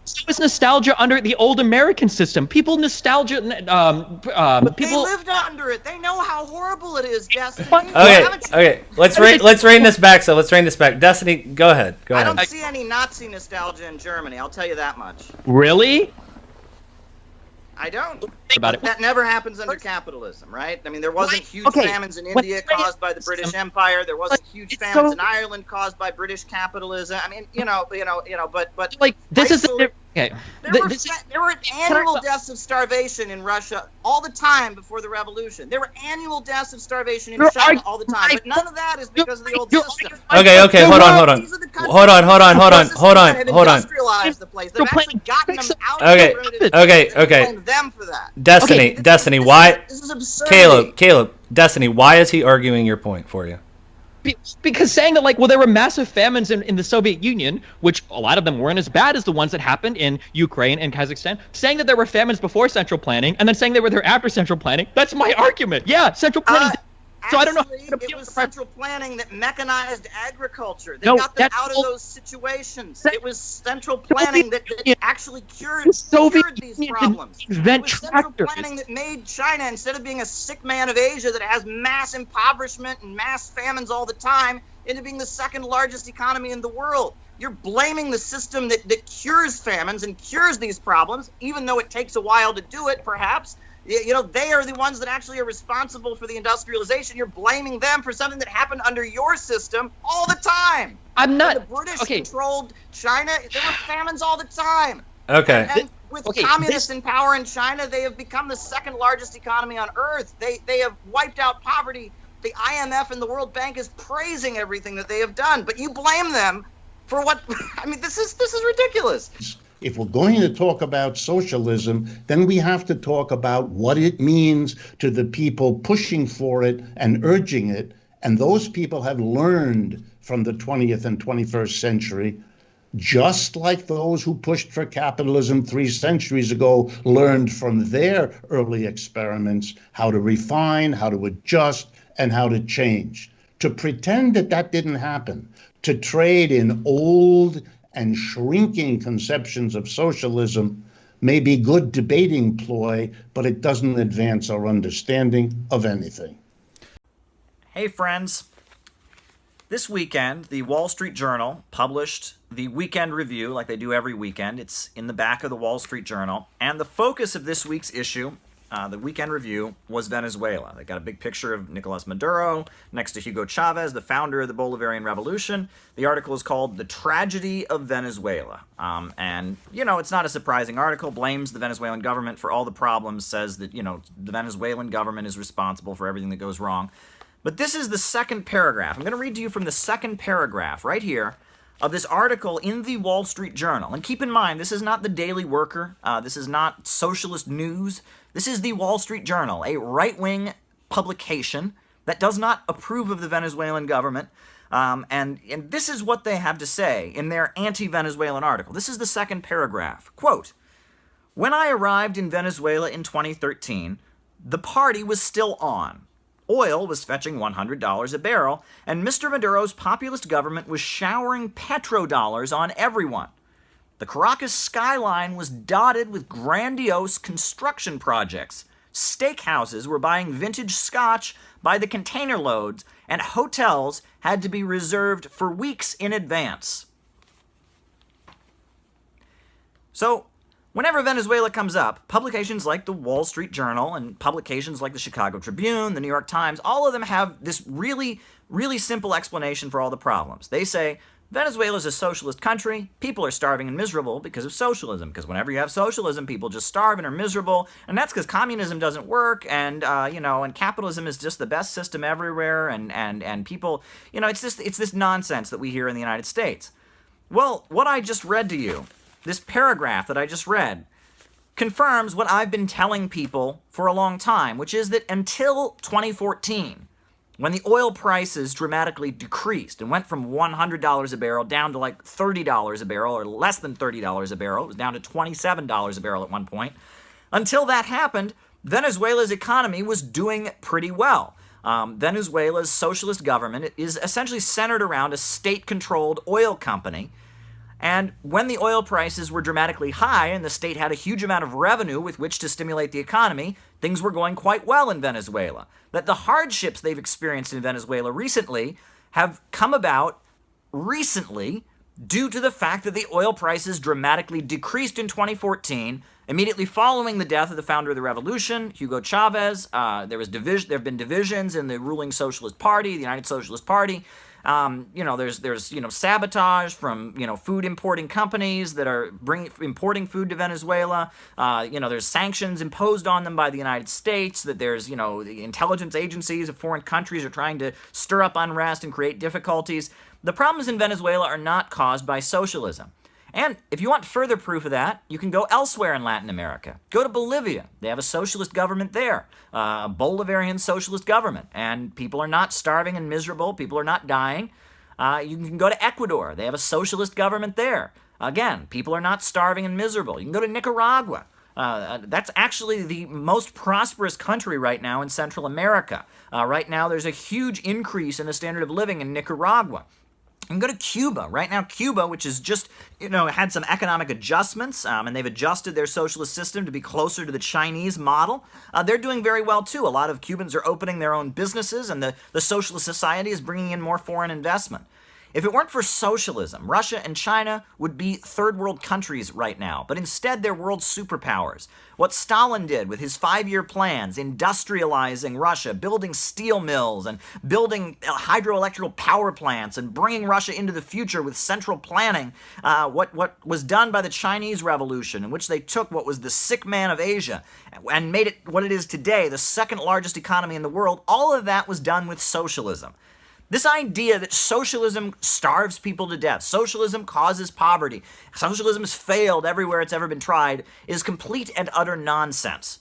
So is nostalgia under the old American system. People nostalgia. They lived under it. They know how horrible it is, Destiny. Okay. Let's rein this back. So let's rein this back. Destiny, go ahead. I don't see any Nazi nostalgia in Germany. I'll tell you that much. Really? I don't. That never happens under capitalism, right? I mean, there wasn't huge famines in India caused by the British Empire. There wasn't huge famines in Ireland caused by British capitalism. I mean, but like this is okay. There were annual deaths of starvation in Russia all the time before the revolution. There were annual deaths of starvation in China all the time, but none of that is because of the old system. Okay, hold on. Industrialized the place. They've actually gotten them out of the Okay. Them for that. Destiny, why? This is absurd. Caleb, Destiny, why is he arguing your point for you? Because saying that, there were massive famines in the Soviet Union, which a lot of them weren't as bad as the ones that happened in Ukraine and Kazakhstan, saying that there were famines before central planning, and then saying they were there after central planning, that's my argument. Yeah, central planning. So I don't know. It was central planning that mechanized agriculture. They got them out of those situations. It was central planning that actually cured these problems. It was central planning that made China, instead of being a sick man of Asia that has mass impoverishment and mass famines all the time, into being the second largest economy in the world. You're blaming the system that cures famines and cures these problems, even though it takes a while to do it, perhaps. They are the ones that actually are responsible for the industrialization. You're blaming them for something that happened under your system all the time. I'm not. When the British controlled China, there were famines all the time. Okay. And with communists in power in China, they have become the second largest economy on earth. They have wiped out poverty. The IMF and the World Bank is praising everything that they have done, but you blame them for what? I mean, this is ridiculous. If we're going to talk about socialism, then we have to talk about what it means to the people pushing for it and urging it. And those people have learned from the 20th and 21st century, just like those who pushed for capitalism 3 centuries ago learned from their early experiments how to refine, how to adjust, and how to change. To pretend that that didn't happen, to trade in old and shrinking conceptions of socialism may be good debating ploy, but it doesn't advance our understanding of anything. Hey, friends. This weekend, the Wall Street Journal published the Weekend Review, like they do every weekend. It's in the back of the Wall Street Journal. And the focus of this week's issue, the Weekend Review, was Venezuela. They got a big picture of Nicolas Maduro next to Hugo Chavez, the founder of the Bolivarian Revolution. The article is called The Tragedy of Venezuela. And, you know, it's not a surprising article. Blames the Venezuelan government for all the problems, says that, you know, the Venezuelan government is responsible for everything that goes wrong. But this is the second paragraph. I'm going to read to you from the second paragraph right here of this article in the Wall Street Journal. And keep in mind, this is not the Daily Worker. This is not socialist news. This is the Wall Street Journal, a right-wing publication that does not approve of the Venezuelan government. And this is what they have to say in their anti-Venezuelan article. This is the second paragraph. Quote, "When I arrived in Venezuela in 2013, the party was still on. Oil was fetching $100 a barrel, and Mr. Maduro's populist government was showering petrodollars on everyone. The Caracas skyline was dotted with grandiose construction projects. Steakhouses were buying vintage scotch by the container loads, and hotels had to be reserved for weeks in advance." So, whenever Venezuela comes up, publications like the Wall Street Journal and publications like the Chicago Tribune, the New York Times, all of them have this really, really simple explanation for all the problems. They say, Venezuela is a socialist country. People are starving and miserable because of socialism. Because whenever you have socialism, people just starve and are miserable. And that's because communism doesn't work. And, and capitalism is just the best system everywhere. And people, it's this nonsense that we hear in the United States. Well, what I just read to you, this paragraph that I just read, confirms what I've been telling people for a long time, which is that until 2014, when the oil prices dramatically decreased and went from $100 a barrel down to like $30 a barrel, or less than $30 a barrel, it was down to $27 a barrel at one point. Until that happened, Venezuela's economy was doing pretty well. Venezuela's socialist government is essentially centered around a state-controlled oil company. And when the oil prices were dramatically high and the state had a huge amount of revenue with which to stimulate the economy, things were going quite well in Venezuela. That the hardships they've experienced in Venezuela recently have come about recently due to the fact that the oil prices dramatically decreased in 2014, immediately following the death of the founder of the revolution, Hugo Chavez. There have been divisions in the ruling Socialist Party, the United Socialist Party. There's sabotage from, food importing companies that are importing food to Venezuela. There's sanctions imposed on them by the United States, that there's, the intelligence agencies of foreign countries are trying to stir up unrest and create difficulties. The problems in Venezuela are not caused by socialism. And if you want further proof of that, you can go elsewhere in Latin America. Go to Bolivia. They have a socialist government there, a Bolivarian socialist government, and people are not starving and miserable. People are not dying. You can go to Ecuador. They have a socialist government there. Again, people are not starving and miserable. You can go to Nicaragua. That's actually the most prosperous country right now in Central America. Right now, there's a huge increase in the standard of living in Nicaragua. And go to Cuba. Right now, Cuba, which has just, had some economic adjustments, and they've adjusted their socialist system to be closer to the Chinese model. They're doing very well, too. A lot of Cubans are opening their own businesses, and the socialist society is bringing in more foreign investment. If it weren't for socialism, Russia and China would be third world countries right now, but instead they're world superpowers. What Stalin did with his 5-year plans, industrializing Russia, building steel mills and building hydroelectric power plants and bringing Russia into the future with central planning, what was done by the Chinese Revolution, in which they took what was the sick man of Asia and made it what it is today, the second largest economy in the world, all of that was done with socialism. This idea that socialism starves people to death, socialism causes poverty, socialism has failed everywhere it's ever been tried, is complete and utter nonsense.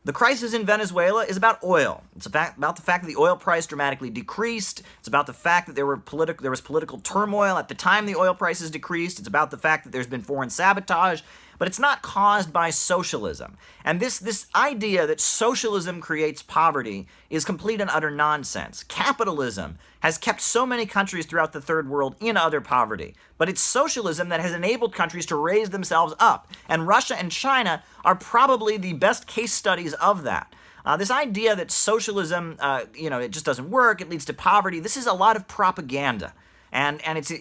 The crisis in Venezuela is about oil. It's about the fact that the oil price dramatically decreased. It's about the fact that there was political turmoil at the time the oil prices decreased. It's about the fact that there's been foreign sabotage. but it's not caused by socialism. And this idea that socialism creates poverty is complete and utter nonsense. Capitalism has kept so many countries throughout the third world in utter poverty, but it's socialism that has enabled countries to raise themselves up. And Russia and China are probably the best case studies of that. This idea that socialism, it just doesn't work, it leads to poverty, this is a lot of propaganda. And it's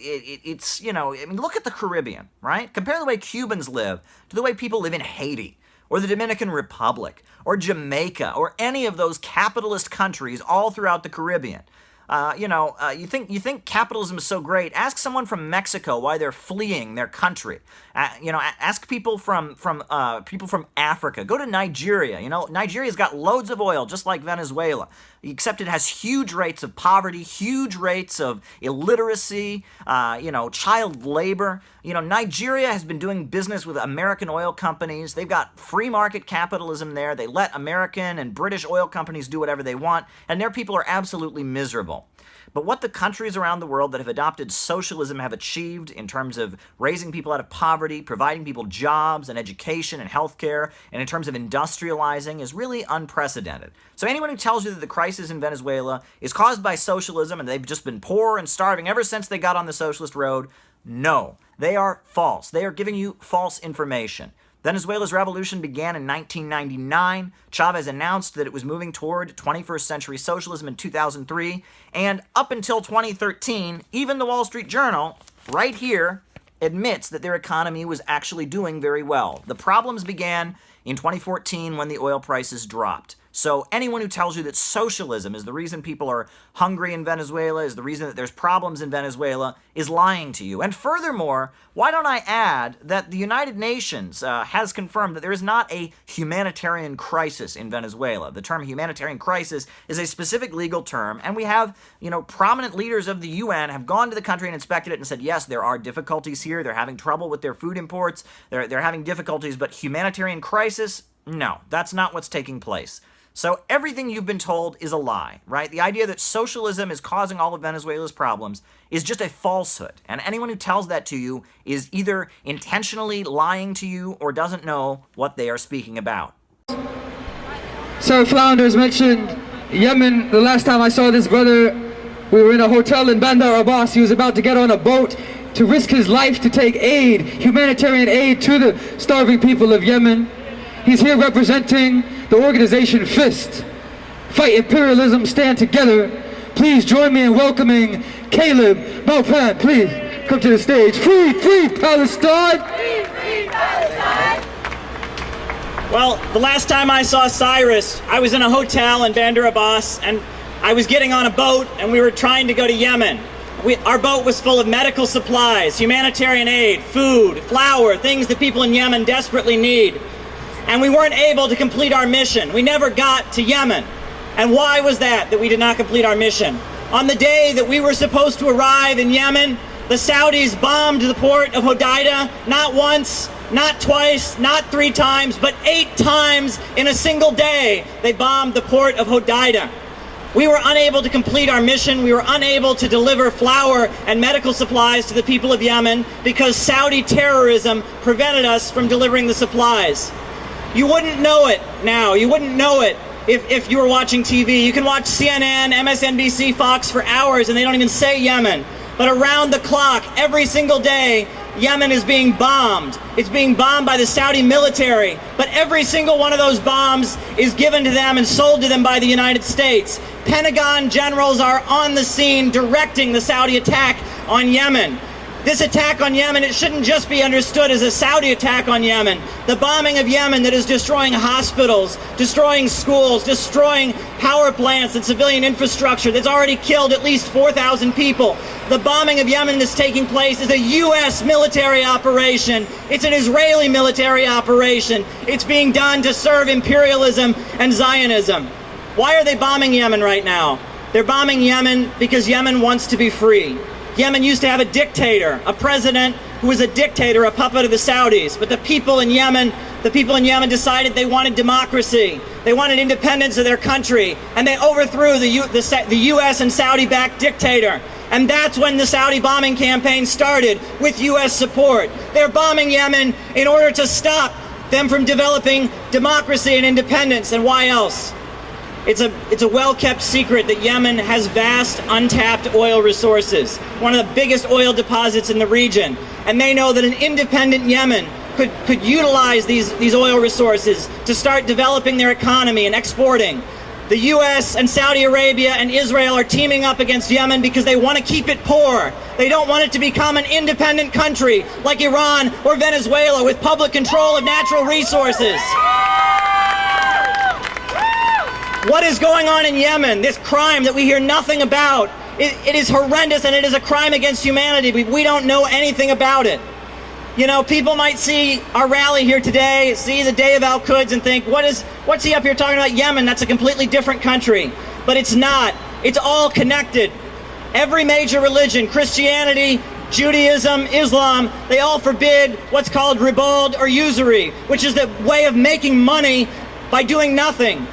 look at the Caribbean, right? Compare the way Cubans live to the way people live in Haiti, or the Dominican Republic, or Jamaica, or any of those capitalist countries all throughout the Caribbean. You think capitalism is so great. Ask someone from Mexico why they're fleeing their country. Ask people from Africa. Go to Nigeria. Nigeria's got loads of oil, just like Venezuela, except it has huge rates of poverty, huge rates of illiteracy, child labor. Nigeria has been doing business with American oil companies. They've got free market capitalism there. They let American and British oil companies do whatever they want, and their people are absolutely miserable. But what the countries around the world that have adopted socialism have achieved in terms of raising people out of poverty, providing people jobs and education and healthcare, and in terms of industrializing is really unprecedented. So anyone who tells you that the crisis in Venezuela is caused by socialism and they've just been poor and starving ever since they got on the socialist road, no, they are false. They are giving you false information. Venezuela's revolution began in 1999. Chavez announced that it was moving toward 21st century socialism in 2003. And up until 2013, even the Wall Street Journal, right here, admits that their economy was actually doing very well. The problems began in 2014 when the oil prices dropped. So anyone who tells you that socialism is the reason people are hungry in Venezuela, is the reason that there's problems in Venezuela, is lying to you. And furthermore, why don't I add that the United Nations has confirmed that there is not a humanitarian crisis in Venezuela. The term humanitarian crisis is a specific legal term, and we have, prominent leaders of the UN have gone to the country and inspected it and said, yes, there are difficulties here. They're having trouble with their food imports. They're having difficulties, but humanitarian crisis? No, that's not what's taking place. So everything you've been told is a lie, right? The idea that socialism is causing all of Venezuela's problems is just a falsehood. And anyone who tells that to you is either intentionally lying to you or doesn't know what they are speaking about. Sir Flounders mentioned Yemen. The last time I saw this brother, we were in a hotel in Bandar Abbas. He was about to get on a boat to risk his life to take aid, humanitarian aid to the starving people of Yemen. He's here representing the organization FIST. Fight imperialism, stand together. Please join me in welcoming Caleb Maupin. Please come to the stage. Free, free Palestine! Free, free Palestine! Well, the last time I saw Cyrus, I was in a hotel in Bandar Abbas, and I was getting on a boat, and we were trying to go to Yemen. Our boat was full of medical supplies, humanitarian aid, food, flour, things that people in Yemen desperately need. And we weren't able to complete our mission. We never got to Yemen. And why was that we did not complete our mission? On the day that we were supposed to arrive in Yemen, the Saudis bombed the port of Hodeidah, not once, not twice, not 3 times, but 8 times in a single day. They bombed the port of Hodeidah. We were unable to complete our mission. We were unable to deliver flour and medical supplies to the people of Yemen because Saudi terrorism prevented us from delivering the supplies. You wouldn't know it now. You wouldn't know it if you were watching TV. You can watch CNN, MSNBC, Fox for hours, and they don't even say Yemen. But around the clock, every single day, Yemen is being bombed. It's being bombed by the Saudi military. But every single one of those bombs is given to them and sold to them by the United States. Pentagon generals are on the scene directing the Saudi attack on Yemen. This attack on Yemen, it shouldn't just be understood as a Saudi attack on Yemen. The bombing of Yemen that is destroying hospitals, destroying schools, destroying power plants and civilian infrastructure that's already killed at least 4,000 people. The bombing of Yemen that's taking place is a U.S. military operation. It's an Israeli military operation. It's being done to serve imperialism and Zionism. Why are they bombing Yemen right now? They're bombing Yemen because Yemen wants to be free. Yemen used to have a dictator, a president who was a dictator, a puppet of the Saudis. But the people in Yemen decided they wanted democracy. They wanted independence of their country. And they overthrew the U.S. and Saudi-backed dictator. And that's when the Saudi bombing campaign started, with U.S. support. They're bombing Yemen in order to stop them from developing democracy and independence. And why else? It's a well-kept secret that Yemen has vast untapped oil resources, one of the biggest oil deposits in the region. And they know that an independent Yemen could utilize these oil resources to start developing their economy and exporting. The U.S. and Saudi Arabia and Israel are teaming up against Yemen because they want to keep it poor. They don't want it to become an independent country like Iran or Venezuela with public control of natural resources. What is going on in Yemen, this crime that we hear nothing about, it is horrendous, and it is a crime against humanity. We don't know anything about it. You know, people might see our rally here today, see the Day of Al-Quds and think, what's he up here talking about Yemen? That's a completely different country. But it's not. It's all connected. Every major religion, Christianity, Judaism, Islam, they all forbid what's called ribald or usury, which is the way of making money by doing nothing,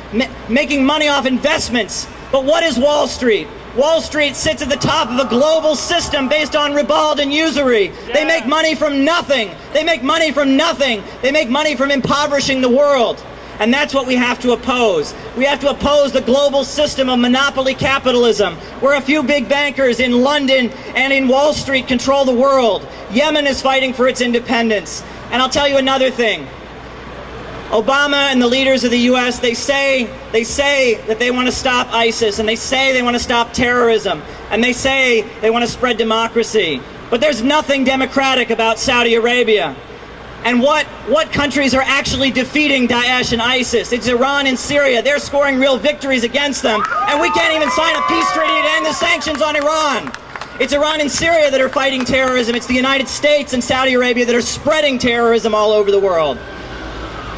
making money off investments. But what is Wall Street? Wall Street sits at the top of a global system based on ribald and usury. Yeah. They make money from nothing. They make money from nothing. They make money from impoverishing the world. And that's what we have to oppose. We have to oppose the global system of monopoly capitalism, where a few big bankers in London and in Wall Street control the world. Yemen is fighting for its independence. And I'll tell you another thing. Obama and the leaders of the U.S., they say that they want to stop ISIS, and they say they want to stop terrorism, and they say they want to spread democracy. But there's nothing democratic about Saudi Arabia. And what countries are actually defeating Daesh and ISIS? It's Iran and Syria. They're scoring real victories against them, and we can't even sign a peace treaty to end the sanctions on Iran. It's Iran and Syria that are fighting terrorism. It's the United States and Saudi Arabia that are spreading terrorism all over the world.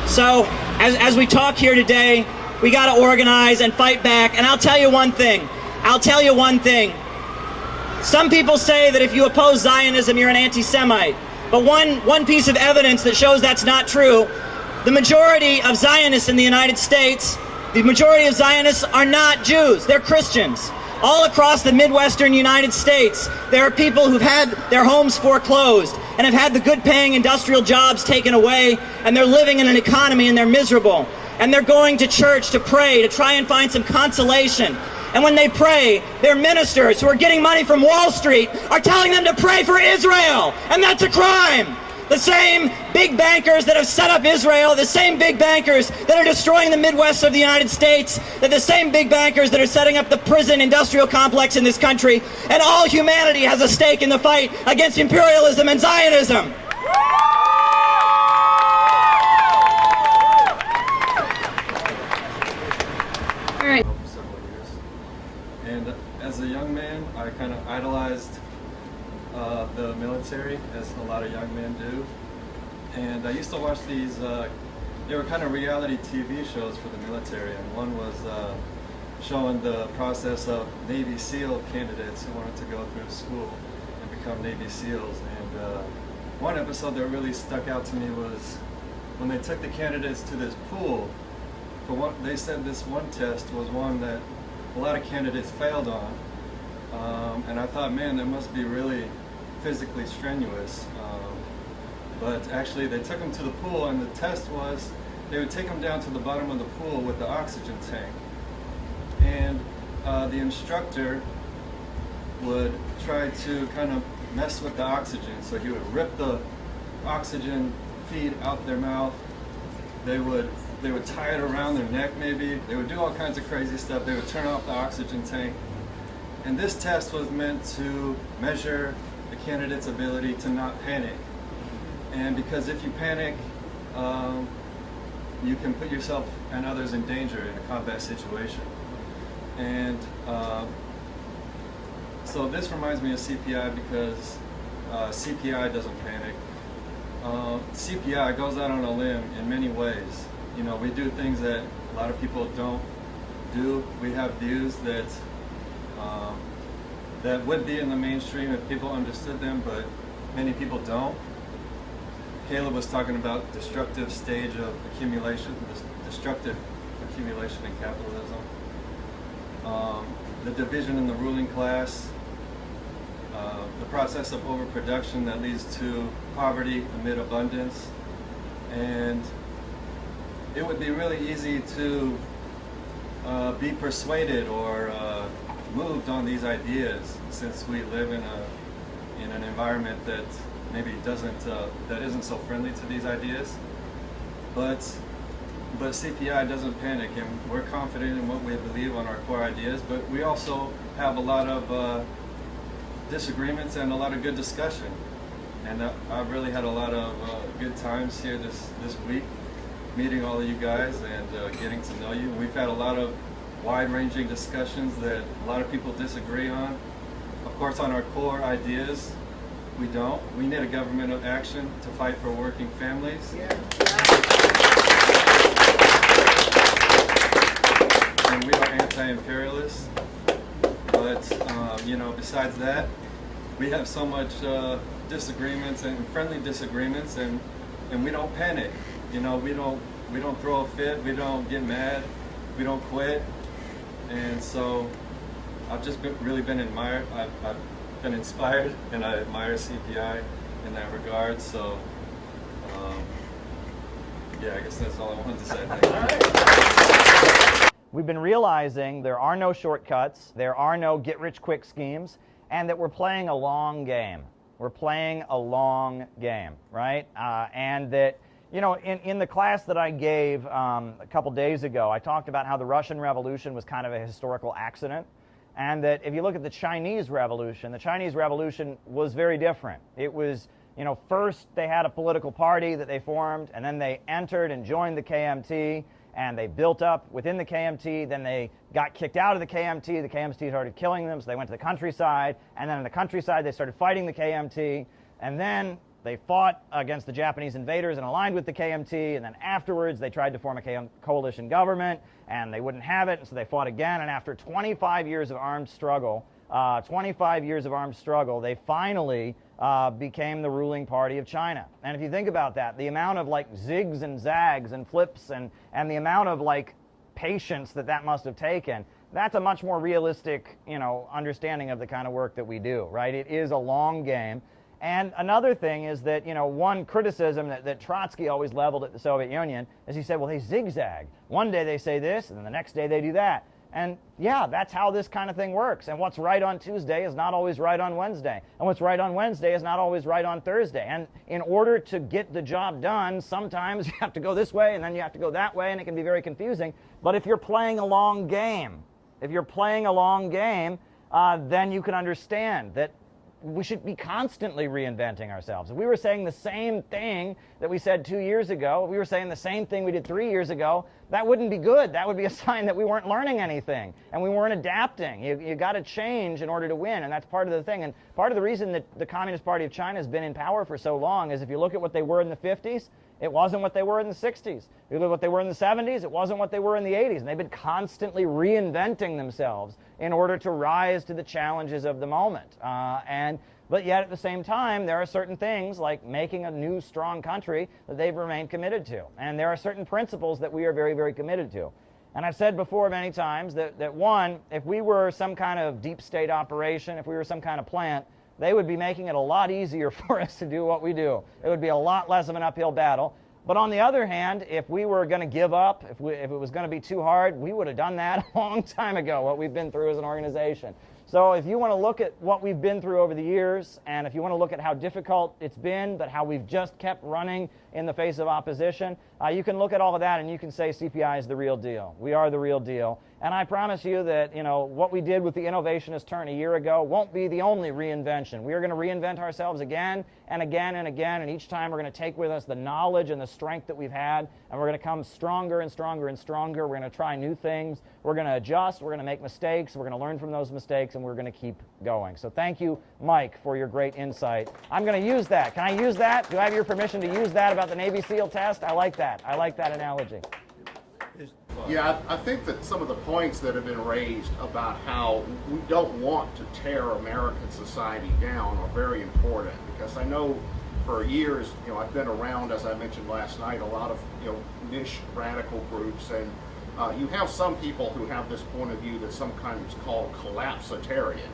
So, as we talk here today, we got to organize and fight back. And I'll tell you one thing. Some people say that if you oppose Zionism, you're an anti-Semite. But one piece of evidence that shows that's not true, the majority of Zionists in the United States, the majority of Zionists are not Jews. They're Christians. All across the Midwestern United States, there are people who've had their homes foreclosed and have had the good-paying industrial jobs taken away, and they're living in an economy and they're miserable. And they're going to church to pray, to try and find some consolation. And when they pray, their ministers who are getting money from Wall Street are telling them to pray for Israel, and that's a crime. The same big bankers that have set up Israel, the same big bankers that are destroying the Midwest of the United States, they're the same big bankers that are setting up the prison industrial complex in this country, and all humanity has a stake in the fight against imperialism and Zionism. All right. For several years. And as a young man, I kind of idolized the military, as a lot of young men do. And I used to watch these, they were kind of reality TV shows for the military, and one was showing the process of Navy SEAL candidates who wanted to go through school and become Navy SEALs. And one episode that really stuck out to me was when they took the candidates to this pool. For what they said, this one test was one that a lot of candidates failed on. And I thought, man, that must be really physically strenuous. But actually they took them to the pool, and the test was they would take them down to the bottom of the pool with the oxygen tank. And the instructor would try to kind of mess with the oxygen. So he would rip the oxygen feed out their mouth. They would tie it around their neck maybe. They would do all kinds of crazy stuff. They would turn off the oxygen tank. And this test was meant to measure the candidate's ability to not panic. And because if you panic, you can put yourself and others in danger in a combat situation. And so this reminds me of CPI because CPI doesn't panic. CPI goes out on a limb in many ways. You know, we do things that a lot of people don't do. We have views that that would be in the mainstream if people understood them, but many people don't. Caleb was talking about destructive stage of accumulation, destructive accumulation in capitalism. The division in the ruling class, the process of overproduction that leads to poverty amid abundance. And it would be really easy to be persuaded or moved on these ideas, since we live in an environment that maybe that isn't so friendly to these ideas. But CPI doesn't panic, and we're confident in what we believe on our core ideas, but we also have a lot of disagreements and a lot of good discussion. And I've really had a lot of good times here this week, meeting all of you guys and getting to know you. We've had a lot of wide-ranging discussions that a lot of people disagree on. Of course, on our core ideas, we don't. We need a government of action to fight for working families. Yeah. And we are anti-imperialists. But, you know, besides that, we have so much disagreements and friendly disagreements, and we don't panic. You know, we don't throw a fit, we don't get mad, we don't quit. And so I've just really been admired. I've been inspired, and I admire CPI in that regard. So yeah, I guess that's all I wanted to say. Thank you. We've been realizing there are no shortcuts, there are no get-rich-quick schemes, and that we're playing a long game. We're playing a long game, right? And that, you know, in the class that I gave a couple days ago, I talked about how the Russian Revolution was kind of a historical accident, and that if you look at the Chinese Revolution was very different. It was, you know, first they had a political party that they formed, and then they entered and joined the KMT, and they built up within the KMT. Then they got kicked out of the KMT. The KMT started killing them, so they went to the countryside, and then in the countryside they started fighting the KMT, and then they fought against the Japanese invaders and aligned with the KMT, and then afterwards they tried to form a coalition government, and they wouldn't have it, and so they fought again, and after 25 years of armed struggle, they finally became the ruling party of China. And if you think about that, the amount of like zigs and zags and flips and the amount of like patience that must have taken, that's a much more realistic, you know, understanding of the kind of work that we do, right? It is a long game. And another thing is that, you know, one criticism that Trotsky always leveled at the Soviet Union is he said, well, they zigzag. One day they say this, and then the next day they do that. And yeah, that's how this kind of thing works. And what's right on Tuesday is not always right on Wednesday. And what's right on Wednesday is not always right on Thursday. And in order to get the job done, sometimes you have to go this way, and then you have to go that way, and it can be very confusing. But if you're playing a long game, then you can understand that we should be constantly reinventing ourselves. If we were saying the same thing that we said 2 years ago, if we were saying the same thing we did 3 years ago, that wouldn't be good. That would be a sign that we weren't learning anything and we weren't adapting. You got to change in order to win, and that's part of the thing. And part of the reason that the Communist Party of China has been in power for so long is if you look at what they were in the 50s, it wasn't what they were in the 60s. If you look at what they were in the 70s, it wasn't what they were in the 80s. And they've been constantly reinventing themselves in order to rise to the challenges of the moment. But yet at the same time, there are certain things like making a new, strong country that they've remained committed to. And there are certain principles that we are very, very committed to. And I've said before many times that one, if we were some kind of deep state operation, if we were some kind of plant, they would be making it a lot easier for us to do what we do. It would be a lot less of an uphill battle. But on the other hand, if we were going to give up, if it was going to be too hard, we would have done that a long time ago, what we've been through as an organization. So if you want to look at what we've been through over the years, and if you want to look at how difficult it's been, but how we've just kept running in the face of opposition, you can look at all of that and you can say CPI is the real deal. We are the real deal. And I promise you that, you know, what we did with the innovationist turn a year ago won't be the only reinvention. We are going to reinvent ourselves again and again and again, and each time we're going to take with us the knowledge and the strength that we've had, and we're going to come stronger and stronger and stronger. We're going to try new things. We're going to adjust. We're going to make mistakes. We're going to learn from those mistakes, and we're going to keep going. So thank you, Mike, for your great insight. I'm going to use that. Can I use that? Do I have your permission to use that about the Navy SEAL test? I like that. I like that analogy. Yeah, I think that some of the points that have been raised about how we don't want to tear American society down are very important, because I know for years, you know, I've been around, as I mentioned last night, a lot of, you know, niche radical groups, and you have some people who have this point of view that some kind of is called collapsitarian.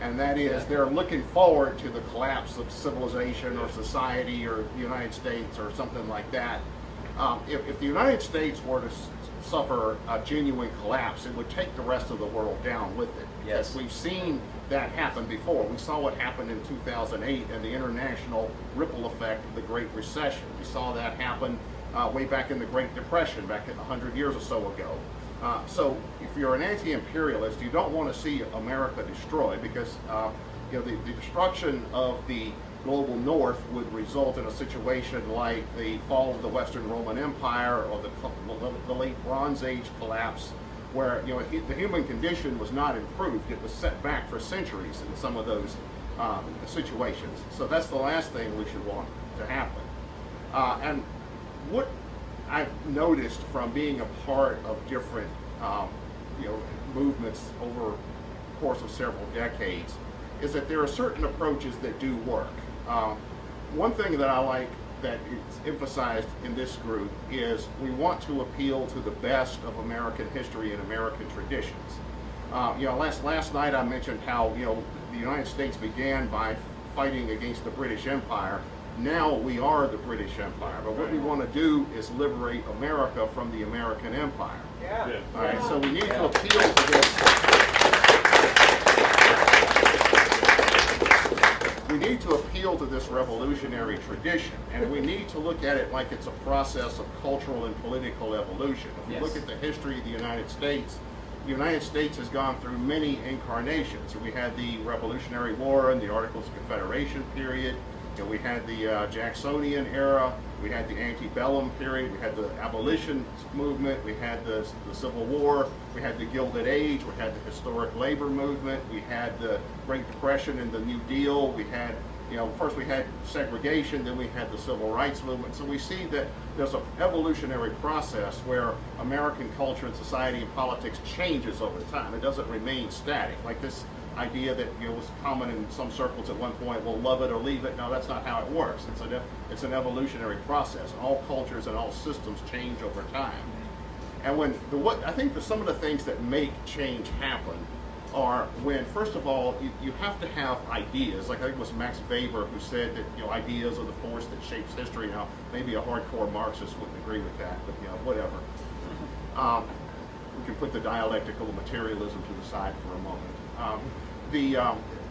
And that is, they're looking forward to the collapse of civilization or society or the United States or something like that. If the United States were to suffer a genuine collapse, it would take the rest of the world down with it. Yes. We've seen that happen before. We saw what happened in 2008 and the international ripple effect of the Great Recession. We saw that happen way back in the Great Depression, back 100 years or so ago. So if you're an anti-imperialist, you don't want to see America destroyed, because the destruction of the global north would result in a situation like the fall of the Western Roman Empire or the late Bronze Age collapse, where the human condition was not improved. It was set back for centuries in some of those situations. So that's the last thing we should want to happen. And what I've noticed from being a part of different movements over the course of several decades is that there are certain approaches that do work. One thing that I like that is emphasized in this group is we want to appeal to the best of American history and American traditions. Last night I mentioned how the United States began by fighting against the British Empire. Now we are the British Empire, but what we want to do is liberate America from the American Empire. Yeah. All right, so we need to appeal to this. We need to appeal to this revolutionary tradition, and we need to look at it like it's a process of cultural and political evolution. If we look at the history of the United States has gone through many incarnations. We had the Revolutionary War and the Articles of Confederation period. We had the Jacksonian era, we had the antebellum period, we had the abolition movement, we had the Civil War, we had the Gilded Age, we had the historic labor movement, we had the Great Depression and the New Deal, we had, first we had segregation, then we had the Civil Rights movement. So we see that there's an evolutionary process where American culture and society and politics changes over time. It doesn't remain static. Like this idea that was common in some circles at one point, well, love it or leave it. No, that's not how it works. It's an evolutionary process. All cultures and all systems change over time. And I think that some of the things that make change happen are when, first of all, you have to have ideas. Like I think it was Max Weber who said that ideas are the force that shapes history. Now, maybe a hardcore Marxist wouldn't agree with that, but whatever. We can put the dialectical materialism to the side for a moment.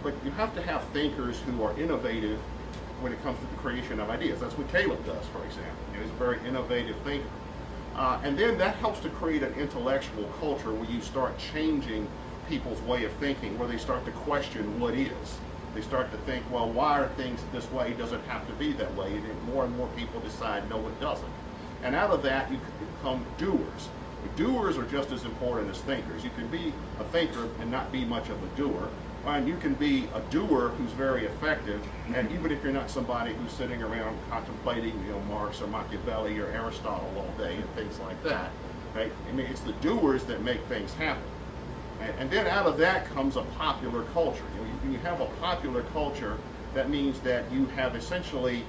But you have to have thinkers who are innovative when it comes to the creation of ideas. That's what Caleb does, for example. He's a very innovative thinker. And then that helps to create an intellectual culture where you start changing people's way of thinking, where they start to question what is. They start to think, well, why are things this way? It doesn't have to be that way. And more people decide, no, it doesn't. And out of that, you become doers. Doers are just as important as thinkers. You can be a thinker and not be much of a doer. And you can be a doer who's very effective, and even if you're not somebody who's sitting around contemplating, Marx or Machiavelli or Aristotle all day and things like that, right? I mean, it's the doers that make things happen. And then out of that comes a popular culture. When you have a popular culture, that means that you have essentially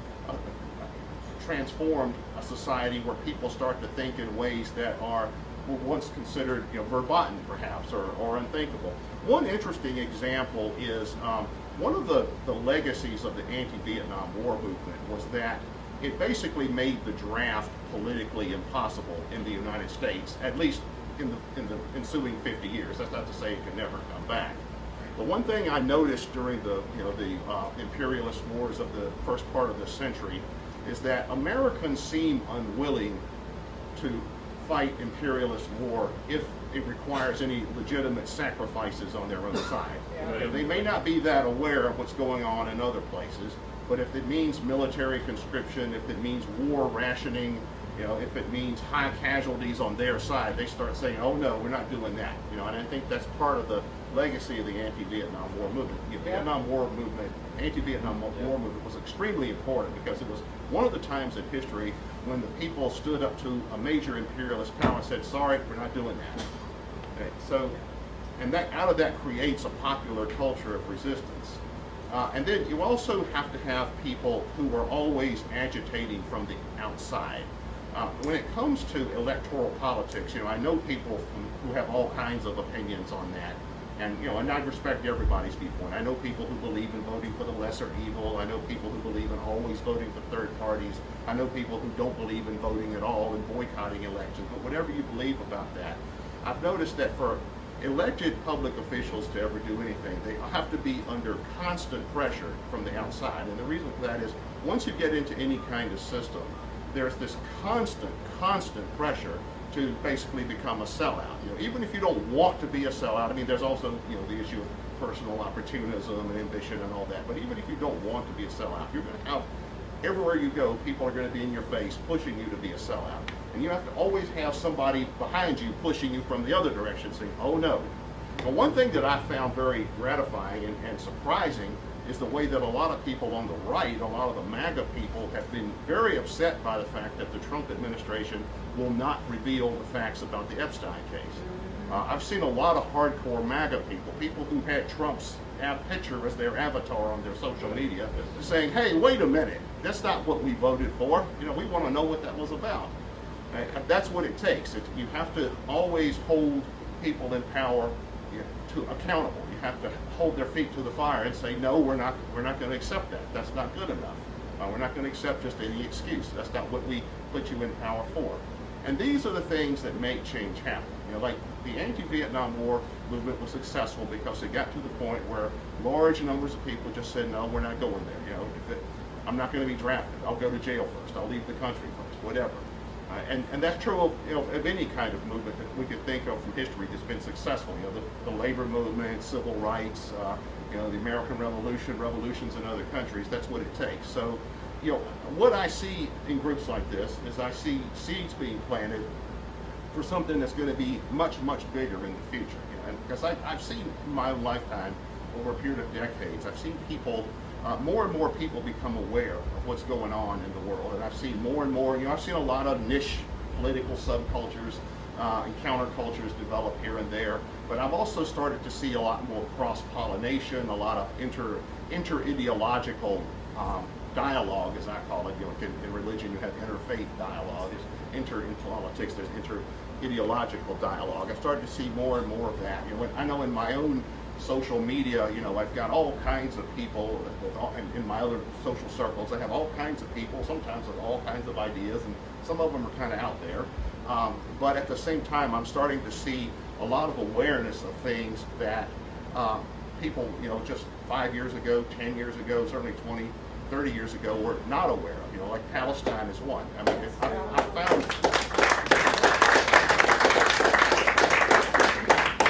transformed a society where people start to think in ways that are once considered verboten perhaps or unthinkable. One interesting example is one of the legacies of the anti-Vietnam War movement was that it basically made the draft politically impossible in the United States, at least in the ensuing 50 years. That's not to say it could never come back. But one thing I noticed during the imperialist wars of the first part of this century is that Americans seem unwilling to fight imperialist war if it requires any legitimate sacrifices on their own side. They may not be that aware of what's going on in other places, but if it means military conscription, if it means war rationing, if it means high casualties on their side, they start saying, oh no, we're not doing that. And I think that's part of the legacy of the anti-Vietnam War movement. The anti-Vietnam War movement was extremely important because it was one of the times in history when the people stood up to a major imperialist power and said, sorry, we're not doing that. Okay, so, and that out of that creates a popular culture of resistance. And then you also have to have people who are always agitating from the outside. When it comes to electoral politics, I know people who have all kinds of opinions on that. And, and I respect everybody's viewpoint. I know people who believe in voting for the lesser evil. I know people who believe in always voting for third parties. I know people who don't believe in voting at all and boycotting elections. But whatever you believe about that, I've noticed that for elected public officials to ever do anything, they have to be under constant pressure from the outside. And the reason for that is once you get into any kind of system, there's this constant pressure to basically become a sellout. Even if you don't want to be a sellout, I mean, there's also, the issue of personal opportunism and ambition and all that. But even if you don't want to be a sellout, you're going to have, everywhere you go, people are going to be in your face pushing you to be a sellout. And you have to always have somebody behind you pushing you from the other direction saying, oh no. But one thing that I found very gratifying and surprising is the way that a lot of people on the right, a lot of the MAGA people, have been very upset by the fact that the Trump administration will not reveal the facts about the Epstein case. I've seen a lot of hardcore MAGA people who had Trump's picture as their avatar on their social media, saying, hey, wait a minute, that's not what we voted for. We want to know what that was about. That's what it takes. You have to always hold people in power to accountable. You have to hold their feet to the fire and say, no, we're not going to accept that. That's not good enough. We're not going to accept just any excuse. That's not what we put you in power for. And these are the things that make change happen. Like the anti-Vietnam War movement was successful because it got to the point where large numbers of people just said, no, we're not going there. I'm not going to be drafted. I'll go to jail first. I'll leave the country first, whatever. And that's true of any kind of movement that we could think of from history that's been successful. The labor movement, civil rights, the American Revolution, revolutions in other countries. That's what it takes. So, what I see in groups like this is I see seeds being planted for something that's going to be much, much bigger in the future. Because I've seen in my own lifetime, over a period of decades, I've seen people. More and more people become aware of what's going on in the world, and I've seen more and more. I've seen a lot of niche political subcultures and countercultures develop here and there, but I've also started to see a lot more cross-pollination, a lot of inter-ideological dialogue, as I call it. In religion, you have interfaith dialogue. In politics, there's inter-ideological dialogue. I've started to see more and more of that. I know in my own social media, I've got all kinds of people in my other social circles. I have all kinds of people, sometimes with all kinds of ideas, and some of them are kind of out there. But at the same time, I'm starting to see a lot of awareness of things that people, just 5 years ago, 10 years ago, certainly 20, 30 years ago, were not aware of. Like Palestine is one. I mean, I found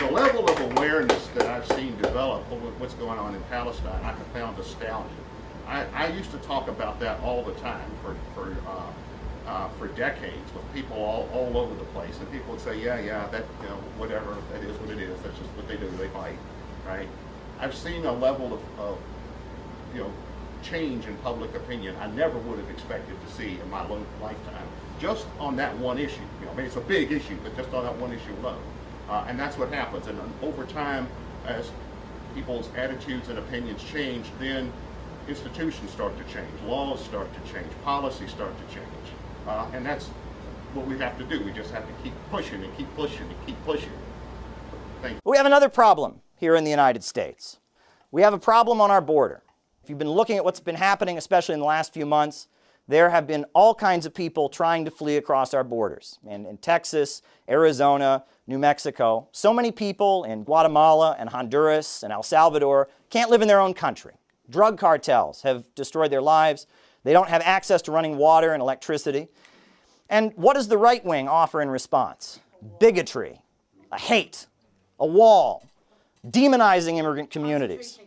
the level of awareness that I've seen develop with what's going on in Palestine, I have found astounding. I used to talk about that all the time for decades with people all over the place, and people would say, yeah, that whatever, that is what it is. That's just what they do. They fight, right? I've seen a level of change in public opinion I never would have expected to see in my lifetime, just on that one issue. I mean, it's a big issue, but just on that one issue alone. And that's what happens. And over time, as people's attitudes and opinions change, then institutions start to change, laws start to change, policies start to change. And that's what we have to do. We just have to keep pushing and keep pushing and keep pushing. Thank you. We have another problem here in the United States. We have a problem on our border. If you've been looking at what's been happening, especially in the last few months, there have been all kinds of people trying to flee across our borders. And in Texas, Arizona, New Mexico, so many people in Guatemala and Honduras and El Salvador can't live in their own country. Drug cartels have destroyed their lives. They don't have access to running water and electricity. And what does the right wing offer in response? Bigotry, a hate, a wall, demonizing immigrant communities.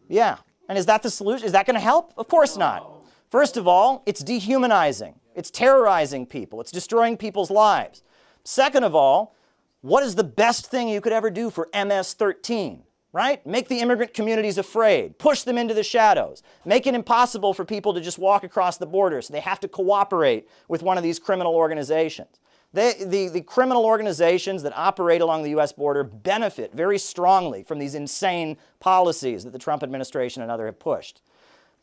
Yeah. And is that the solution? Is that going to help? Of course not. First of all, it's dehumanizing. It's terrorizing people. It's destroying people's lives. Second of all, what is the best thing you could ever do for MS-13? Right? Make the immigrant communities afraid. Push them into the shadows. Make it impossible for people to just walk across the border, so they have to cooperate with one of these criminal organizations. The criminal organizations that operate along the U.S. border benefit very strongly from these insane policies that the Trump administration and others have pushed.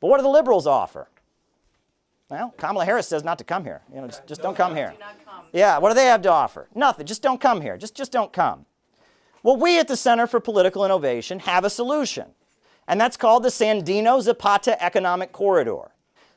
But what do the liberals offer? Well, Kamala Harris says not to come here. Just don't come here. Yeah, what do they have to offer? Nothing. Just don't come here. Just don't come. Well, we at the Center for Political Innovation have a solution, and that's called the Sandino-Zapata Economic Corridor.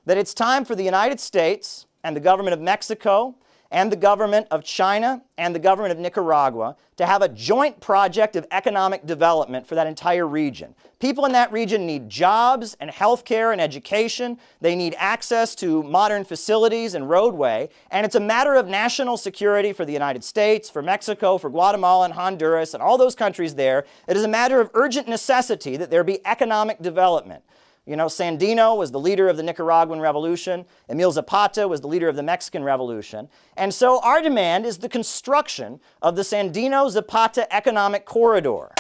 That it's time for the United States and the government of Mexico and the government of China and the government of Nicaragua to have a joint project of economic development for that entire region. People in that region need jobs and healthcare and education. They need access to modern facilities and roadway. And it's a matter of national security for the United States, for Mexico, for Guatemala and Honduras and all those countries there. It is a matter of urgent necessity that there be economic development. You know, Sandino was the leader of the Nicaraguan Revolution. Emil Zapata was the leader of the Mexican Revolution. And so our demand is the construction of the Sandino-Zapata Economic Corridor.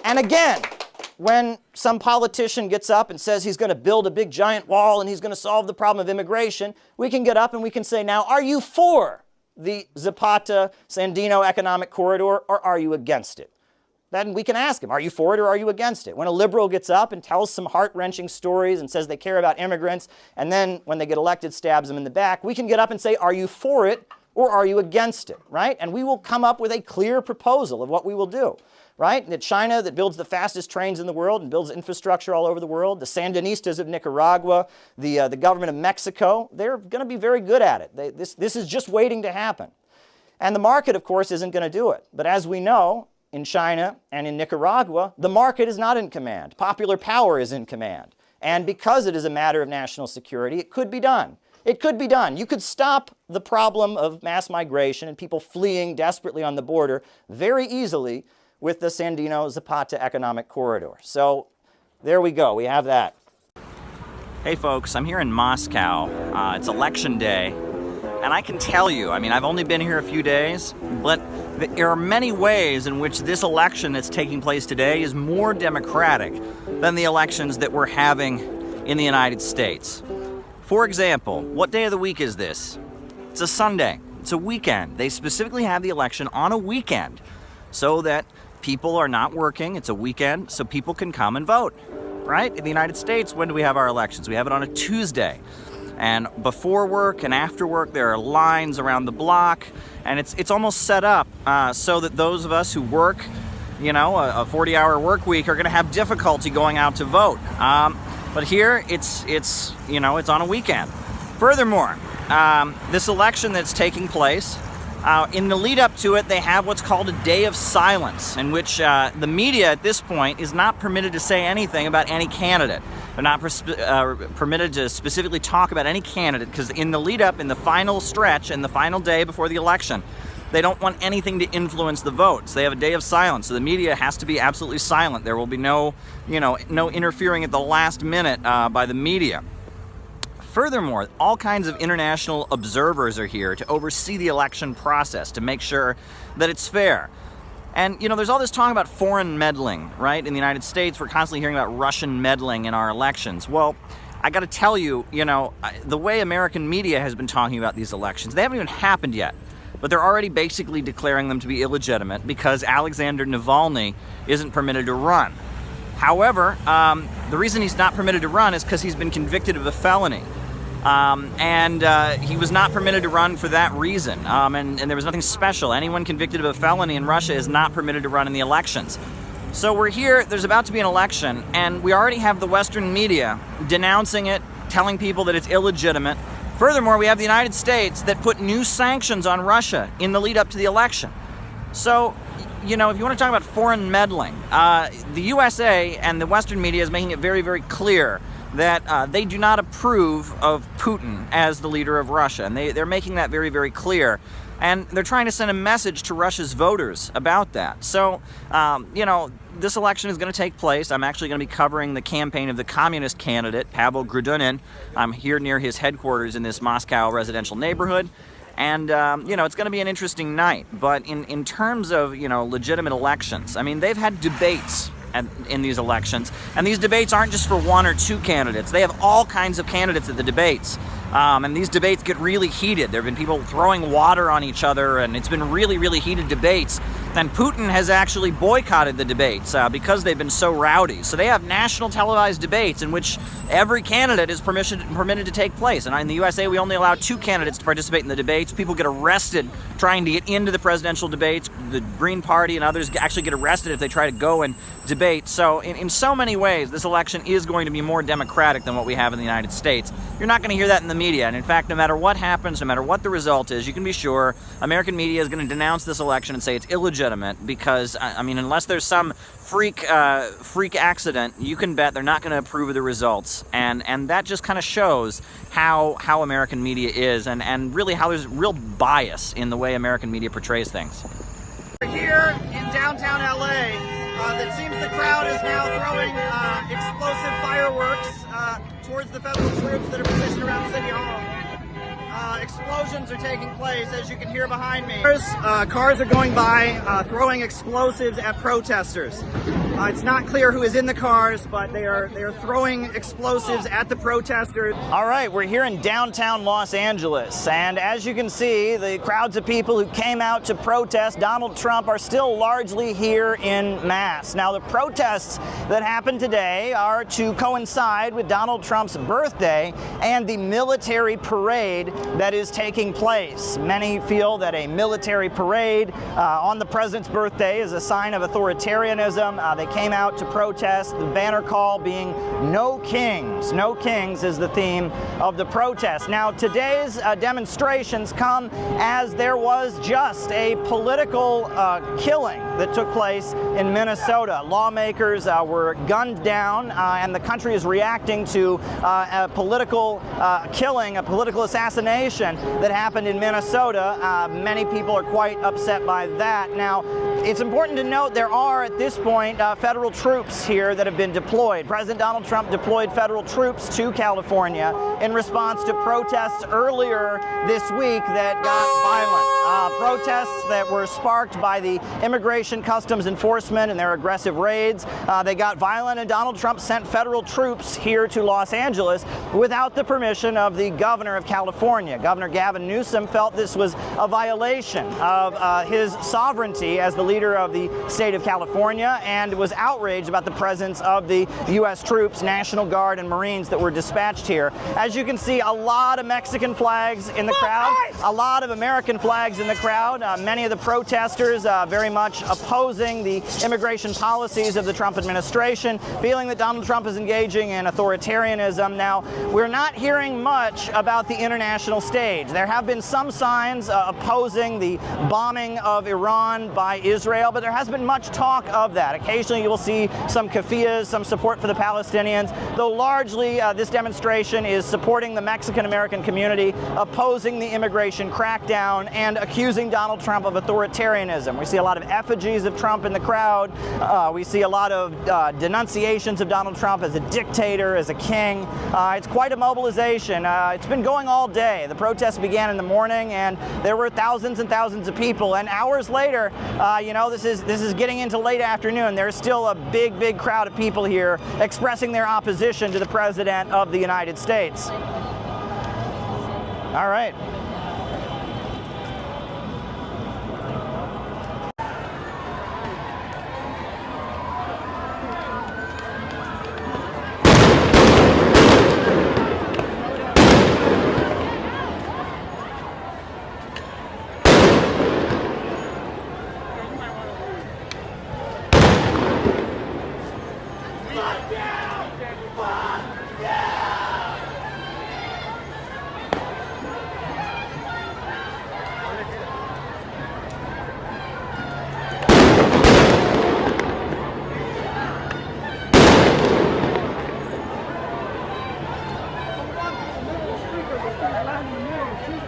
And again, when some politician gets up and says he's going to build a big giant wall and he's going to solve the problem of immigration, we can get up and we can say, now, are you for the Zapata-Sandino Economic Corridor, or are you against it? Then we can ask him, are you for it or are you against it? When a liberal gets up and tells some heart-wrenching stories and says they care about immigrants, and then when they get elected stabs them in the back, we can get up and say, are you for it or are you against it, right? And we will come up with a clear proposal of what we will do. Right? That China, that builds the fastest trains in the world and builds infrastructure all over the world, the Sandinistas of Nicaragua, the government of Mexico, they're going to be very good at it. This is just waiting to happen. And the market, of course, isn't going to do it. But as we know, in China and in Nicaragua, the market is not in command. Popular power is in command. And because it is a matter of national security, it could be done. It could be done. You could stop the problem of mass migration and people fleeing desperately on the border very easily with the Sandino-Zapata Economic Corridor. So there we go. We have that. Hey folks, I'm here in Moscow. It's election day, and I can tell you, I mean, I've only been here a few days, but there are many ways in which this election that's taking place today is more democratic than the elections that we're having in the United States. For example, what day of the week is this? It's a Sunday. It's a weekend. They specifically have the election on a weekend so that people are not working. It's a weekend, so people can come and vote, right? In the United States, when do we have our elections? We have it on a Tuesday. And before work and after work, there are lines around the block, and it's almost set up so that those of us who work, you know, a 40-hour work week are going to have difficulty going out to vote. But here, it's on a weekend. Furthermore, this election that's taking place, in the lead up to it, they have what's called a day of silence, in which the media at this point is not permitted to say anything about any candidate. They're not permitted to specifically talk about any candidate, because in the lead up, in the final stretch, in the final day before the election, they don't want anything to influence the votes. They have a day of silence, so the media has to be absolutely silent. There will be no interfering at the last minute by the media. Furthermore, all kinds of international observers are here to oversee the election process, to make sure that it's fair. And, you know, there's all this talk about foreign meddling, right? In the United States, we're constantly hearing about Russian meddling in our elections. Well, I got to tell you, the way American media has been talking about these elections, they haven't even happened yet. But they're already basically declaring them to be illegitimate because Alexander Navalny isn't permitted to run. However, the reason he's not permitted to run is because he's been convicted of a felony. And he was not permitted to run for that reason. And there was nothing special. Anyone convicted of a felony in Russia is not permitted to run in the elections. So we're here, there's about to be an election, and we already have the Western media denouncing it, telling people that it's illegitimate. Furthermore, we have the United States that put new sanctions on Russia in the lead up to the election. So, if you want to talk about foreign meddling, the USA and the Western media is making it very, very clear that they do not approve of Putin as the leader of Russia. And they're making that very, very clear. And they're trying to send a message to Russia's voters about that. So, this election is going to take place. I'm actually going to be covering the campaign of the communist candidate, Pavel Grudunin. I'm here near his headquarters in this Moscow residential neighborhood. And, it's going to be an interesting night. But in terms of, legitimate elections, I mean, they've had debates in these elections. And these debates aren't just for one or two candidates. They have all kinds of candidates at the debates. And these debates get really heated. There have been people throwing water on each other, and it's been really, really heated debates. And Putin has actually boycotted the debates because they've been so rowdy. So they have national televised debates in which every candidate is permitted to take place. And in the USA, we only allow 2 candidates to participate in the debates. People get arrested trying to get into the presidential debates. The Green Party and others actually get arrested if they try to go and debate. So in so many ways, this election is going to be more democratic than what we have in the United States. You're not going to hear that in the media. And in fact, no matter what happens, no matter what the result is, you can be sure American media is going to denounce this election and say it's illegitimate because, I mean, unless there's some freak accident, you can bet they're not going to approve of the results. And that just kind of shows how American media is and really how there's real bias in the way American media portrays things. We're here in downtown LA. It seems the crowd is now throwing explosive fireworks towards the federal troops that are positioned around City Hall. Explosions are taking place, as you can hear behind me. Cars are going by throwing explosives at protesters. It's not clear who is in the cars, but they are throwing explosives at the protesters. All right, we're here in downtown Los Angeles, and as you can see, the crowds of people who came out to protest Donald Trump are still largely here in mass. Now, the protests that happened today are to coincide with Donald Trump's birthday and the military parade that is taking place. Many feel that a military parade on the president's birthday is a sign of authoritarianism. They came out to protest, the banner call being "No Kings." No Kings is the theme of the protest. Now, today's demonstrations come as there was just a political killing that took place in Minnesota. Lawmakers were gunned down, and the country is reacting to a political killing, a political assassination that happened in Minnesota. Many people are quite upset by that. Now, it's important to note there are, at this point, federal troops here that have been deployed. President Donald Trump deployed federal troops to California in response to protests earlier this week that got violent. Protests that were sparked by the Immigration Customs Enforcement and their aggressive raids. They got violent, and Donald Trump sent federal troops here to Los Angeles without the permission of the governor of California. Governor Gavin Newsom felt this was a violation of his sovereignty as the leader of the state of California, and was outraged about the presence of the U.S. troops, National Guard, and Marines that were dispatched here. As you can see, a lot of Mexican flags in the crowd, a lot of American flags in the crowd. Many of the protesters very much opposing the immigration policies of the Trump administration, feeling that Donald Trump is engaging in authoritarianism. Now, we're not hearing much about the international stage. There have been some signs opposing the bombing of Iran by Israel, but there hasn't been much talk of that. Occasionally you will see some keffiyehs, some support for the Palestinians, though largely this demonstration is supporting the Mexican-American community, opposing the immigration crackdown, and accusing Donald Trump of authoritarianism. We see a lot of effigies of Trump in the crowd. We see a lot of denunciations of Donald Trump as a dictator, as a king. It's quite a mobilization. It's been going all day. The protests began in the morning, and there were thousands and thousands of people. And hours later, you know, this is getting into late afternoon. There's still a big crowd of people here expressing their opposition to the President of the United States. All right.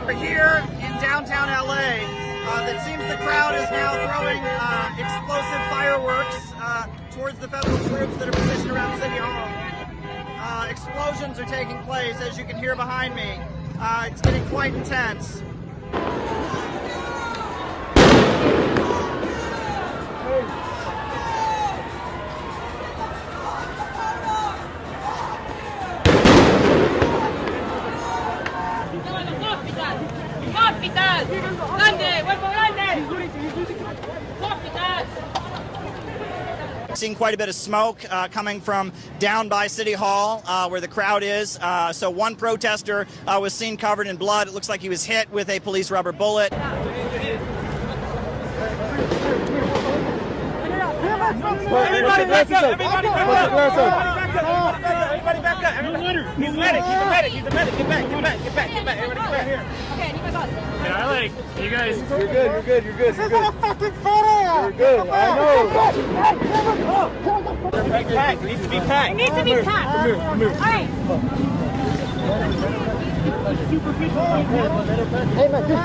We're here in downtown LA. It seems the crowd is now throwing explosive fireworks towards the federal troops that are positioned around City Hall. Explosions are taking place, as you can hear behind me. It's getting quite intense. ¡Hospital! ¡Grande! ¡Cuerpo grande! ¡Hospital! Seeing quite a bit of smoke coming from down by City Hall where the crowd is. So one protester was seen covered in blood. It looks like he was hit with a police rubber bullet. Everybody back up! Everybody back up! Everybody back up! He's a medic! He's a medic! He's a medic! Get back! Get back! Get back! Get back! Everybody get back here! Okay, Can I like you guys? You're good. You're good. You're good. This is a fucking photo. You're good. I know. It's packed. It needs to be packed. It needs to be packed. Come here. Come here. All right. Hey man, just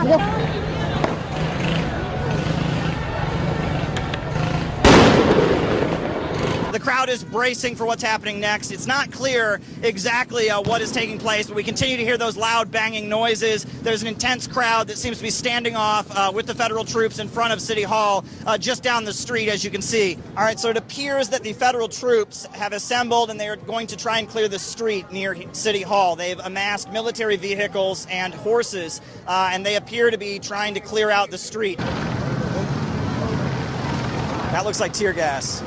The crowd is bracing for what's happening next. It's not clear exactly what is taking place, but we continue to hear those loud banging noises. There's an intense crowd that seems to be standing off with the federal troops in front of City Hall just down the street, as you can see. All right, so it appears that the federal troops have assembled and they are going to try and clear the street near City Hall. They've amassed military vehicles and horses, and they appear to be trying to clear out the street. That looks like tear gas.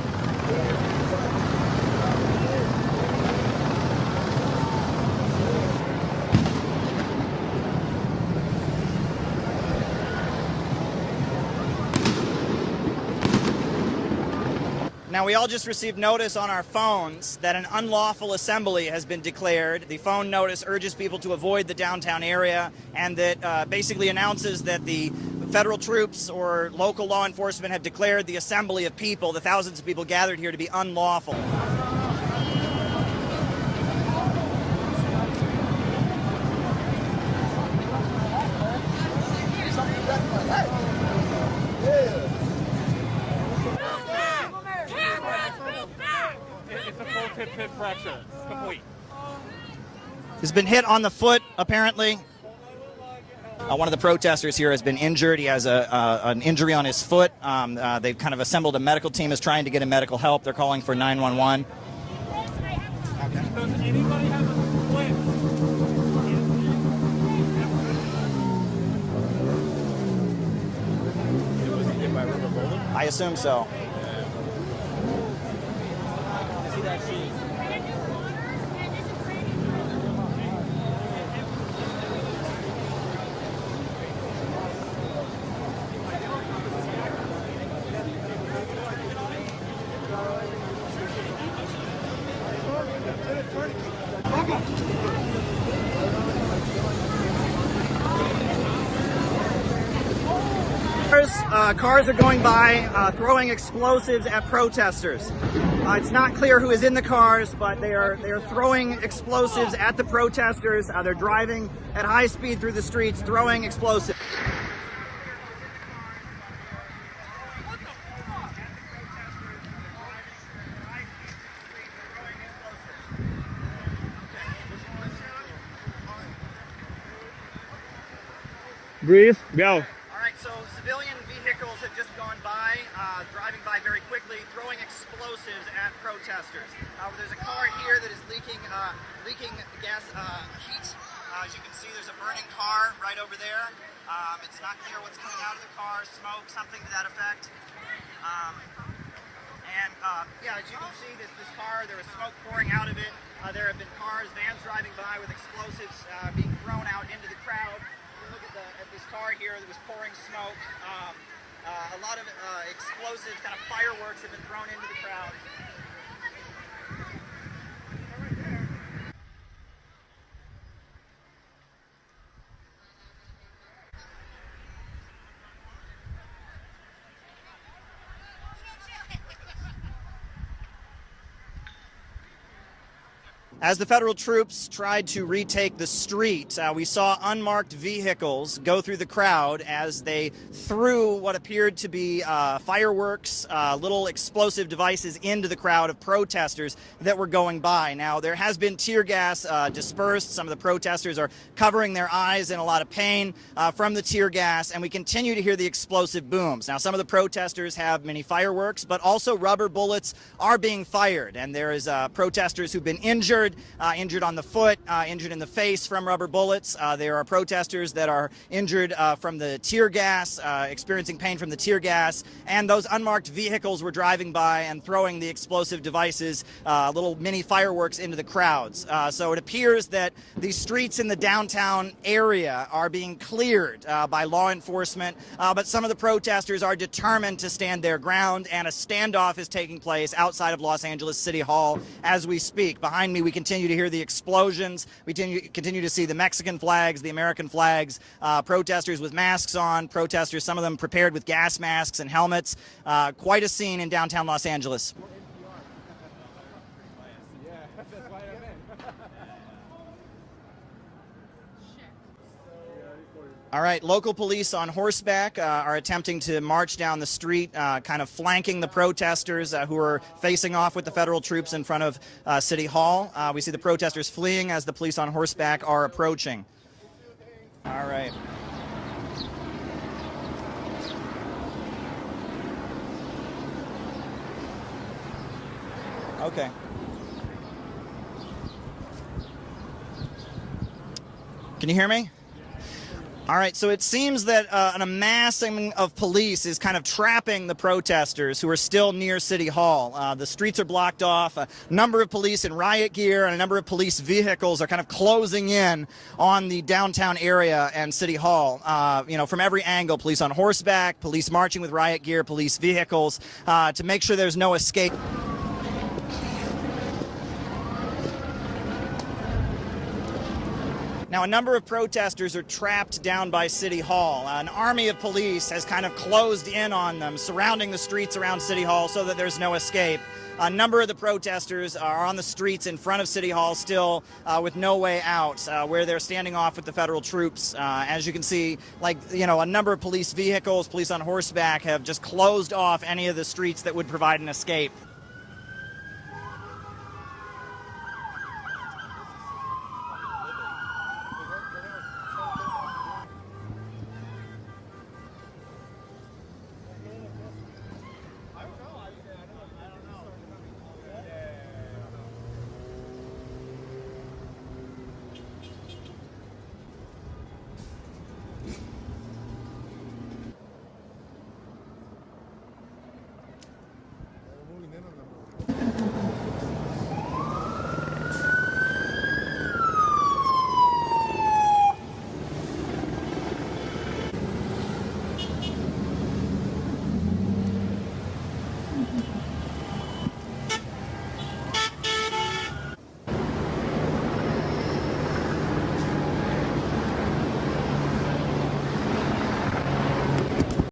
Now, we all just received notice on our phones that an unlawful assembly has been declared. The phone notice urges people to avoid the downtown area, and that basically announces that the federal troops or local law enforcement have declared the assembly of people, the thousands of people gathered here, to be unlawful. It's a full tip fracture. Complete. He's been hit on the foot, apparently. One of the protesters here has been injured. He has an injury on his foot. They've kind of assembled a medical team, is trying to get him medical help. They're calling for 911. Does anybody have a split? Was he hit by a rubber bullet? I assume so. See that sheet? Cars are going by throwing explosives at protesters. It's not clear who is in the cars, but they are throwing explosives at the protesters. They're driving at high speed through the streets, throwing explosives. breathe. Go. All right, so civilian vehicles have just gone by, driving by very quickly, throwing explosives at protesters. There's a car here that is leaking gas heat. As you can see, there's a burning car right over there. It's not clear what's coming out of the car, smoke, something to that effect. Yeah, as you can see, this car, there was smoke pouring out of it. There have been cars, vans driving by with explosives being thrown out into the crowd. Look at this car here that was pouring smoke. A lot of explosive kind of fireworks have been thrown into the crowd. As the federal troops tried to retake the street, we saw unmarked vehicles go through the crowd as they threw what appeared to be fireworks, little explosive devices into the crowd of protesters that were going by. Now, there has been tear gas dispersed. Some of the protesters are covering their eyes in a lot of pain from the tear gas, and we continue to hear the explosive booms. Now, some of the protesters have many fireworks, but also rubber bullets are being fired, and there is protesters who've been injured. injured, injured on the foot, injured in the face from rubber bullets. There are protesters that are injured from the tear gas, experiencing pain from the tear gas, and those unmarked vehicles were driving by and throwing the explosive devices, little mini fireworks, into the crowds. So it appears that the streets in the downtown area are being cleared by law enforcement, but some of the protesters are determined to stand their ground, and a standoff is taking place outside of Los Angeles City Hall as we speak. Behind me, we continue to hear the explosions. We continue to see the Mexican flags, the American flags, protesters with masks on, protesters, some of them prepared with gas masks and helmets. Quite a scene in downtown Los Angeles. All right, local police on horseback are attempting to march down the street, kind of flanking the protesters who are facing off with the federal troops in front of City Hall. We see the protesters fleeing as the police on horseback are approaching. All right. Okay. Can you hear me? All right, so it seems that an amassing of police is kind of trapping the protesters who are still near City Hall. The streets are blocked off. A number of police in riot gear and a number of police vehicles are kind of closing in on the downtown area and City Hall. From every angle, police on horseback, police marching with riot gear, police vehicles, to make sure there's no escape. Now, a number of protesters are trapped down by City Hall. An army of police has kind of closed in on them, surrounding the streets around City Hall so that there's no escape. A number of the protesters are on the streets in front of City Hall still with no way out, where they're standing off with the federal troops. As you can see, a number of police vehicles, police on horseback have just closed off any of the streets that would provide an escape.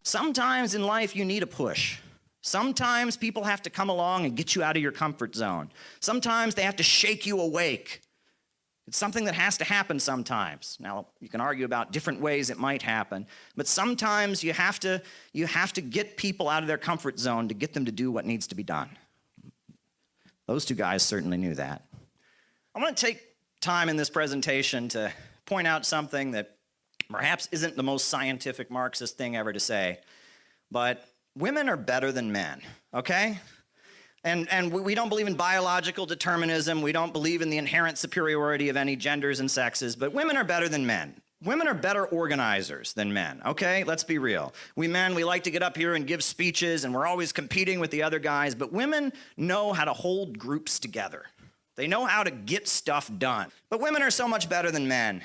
Sometimes in life you need a push. Sometimes people have to come along and get you out of your comfort zone. Sometimes they have to shake you awake. It's something that has to happen sometimes. Now, you can argue about different ways it might happen, but sometimes you have to get people out of their comfort zone to get them to do what needs to be done. Those two guys certainly knew that. I want to take time in this presentation to point out something that perhaps isn't the most scientific Marxist thing ever to say, but women are better than men, okay? And we don't believe in biological determinism. We don't believe in the inherent superiority of any genders and sexes, but women are better than men. Women are better organizers than men, okay? Let's be real. We men, we like to get up here and give speeches, and we're always competing with the other guys, but women know how to hold groups together. They know how to get stuff done. But women are so much better than men.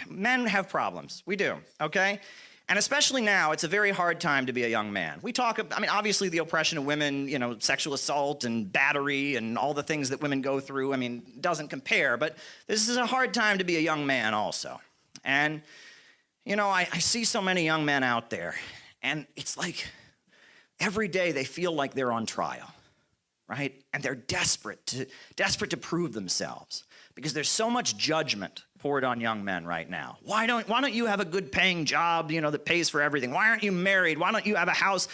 Men have problems. We do, okay? And especially now, it's a very hard time to be a young man. Obviously the oppression of women, sexual assault and battery and all the things that women go through, doesn't compare. But this is a hard time to be a young man also. And, I see so many young men out there, and it's like every day they feel like they're on trial. Right? And they're desperate to prove themselves because there's so much judgment poured on young men right now. Why don't you have a good paying job, that pays for everything? Why aren't you married? Why don't you have a house?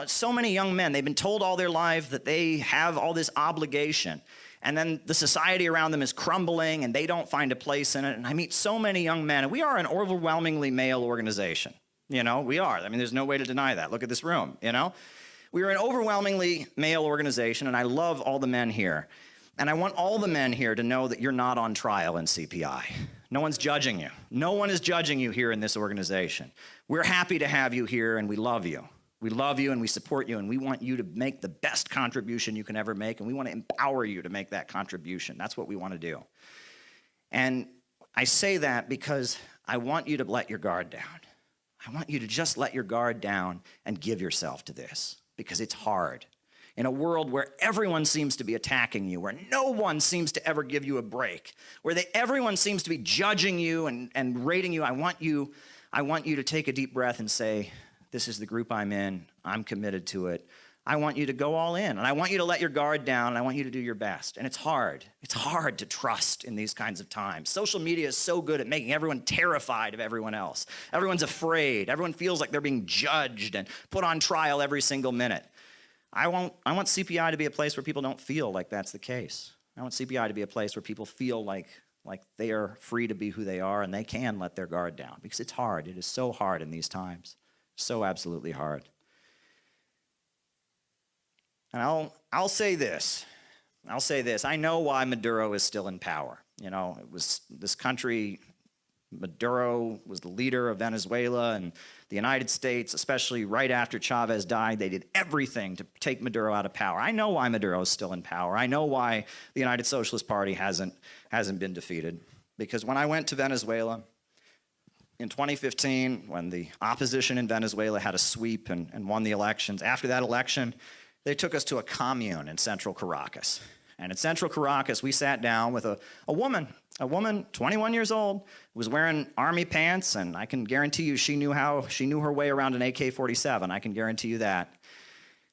So many young men, they've been told all their life that they have all this obligation. And then the society around them is crumbling and they don't find a place in it. And I meet so many young men, and we are an overwhelmingly male organization. We are. There's no way to deny that. Look at this room, We are an overwhelmingly male organization, and I love all the men here. And I want all the men here to know that you're not on trial in CPI. No one's judging you. No one is judging you here in this organization. We're happy to have you here, and we love you. We love you, and we support you, and we want you to make the best contribution you can ever make, and we want to empower you to make that contribution. That's what we want to do. And I say that because I want you to let your guard down. I want you to just let your guard down and give yourself to this, because it's hard. In a world where everyone seems to be attacking you, where no one seems to ever give you a break, where everyone seems to be judging you and rating you, I want you to take a deep breath and say, this is the group I'm in. I'm committed to it. I want you to go all in, and I want you to let your guard down, and I want you to do your best. And it's hard. It's hard to trust in these kinds of times. Social media is so good at making everyone terrified of everyone else. Everyone's afraid. Everyone feels like they're being judged and put on trial every single minute. I want CPI to be a place where people don't feel like that's the case. I want CPI to be a place where people feel like they are free to be who they are, and they can let their guard down, because it's hard. It is so hard in these times. So absolutely hard. And I'll say this. I know why Maduro is still in power. You know, it was this country. Maduro was the leader of Venezuela, and the United States, especially right after Chavez died, they did everything to take Maduro out of power. I know why Maduro is still in power. I know why the United Socialist Party hasn't been defeated. Because when I went to Venezuela in 2015, when the opposition in Venezuela had a sweep and won the elections, after that election, they took us to a commune in central Caracas. And in central Caracas, we sat down with a woman, 21 years old, who was wearing army pants, and I can guarantee you she knew her way around an AK-47. I can guarantee you that.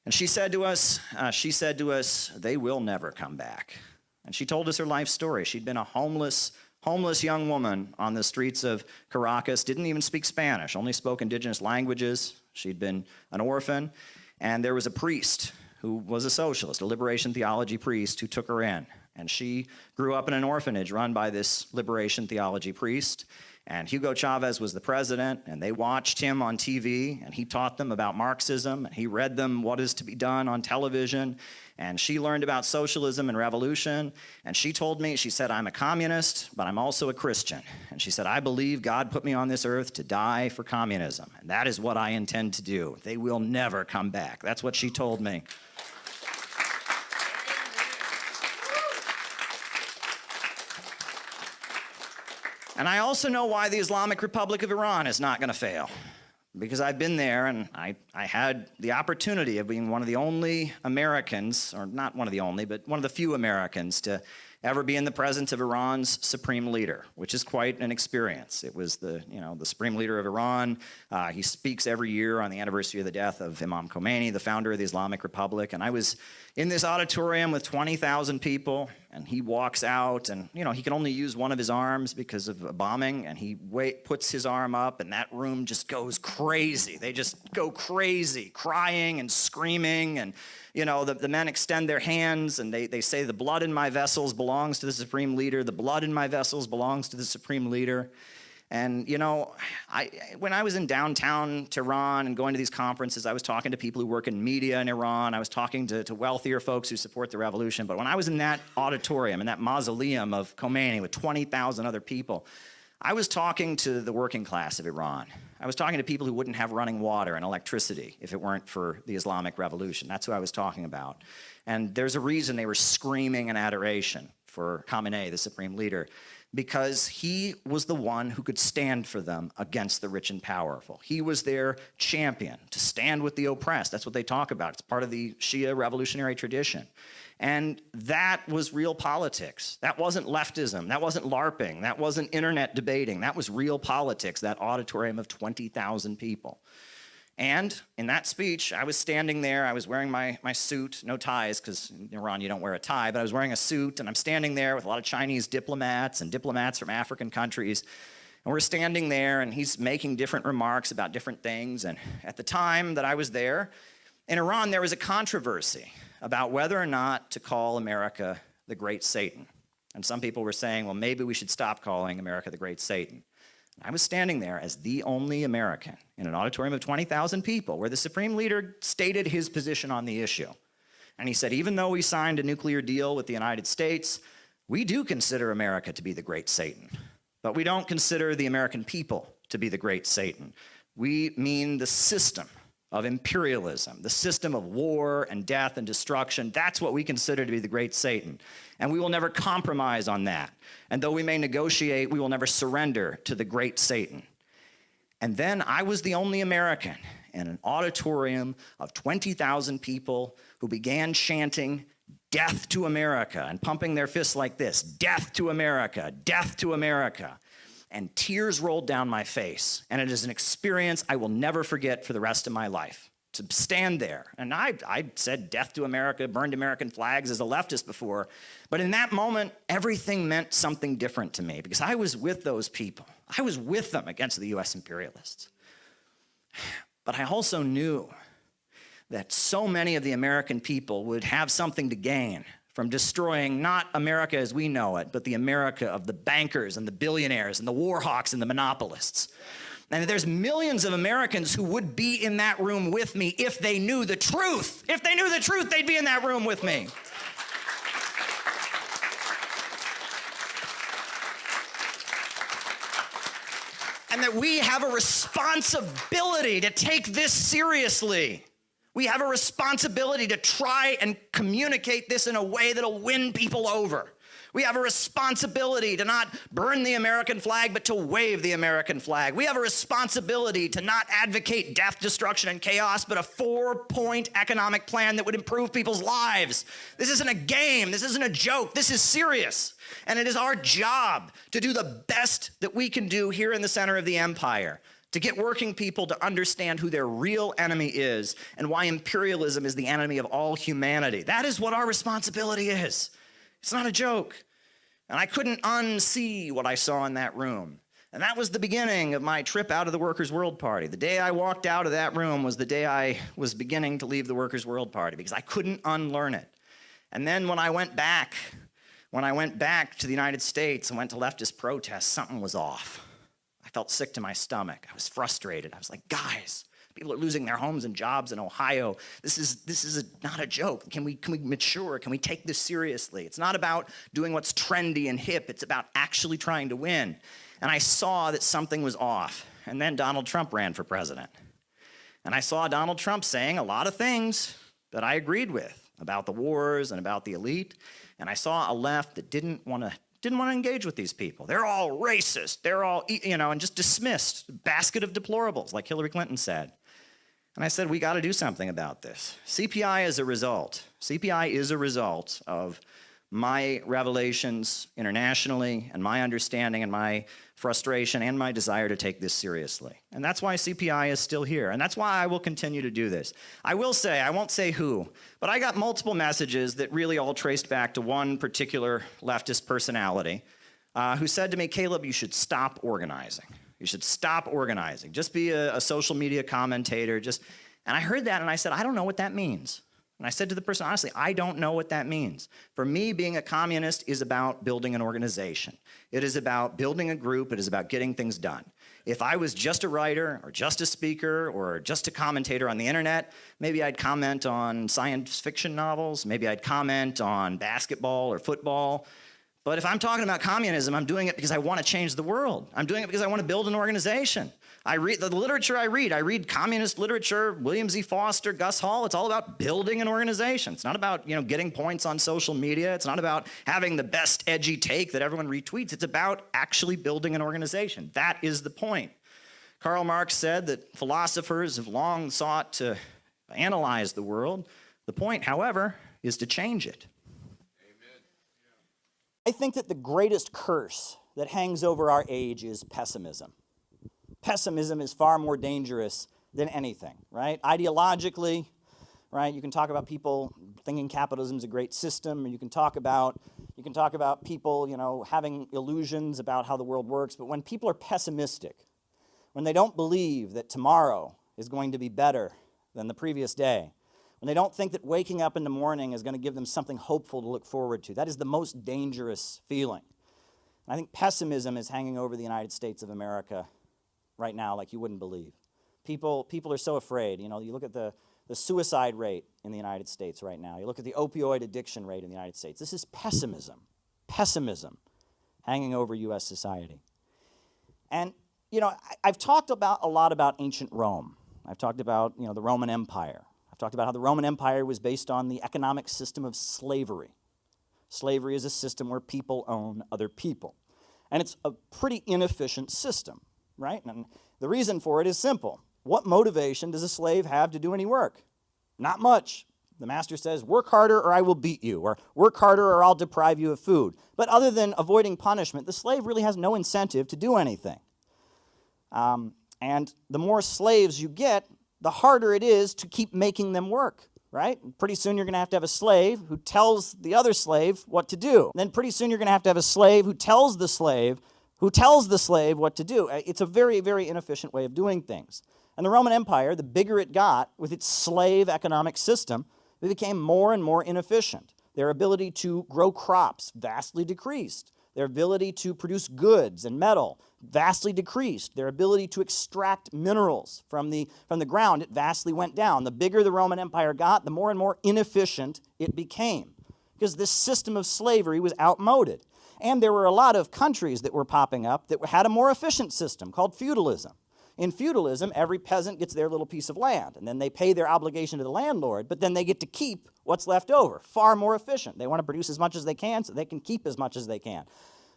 And she said to us, they will never come back. And she told us her life story. She'd been a homeless young woman on the streets of Caracas, didn't even speak Spanish, only spoke indigenous languages. She'd been an orphan, and there was a priest who was a socialist, a liberation theology priest, who took her in. And she grew up in an orphanage run by this liberation theology priest. And Hugo Chavez was the president, and they watched him on TV, and he taught them about Marxism, and he read them what is to be done on television. And she learned about socialism and revolution. And she told me, she said, I'm a communist, but I'm also a Christian. And she said, I believe God put me on this earth to die for communism. And that is what I intend to do. They will never come back. That's what she told me. And I also know why the Islamic Republic of Iran is not going to fail. Because I've been there, and I had the opportunity of being one of the only Americans, or not one of the only, but one of the few Americans to ever be in the presence of Iran's supreme leader, which is quite an experience. It was the supreme leader of Iran. He speaks every year on the anniversary of the death of Imam Khomeini, the founder of the Islamic Republic. And I was in this auditorium with 20,000 people, and he walks out, and he can only use one of his arms because of a bombing, and he puts his arm up, and that room just goes crazy. They just go crazy, crying and screaming, and the men extend their hands, and they say, the blood in my vessels belongs to the supreme leader. The blood in my vessels belongs to the supreme leader. And, when I was in downtown Tehran and going to these conferences, I was talking to people who work in media in Iran. I was talking to wealthier folks who support the revolution. But when I was in that auditorium, in that mausoleum of Khomeini with 20,000 other people, I was talking to the working class of Iran. I was talking to people who wouldn't have running water and electricity if it weren't for the Islamic Revolution. That's who I was talking about. And there's a reason they were screaming in adoration for Khamenei, the supreme leader, because he was the one who could stand for them against the rich and powerful. He was their champion, to stand with the oppressed. That's what they talk about. It's part of the Shia revolutionary tradition. And that was real politics. That wasn't leftism. That wasn't LARPing. That wasn't internet debating. That was real politics, that auditorium of 20,000 people. And in that speech, I was standing there. I was wearing my suit, no ties, because in Iran you don't wear a tie, but I was wearing a suit, and I'm standing there with a lot of Chinese diplomats and diplomats from African countries. And we're standing there, and he's making different remarks about different things. And at the time that I was there, in Iran, there was a controversy about whether or not to call America the Great Satan. And some people were saying, well, maybe we should stop calling America the Great Satan. I was standing there as the only American in an auditorium of 20,000 people where the Supreme Leader stated his position on the issue. And he said, even though we signed a nuclear deal with the United States, we do consider America to be the great Satan. But we don't consider the American people to be the great Satan. We mean the system of imperialism, the system of war and death and destruction. That's what we consider to be the great Satan. And we will never compromise on that. And though we may negotiate, we will never surrender to the great Satan. And then I was the only American in an auditorium of 20,000 people who began chanting, "Death to America," and pumping their fists like this, "Death to America, death to America." And tears rolled down my face. And it is an experience I will never forget for the rest of my life. To stand there, and I said death to America, burned American flags as a leftist before, but in that moment, everything meant something different to me because I was with those people. I was with them against the US imperialists. But I also knew that so many of the American people would have something to gain from destroying not America as we know it, but the America of the bankers and the billionaires and the war hawks and the monopolists. And there's millions of Americans who would be in that room with me if they knew the truth. If they knew the truth, they'd be in that room with me. And that we have a responsibility to take this seriously. We have a responsibility to try and communicate this in a way that'll win people over. We have a responsibility to not burn the American flag, but to wave the American flag. We have a responsibility to not advocate death, destruction, and chaos, but a 4-point economic plan that would improve people's lives. This isn't a game. This isn't a joke. This is serious. And it is our job to do the best that we can do here in the center of the empire, to get working people to understand who their real enemy is and why imperialism is the enemy of all humanity. That is what our responsibility is. It's not a joke. And I couldn't unsee what I saw in that room. And that was the beginning of my trip out of the Workers' World Party. The day I walked out of that room was the day I was beginning to leave the Workers' World Party because I couldn't unlearn it. And then when I went back to the United States and went to leftist protests, something was off. I felt sick to my stomach. I was frustrated. I was like, guys, people are losing their homes and jobs in Ohio. This is not a joke. Can we mature? Can we take this seriously? It's not about doing what's trendy and hip. It's about actually trying to win. And I saw that something was off. And then Donald Trump ran for president. And I saw Donald Trump saying a lot of things that I agreed with about the wars and about the elite. And I saw a left that didn't want to engage with these people. They're all racist. They're all, and just dismissed. Basket of deplorables, like Hillary Clinton said. And I said, we got to do something about this. CPI is a result. CPI is a result of my revelations internationally and my understanding and my frustration and my desire to take this seriously. And that's why CPI is still here. And that's why I will continue to do this. I will say, I won't say who, but I got multiple messages that really all traced back to one particular leftist personality who said to me, Caleb, you should stop organizing. You should stop organizing. Just be a social media commentator. And I heard that and I said, I don't know what that means. And I said to the person, honestly, I don't know what that means. For me, being a communist is about building an organization. It is about building a group. It is about getting things done. If I was just a writer or just a speaker or just a commentator on the internet, maybe I'd comment on science fiction novels. Maybe I'd comment on basketball or football. But if I'm talking about communism, I'm doing it because I want to change the world. I'm doing it because I want to build an organization. I read the literature I read communist literature, William Z. Foster, Gus Hall. It's all about building an organization. It's not about, getting points on social media. It's not about having the best edgy take that everyone retweets. It's about actually building an organization. That is the point. Karl Marx said that philosophers have long sought to analyze the world. The point, however, is to change it. I think that the greatest curse that hangs over our age is pessimism. Pessimism is far more dangerous than anything, right? Ideologically, right? You can talk about people thinking capitalism is a great system, or you can talk about people, having illusions about how the world works. But when people are pessimistic, when they don't believe that tomorrow is going to be better than the previous day, when they don't think that waking up in the morning is going to give them something hopeful to look forward to, that is the most dangerous feeling. I think pessimism is hanging over the United States of America right now like you wouldn't believe. People are so afraid. You know, you look at the suicide rate in the United States right now. You look at the opioid addiction rate in the United States. This is pessimism hanging over U.S. society. And, you know, I've talked a lot about ancient Rome. I've talked about, you know, the Roman Empire. I've talked about how the Roman Empire was based on the economic system of slavery. Slavery is a system where people own other people. And it's a pretty inefficient system, right? And the reason for it is simple. What motivation does a slave have to do any work? Not much. The master says, work harder or I will beat you, or work harder or I'll deprive you of food. But other than avoiding punishment, the slave really has no incentive to do anything. And the more slaves you get, the harder it is to keep making them work, right? Pretty soon you're going to have a slave who tells the other slave what to do. Then pretty soon you're going to have a slave who tells the slave what to do. It's a very, very inefficient way of doing things. And the Roman Empire, the bigger it got with its slave economic system, it became more and more inefficient. Their ability to grow crops vastly decreased. Their ability to produce goods and metal vastly decreased. Their ability to extract minerals from the ground, it vastly went down. The bigger the Roman Empire got, the more and more inefficient it became, because this system of slavery was outmoded. And there were a lot of countries that were popping up that had a more efficient system called feudalism. In feudalism, every peasant gets their little piece of land, and then they pay their obligation to the landlord, but then they get to keep what's left over. Far more efficient. They want to produce as much as they can so they can keep as much as they can.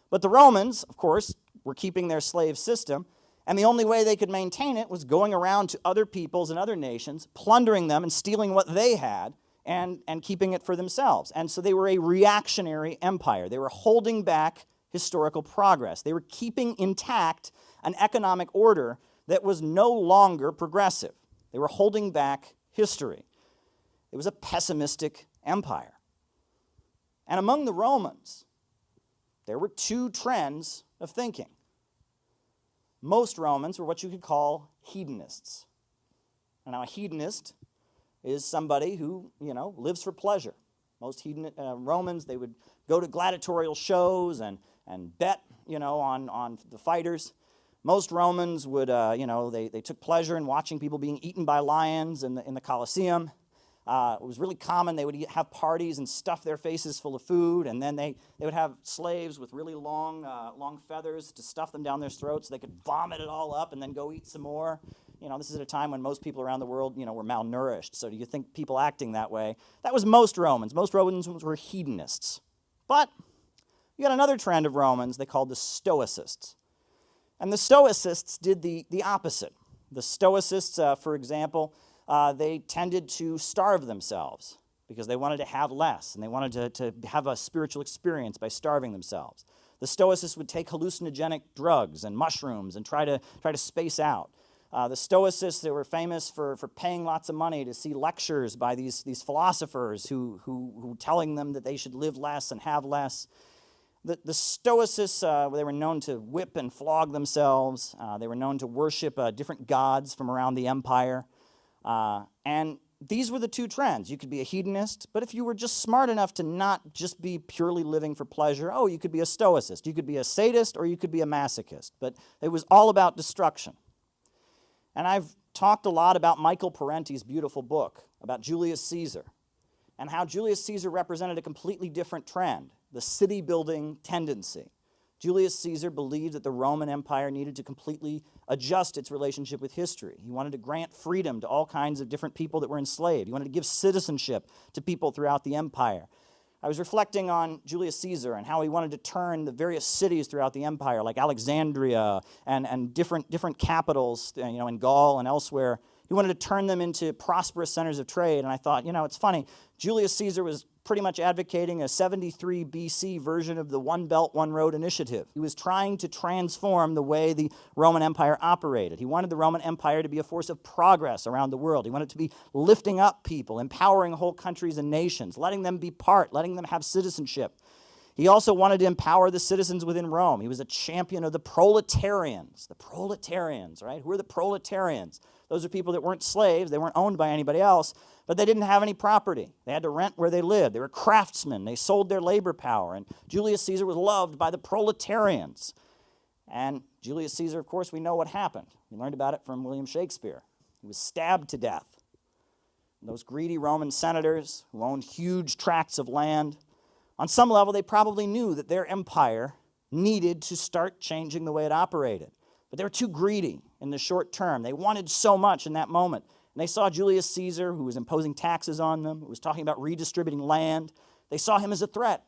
But the Romans, of course, were keeping their slave system, and the only way they could maintain it was going around to other peoples and other nations, plundering them and stealing what they had, and keeping it for themselves. And so they were a reactionary empire. They were holding back historical progress. They were keeping intact an economic order that was no longer progressive. They were holding back history. It was a pessimistic empire. And among the Romans, there were two trends of thinking. Most Romans were what you could call hedonists. And now a hedonist is somebody who, you know, lives for pleasure. Most Romans, they would go to gladiatorial shows and bet, you know, on the fighters. Most Romans would, they took pleasure in watching people being eaten by lions in the Colosseum. It was really common. They would have parties and stuff their faces full of food, and then they would have slaves with really long feathers to stuff them down their throats so they could vomit it all up and then go eat some more. You know, this is at a time when most people around the world, you know, were malnourished. So do you think people acting that way? That was most Romans. Most Romans were hedonists. But you got another trend of Romans they called the Stoicists. And the Stoicists did the opposite. The Stoicists, for example, they tended to starve themselves because they wanted to have less, and they wanted to have a spiritual experience by starving themselves. The Stoicists would take hallucinogenic drugs and mushrooms and try to space out. The Stoicists, they were famous for paying lots of money to see lectures by these philosophers who telling them that they should live less and have less. The Stoicists, they were known to whip and flog themselves. They were known to worship different gods from around the empire. And these were the two trends. You could be a hedonist, but if you were just smart enough to not just be purely living for pleasure, you could be a Stoicist. You could be a sadist or you could be a masochist. But it was all about destruction. And I've talked a lot about Michael Parenti's beautiful book about Julius Caesar and how Julius Caesar represented a completely different trend, the city-building tendency. Julius Caesar believed that the Roman Empire needed to completely adjust its relationship with history. He wanted to grant freedom to all kinds of different people that were enslaved. He wanted to give citizenship to people throughout the empire. I was reflecting on Julius Caesar and how he wanted to turn the various cities throughout the empire, like Alexandria and different capitals, in Gaul and elsewhere. He wanted to turn them into prosperous centers of trade. And I thought, it's funny. Julius Caesar was pretty much advocating a 73 BC version of the One Belt, One Road initiative. He was trying to transform the way the Roman Empire operated. He wanted the Roman Empire to be a force of progress around the world. He wanted to be lifting up people, empowering whole countries and nations, letting them be part, letting them have citizenship. He also wanted to empower the citizens within Rome. He was a champion of the proletarians. The proletarians, right? Who are the proletarians? Those are people that weren't slaves. They weren't owned by anybody else, but they didn't have any property. They had to rent where they lived. They were craftsmen. They sold their labor power. And Julius Caesar was loved by the proletarians. And Julius Caesar, of course, we know what happened. We learned about it from William Shakespeare. He was stabbed to death. And those greedy Roman senators who owned huge tracts of land, on some level, they probably knew that their empire needed to start changing the way it operated. But they were too greedy in the short term. They wanted so much in that moment. And they saw Julius Caesar, who was imposing taxes on them, who was talking about redistributing land. They saw him as a threat.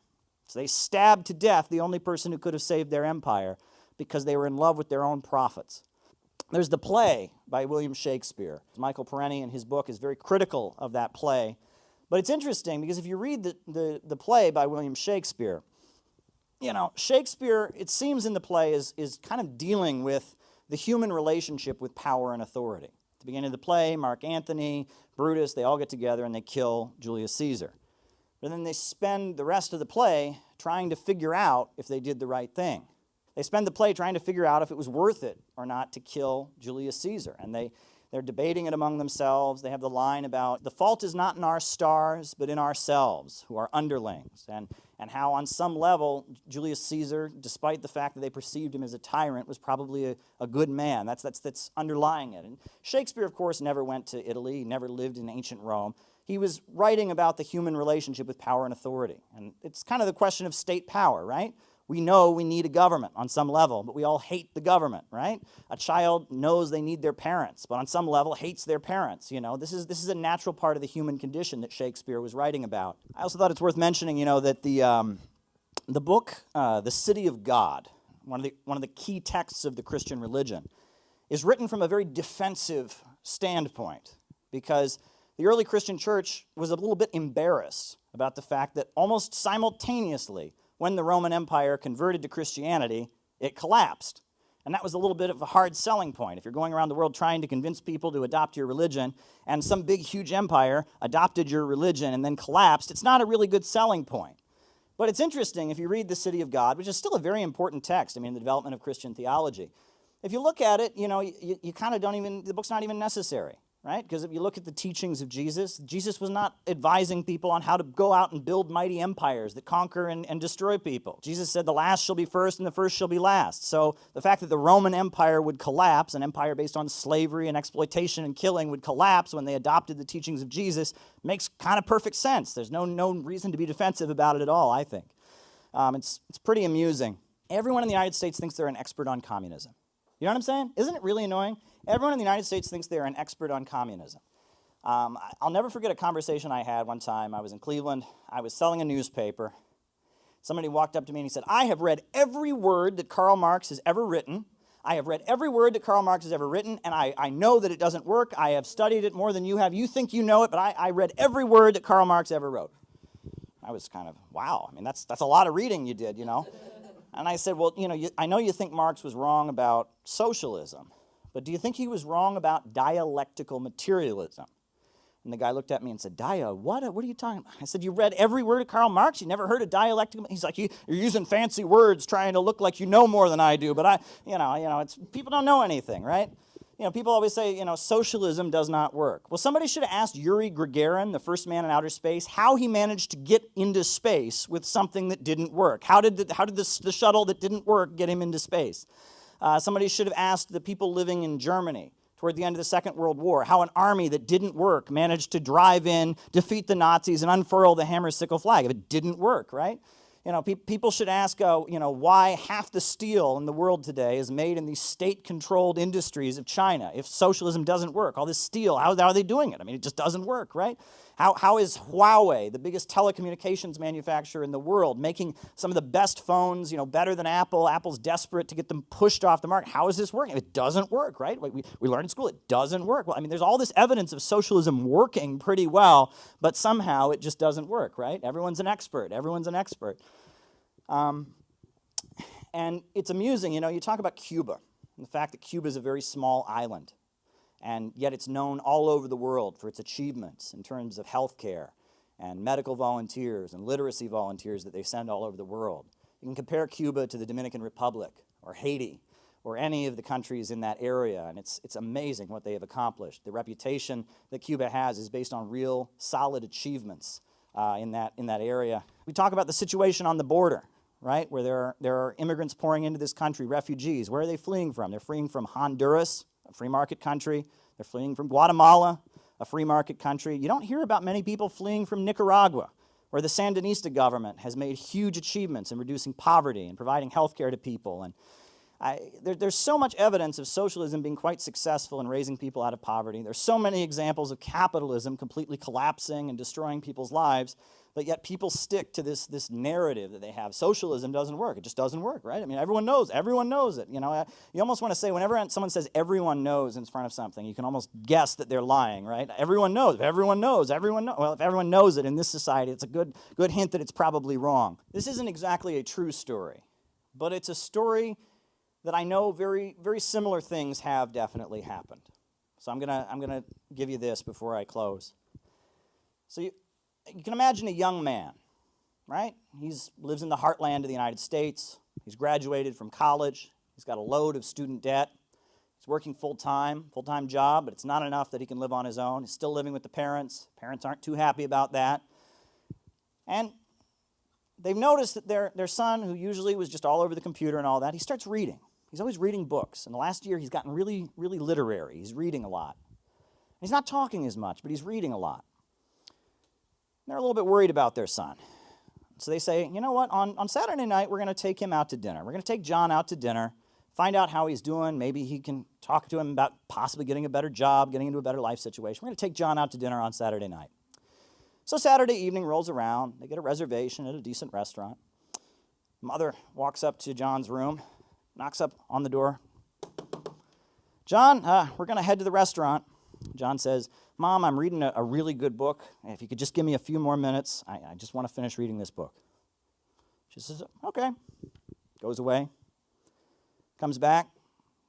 So they stabbed to death the only person who could have saved their empire because they were in love with their own profits. There's the play by William Shakespeare. Michael Parenti in his book is very critical of that play. But it's interesting because if you read the play by William Shakespeare, you know, Shakespeare, it seems in the play, is kind of dealing with the human relationship with power and authority. At the beginning of the play, Mark Antony, Brutus, they all get together and they kill Julius Caesar. But then they spend the rest of the play trying to figure out if they did the right thing. They spend the play trying to figure out if it was worth it or not to kill Julius Caesar. And they're debating it among themselves. They have the line about the fault is not in our stars, but in ourselves, who are underlings. And how on some level, Julius Caesar, despite the fact that they perceived him as a tyrant, was probably a good man. That's underlying it. And Shakespeare, of course, never went to Italy. He never lived in ancient Rome. He was writing about the human relationship with power and authority. And it's kind of the question of state power, right? We know we need a government on some level, but we all hate the government, right? A child knows they need their parents, but on some level hates their parents. You know, this is a natural part of the human condition that Shakespeare was writing about. I also thought it's worth mentioning, you know, that the book, The City of God, one of the key texts of the Christian religion, is written from a very defensive standpoint because the early Christian church was a little bit embarrassed about the fact that almost simultaneously, when the Roman Empire converted to Christianity, it collapsed. And that was a little bit of a hard selling point. If you're going around the world trying to convince people to adopt your religion, and some big, huge empire adopted your religion and then collapsed, it's not a really good selling point. But it's interesting, if you read The City of God, which is still a very important text, I mean, the development of Christian theology, if you look at it, you know, you kind of don't even, the book's not even necessary. Right? Because if you look at the teachings of Jesus, Jesus was not advising people on how to go out and build mighty empires that conquer and destroy people. Jesus said the last shall be first and the first shall be last. So the fact that the Roman Empire would collapse, an empire based on slavery and exploitation and killing would collapse when they adopted the teachings of Jesus, makes kind of perfect sense. There's no reason to be defensive about it at all, I think. It's pretty amusing. Everyone in the United States thinks they're an expert on communism. You know what I'm saying? Isn't it really annoying? Everyone in the United States thinks they're an expert on communism. I'll never forget a conversation I had one time. I was in Cleveland. I was selling a newspaper. Somebody walked up to me and he said, I have read every word that Karl Marx has ever written. I have read every word that Karl Marx has ever written, and I know that it doesn't work. I have studied it more than you have. You think you know it, but I read every word that Karl Marx ever wrote. I was kind of, wow. I mean, that's a lot of reading you did, you know. And I said, well, you know, I know you think Marx was wrong about socialism, but do you think he was wrong about dialectical materialism? And the guy looked at me and said, what are you talking about? I said, you read every word of Karl Marx? You never heard of dialectical? He's like, you're using fancy words trying to look like you know more than I do, but people don't know anything, right? You know, people always say, you know, socialism does not work. Well, somebody should have asked Yuri Gagarin, the first man in outer space, how he managed to get into space with something that didn't work. How did the shuttle that didn't work get him into space? Somebody should have asked the people living in Germany toward the end of the Second World War how an army that didn't work managed to drive in, defeat the Nazis, and unfurl the hammer-sickle flag. If it didn't work, right? You know, people should ask, why half the steel in the world today is made in these state-controlled industries of China. If socialism doesn't work, all this steel, how are they doing it? I mean, it just doesn't work, right? How is Huawei, the biggest telecommunications manufacturer in the world, making some of the best phones, better than Apple? Apple's desperate to get them pushed off the market. How is this working? It doesn't work, right? We learned in school it doesn't work. Well, I mean, there's all this evidence of socialism working pretty well, but somehow it just doesn't work, right? Everyone's an expert. Everyone's an expert. And it's amusing, you talk about Cuba, and the fact that Cuba is a very small island, and yet it's known all over the world for its achievements in terms of healthcare and medical volunteers and literacy volunteers that they send all over the world. You can compare Cuba to the Dominican Republic or Haiti or any of the countries in that area, and it's amazing what they have accomplished. The reputation that Cuba has is based on real solid achievements in that area. We talk about the situation on the border, right, where there are immigrants pouring into this country, refugees. Where are they fleeing from? They're fleeing from Honduras, a free market country. They're fleeing from Guatemala, a free market country. You don't hear about many people fleeing from Nicaragua, where the Sandinista government has made huge achievements in reducing poverty and providing health care to people. And there's so much evidence of socialism being quite successful in raising people out of poverty. There's so many examples of capitalism completely collapsing and destroying people's lives, but yet people stick to this narrative that they have. Socialism doesn't work. It just doesn't work, right? I mean, everyone knows it. You know, you almost want to say, whenever someone says everyone knows in front of something, you can almost guess that they're lying, right? Everyone knows. Everyone knows. Everyone knows. Well, if everyone knows it in this society, it's a good hint that it's probably wrong. This isn't exactly a true story, but it's a story that I know very, very similar things have definitely happened. So I'm gonna give you this before I close. So you can imagine a young man, right? He lives in the heartland of the United States. He's graduated from college. He's got a load of student debt. He's working full-time job, but it's not enough that he can live on his own. He's still living with the parents. Parents aren't too happy about that. And they've noticed that their son, who usually was just all over the computer and all that, he starts reading. He's always reading books. And the last year, he's gotten really, really literary. He's reading a lot. He's not talking as much, but he's reading a lot. They're a little bit worried about their son. So they say, you know what, on Saturday night, we're going to take him out to dinner. We're going to take John out to dinner, find out how he's doing. Maybe he can talk to him about possibly getting a better job, getting into a better life situation. We're going to take John out to dinner on Saturday night. So Saturday evening rolls around. They get a reservation at a decent restaurant. Mother walks up to John's room, knocks up on the door. John, we're going to head to the restaurant. John says, Mom, I'm reading a really good book. If you could just give me a few more minutes, I just want to finish reading this book. She says, okay. Goes away. Comes back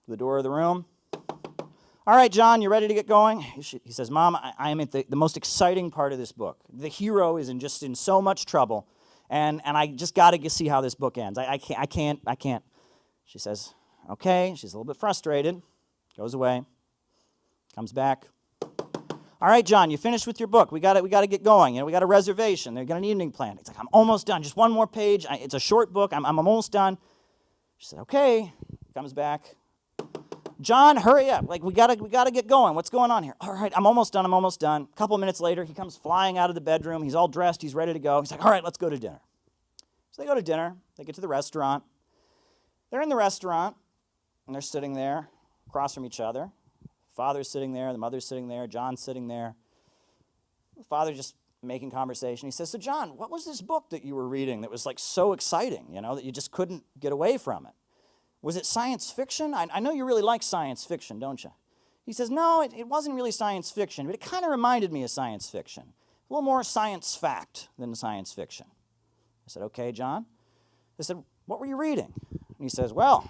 to the door of the room. All right, John, you ready to get going? He says, Mom, I am at the most exciting part of this book. The hero is in so much trouble, and I just got to see how this book ends. I can't. She says, okay. She's a little bit frustrated. Goes away. Comes back. All right, John, you finished with your book. We got to get going. You know, we got a reservation. They've got an evening plan. He's like, I'm almost done. Just one more page. It's a short book. I'm almost done. She said, okay. Comes back. John, hurry up. Like, we got to get going. What's going on here? All right, I'm almost done. A couple of minutes later, he comes flying out of the bedroom. He's all dressed. He's ready to go. He's like, all right, let's go to dinner. So they go to dinner. They get to the restaurant. They're in the restaurant, and they're sitting there across from each other. Father's sitting there, the mother's sitting there, John's sitting there. The father just making conversation. He says, so John, what was this book that you were reading that was like so exciting, you know, that you just couldn't get away from it? Was it science fiction? I know you really like science fiction, don't you? He says, no, it wasn't really science fiction, but it kind of reminded me of science fiction. A little more science fact than science fiction. I said, okay, John. I said, what were you reading? And he says, brought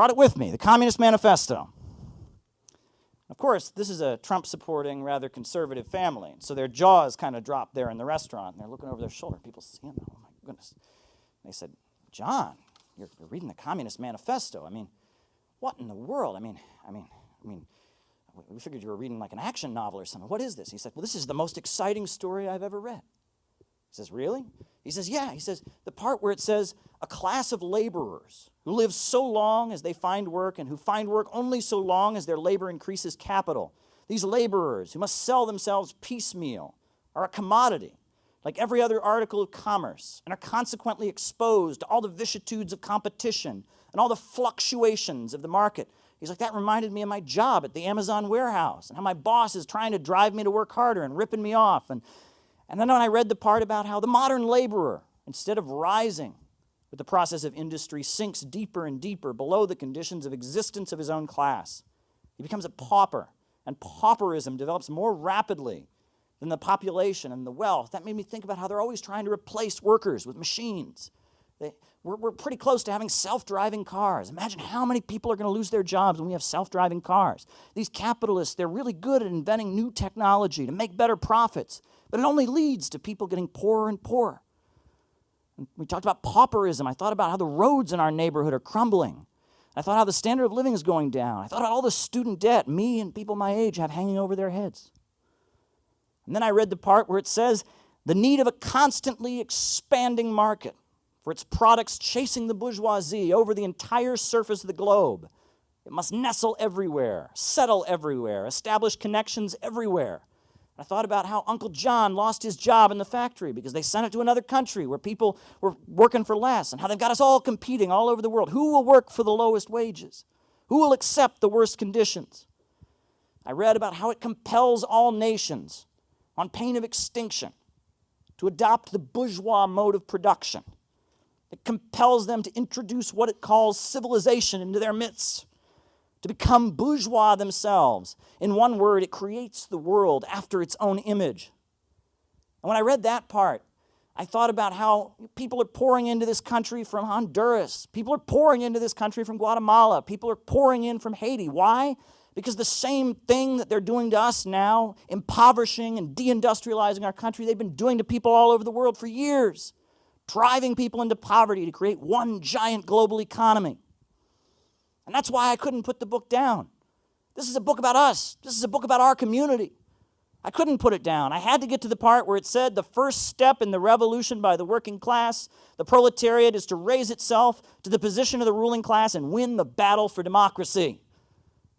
it with me, the Communist Manifesto. Of course, this is a Trump-supporting, rather conservative family, so their jaws kind of drop there in the restaurant, and they're looking over their shoulder. People see them, oh my goodness. And they said, John, you're reading the Communist Manifesto. I mean, what in the world? I mean, we figured you were reading like an action novel or something. What is this? He said, well, this is the most exciting story I've ever read. He says, really? He says, yeah. He says, the part where it says, a class of laborers who live so long as they find work and who find work only so long as their labor increases capital. These laborers who must sell themselves piecemeal are a commodity, like every other article of commerce, and are consequently exposed to all the vicissitudes of competition and all the fluctuations of the market. He's like, that reminded me of my job at the Amazon warehouse and how my boss is trying to drive me to work harder and ripping me off. And then when I read the part about how the modern laborer, instead of rising with the process of industry, sinks deeper and deeper below the conditions of existence of his own class. He becomes a pauper, and pauperism develops more rapidly than the population and the wealth. That made me think about how they're always trying to replace workers with machines. We're pretty close to having self-driving cars. Imagine how many people are going to lose their jobs when we have self-driving cars. These capitalists, they're really good at inventing new technology to make better profits, but it only leads to people getting poorer and poorer. And we talked about pauperism. I thought about how the roads in our neighborhood are crumbling. I thought how the standard of living is going down. I thought about all the student debt me and people my age have hanging over their heads. And then I read the part where it says the need of a constantly expanding market for its products chasing the bourgeoisie over the entire surface of the globe. It must nestle everywhere, settle everywhere, establish connections everywhere. I thought about how Uncle John lost his job in the factory because they sent it to another country where people were working for less, and how they've got us all competing all over the world. Who will work for the lowest wages? Who will accept the worst conditions? I read about how it compels all nations, on pain of extinction, to adopt the bourgeois mode of production. It compels them to introduce what it calls civilization into their midst, to become bourgeois themselves. In one word, it creates the world after its own image. And when I read that part, I thought about how people are pouring into this country from Honduras. People are pouring into this country from Guatemala. People are pouring in from Haiti. Why? Because the same thing that they're doing to us now, impoverishing and deindustrializing our country, they've been doing to people all over the world for years, driving people into poverty to create one giant global economy. And that's why I couldn't put the book down. This is a book about us. This is a book about our community. I couldn't put it down. I had to get to the part where it said the first step in the revolution by the working class, the proletariat, is to raise itself to the position of the ruling class and win the battle for democracy.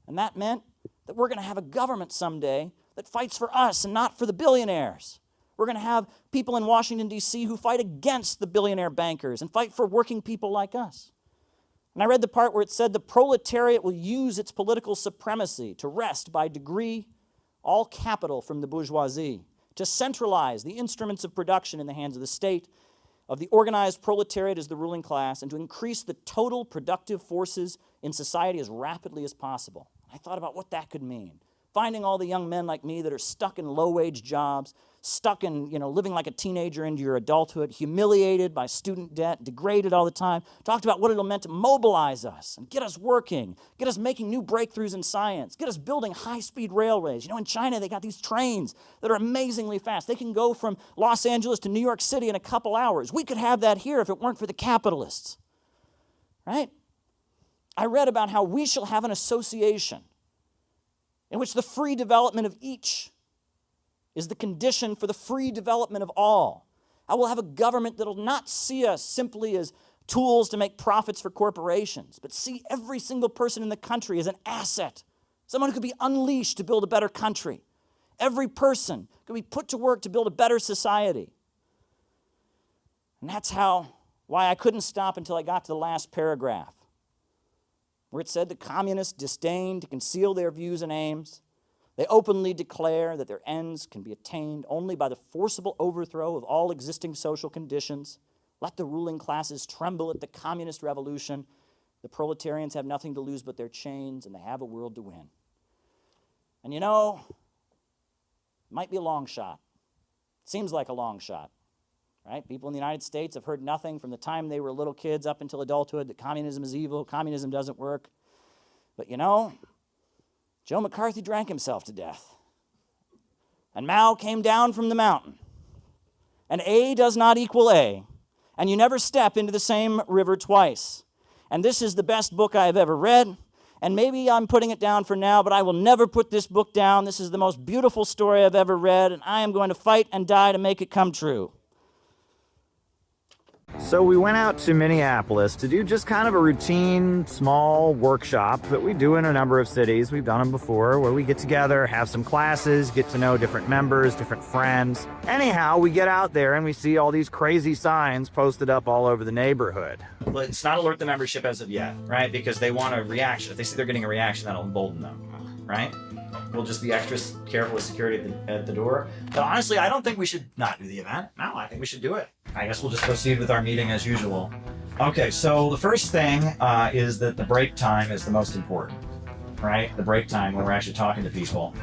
And that meant that we're going to have a government someday that fights for us and not for the billionaires. We're going to have people in Washington, D.C. who fight against the billionaire bankers and fight for working people like us. And I read the part where it said the proletariat will use its political supremacy to wrest by degree all capital from the bourgeoisie, to centralize the instruments of production in the hands of the state, of the organized proletariat as the ruling class, and to increase the total productive forces in society as rapidly as possible. I thought about what that could mean. Finding all the young men like me that are stuck in low-wage jobs, stuck in, living like a teenager into your adulthood, humiliated by student debt, degraded all the time. Talked about what it meant to mobilize us and get us working, get us making new breakthroughs in science, get us building high-speed railways. In China, they got these trains that are amazingly fast. They can go from Los Angeles to New York City in a couple hours. We could have that here if it weren't for the capitalists, right? I read about how we shall have an association in which the free development of each is the condition for the free development of all. I will have a government that will not see us simply as tools to make profits for corporations, but see every single person in the country as an asset, someone who could be unleashed to build a better country. Every person could be put to work to build a better society. And that's why I couldn't stop until I got to the last paragraph, where it said the communists disdain to conceal their views and aims. They openly declare that their ends can be attained only by the forcible overthrow of all existing social conditions. Let the ruling classes tremble at the communist revolution. The proletarians have nothing to lose but their chains, and they have a world to win. And it might be a long shot. It seems like a long shot, right? People in the United States have heard nothing from the time they were little kids up until adulthood that communism is evil, communism doesn't work. But Joe McCarthy drank himself to death. And Mao came down from the mountain. And A does not equal A. And you never step into the same river twice. And this is the best book I have ever read. And maybe I'm putting it down for now, but I will never put this book down. This is the most beautiful story I've ever read, and I am going to fight and die to make it come true. So we went out to Minneapolis to do just kind of a routine, small workshop that we do in a number of cities. We've done them before, where we get together, have some classes, get to know different members, different friends. Anyhow, we get out there and we see all these crazy signs posted up all over the neighborhood. Let's not alert the membership as of yet, right? Because they want a reaction. If they see they're getting a reaction, that'll embolden them, right? We'll just be extra careful with security at the door. But honestly, I don't think we should not do the event. No, I think we should do it. I guess we'll just proceed with our meeting as usual. Okay, so the first thing is that the break time is the most important, right? The break time when we're actually talking to people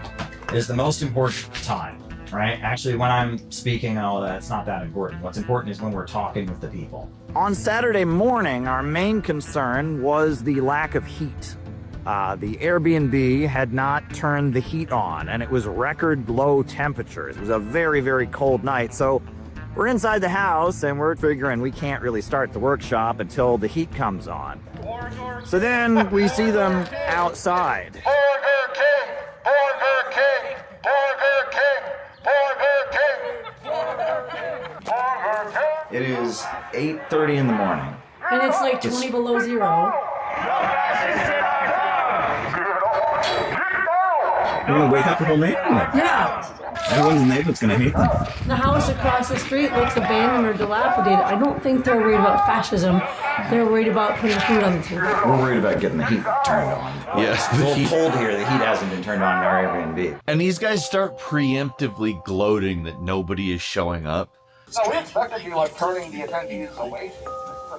is the most important time. right? Actually, when I'm speaking and all that, it's not that important. What's important is when we're talking with the people. On Saturday morning, our main concern was the lack of heat. The Airbnb had not turned the heat on, and it was record low temperatures. It was a very, very cold night, so we're inside the house, and we're figuring we can't really start the workshop until the heat comes on. So then we see them outside. Burger King! Burger King! Burger King! Burger King! Burger King! It is 8:30 in the morning. And it's like 20 below zero. You're gonna wake up the whole neighborhood. Yeah. Everyone's in the neighborhood's gonna hate them. The house across the street looks abandoned or dilapidated. I don't think they're worried about fascism. They're worried about putting food on the table. We're worried about getting the heat turned on. Yes, It's a little cold here. The heat hasn't been turned on in our Airbnb. And these guys start preemptively gloating that nobody is showing up. No, we expected you like turning the attendees away. This is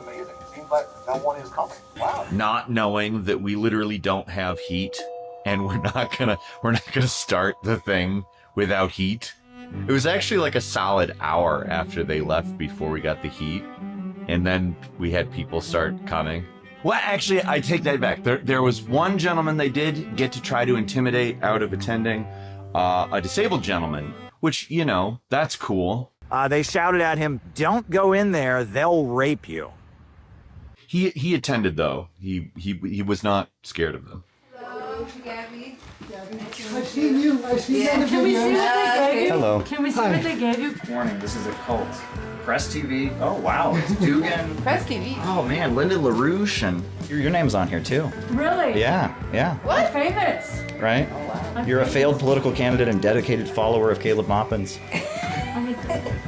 amazing. It seems like no one is coming. Wow. Not knowing that we literally don't have heat and we're not gonna start the thing without heat. It was actually like a solid hour after they left before we got the heat, and then we had people start coming. Well, actually, I take that back. There was one gentleman they did get to try to intimidate out of attending, a disabled gentleman, which, you know, that's cool. They shouted at him, "Don't go in there, they'll rape you." He attended, though. He was not scared of them. Gabby. I've seen you. I've seen you. Can we see what they gave you? Hello. Can we see what they gave you? Morning, this is a cult. Press TV. Oh, wow. It's Dugan. Press TV. Oh, man. Linda LaRouche. And your name's on here, too. Really? Yeah. What? Famous. Right? You're a failed political candidate and dedicated follower of Caleb Maupin's.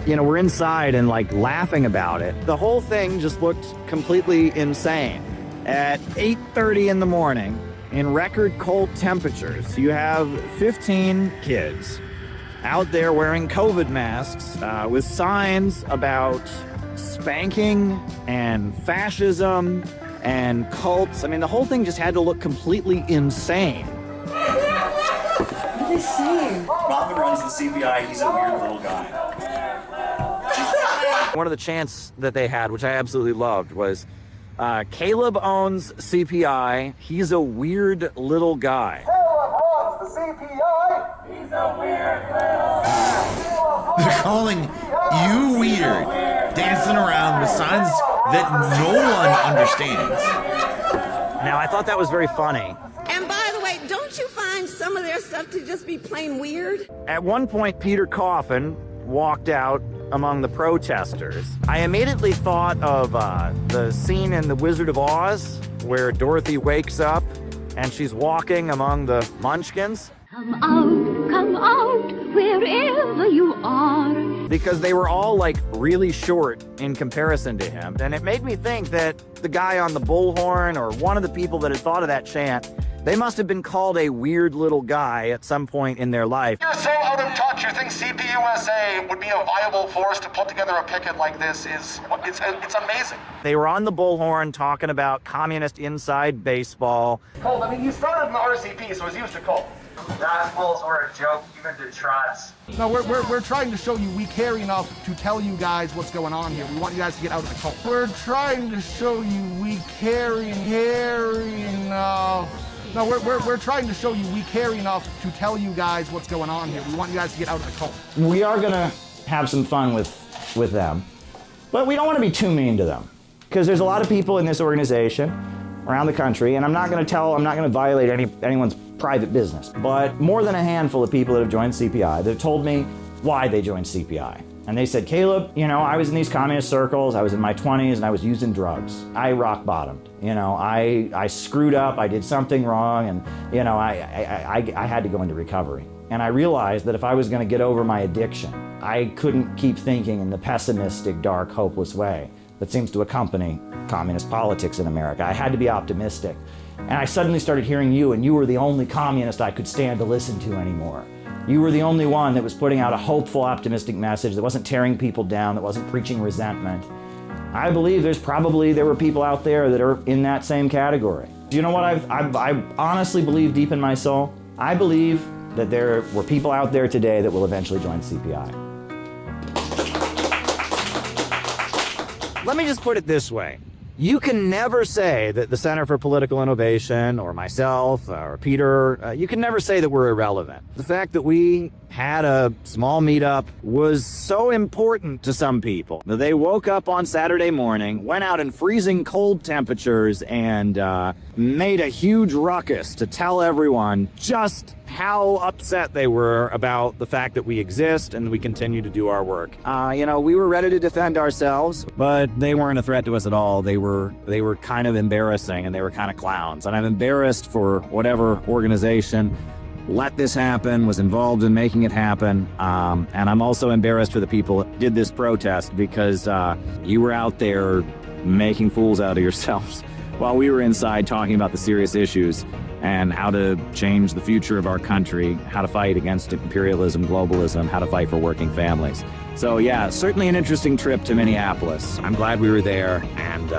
You know, we're inside and like laughing about it. The whole thing just looked completely insane. At 8:30 in the morning, in record cold temperatures, you have 15 kids out there wearing COVID masks with signs about spanking and fascism and cults. I mean, the whole thing just had to look completely insane. What are they saying? Maupin runs the CPI. He's a weird little guy. One of the chants that they had, which I absolutely loved, was Caleb owns CPI. He's a weird little guy. Caleb runs the CPI. He's a weird little guy. They're calling you weird, dancing around with signs that no one understands. Now, I thought that was very funny. And by the way, don't you find some of their stuff to just be plain weird? At one point, Peter Coffin walked out among the protesters. I immediately thought of the scene in The Wizard of Oz where Dorothy wakes up and she's walking among the munchkins. Come out, wherever you are. Because they were all like really short in comparison to him. And it made me think that the guy on the bullhorn or one of the people that had thought of that chant, they must have been called a weird little guy at some point in their life. You're so out of touch. You think CPUSA would be a viable force to put together a picket like this? It's amazing. They were on the bullhorn talking about communist inside baseball. Colt, I mean, you started in the RCP, so it's used to Colt. Gospels or a joke, even to trots. No, we're trying to show you we care enough to tell you guys what's going on here. We want you guys to get out of the cult. We're trying to show you we care enough. No, we're trying to show you we care enough to tell you guys what's going on here. We want you guys to get out of the cult. We are gonna have some fun with them, but we don't want to be too mean to them because there's a lot of people in this organization around the country, and I'm not gonna violate anyone's private business, but more than a handful of people that have joined CPI that have told me why they joined CPI. And they said, Caleb, you know, I was in these communist circles, I was in my 20s, and I was using drugs. I rock bottomed. You know, I screwed up, I did something wrong, and, you know, I had to go into recovery. And I realized that if I was going to get over my addiction, I couldn't keep thinking in the pessimistic, dark, hopeless way that seems to accompany communist politics in America. I had to be optimistic. And I suddenly started hearing you, and you were the only communist I could stand to listen to anymore. You were the only one that was putting out a hopeful, optimistic message that wasn't tearing people down, that wasn't preaching resentment. I believe there were people out there that are in that same category. Do you know what I honestly believe deep in my soul? I believe that there were people out there today that will eventually join CPI. Let me just put it this way. You can never say that the Center for Political Innovation or myself or Peter, you can never say that we're irrelevant. The fact that we had a small meetup was so important to some people that they woke up on Saturday morning, went out in freezing cold temperatures, and made a huge ruckus to tell everyone just how upset they were about the fact that we exist and we continue to do our work. We were ready to defend ourselves, but they weren't a threat to us at all. They were kind of embarrassing, and they were kind of clowns. And I'm embarrassed for whatever organization let this happen, was involved in making it happen. And I'm also embarrassed for the people that did this protest, because you were out there making fools out of yourselves while we were inside talking about the serious issues and how to change the future of our country, how to fight against imperialism, globalism, how to fight for working families. So yeah, certainly an interesting trip to Minneapolis. I'm glad we were there, and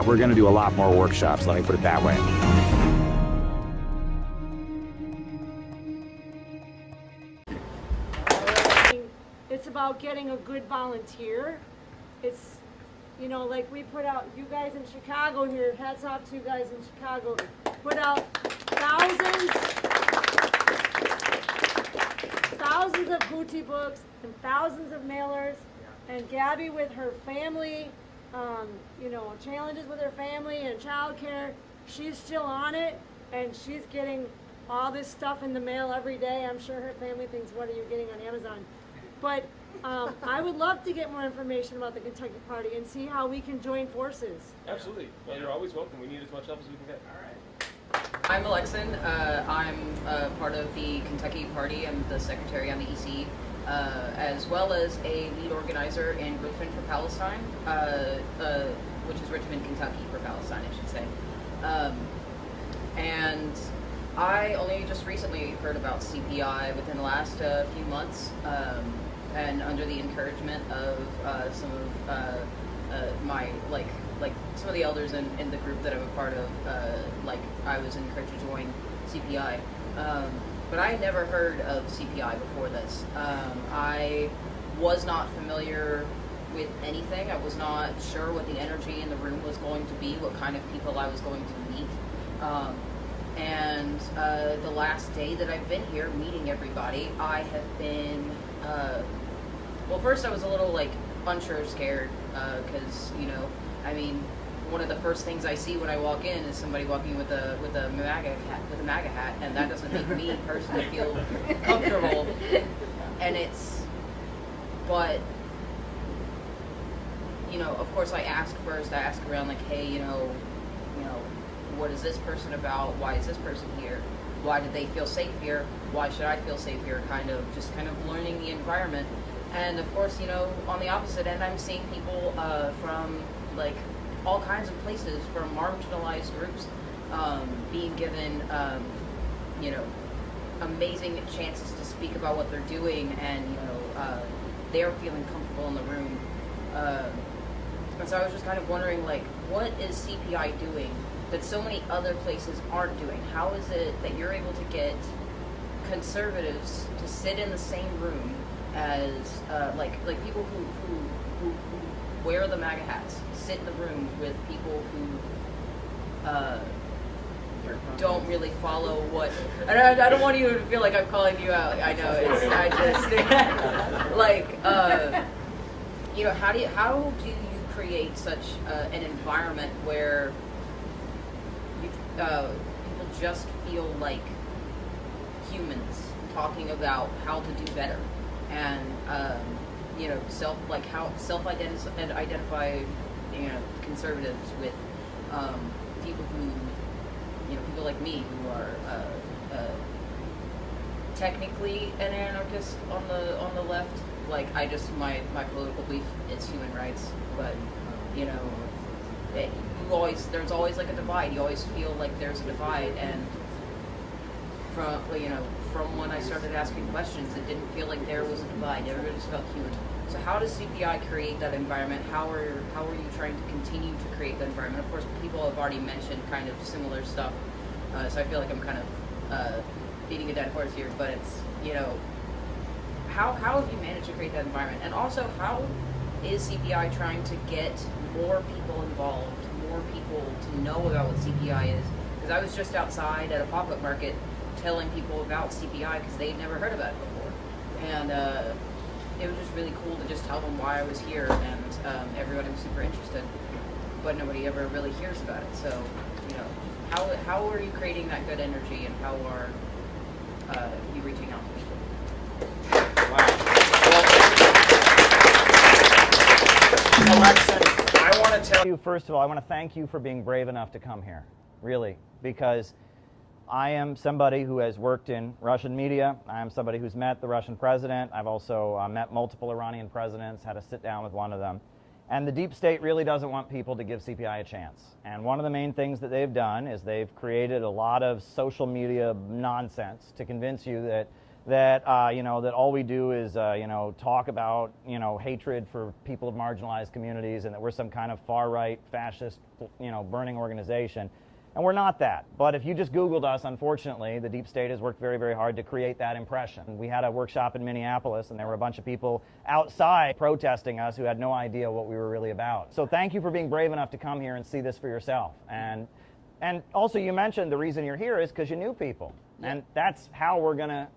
we're gonna do a lot more workshops, let me put it that way. It's about getting a good volunteer. It's, like we put out, you guys in Chicago here, hats off to you guys in Chicago, put out thousands of booty books and thousands of mailers, and Gabby with her family, challenges with her family and childcare, she's still on it, and she's getting all this stuff in the mail every day. I'm sure her family thinks, what are you getting on Amazon? But I would love to get more information about the Kentucky Party and see how we can join forces. Absolutely. Well, you're always welcome. We need as much help as we can get. All right. I'm Alexin. I'm part of the Kentucky Party. I'm the secretary on the EC, as well as a lead organizer in Richmond for Palestine, which is Richmond, Kentucky for Palestine, I should say. And I only just recently heard about CPI within the last few months, and under the encouragement of some of my some of the elders in the group that I'm a part of, I was encouraged to join CPI. But I had never heard of CPI before this. I was not familiar with anything. I was not sure what the energy in the room was going to be, what kind of people I was going to meet. And the last day that I've been here meeting everybody, I have been, first I was a little unsure, scared, because, one of the first things I see when I walk in is somebody walking with a MAGA hat, and that doesn't make me personally feel comfortable. And but of course I ask first. I ask around hey, what is this person about? Why is this person here? Why did they feel safe here? Why should I feel safe here? Kind of learning the environment. And of course, on the opposite end, I'm seeing people from all kinds of places, from marginalized groups, being given, amazing chances to speak about what they're doing, and they're feeling comfortable in the room. And so I was just kind of wondering, what is CPI doing that so many other places aren't doing? How is it that you're able to get conservatives to sit in the same room as people who wear the MAGA hats, sit in the room with people who don't really follow what, I don't want you to feel like I'm calling you out. I know, how do you create such an environment where people just feel like humans talking about how to do better, and self-identify conservatives with people who people like me who are technically an anarchist on the left. My political belief is human rights, but there's always a divide. You always feel like there's a divide, and from when I started asking questions, it didn't feel like there was a divide. Everybody just felt human. So how does CPI create that environment? How are you trying to continue to create that environment? Of course, people have already mentioned kind of similar stuff, so I feel like I'm kind of beating a dead horse here, but it's, you know, how have you managed to create that environment? And also, how is CPI trying to get more people involved, more people to know about what CPI is? Because I was just outside at a pop-up market telling people about CPI because they'd never heard about it before. And it was just really cool to just tell them why I was here, and everybody was super interested, but nobody ever really hears about it. So, you know, how are you creating that good energy, and how are you reaching out to people? Alexa, I want to tell you, first of all, I want to thank you for being brave enough to come here, really, because I am somebody who has worked in Russian media. I am somebody who's met the Russian president. I've also met multiple Iranian presidents, had a sit down with one of them. And the deep state really doesn't want people to give CPI a chance. And one of the main things that they've done is they've created a lot of social media nonsense to convince you that all we do is talk about hatred for people of marginalized communities, and that we're some kind of far right fascist burning organization. And we're not that. But if you just Googled us, unfortunately, the deep state has worked very, very hard to create that impression. We had a workshop in Minneapolis, and there were a bunch of people outside protesting us who had no idea what we were really about. So thank you for being brave enough to come here and see this for yourself. And also, you mentioned the reason you're here is because you knew people. And that's how we're going to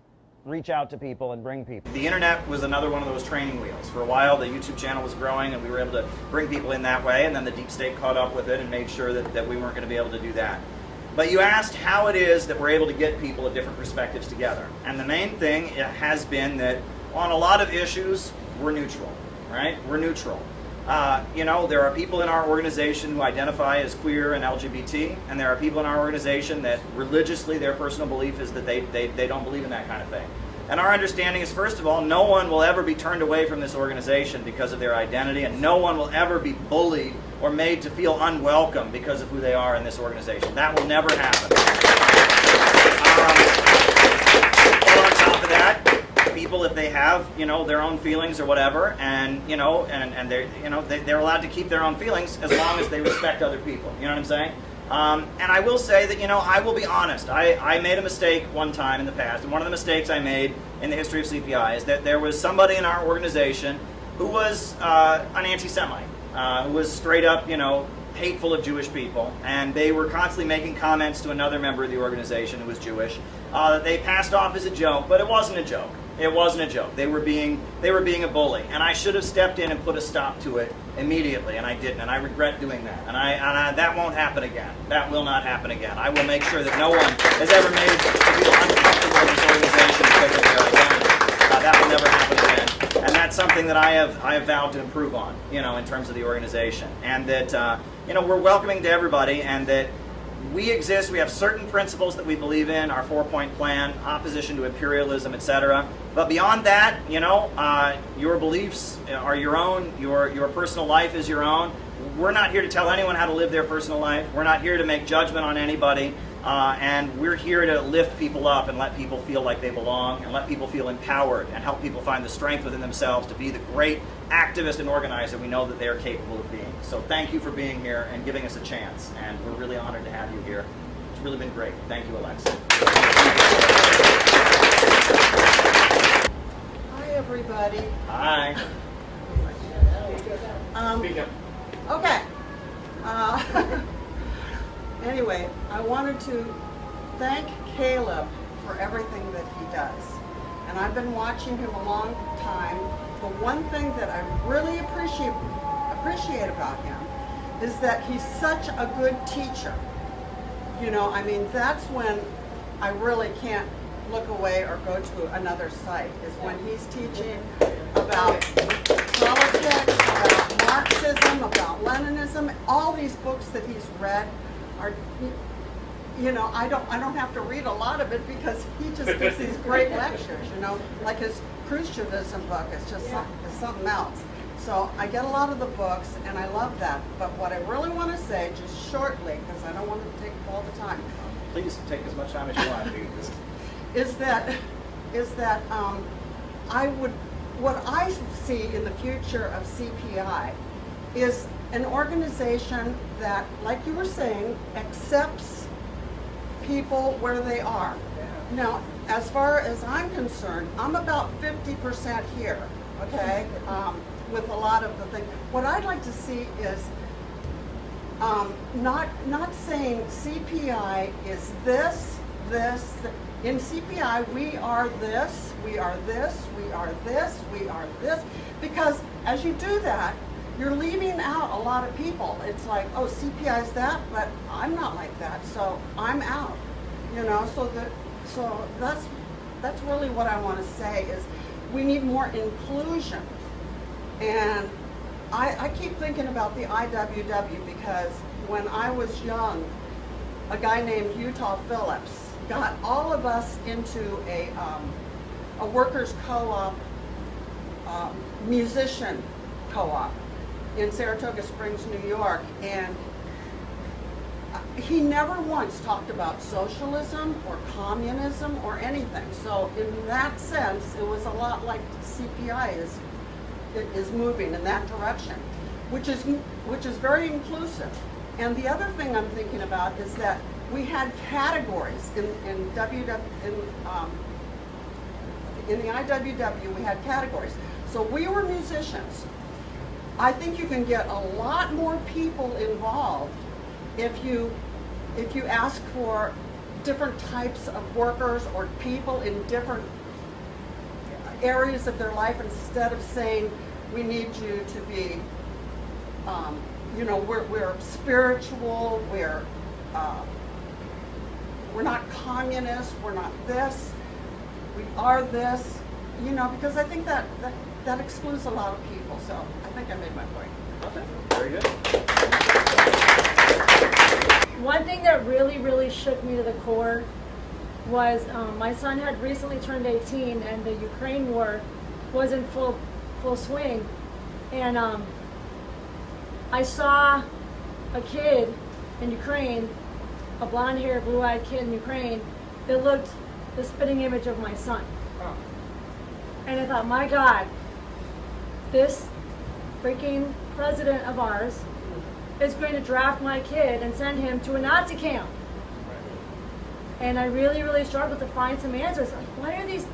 reach out to people and bring people. The internet was another one of those training wheels. For a while, the YouTube channel was growing, and we were able to bring people in that way, and then the deep state caught up with it and made sure that we weren't going to be able to do that. But you asked how it is that we're able to get people of different perspectives together. And the main thing has been that on a lot of issues, we're neutral, right? We're neutral. There are people in our organization who identify as queer and LGBT, and there are people in our organization that religiously their personal belief is that they don't believe in that kind of thing. And our understanding is, first of all, no one will ever be turned away from this organization because of their identity, and no one will ever be bullied or made to feel unwelcome because of who they are in this organization. That will never happen. But on top of that, people, if they have their own feelings or whatever, and they're allowed to keep their own feelings as long as they respect other people. You know what I'm saying? And I will say that I will be honest. I made a mistake one time in the past, and one of the mistakes I made in the history of CPI is that there was somebody in our organization who was an anti-Semite, who was straight up hateful of Jewish people, and they were constantly making comments to another member of the organization who was Jewish that they passed off as a joke, but it wasn't a joke. It wasn't a joke. They were being a bully, and I should have stepped in and put a stop to it immediately, and I didn't, and I regret doing that. And I that won't happen again. That will not happen again. I will make sure that no one has ever made people uncomfortable in this organization because of their identity. That will never happen again, and that's something that I have vowed to improve on, in terms of the organization, and that we're welcoming to everybody, and that we exist. We have certain principles that we believe in, our 4-point plan, opposition to imperialism, etc. But beyond that, your beliefs are your own, your personal life is your own. We're not here to tell anyone how to live their personal life. We're not here to make judgment on anybody. And we're here to lift people up and let people feel like they belong, and let people feel empowered, and help people find the strength within themselves to be the great activist and organizer we know that they are capable of being. So thank you for being here and giving us a chance, and we're really honored to have you here. It's really been great. Thank you, Alexa. Hi, everybody. Hi. Speak up. Okay. Anyway, I wanted to thank Caleb for everything that he does. And I've been watching him a long time. The one thing that I really appreciate about him is that he's such a good teacher. That's when I really can't look away or go to another site, is when he's teaching about politics, about Marxism, about Leninism. All these books that he's read are, I don't have to read a lot of it because he just gives these great lectures, like his Khrushchevism book is just something else. So I get a lot of the books, and I love that. But what I really want to say, just shortly, because I don't want to take all the time. Please take as much time as you want. Is that what I see in the future of CPI is an organization that, like you were saying, accepts people where they are. Now, as far as I'm concerned, I'm about 50% here, okay, with a lot of the things. What I'd like to see is not saying CPI is this. In CPI, we are this, we are this, we are this, we are this, because as you do that, you're leaving out a lot of people. It's like, oh, CPI is that, but I'm not like that, so I'm out. You know, so that's really what I want to say is we need more inclusion. And I keep thinking about the IWW because when I was young, a guy named Utah Phillips got all of us into a workers' co-op, musician co-op in Saratoga Springs, New York, and he never once talked about socialism or communism or anything. So in that sense, it was a lot like CPI is moving in that direction, which is very inclusive. And the other thing I'm thinking about is that we had categories in the IWW. We had categories. So we were musicians. I think you can get a lot more people involved if you ask for different types of workers or people in different areas of their life instead of saying we need you to be, you know, we're spiritual, we're not communists, we're not this, we are this, you know, because I think that excludes a lot of people. So I think I made my point. Okay, very good. One thing that really shook me to the core was my son had recently turned 18 and the Ukraine war was in full swing, and I saw a kid in Ukraine, a blonde-haired, blue-eyed kid in Ukraine that looked the spitting image of my son. And I thought, my God, this freaking president of ours is going to draft my kid and send him to a Nazi camp. And I really struggled to find some answers. Like,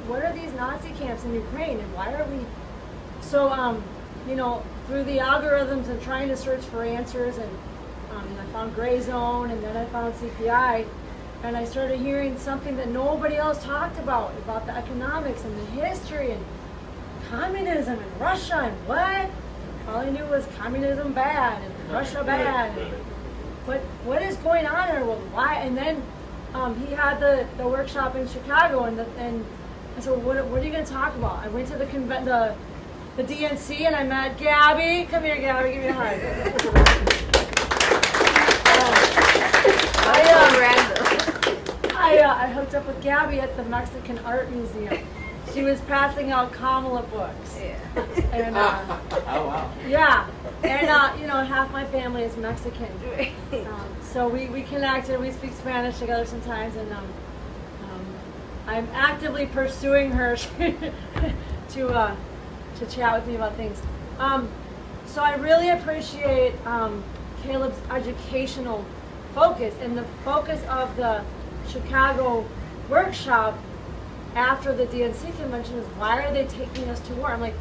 what are these Nazi camps in Ukraine, and why are we? So, you know, through the algorithms and trying to search for answers, and I found Gray Zone, and then I found CPI, and I started hearing something that nobody else talked about the economics and the history and communism and Russia and what? All I knew was communism bad and Russia bad. What is going on there? Well, why? And then he had the workshop in Chicago, and I said, what are you going to talk about? I went to the DNC and I met Gabby. Come here, Gabby, give me a hug. I hooked up with Gabby at the Mexican Art Museum. She was passing out Kamala books. Yeah. And, oh, wow. Yeah. And, you know, half my family is Mexican. So we connected. We speak Spanish together sometimes. And I'm actively pursuing her to chat with me about things. So I really appreciate Caleb's educational focus, and the focus of the Chicago workshop after the DNC convention is, why are they taking us to war? I'm like,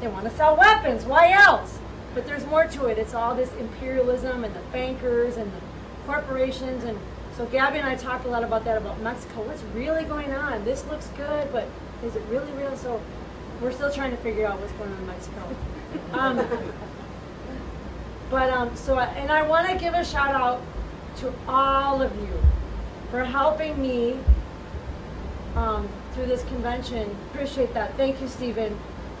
they want to sell weapons, why else? But there's more to it. It's all this imperialism and the bankers and the corporations. And so Gabby and I talked a lot about that, about Mexico. What's really going on? This looks good, but is it really real? So we're still trying to figure out what's going on in Mexico. And I want to give a shout out to all of you for helping me through this convention. Appreciate that. Thank you, Stephen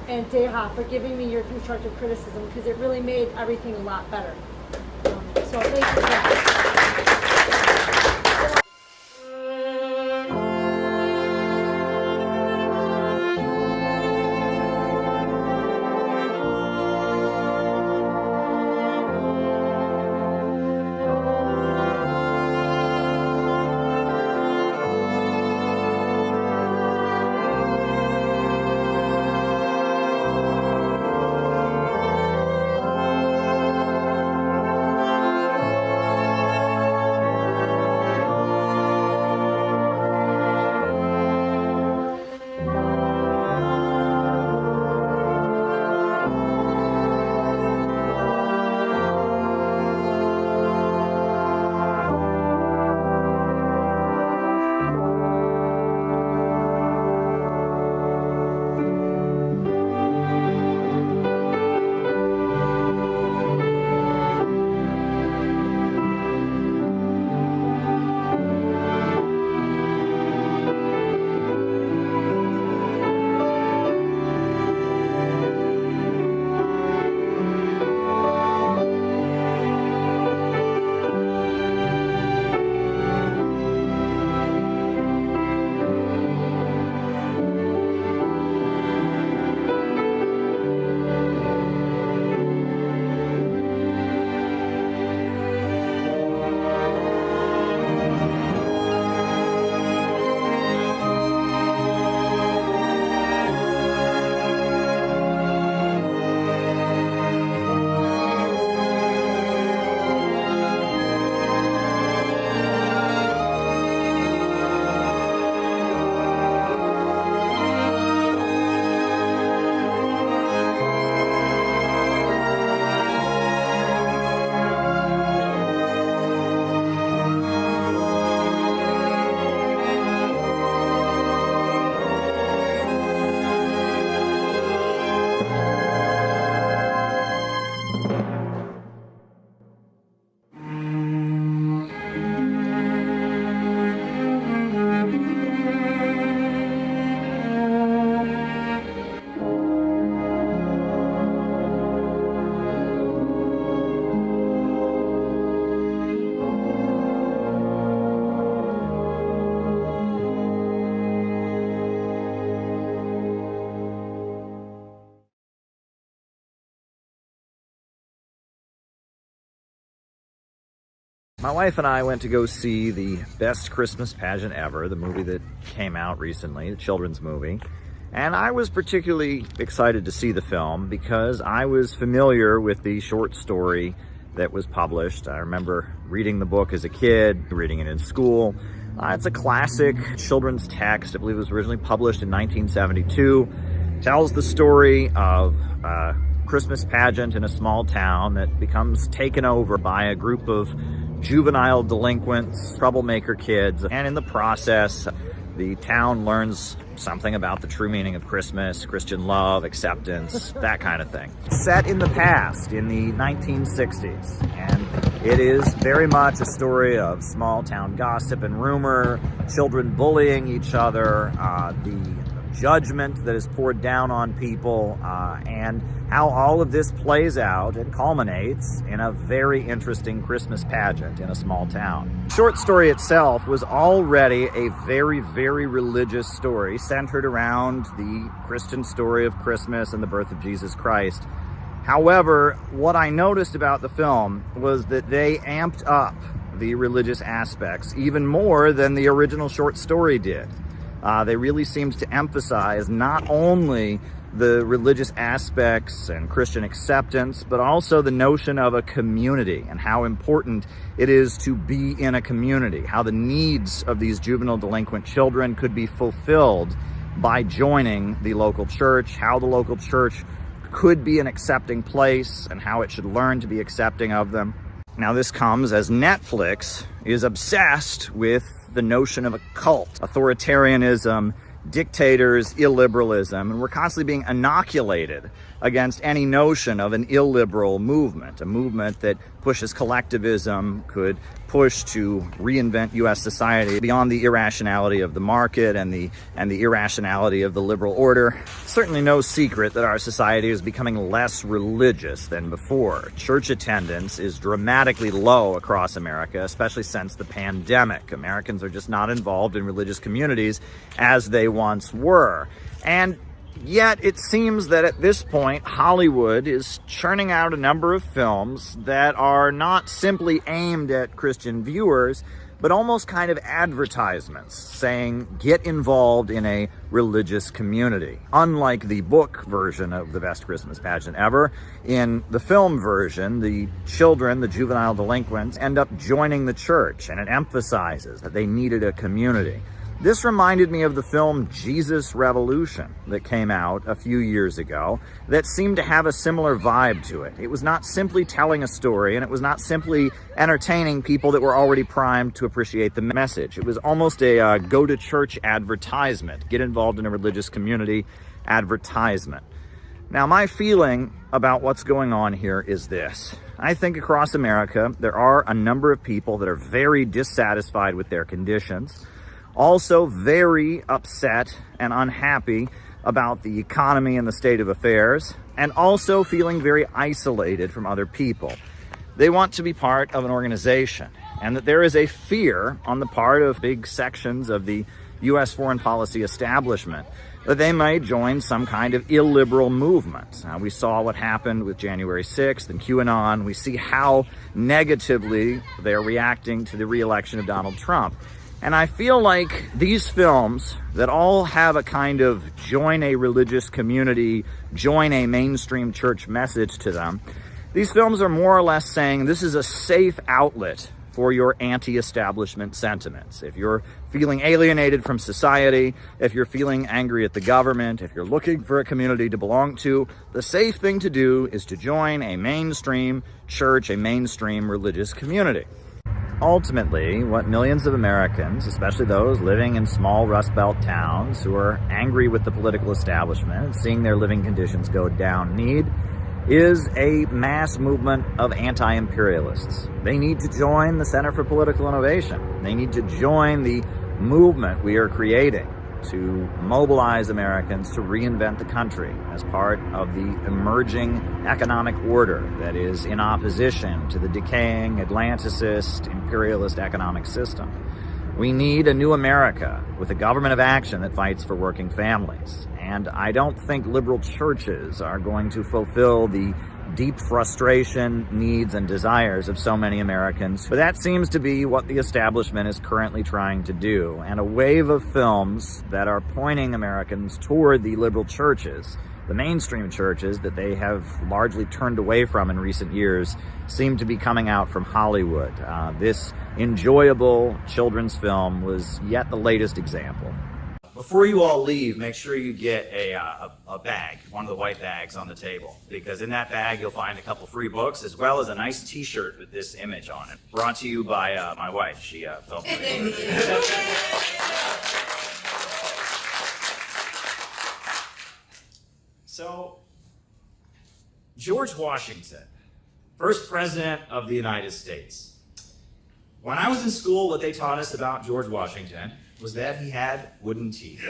and Deha, for giving me your constructive criticism, because it really made everything a lot better. So thank you for that. My wife and I went to go see the Best Christmas Pageant Ever, the movie that came out recently, the children's movie. And I was particularly excited to see the film because I was familiar with the short story that was published. I remember reading the book as a kid, reading it in school. It's a classic children's text. I believe it was originally published in 1972. Tells the story of a Christmas pageant in a small town that becomes taken over by a group of juvenile delinquents, troublemaker kids, and in the process, the town learns something about the true meaning of Christmas, Christian love, acceptance, that kind of thing. Set in the past, in the 1960s, and it is very much a story of small town gossip and rumor, children bullying each other, the judgment that is poured down on people, and how all of this plays out and culminates in a very interesting Christmas pageant in a small town. The short story itself was already a very, very religious story centered around the Christian story of Christmas and the birth of Jesus Christ. However, what I noticed about the film was that they amped up the religious aspects even more than the original short story did. They really seemed to emphasize not only the religious aspects and Christian acceptance, but also the notion of a community and how important it is to be in a community, how the needs of these juvenile delinquent children could be fulfilled by joining the local church, how the local church could be an accepting place and how it should learn to be accepting of them. Now, this comes as Netflix is obsessed with the notion of a cult, authoritarianism, dictators, illiberalism, and we're constantly being inoculated against any notion of an illiberal movement, a movement that pushes collectivism, could push to reinvent U.S. society beyond the irrationality of the market and the irrationality of the liberal order. It's certainly no secret that our society is becoming less religious than before. Church attendance is dramatically low across America, especially since the pandemic. Americans are just not involved in religious communities as they once were. And yet, it seems that at this point, Hollywood is churning out a number of films that are not simply aimed at Christian viewers, but almost kind of advertisements saying, get involved in a religious community. Unlike the book version of The Best Christmas Pageant Ever, in the film version, the children, the juvenile delinquents, end up joining the church, and it emphasizes that they needed a community. This reminded me of the film Jesus Revolution that came out a few years ago that seemed to have a similar vibe to it. It was not simply telling a story, and it was not simply entertaining people that were already primed to appreciate the message. It was almost a go-to-church advertisement, get involved in a religious community advertisement. Now, my feeling about what's going on here is this. I think across America, there are a number of people that are very dissatisfied with their conditions, also very upset and unhappy about the economy and the state of affairs, and also feeling very isolated from other people. They want to be part of an organization, and that there is a fear on the part of big sections of the U.S. foreign policy establishment that they may join some kind of illiberal movement. We saw what happened with January 6th and QAnon. We see how negatively they're reacting to the re-election of Donald Trump. And I feel like these films that all have a kind of join a religious community, join a mainstream church message to them, these films are more or less saying this is a safe outlet for your anti-establishment sentiments. If you're feeling alienated from society, if you're feeling angry at the government, if you're looking for a community to belong to, the safe thing to do is to join a mainstream church, a mainstream religious community. Ultimately, what millions of Americans, especially those living in small Rust Belt towns who are angry with the political establishment and seeing their living conditions go down, need is a mass movement of anti-imperialists. They need to join the Center for Political Innovation. They need to join the movement we are creating to mobilize Americans to reinvent the country as part of the emerging economic order that is in opposition to the decaying Atlanticist, imperialist economic system. We need a new America with a government of action that fights for working families. And I don't think liberal churches are going to fulfill the deep frustration, needs, and desires of so many Americans. But that seems to be what the establishment is currently trying to do. And a wave of films that are pointing Americans toward the liberal churches, the mainstream churches that they have largely turned away from in recent years, seem to be coming out from Hollywood. This enjoyable children's film was yet the latest example. Before you all leave, make sure you get a bag, one of the white bags on the table, because in that bag you'll find a couple free books as well as a nice t-shirt with this image on it. Brought to you by my wife. She filmed it. So, George Washington, first president of the United States. When I was in school, what they taught us about George Washington was that he had wooden teeth.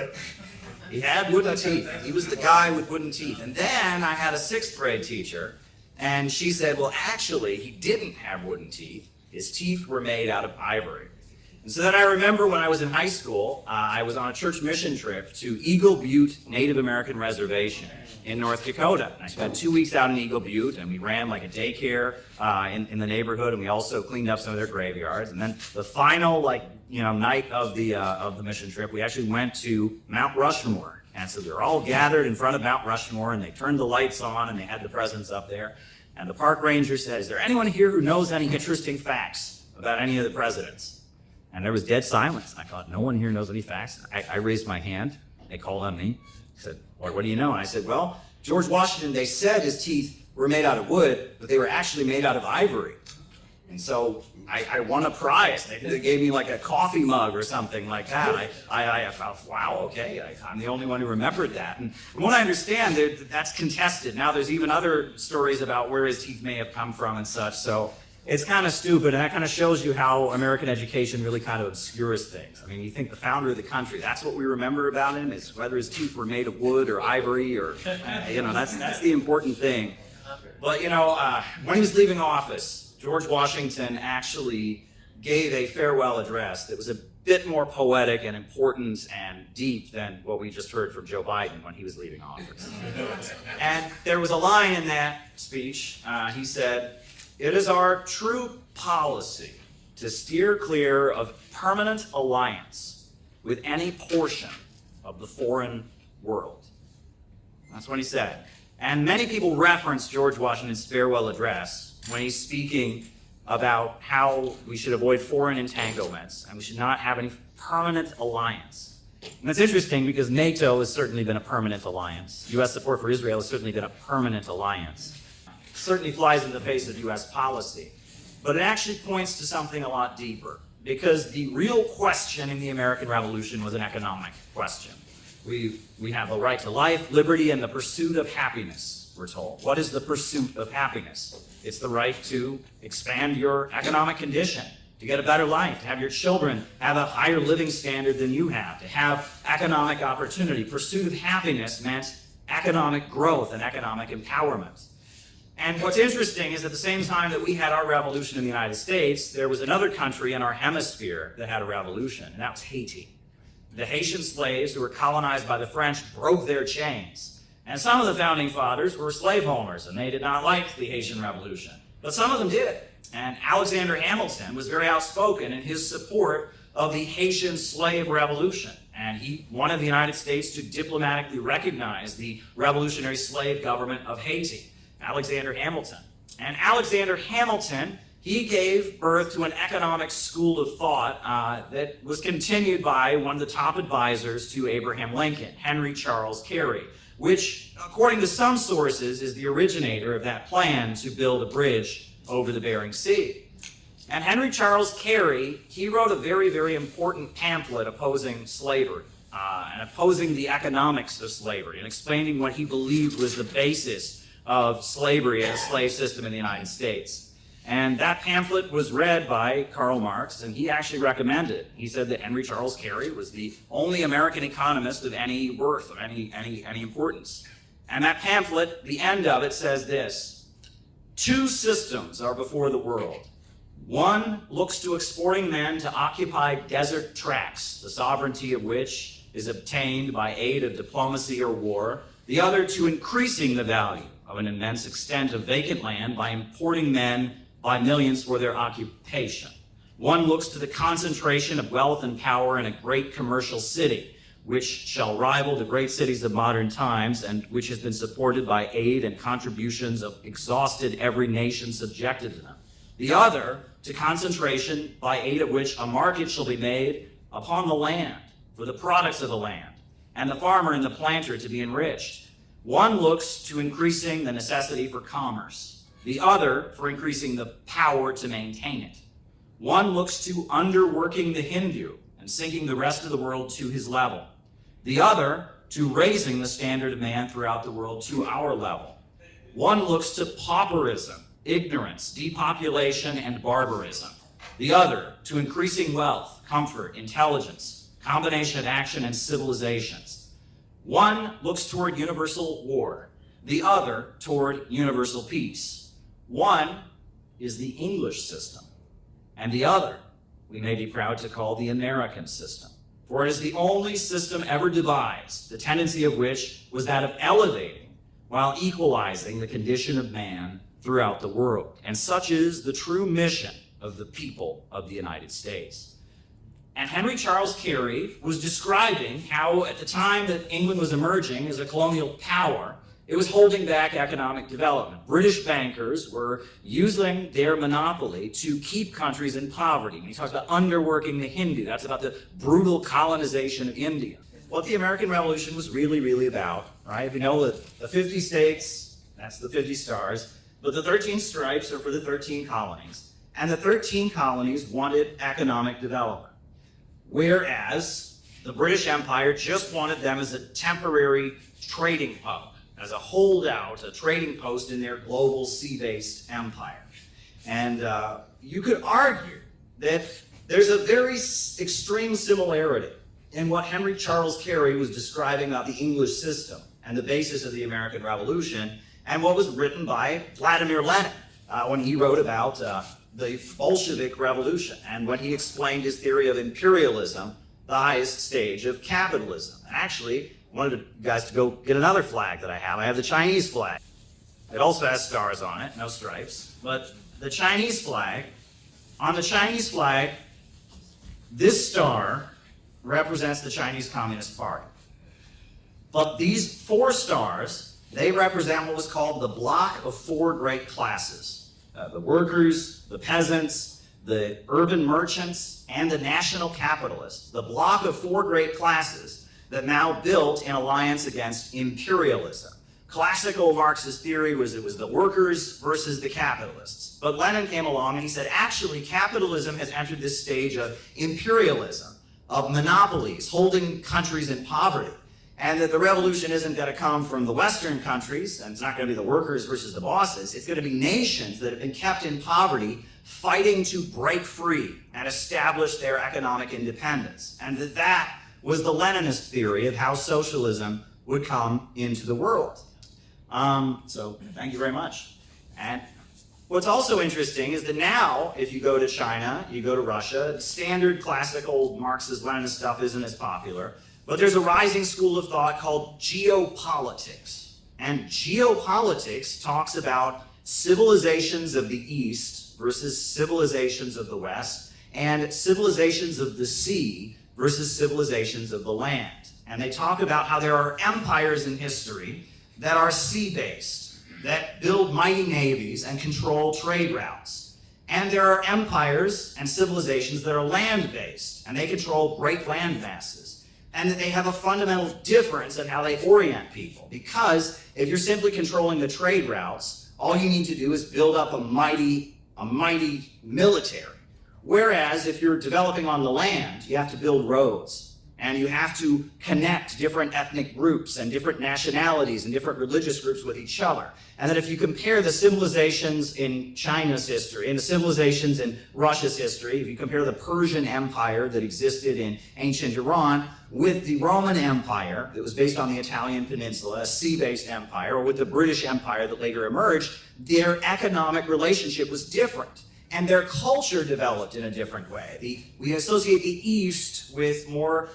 He had wooden teeth. He was the guy with wooden teeth. And then I had a 6th grade teacher, and she said, well, actually, he didn't have wooden teeth. His teeth were made out of ivory. And so then I remember when I was in high school, I was on a church mission trip to Eagle Butte Native American Reservation in North Dakota. And I spent 2 weeks out in Eagle Butte, and we ran like a daycare in the neighborhood, and we also cleaned up some of their graveyards. And then the final night of the mission trip, we actually went to Mount Rushmore. And so we were all gathered in front of Mount Rushmore, and they turned the lights on, and they had the presents up there. And the park ranger said, is there anyone here who knows any interesting facts about any of the presidents? And there was dead silence. I thought, no one here knows any facts. I raised my hand. They called on me. He said, what do you know? And I said, well, George Washington, they said his teeth were made out of wood, but they were actually made out of ivory. And so I won a prize. They gave me like a coffee mug or something like that. I thought, wow, okay, I'm the only one who remembered that. And from what I understand, that's contested. Now there's even other stories about where his teeth may have come from and such. So it's kind of stupid, and that kind of shows you how American education really kind of obscures things. I mean, you think the founder of the country, that's what we remember about him, is whether his teeth were made of wood or ivory or, that's the important thing. But, when he was leaving office, George Washington actually gave a farewell address that was a bit more poetic and important and deep than what we just heard from Joe Biden when he was leaving office. And there was a line in that speech. He said, it is our true policy to steer clear of permanent alliance with any portion of the foreign world. That's what he said. And many people reference George Washington's farewell address when he's speaking about how we should avoid foreign entanglements and we should not have any permanent alliance. And that's interesting because NATO has certainly been a permanent alliance. U.S. support for Israel has certainly been a permanent alliance. Certainly flies in the face of U.S. policy. But it actually points to something a lot deeper, because the real question in the American Revolution was an economic question. We have the right to life, liberty, and the pursuit of happiness, we're told. What is the pursuit of happiness? It's the right to expand your economic condition, to get a better life, to have your children have a higher living standard than you have, to have economic opportunity. Pursuit of happiness meant economic growth and economic empowerment. And what's interesting is at the same time that we had our revolution in the United States, there was another country in our hemisphere that had a revolution, and that was Haiti. The Haitian slaves who were colonized by the French broke their chains. And some of the founding fathers were slaveholders, and they did not like the Haitian Revolution. But some of them did. And Alexander Hamilton was very outspoken in his support of the Haitian slave revolution. And he wanted the United States to diplomatically recognize the revolutionary slave government of Haiti. Alexander Hamilton. And Alexander Hamilton, he gave birth to an economic school of thought that was continued by one of the top advisors to Abraham Lincoln, Henry Charles Carey, which, according to some sources, is the originator of that plan to build a bridge over the Bering Sea. And Henry Charles Carey, he wrote a very, very important pamphlet opposing slavery and opposing the economics of slavery and explaining what he believed was the basis of slavery and a slave system in the United States. And that pamphlet was read by Karl Marx, and he actually recommended it. He said that Henry Charles Carey was the only American economist of any worth, of any importance. And that pamphlet, the end of it says this: two systems are before the world. One looks to exporting men to occupy desert tracts, the sovereignty of which is obtained by aid of diplomacy or war. The other to increasing the value of an immense extent of vacant land by importing men by millions for their occupation. One looks to the concentration of wealth and power in a great commercial city, which shall rival the great cities of modern times and which has been supported by aid and contributions of exhausted every nation subjected to them. The other to concentration by aid of which a market shall be made upon the land for the products of the land, and the farmer and the planter to be enriched. One looks to increasing the necessity for commerce, the other for increasing the power to maintain it. One looks to underworking the Hindu and sinking the rest of the world to his level, the other to raising the standard of man throughout the world to our level. One looks to pauperism, ignorance, depopulation, and barbarism, the other to increasing wealth, comfort, intelligence, combination of action and civilizations. One looks toward universal war, the other toward universal peace. One is the English system, and the other we may be proud to call the American system, for it is the only system ever devised, the tendency of which was that of elevating while equalizing the condition of man throughout the world. And such is the true mission of the people of the United States. And Henry Charles Carey was describing how at the time that England was emerging as a colonial power, it was holding back economic development. British bankers were using their monopoly to keep countries in poverty. And he talks about underworking the Hindu. That's about the brutal colonization of India. What the American Revolution was really about, right? If you know that the 50 states, that's the 50 stars, but the 13 stripes are for the 13 colonies. And the 13 colonies wanted economic development, whereas the British Empire just wanted them as a temporary trading hub, as a holdout, a trading post in their global sea-based empire. And you could argue that there's a very extreme similarity in what Henry Charles Carey was describing about the English system and the basis of the American Revolution and what was written by Vladimir Lenin when he wrote about the Bolshevik Revolution and when he explained his theory of imperialism, the highest stage of capitalism. And actually, I wanted you guys to go get another flag that I have. I have the Chinese flag. It also has stars on it, no stripes. But the Chinese flag, on the Chinese flag, this star represents the Chinese Communist Party. But these 4 stars, they represent what was called the block of 4 great classes. The workers, the peasants, the urban merchants, and the national capitalists. The block of 4 great classes that Mao built in alliance against imperialism. Classical Marxist theory was it was the workers versus the capitalists. But Lenin came along and he said, actually, capitalism has entered this stage of imperialism, of monopolies, holding countries in poverty. And that the revolution isn't going to come from the Western countries, and it's not going to be the workers versus the bosses. It's going to be nations that have been kept in poverty fighting to break free and establish their economic independence. And that was the Leninist theory of how socialism would come into the world. So thank you very much. And what's also interesting is that now, if you go to China, you go to Russia, standard classical Marxist-Leninist stuff isn't as popular. But there's a rising school of thought called geopolitics. And geopolitics talks about civilizations of the East versus civilizations of the West, and civilizations of the sea versus civilizations of the land. And they talk about how there are empires in history that are sea-based, that build mighty navies and control trade routes. And there are empires and civilizations that are land-based, and they control great land masses. And that they have a fundamental difference in how they orient people. Because if you're simply controlling the trade routes, all you need to do is build up a mighty military. Whereas if you're developing on the land, you have to build roads. And you have to connect different ethnic groups and different nationalities and different religious groups with each other. And that if you compare the civilizations in China's history and the civilizations in Russia's history, if you compare the Persian Empire that existed in ancient Iran with the Roman Empire that was based on the Italian peninsula, a sea-based empire, or with the British Empire that later emerged, their economic relationship was different. and their culture developed in a different way. We associate the East with more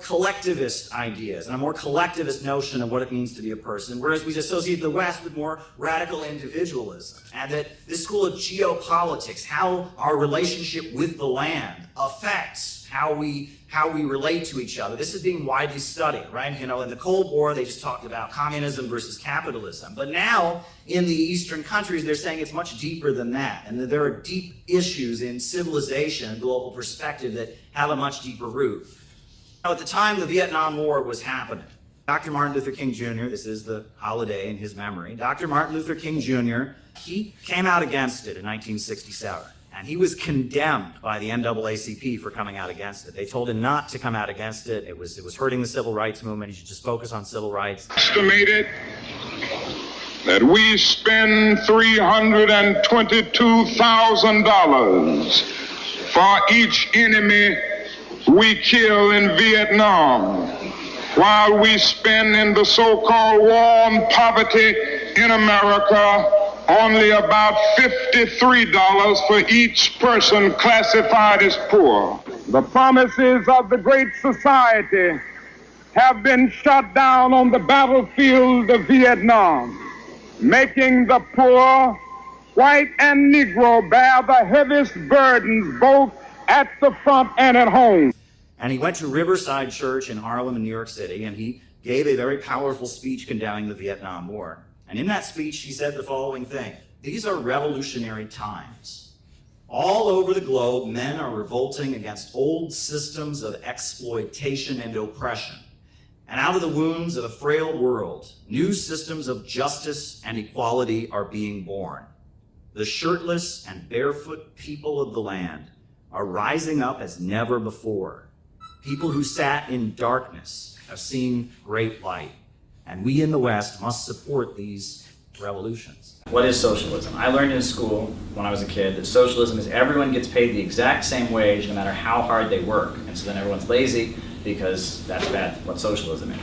collectivist ideas and a more collectivist notion of what it means to be a person, whereas we associate the West with more radical individualism. And that this school of geopolitics, how our relationship with the land affects how we relate to each other. This is being widely studied, right? You know, in the Cold War, they just talked about communism versus capitalism. But now, in the Eastern countries, they're saying it's much deeper than that, and that there are deep issues in civilization and global perspective that have a much deeper root. Now, at the time the Vietnam War was happening, Dr. Martin Luther King Jr., this is the holiday in his memory, Dr. Martin Luther King Jr., he came out against it in 1967. And he was condemned by the NAACP for coming out against it. They told him not to come out against it. It was hurting the civil rights movement. He should just focus on civil rights. Estimated that we spend $322,000 for each enemy we kill in Vietnam, while we spend in the so-called war on poverty in America only about $53 for each person classified as poor. The promises of the Great Society have been shot down on the battlefield of Vietnam, making the poor, white and Negro, bear the heaviest burdens both at the front and at home. And he went to Riverside Church in Harlem in New York City, and he gave a very powerful speech condemning the Vietnam War. And in that speech, he said the following thing: "These are revolutionary times. All over the globe, men are revolting against old systems of exploitation and oppression. And out of the wounds of a frail world, new systems of justice and equality are being born. The shirtless and barefoot people of the land are rising up as never before. People who sat in darkness have seen great light. And we in the West must support these revolutions." What is socialism? I learned in school when I was a kid that socialism is everyone gets paid the exact same wage no matter how hard they work. And so then everyone's lazy because that's what socialism is.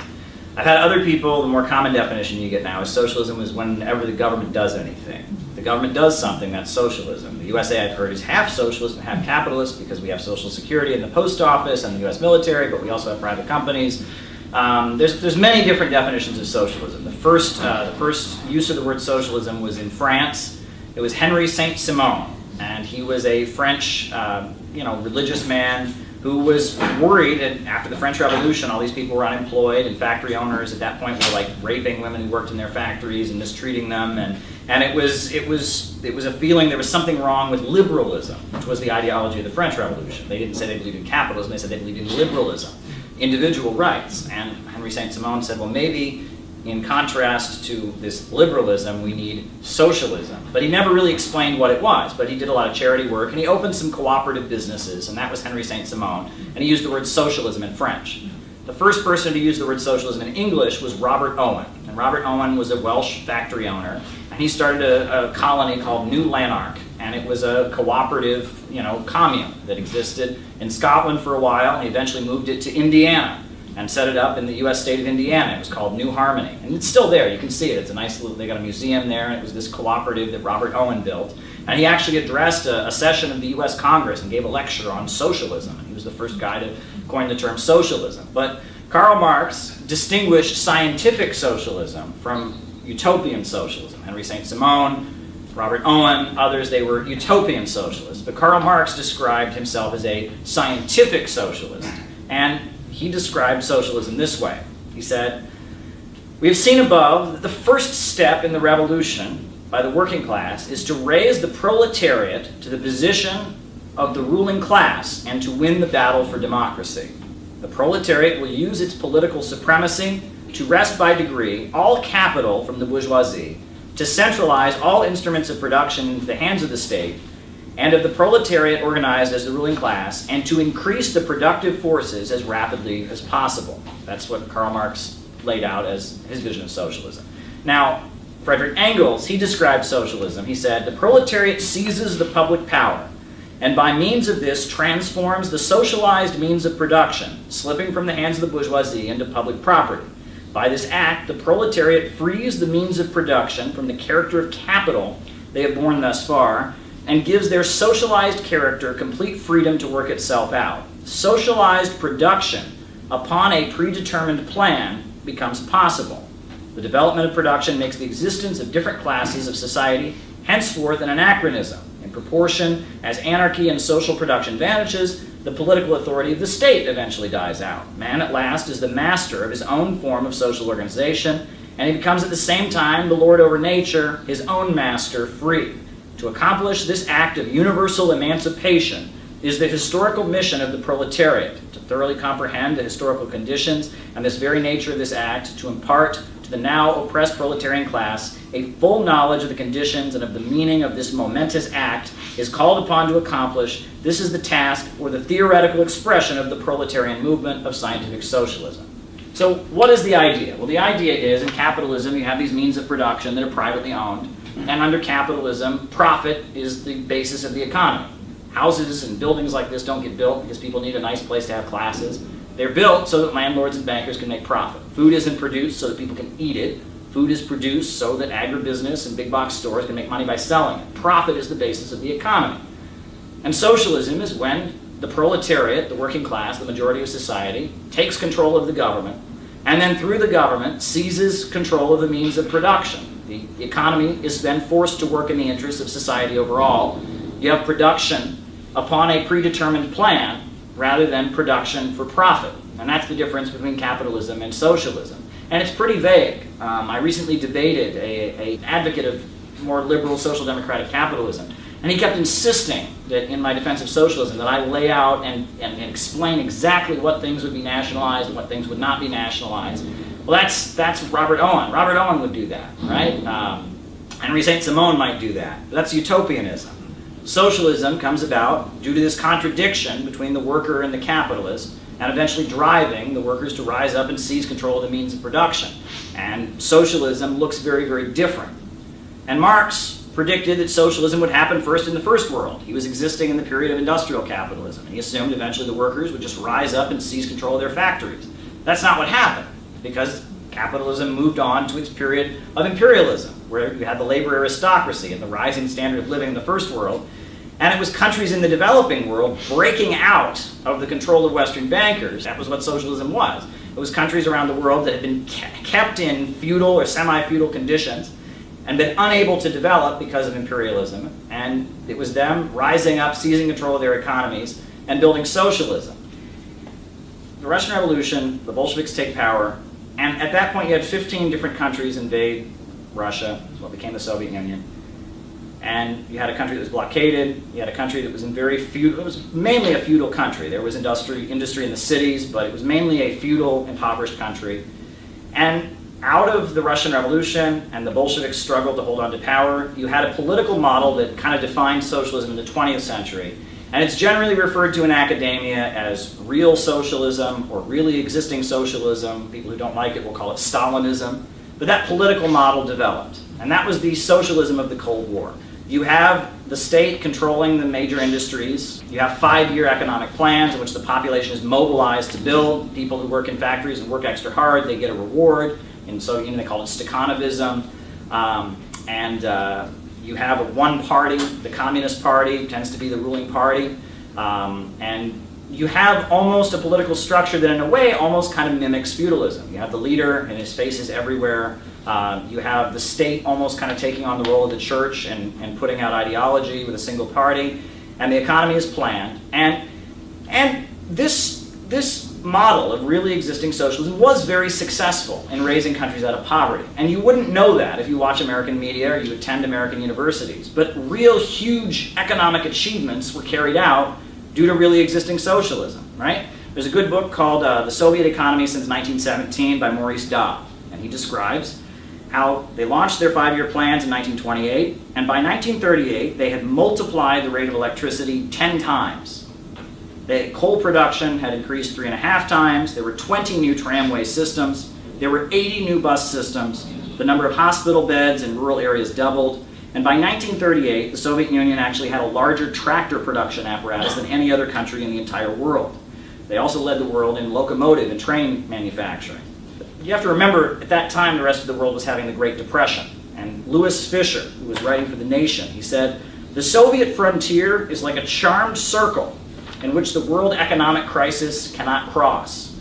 I've had other people, the more common definition you get now is socialism is whenever the government does anything. The government does something, that's socialism. The USA, I've heard, is half socialist and half capitalist because we have Social Security in the post office and the US military, but we also have private companies. There's many different definitions of socialism. The first use of the word socialism was in France. It was Henry Saint-Simon, and he was a French, religious man who was worried. And after the French Revolution, all these people were unemployed, and factory owners at that point were like raping women who worked in their factories and mistreating them. And it was a feeling there was something wrong with liberalism, which was the ideology of the French Revolution. They didn't say they believed in capitalism; they said they believed in liberalism. Individual rights. And Henry Saint-Simon said, well, maybe in contrast to this liberalism, we need socialism. But he never really explained what it was, but he did a lot of charity work, and he opened some cooperative businesses, and that was Henry Saint-Simon, and he used the word socialism in French. The first person to use the word socialism in English was Robert Owen, and Robert Owen was a Welsh factory owner, and he started a colony called New Lanark, and it was a cooperative, commune that existed in Scotland for a while, and he eventually moved it to Indiana and set it up in the U.S. state of Indiana. It was called New Harmony, and it's still there. You can see it. It's a nice little, they got a museum there, and it was this cooperative that Robert Owen built, and he actually addressed a session of the U.S. Congress and gave a lecture on socialism, and he was the first guy to coin the term socialism. But Karl Marx distinguished scientific socialism from utopian socialism. Henry Saint-Simon, Robert Owen, others, they were utopian socialists. But Karl Marx described himself as a scientific socialist. And he described socialism this way. He said, "We have seen above that the first step in the revolution by the working class is to raise the proletariat to the position of the ruling class and to win the battle for democracy. The proletariat will use its political supremacy to wrest by degree all capital from the bourgeoisie, to centralize all instruments of production into the hands of the state, and of the proletariat organized as the ruling class, and to increase the productive forces as rapidly as possible." That's what Karl Marx laid out as his vision of socialism. Now, Friedrich Engels, he described socialism. He said, "The proletariat seizes the public power, and by means of this transforms the socialized means of production, slipping from the hands of the bourgeoisie into public property. By this act, the proletariat frees the means of production from the character of capital they have borne thus far, and gives their socialized character complete freedom to work itself out. Socialized production upon a predetermined plan becomes possible. The development of production makes the existence of different classes of society henceforth an anachronism. In proportion as anarchy and social production vanishes, the political authority of the state eventually dies out. Man at last is the master of his own form of social organization, and he becomes at the same time the lord over nature, his own master, free. To accomplish this act of universal emancipation is the historical mission of the proletariat, to thoroughly comprehend the historical conditions and this very nature of this act, to impart to the now oppressed proletarian class a full knowledge of the conditions and of the meaning of this momentous act is called upon to accomplish. This is the task or the theoretical expression of the proletarian movement of scientific socialism. So what is the idea? Well, the idea is in capitalism you have these means of production that are privately owned, and under capitalism profit is the basis of the economy. Houses and buildings like this don't get built because people need a nice place to have classes. They're built so that landlords and bankers can make profit. Food isn't produced so that people can eat it. Food is produced so that agribusiness and big box stores can make money by selling it. Profit is the basis of the economy. And socialism is when the proletariat, the working class, the majority of society, takes control of the government, and then through the government seizes control of the means of production. The economy is then forced to work in the interests of society overall. You have production upon a predetermined plan rather than production for profit. And that's the difference between capitalism and socialism. And it's pretty vague. I recently debated an advocate of more liberal social democratic capitalism, and he kept insisting that in my defense of socialism that I lay out and explain exactly what things would be nationalized and what things would not be nationalized. Well, that's Robert Owen. Robert Owen would do that, right? Henry Saint-Simon might do that. But that's utopianism. Socialism comes about due to this contradiction between the worker and the capitalist, and eventually driving the workers to rise up and seize control of the means of production. And socialism looks very, very different. And Marx predicted that socialism would happen first in the first world. He was existing in the period of industrial capitalism, and he assumed eventually the workers would just rise up and seize control of their factories. That's not what happened, because capitalism moved on to its period of imperialism, where you had the labor aristocracy and the rising standard of living in the first world. And it was countries in the developing world breaking out of the control of Western bankers. That was what socialism was. It was countries around the world that had been kept in feudal or semi-feudal conditions and been unable to develop because of imperialism. And it was them rising up, seizing control of their economies, and building socialism. The Russian Revolution, the Bolsheviks take power, and at that point you had 15 different countries invade Russia, what became the Soviet Union. And you had a country that was blockaded. You had a country that was in very feudal. It was mainly a feudal country. There was industry in the cities, but it was mainly a feudal, impoverished country. And out of the Russian Revolution and the Bolsheviks' struggle to hold on to power, you had a political model that kind of defined socialism in the 20th century. And it's generally referred to in academia as real socialism or really existing socialism. People who don't like it will call it Stalinism. But that political model developed. And that was the socialism of the Cold War. You have the state controlling the major industries. You have 5-year economic plans in which the population is mobilized to build. People who work in factories and work extra hard, they get a reward. In Soviet Union, they call it Stakhanovism. You have one party, the Communist Party tends to be the ruling party. And you have almost a political structure that in a way almost kind of mimics feudalism. You have the leader and his face is everywhere. You have the state almost kind of taking on the role of the church and putting out ideology with a single party, and the economy is planned. And this model of really existing socialism was very successful in raising countries out of poverty. And you wouldn't know that if you watch American media or you attend American universities. But real huge economic achievements were carried out due to really existing socialism, right? There's a good book called The Soviet Economy Since 1917 by Maurice Daub, and he describes how they launched their 5-year plans in 1928, and by 1938 they had multiplied the rate of electricity 10 times. Coal production had increased 3.5 times, there were 20 new tramway systems, there were 80 new bus systems, the number of hospital beds in rural areas doubled, and by 1938 the Soviet Union actually had a larger tractor production apparatus than any other country in the entire world. They also led the world in locomotive and train manufacturing. You have to remember, at that time, the rest of the world was having the Great Depression. And Louis Fisher, who was writing for The Nation, he said, The Soviet frontier is like a charmed circle in which the world economic crisis cannot cross.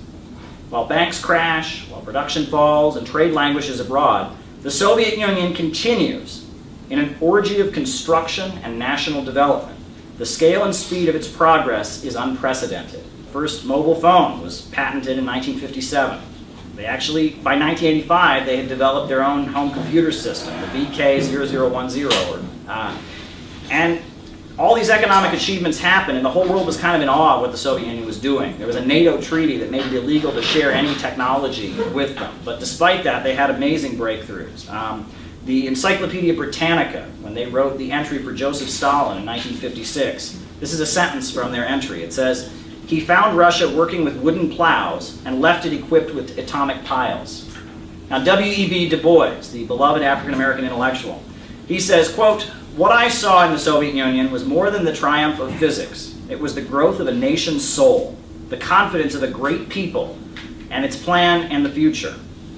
While banks crash, while production falls, and trade languishes abroad, the Soviet Union continues in an orgy of construction and national development. The scale and speed of its progress is unprecedented. First mobile phone was patented in 1957. They actually, by 1985, they had developed their own home computer system, the VK0010. And all these economic achievements happened, and the whole world was kind of in awe of what the Soviet Union was doing. There was a NATO treaty that made it illegal to share any technology with them. But despite that, they had amazing breakthroughs. The Encyclopedia Britannica, when they wrote the entry for Joseph Stalin in 1956, this is a sentence from their entry. It says, "He found Russia working with wooden plows and left it equipped with atomic piles." Now, W.E.B. Du Bois, the beloved African-American intellectual, he says, quote, "What I saw in the Soviet Union was more than the triumph of physics. It was the growth of a nation's soul, the confidence of a great people, and its plan and the future.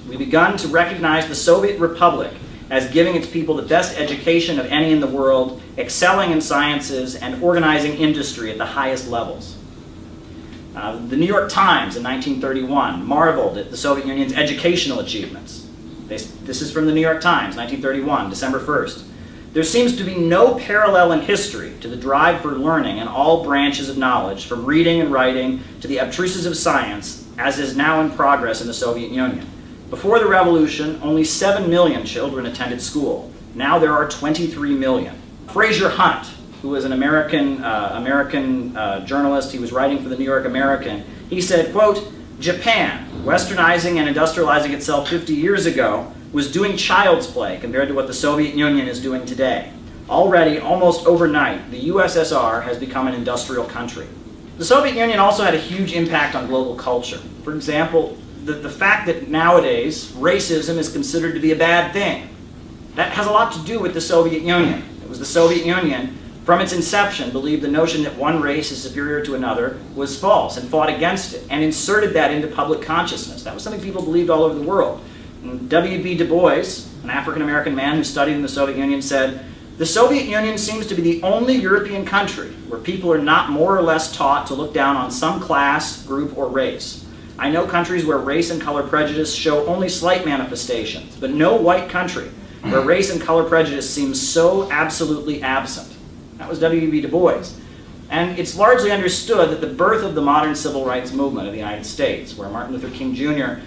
We begun to recognize the Soviet Republic as giving its people the best education of any in the world, excelling in sciences, and organizing industry at the highest levels." The New York Times in 1931 marveled at the Soviet Union's educational achievements. This is from the New York Times, 1931, December 1st. "There seems to be no parallel in history to the drive for learning in all branches of knowledge, from reading and writing to the abstruses of science, as is now in progress in the Soviet Union. Before the revolution, only 7 million children attended school. Now there are 23 million. Fraser Hunt, who was an American journalist, he was writing for the New York American, he said, quote, "Japan, westernizing and industrializing itself 50 years ago, was doing child's play compared to what the Soviet Union is doing today. Already, almost overnight, the USSR has become an industrial country." The Soviet Union also had a huge impact on global culture. For example, the fact that nowadays racism is considered to be a bad thing. That has a lot to do with the Soviet Union. It was the Soviet Union, from its inception, believed the notion that one race is superior to another was false and fought against it and inserted that into public consciousness. That was something people believed all over the world. W.B. Du Bois, an African-American man who studied in the Soviet Union, said, "The Soviet Union seems to be the only European country where people are not more or less taught to look down on some class, group, or race. I know countries where race and color prejudice show only slight manifestations, but no white country where race and color prejudice seems so absolutely absent." That was W.E.B. Du Bois. And it's largely understood that the birth of the modern civil rights movement of the United States, where Martin Luther King Jr.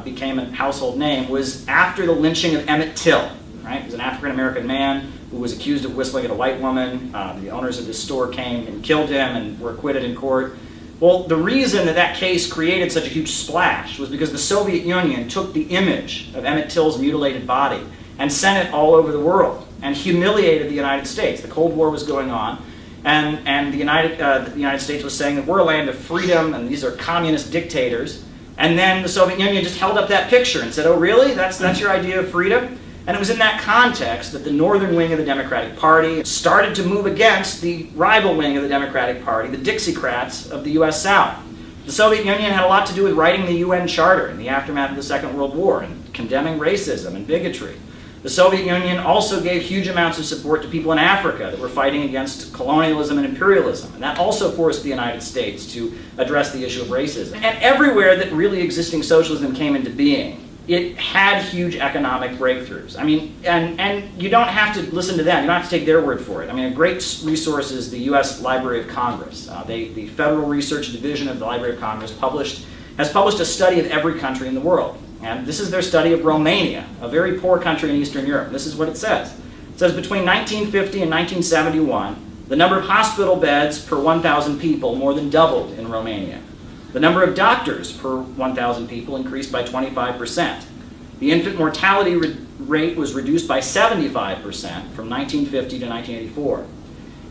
Became a household name, was after the lynching of Emmett Till. Right? He was an African-American man who was accused of whistling at a white woman. The owners of his store came and killed him and were acquitted in court. Well, the reason that that case created such a huge splash was because the Soviet Union took the image of Emmett Till's mutilated body and sent it all over the world and humiliated the United States. The Cold War was going on, and the United States was saying that we're a land of freedom and these are communist dictators. And then the Soviet Union just held up that picture and said, "Oh, really? That's your idea of freedom?" And it was in that context that the northern wing of the Democratic Party started to move against the rival wing of the Democratic Party, the Dixiecrats of the U.S. South. The Soviet Union had a lot to do with writing the UN Charter in the aftermath of the Second World War and condemning racism and bigotry. The Soviet Union also gave huge amounts of support to people in Africa that were fighting against colonialism and imperialism. And that also forced the United States to address the issue of racism. And everywhere that really existing socialism came into being, it had huge economic breakthroughs. I mean, and you don't have to listen to them. You don't have to take their word for it. I mean, a great resource is the U.S. Library of Congress. The Federal Research Division of the Library of Congress has published a study of every country in the world. And this is their study of Romania, a very poor country in Eastern Europe. This is what it says. It says between 1950 and 1971, the number of hospital beds per 1,000 people more than doubled in Romania. The number of doctors per 1,000 people increased by 25%. The infant mortality rate was reduced by 75% from 1950 to 1984.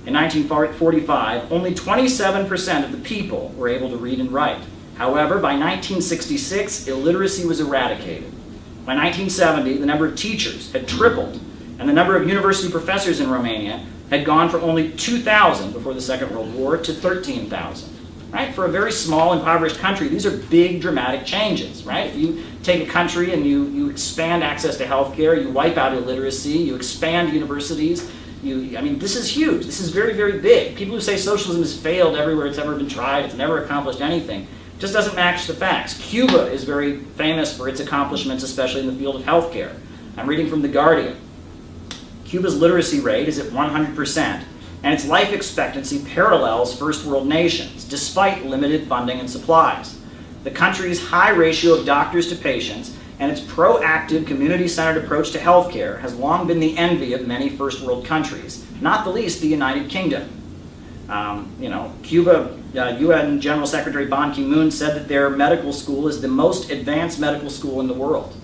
In 1945, only 27% of the people were able to read and write. However, by 1966, illiteracy was eradicated. By 1970, the number of teachers had tripled, and the number of university professors in Romania had gone from only 2,000 before the Second World War to 13,000. Right? For a very small, impoverished country, these are big, dramatic changes. Right? If you take a country and you expand access to health care, you wipe out illiteracy, you expand universities, I mean, this is huge. This is very, very big. People who say socialism has failed everywhere it's ever been tried, it's never accomplished anything, just doesn't match the facts. Cuba is very famous for its accomplishments, especially in the field of healthcare. I'm reading from The Guardian. Cuba's literacy rate is at 100%, and its life expectancy parallels first world nations, despite limited funding and supplies. The country's high ratio of doctors to patients and its proactive, community-centered approach to healthcare has long been the envy of many first world countries, not the least the United Kingdom. Cuba, UN General Secretary Ban Ki-moon said that their medical school is the most advanced medical school in the world.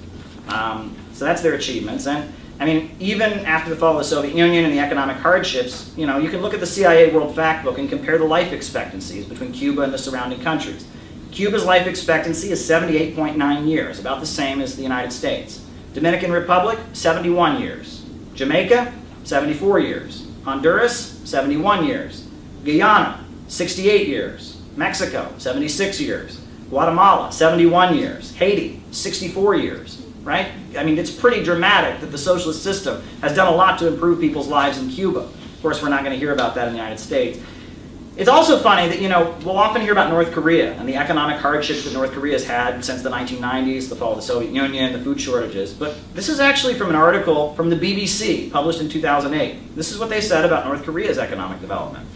So that's their achievements. And I mean, even after the fall of the Soviet Union and the economic hardships, you can look at the CIA World Factbook and compare the life expectancies between Cuba and the surrounding countries. Cuba's life expectancy is 78.9 years, about the same as the United States. Dominican Republic, 71 years. Jamaica, 74 years. Honduras, 71 years. Guyana, 68 years. Mexico, 76 years. Guatemala, 71 years. Haiti, 64 years. Right? I mean, it's pretty dramatic that the socialist system has done a lot to improve people's lives in Cuba. Of course, we're not going to hear about that in the United States. It's also funny that, we'll often hear about North Korea and the economic hardships that North Korea has had since the 1990s, the fall of the Soviet Union, the food shortages. But this is actually from an article from the BBC, published in 2008. This is what they said about North Korea's economic development.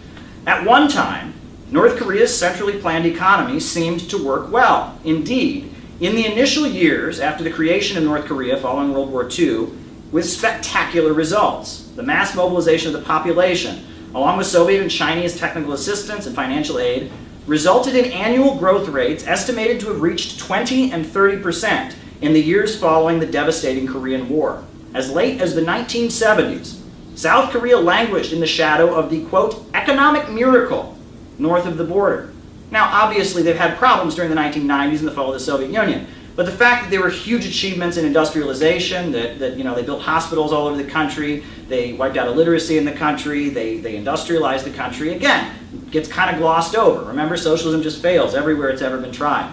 At one time, North Korea's centrally planned economy seemed to work well. Indeed, in the initial years after the creation of North Korea following World War II, with spectacular results. The mass mobilization of the population, along with Soviet and Chinese technical assistance and financial aid, resulted in annual growth rates estimated to have reached 20 and 30% in the years following the devastating Korean War. As late as the 1970s, South Korea languished in the shadow of the, quote, economic miracle north of the border. Now, obviously, they've had problems during the 1990s and the fall of the Soviet Union, but the fact that there were huge achievements in industrialization, that they built hospitals all over the country, they wiped out illiteracy in the country, they industrialized the country, again, gets kind of glossed over. Remember, socialism just fails everywhere it's ever been tried.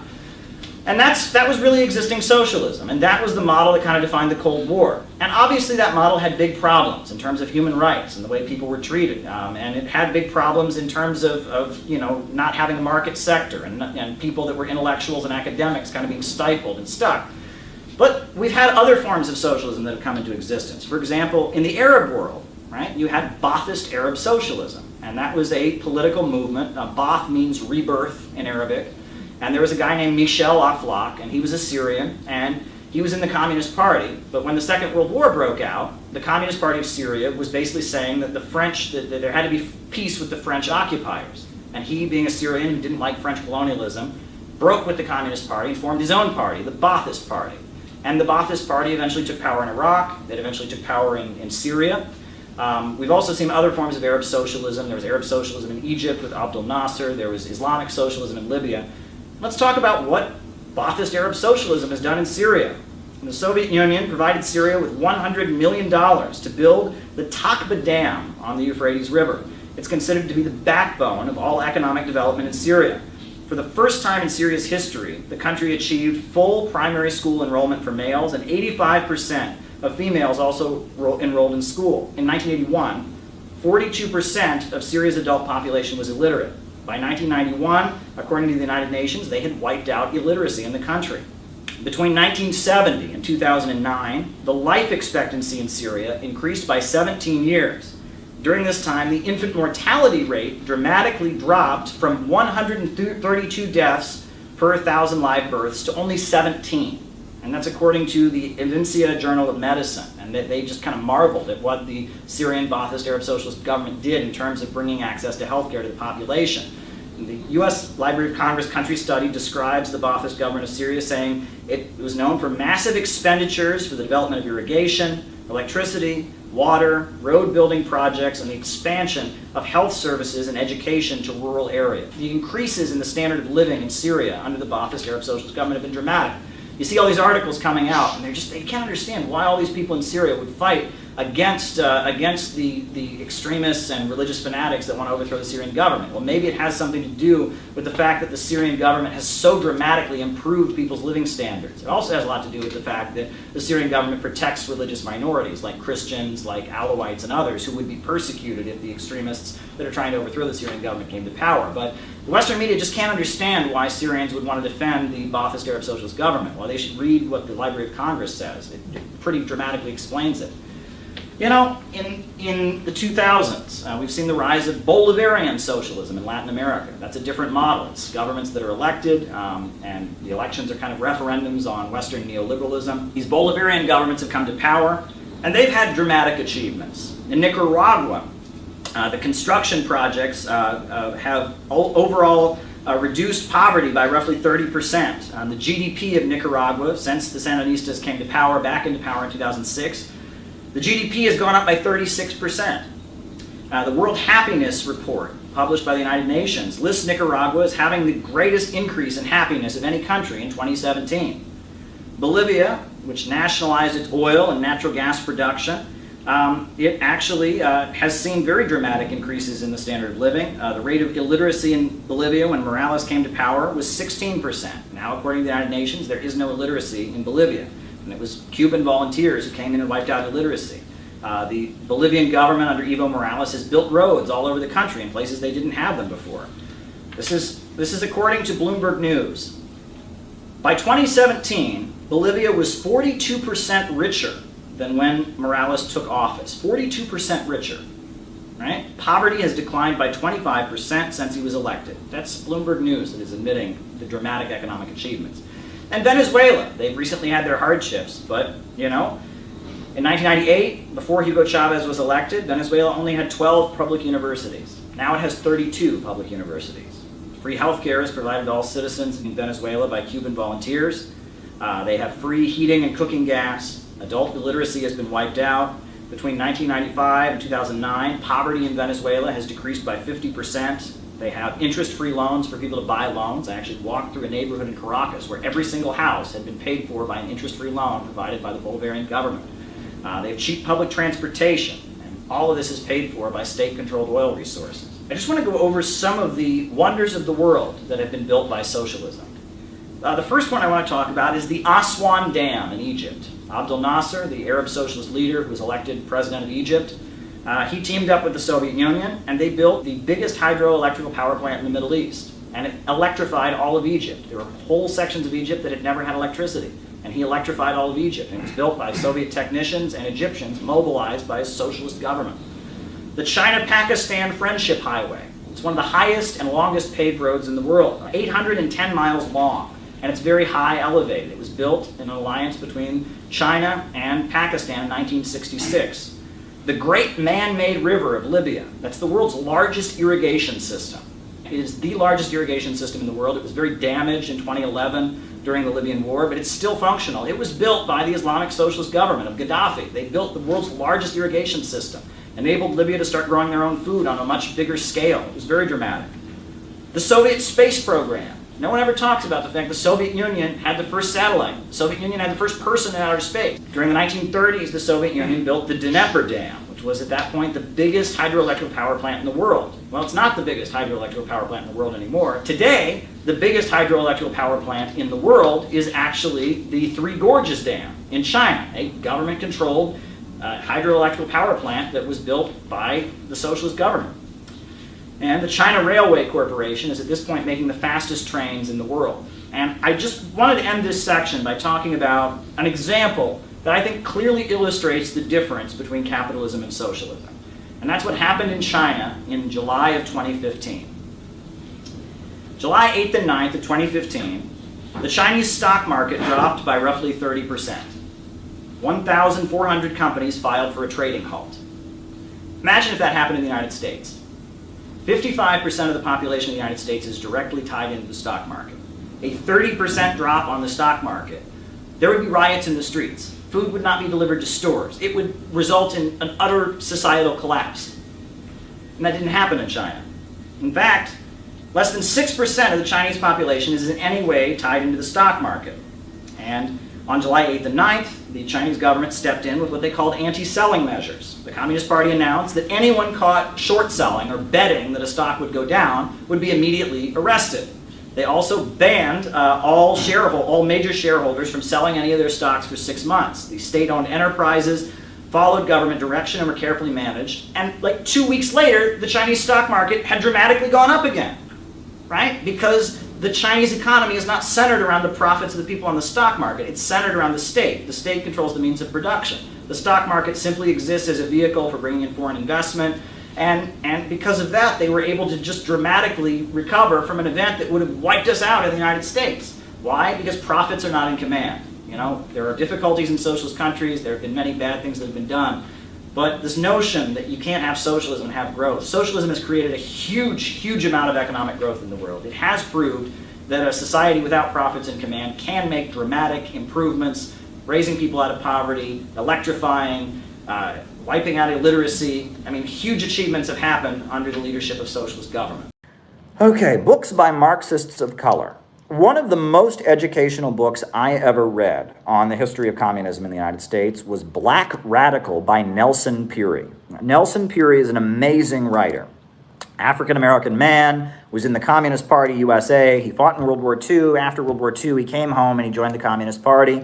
And that was really existing socialism, and that was the model that kind of defined the Cold War. And obviously that model had big problems in terms of human rights and the way people were treated, and it had big problems in terms of not having a market sector and people that were intellectuals and academics kind of being stifled and stuck. But we've had other forms of socialism that have come into existence. For example, in the Arab world, right, you had Ba'athist Arab socialism, and that was a political movement. Ba'ath means rebirth in Arabic. And there was a guy named Michel Aflaq, and he was a Syrian, and he was in the Communist Party. But when the Second World War broke out, the Communist Party of Syria was basically saying that that there had to be peace with the French occupiers. And he, being a Syrian who didn't like French colonialism, broke with the Communist Party and formed his own party, the Ba'athist Party. And the Ba'athist Party eventually took power in Iraq. It eventually took power in Syria. We've also seen other forms of Arab socialism. There was Arab socialism in Egypt with Abdel Nasser. There was Islamic socialism in Libya. Let's talk about what Ba'athist Arab socialism has done in Syria. The Soviet Union provided Syria with $100 million to build the Takba Dam on the Euphrates River. It's considered to be the backbone of all economic development in Syria. For the first time in Syria's history, the country achieved full primary school enrollment for males, and 85% of females also enrolled in school. In 1981, 42% of Syria's adult population was illiterate. By 1991, according to the United Nations, they had wiped out illiteracy in the country. Between 1970 and 2009, the life expectancy in Syria increased by 17 years. During this time, the infant mortality rate dramatically dropped from 132 deaths per 1,000 live births to only 17. And that's according to the Evincia Journal of Medicine. And they just kind of marveled at what the Syrian Ba'athist Arab Socialist government did in terms of bringing access to healthcare to the population. The U.S. Library of Congress country study describes the Ba'athist government of Syria, saying it was known for massive expenditures for the development of irrigation, electricity, water, road building projects, and the expansion of health services and education to rural areas. The increases in the standard of living in Syria under the Ba'athist Arab Socialist government have been dramatic. You see all these articles coming out, and they can't understand why all these people in Syria would fight against the extremists and religious fanatics that want to overthrow the Syrian government. Well, maybe it has something to do with the fact that the Syrian government has so dramatically improved people's living standards. It also has a lot to do with the fact that the Syrian government protects religious minorities like Christians, like Alawites, and others who would be persecuted if the extremists that are trying to overthrow the Syrian government came to power. But the Western media just can't understand why Syrians would want to defend the Ba'athist Arab Socialist government. Well, they should read what the Library of Congress says. It pretty dramatically explains it. You know, in the 2000s, we've seen the rise of Bolivarian socialism in Latin America. That's a different model. It's governments that are elected, and the elections are kind of referendums on Western neoliberalism. These Bolivarian governments have come to power, and they've had dramatic achievements. In Nicaragua, the construction projects have overall reduced poverty by roughly 30%. The GDP of Nicaragua, since the Sandinistas came to power, back into power in 2006, the GDP has gone up by 36%. The World Happiness Report, published by the United Nations, lists Nicaragua as having the greatest increase in happiness of any country in 2017. Bolivia, which nationalized its oil and natural gas production, it actually has seen very dramatic increases in the standard of living. The rate of illiteracy in Bolivia when Morales came to power was 16%. Now, according to the United Nations, there is no illiteracy in Bolivia. And it was Cuban volunteers who came in and wiped out illiteracy. The Bolivian government under Evo Morales has built roads all over the country in places they didn't have them before. This is according to Bloomberg News. By 2017, Bolivia was 42% richer than when Morales took office. 42% richer. Right? Poverty has declined by 25% since he was elected. That's Bloomberg News that is admitting the dramatic economic achievements. And Venezuela, they've recently had their hardships, but, you know, in 1998, before Hugo Chavez was elected, Venezuela only had 12 public universities. Now it has 32 public universities. Free health care is provided to all citizens in Venezuela by Cuban volunteers. They have free heating and cooking gas. Adult illiteracy has been wiped out. Between 1995 and 2009, poverty in Venezuela has decreased by 50%. They have interest-free loans for people to buy loans. I actually walked through a neighborhood in Caracas where every single house had been paid for by an interest-free loan provided by the Bolivarian government. They have cheap public transportation, and all of this is paid for by state-controlled oil resources. I just want to go over some of the wonders of the world that have been built by socialism. The first one I want to talk about is the Aswan Dam in Egypt. Abdel Nasser, the Arab socialist leader who was elected president of Egypt, he teamed up with the Soviet Union, and they built the biggest hydroelectrical power plant in the Middle East. And it electrified all of Egypt. There were whole sections of Egypt that had never had electricity. And he electrified all of Egypt. And it was built by Soviet technicians and Egyptians mobilized by a socialist government. The China-Pakistan Friendship Highway. It's one of the highest and longest paved roads in the world. 810 miles long. And it's very high elevated. It was built in an alliance between China and Pakistan in 1966. The Great Man-Made River of Libya. That's the world's largest irrigation system. It is the largest irrigation system in the world. It was very damaged in 2011 during the Libyan war, but it's still functional. It was built by the Islamic Socialist government of Gaddafi. They built the world's largest irrigation system, enabled Libya to start growing their own food on a much bigger scale. It was very dramatic. The Soviet space program. No one ever talks about the fact the Soviet Union had the first satellite. The Soviet Union had the first person in outer space. During the 1930s, the Soviet Union built the Dnieper Dam, which was at that point the biggest hydroelectric power plant in the world. Well, it's not the biggest hydroelectric power plant in the world anymore. Today, the biggest hydroelectric power plant in the world is actually the Three Gorges Dam in China, a government-controlled hydroelectric power plant that was built by the socialist government. And the China Railway Corporation is at this point making the fastest trains in the world. And I just wanted to end this section by talking about an example that I think clearly illustrates the difference between capitalism and socialism. And that's what happened in China in July of 2015. July 8th and 9th of 2015, the Chinese stock market dropped by roughly 30%. 1,400 companies filed for a trading halt. Imagine if that happened in the United States. 55% of the population of the United States is directly tied into the stock market. A 30% drop on the stock market. There would be riots in the streets. Food would not be delivered to stores. It would result in an utter societal collapse. And that didn't happen in China. In fact, less than 6% of the Chinese population is in any way tied into the stock market. And On July 8th and 9th, the Chinese government stepped in with what they called anti-selling measures. The Communist Party announced that anyone caught short selling or betting that a stock would go down would be immediately arrested. They also banned all major shareholders from selling any of their stocks for 6 months. The state-owned enterprises followed government direction and were carefully managed. And like 2 weeks later, the Chinese stock market had dramatically gone up again, right? Because the Chinese economy is not centered around the profits of the people on the stock market. It's centered around the state. The state controls the means of production. The stock market simply exists as a vehicle for bringing in foreign investment. And because of that, they were able to just dramatically recover from an event that would have wiped us out in the United States. Why? Because profits are not in command. You know, there are difficulties in socialist countries. There have been many bad things that have been done. But this notion that you can't have socialism and have growth, socialism has created a huge, huge amount of economic growth in the world. It has proved that a society without profits in command can make dramatic improvements, raising people out of poverty, electrifying, wiping out illiteracy. I mean, huge achievements have happened under the leadership of socialist government. Okay, books by Marxists of color. One of the most educational books I ever read on the history of communism in the United States was Black Radical by Nelson Peary. Nelson Peary is an amazing writer. African-American man, was in the Communist Party USA. He fought in World War II. After World War II, he came home and he joined the Communist Party.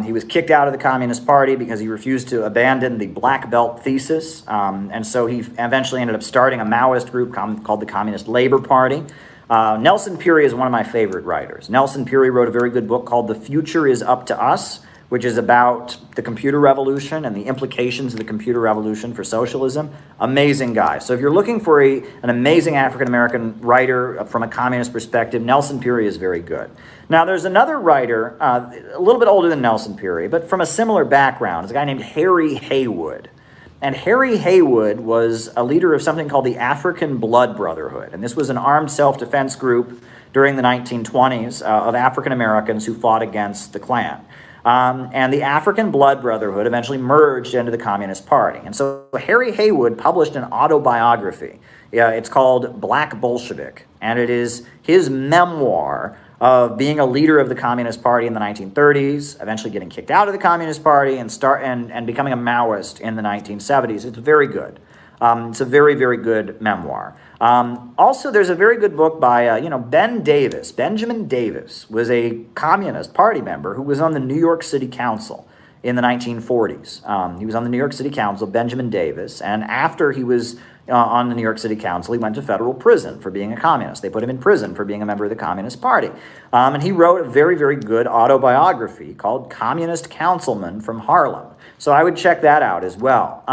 He was kicked out of the Communist Party because he refused to abandon the Black Belt thesis. And so he eventually ended up starting a Maoist group called the Communist Labor Party. Nelson Peary is one of my favorite writers. Nelson Peary wrote a very good book called The Future is Up to Us, which is about the computer revolution and the implications of the computer revolution for socialism. Amazing guy. So if you're looking for an amazing African-American writer from a communist perspective, Nelson Peary is very good. Now, there's another writer, a little bit older than Nelson Peary, but from a similar background. It's a guy named Harry Haywood. And Harry Haywood was a leader of something called the African Blood Brotherhood. And this was an armed self-defense group during the 1920s of African Americans who fought against the Klan. And the African Blood Brotherhood eventually merged into the Communist Party. And so Harry Haywood published an autobiography. It's called Black Bolshevik. And it is his memoir of being a leader of the Communist Party in the 1930s, eventually getting kicked out of the Communist Party, and becoming a Maoist in the 1970s. It's very good. It's a very, very good memoir. Also, there's a very good book by, Ben Davis. Benjamin Davis was a Communist Party member who was on the New York City Council in the 1940s. He was on the New York City Council, Benjamin Davis, and after he was on the New York City Council, he went to federal prison for being a communist. They put him in prison for being a member of the Communist Party. And he wrote a very, very good autobiography called Communist Councilman from Harlem. So I would check that out as well.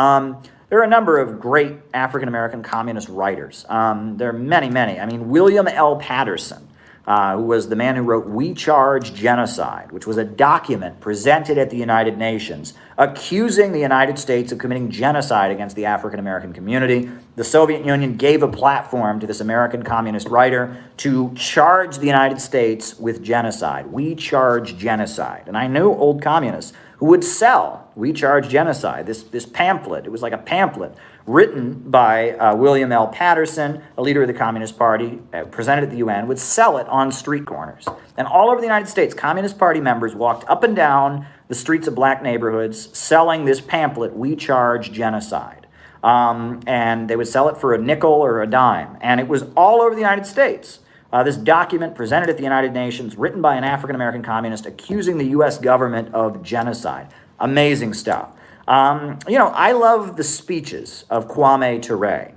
There are a number of great African-American communist writers. There are many, many. I mean, William L. Patterson, who was the man who wrote We Charge Genocide, which was a document presented at the United Nations accusing the United States of committing genocide against the African-American community. The Soviet Union gave a platform to this American communist writer to charge the United States with genocide. We Charge Genocide. And I knew old communists who would sell We Charge Genocide, this pamphlet. It was like a pamphlet written by William L. Patterson, a leader of the Communist Party, presented at the UN, would sell it on street corners. And all over the United States, Communist Party members walked up and down the streets of black neighborhoods selling this pamphlet, We Charge Genocide. And they would sell it for a nickel or a dime. And it was all over the United States. This document presented at the United Nations, written by an African-American communist accusing the U.S. government of genocide. Amazing stuff. I love the speeches of Kwame Ture,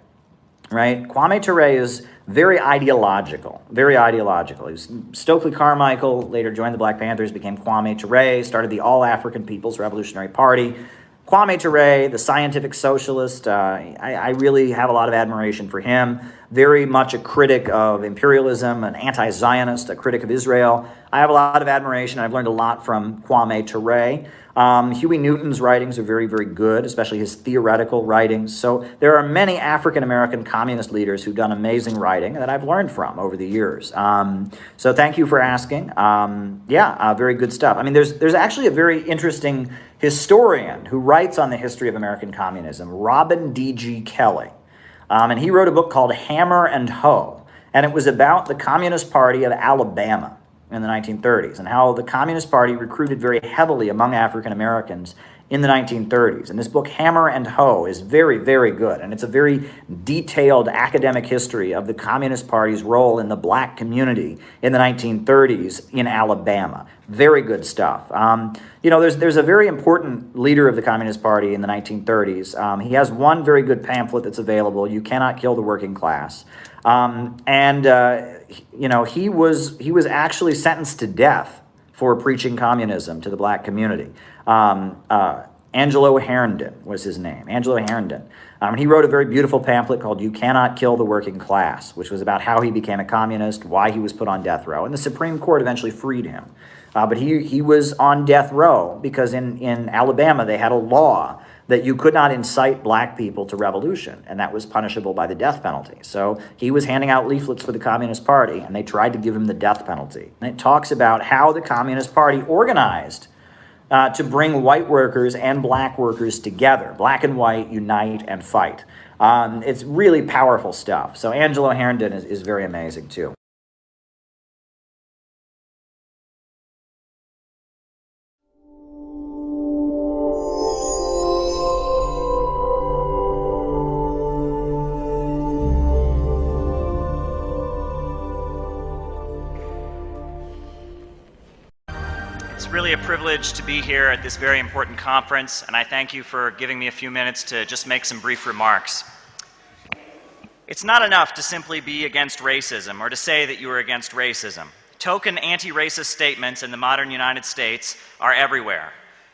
right? Kwame Ture is very ideological, very ideological. He was Stokely Carmichael, later joined the Black Panthers, became Kwame Ture, started the All-African People's Revolutionary Party. Kwame Ture, the scientific socialist, I really have a lot of admiration for him. Very much a critic of imperialism, an anti-Zionist, a critic of Israel. I have a lot of admiration. I've learned a lot from Kwame Ture. Huey Newton's writings are very, very good, especially his theoretical writings. So there are many African-American communist leaders who've done amazing writing that I've learned from over the years. So thank you for asking. Very good stuff. I mean, there's actually a very interesting historian who writes on the history of American communism, Robin D.G. Kelly. And he wrote a book called Hammer and Hoe, and it was about the Communist Party of Alabama. in the 1930s, and how the Communist Party recruited very heavily among African Americans in the 1930s. And this book, Hammer and Hoe, is very, very good. And it's a very detailed academic history of the Communist Party's role in the black community in the 1930s in Alabama. Very good stuff. You know, there's a very important leader of the Communist Party in the 1930s. He has one very good pamphlet that's available, You Cannot Kill the Working Class. You know, he was actually sentenced to death for preaching communism to the black community. Angelo Herndon was his name, Angelo Herndon. And he wrote a very beautiful pamphlet called You Cannot Kill the Working Class, which was about how he became a communist, why he was put on death row. And the Supreme Court eventually freed him. But he was on death row because in Alabama they had a law that you could not incite black people to revolution, and that was punishable by the death penalty. So he was handing out leaflets for the Communist Party, and they tried to give him the death penalty. And it talks about how the Communist Party organized to bring white workers and black workers together. Black and white unite and fight. It's really powerful stuff. So Angelo Herndon is very amazing too. It's really a privilege to be here at this very important conference, and I thank you for giving me a few minutes to just make some brief remarks. It's not enough to simply be against racism or to say that you are against racism. Token anti-racist statements in the modern United States are everywhere.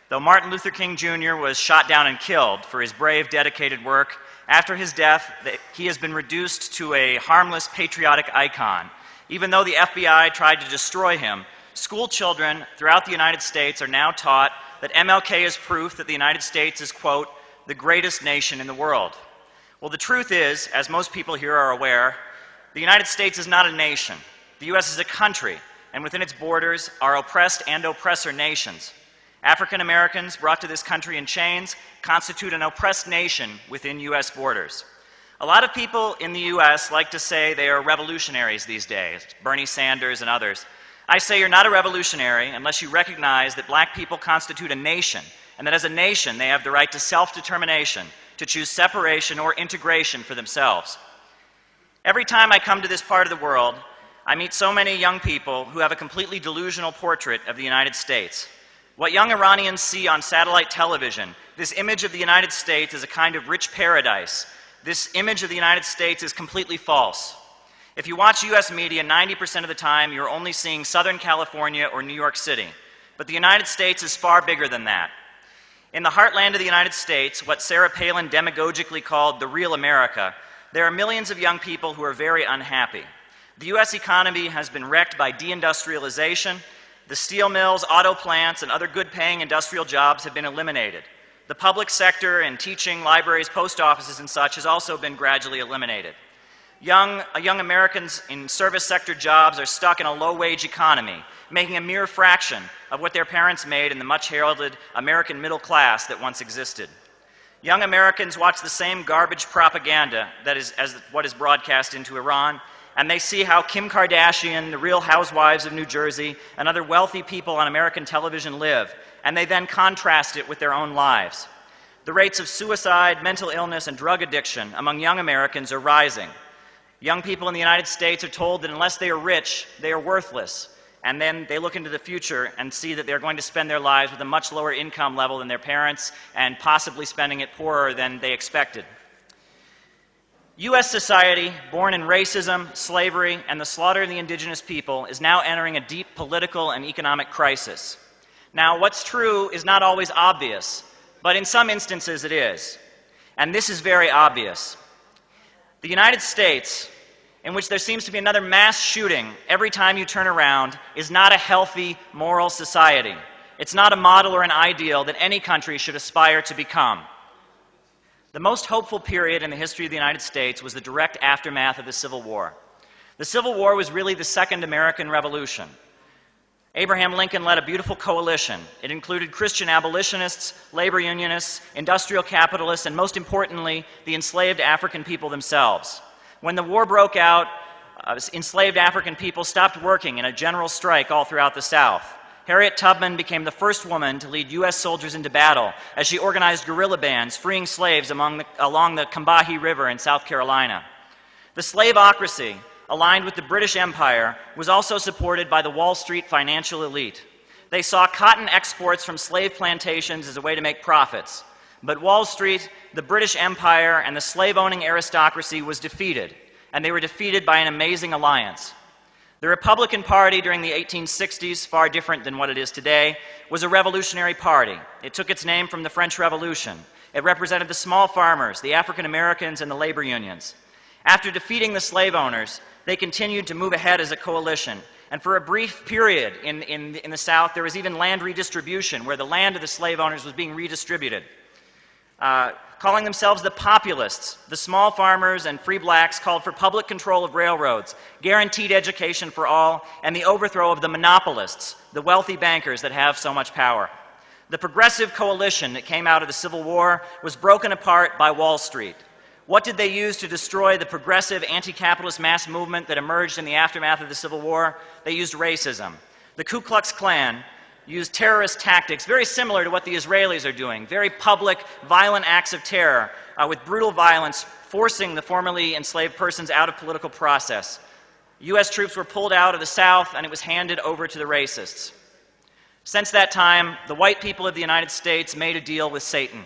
Though Martin Luther King Jr. was shot down and killed for his brave, dedicated work, after his death, he has been reduced to a harmless, patriotic icon. Even though the FBI tried to destroy him, school children throughout the United States are now taught that MLK is proof that the United States is, quote, the greatest nation in the world. Well, the truth is, as most people here are aware, the United States is not a nation. The U.S. is a country, and within its borders are oppressed and oppressor nations. African Americans brought to this country in chains constitute an oppressed nation within U.S. borders. A lot of people in the U.S. like to say they are revolutionaries these days, Bernie Sanders and others. I say you're not a revolutionary unless you recognize that black people constitute a nation, and that as a nation they have the right to self-determination, to choose separation or integration for themselves. Every time I come to this part of the world, I meet so many young people who have a completely delusional portrait of the United States. What young Iranians see on satellite television, this image of the United States is a kind of rich paradise. This image of the United States is completely false. If you watch U.S. media, 90% of the time you're only seeing Southern California or New York City. But the United States is far bigger than that. In the heartland of the United States, what Sarah Palin demagogically called the real America, there are millions of young people who are very unhappy. The U.S. economy has been wrecked by deindustrialization. The steel mills, auto plants, and other good-paying industrial jobs have been eliminated. The public sector in teaching, libraries, post offices, and such has also been gradually eliminated. Young Americans in service sector jobs are stuck in a low-wage economy, making a mere fraction of what their parents made in the much-heralded American middle class that once existed. Young Americans watch the same garbage propaganda that is as what is broadcast into Iran, and they see how Kim Kardashian, the Real Housewives of New Jersey, and other wealthy people on American television live, and they then contrast it with their own lives. The rates of suicide, mental illness, and drug addiction among young Americans are rising. Young people in the United States are told that unless they are rich, they are worthless. And then they look into the future and see that they're going to spend their lives with a much lower income level than their parents and possibly spending it poorer than they expected. U.S. society, born in racism, slavery, and the slaughter of the indigenous people, is now entering a deep political and economic crisis. Now, what's true is not always obvious, but in some instances it is. And this is very obvious. The United States, in which there seems to be another mass shooting every time you turn around, is not a healthy, moral society. It's not a model or an ideal that any country should aspire to become. The most hopeful period in the history of the United States was the direct aftermath of the Civil War. The Civil War was really the Second American Revolution. Abraham Lincoln led a beautiful coalition. It included Christian abolitionists, labor unionists, industrial capitalists, and most importantly, the enslaved African people themselves. When the war broke out, enslaved African people stopped working in a general strike all throughout the South. Harriet Tubman became the first woman to lead U.S. soldiers into battle as she organized guerrilla bands freeing slaves along the Combahee River in South Carolina. The slaveocracy, aligned with the British Empire, was also supported by the Wall Street financial elite. They saw cotton exports from slave plantations as a way to make profits. But Wall Street, the British Empire, and the slave-owning aristocracy was defeated, and they were defeated by an amazing alliance. The Republican Party during the 1860s, far different than what it is today, was a revolutionary party. It took its name from the French Revolution. It represented the small farmers, the African Americans, and the labor unions. After defeating the slave owners, they continued to move ahead as a coalition. And for a brief period in the South, there was even land redistribution, where the land of the slave owners was being redistributed. Calling themselves the populists, the small farmers and free blacks called for public control of railroads, guaranteed education for all, and the overthrow of the monopolists, the wealthy bankers that have so much power. The progressive coalition that came out of the Civil War was broken apart by Wall Street. What did they use to destroy the progressive anti-capitalist mass movement that emerged in the aftermath of the Civil War? They used racism. The Ku Klux Klan used terrorist tactics very similar to what the Israelis are doing, very public, violent acts of terror with brutal violence, forcing the formerly enslaved persons out of political process. U.S. troops were pulled out of the South, and it was handed over to the racists. Since that time, the white people of the United States made a deal with Satan.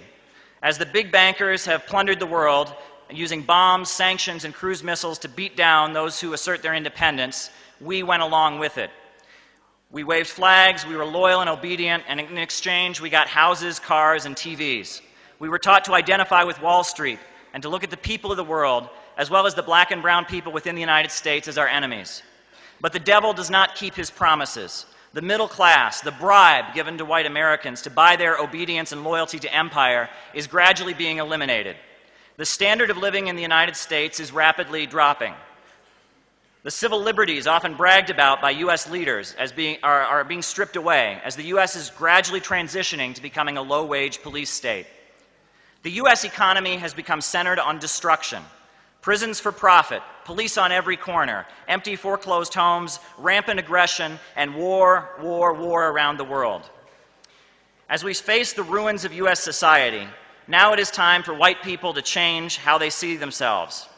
As the big bankers have plundered the world, using bombs, sanctions, and cruise missiles to beat down those who assert their independence, we went along with it. We waved flags, we were loyal and obedient, and in exchange we got houses, cars, and TVs. We were taught to identify with Wall Street and to look at the people of the world, as well as the black and brown people within the United States, as our enemies. But the devil does not keep his promises. The middle class, the bribe given to white Americans to buy their obedience and loyalty to empire, is gradually being eliminated. The standard of living in the United States is rapidly dropping. The civil liberties often bragged about by U.S. leaders are being stripped away as the U.S. is gradually transitioning to becoming a low-wage police state. The U.S. economy has become centered on destruction. Prisons for profit, police on every corner, empty foreclosed homes, rampant aggression, and war around the world. As we face the ruins of U.S. society, now it is time for white people to change how they see themselves.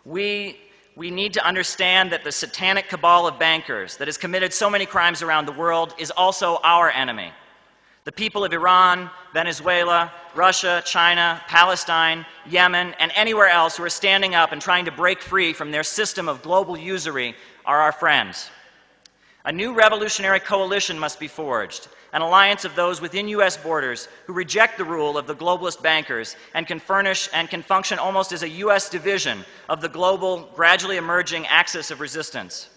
We need to understand that the satanic cabal of bankers that has committed so many crimes around the world is also our enemy. The people of Iran, Venezuela, Russia, China, Palestine, Yemen, and anywhere else who are standing up and trying to break free from their system of global usury are our friends. A new revolutionary coalition must be forged, an alliance of those within U.S. borders who reject the rule of the globalist bankers and can function almost as a U.S. division of the global, gradually emerging axis of resistance.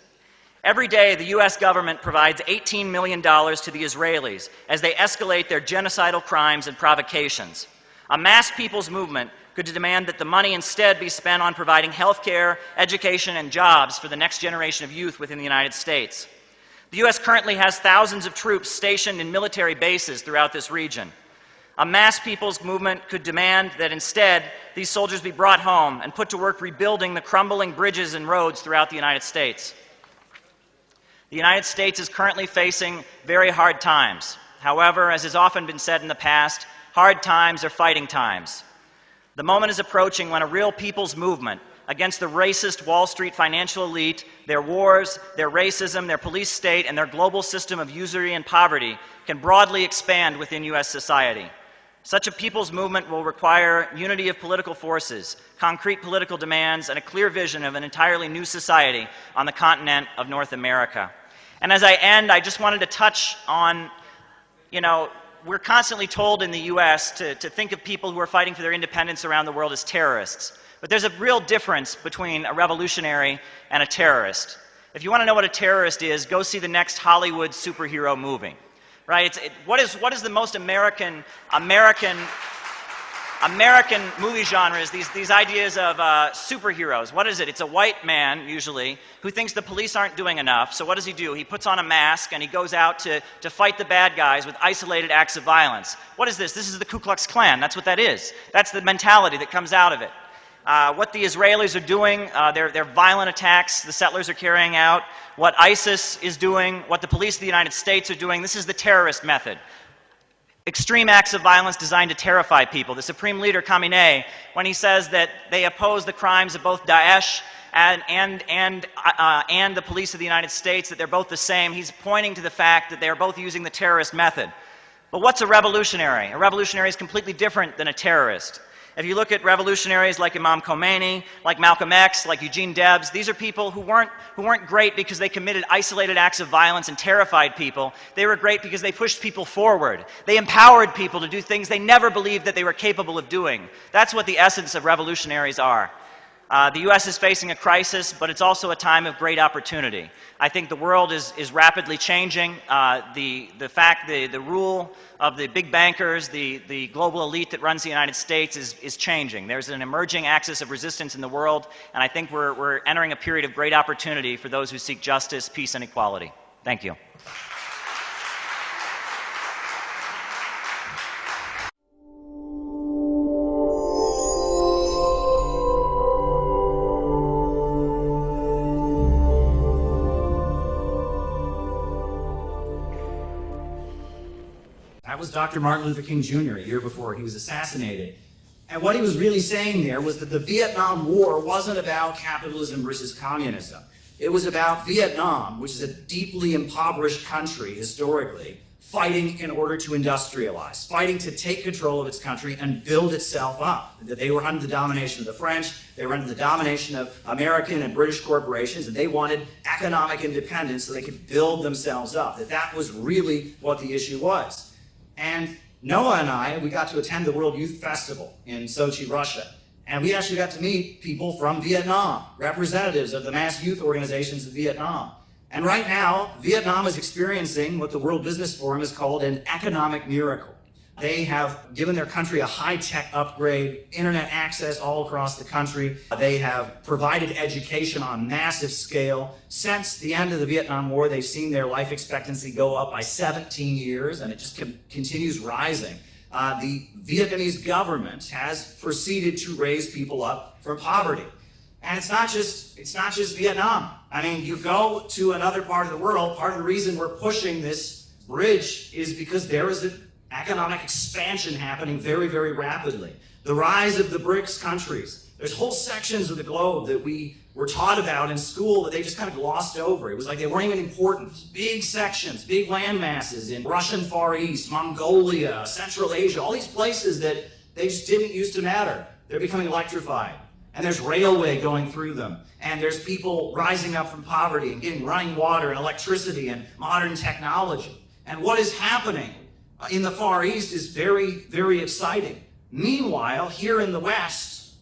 Every day, the U.S. government provides $18 million to the Israelis as they escalate their genocidal crimes and provocations. A mass people's movement could demand that the money instead be spent on providing health care, education, and jobs for the next generation of youth within the United States. The U.S. currently has thousands of troops stationed in military bases throughout this region. A mass people's movement could demand that instead these soldiers be brought home and put to work rebuilding the crumbling bridges and roads throughout the United States. The United States is currently facing very hard times. However, as has often been said in the past, hard times are fighting times. The moment is approaching when a real people's movement against the racist Wall Street financial elite, their wars, their racism, their police state, and their global system of usury and poverty can broadly expand within U.S. society. Such a people's movement will require unity of political forces, concrete political demands, and a clear vision of an entirely new society on the continent of North America. And as I end, I just wanted to touch on, we're constantly told in the U.S. to think of people who are fighting for their independence around the world as terrorists. But there's a real difference between a revolutionary and a terrorist. If you want to know what a terrorist is, go see the next Hollywood superhero movie. Right? What is the most American movie genres? These ideas of superheroes. What is it? It's a white man usually who thinks the police aren't doing enough. So what does he do? He puts on a mask and he goes out to fight the bad guys with isolated acts of violence. What is this? This is the Ku Klux Klan. That's what that is. That's the mentality that comes out of it. What the Israelis are doing, their violent attacks the settlers are carrying out, what ISIS is doing, what the police of the United States are doing, this is the terrorist method. Extreme acts of violence designed to terrify people. The Supreme Leader, Khamenei, when he says that they oppose the crimes of both Daesh and the police of the United States, that they're both the same, he's pointing to the fact that they're both using the terrorist method. But what's a revolutionary? A revolutionary is completely different than a terrorist. If you look at revolutionaries like Imam Khomeini, like Malcolm X, like Eugene Debs, these are people who weren't great because they committed isolated acts of violence and terrified people. They were great because they pushed people forward. They empowered people to do things they never believed that they were capable of doing. That's what the essence of revolutionaries are. The U.S. is facing a crisis, but it's also a time of great opportunity. I think the world is rapidly changing. The rule of the big bankers, the global elite that runs the United States is changing. There's an emerging axis of resistance in the world, and I think we're entering a period of great opportunity for those who seek justice, peace, and equality. Thank you. That was Dr. Martin Luther King Jr. a year before he was assassinated. And what he was really saying there was that the Vietnam War wasn't about capitalism versus communism. It was about Vietnam, which is a deeply impoverished country historically, fighting in order to industrialize, fighting to take control of its country and build itself up. That they were under the domination of the French, they were under the domination of American and British corporations, and they wanted economic independence so they could build themselves up. That was really what the issue was. And Noah and I, we got to attend the World Youth Festival in Sochi, Russia. And we actually got to meet people from Vietnam, representatives of the mass youth organizations of Vietnam. And right now, Vietnam is experiencing what the World Business Forum has called an economic miracle. They have given their country a high-tech upgrade, internet access all across the country. They have provided education on massive scale. Since the end of the Vietnam War, they've seen their life expectancy go up by 17 years, and it just continues rising. The Vietnamese government has proceeded to raise people up from poverty. And it's not just Vietnam. I mean, you go to another part of the world, part of the reason we're pushing this bridge is because there is an economic expansion happening very, very rapidly. The rise of the BRICS countries. There's whole sections of the globe that we were taught about in school that they just kind of glossed over. It was like they weren't even important. Big sections, big land masses in Russian Far East, Mongolia, Central Asia, all these places that they just didn't used to matter. They're becoming electrified. And there's railway going through them. And there's people rising up from poverty and getting running water and electricity and modern technology. And what is happening in the Far East is very, very exciting. Meanwhile, here in the West,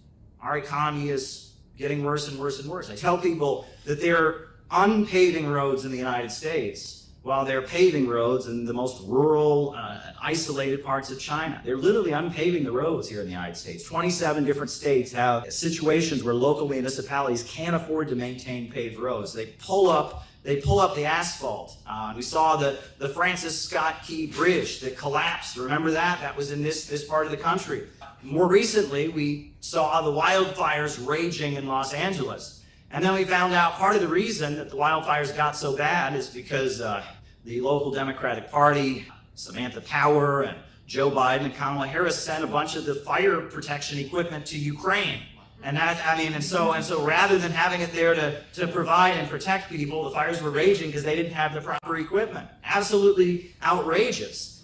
our economy is getting worse and worse and worse. I tell people that they're unpaving roads in the United States while they're paving roads in the most rural, isolated parts of China. They're literally unpaving the roads here in the United States. 27 different states have situations where local municipalities can't afford to maintain paved roads. They pull up the asphalt. We saw the Francis Scott Key Bridge that collapsed. Remember that? That was in this part of the country. More recently, we saw the wildfires raging in Los Angeles. And then we found out part of the reason that the wildfires got so bad is because the local Democratic Party, Samantha Power and Joe Biden and Kamala Harris sent a bunch of the fire protection equipment to Ukraine. And so rather than having it there to provide and protect people, the fires were raging because they didn't have the proper equipment. Absolutely outrageous.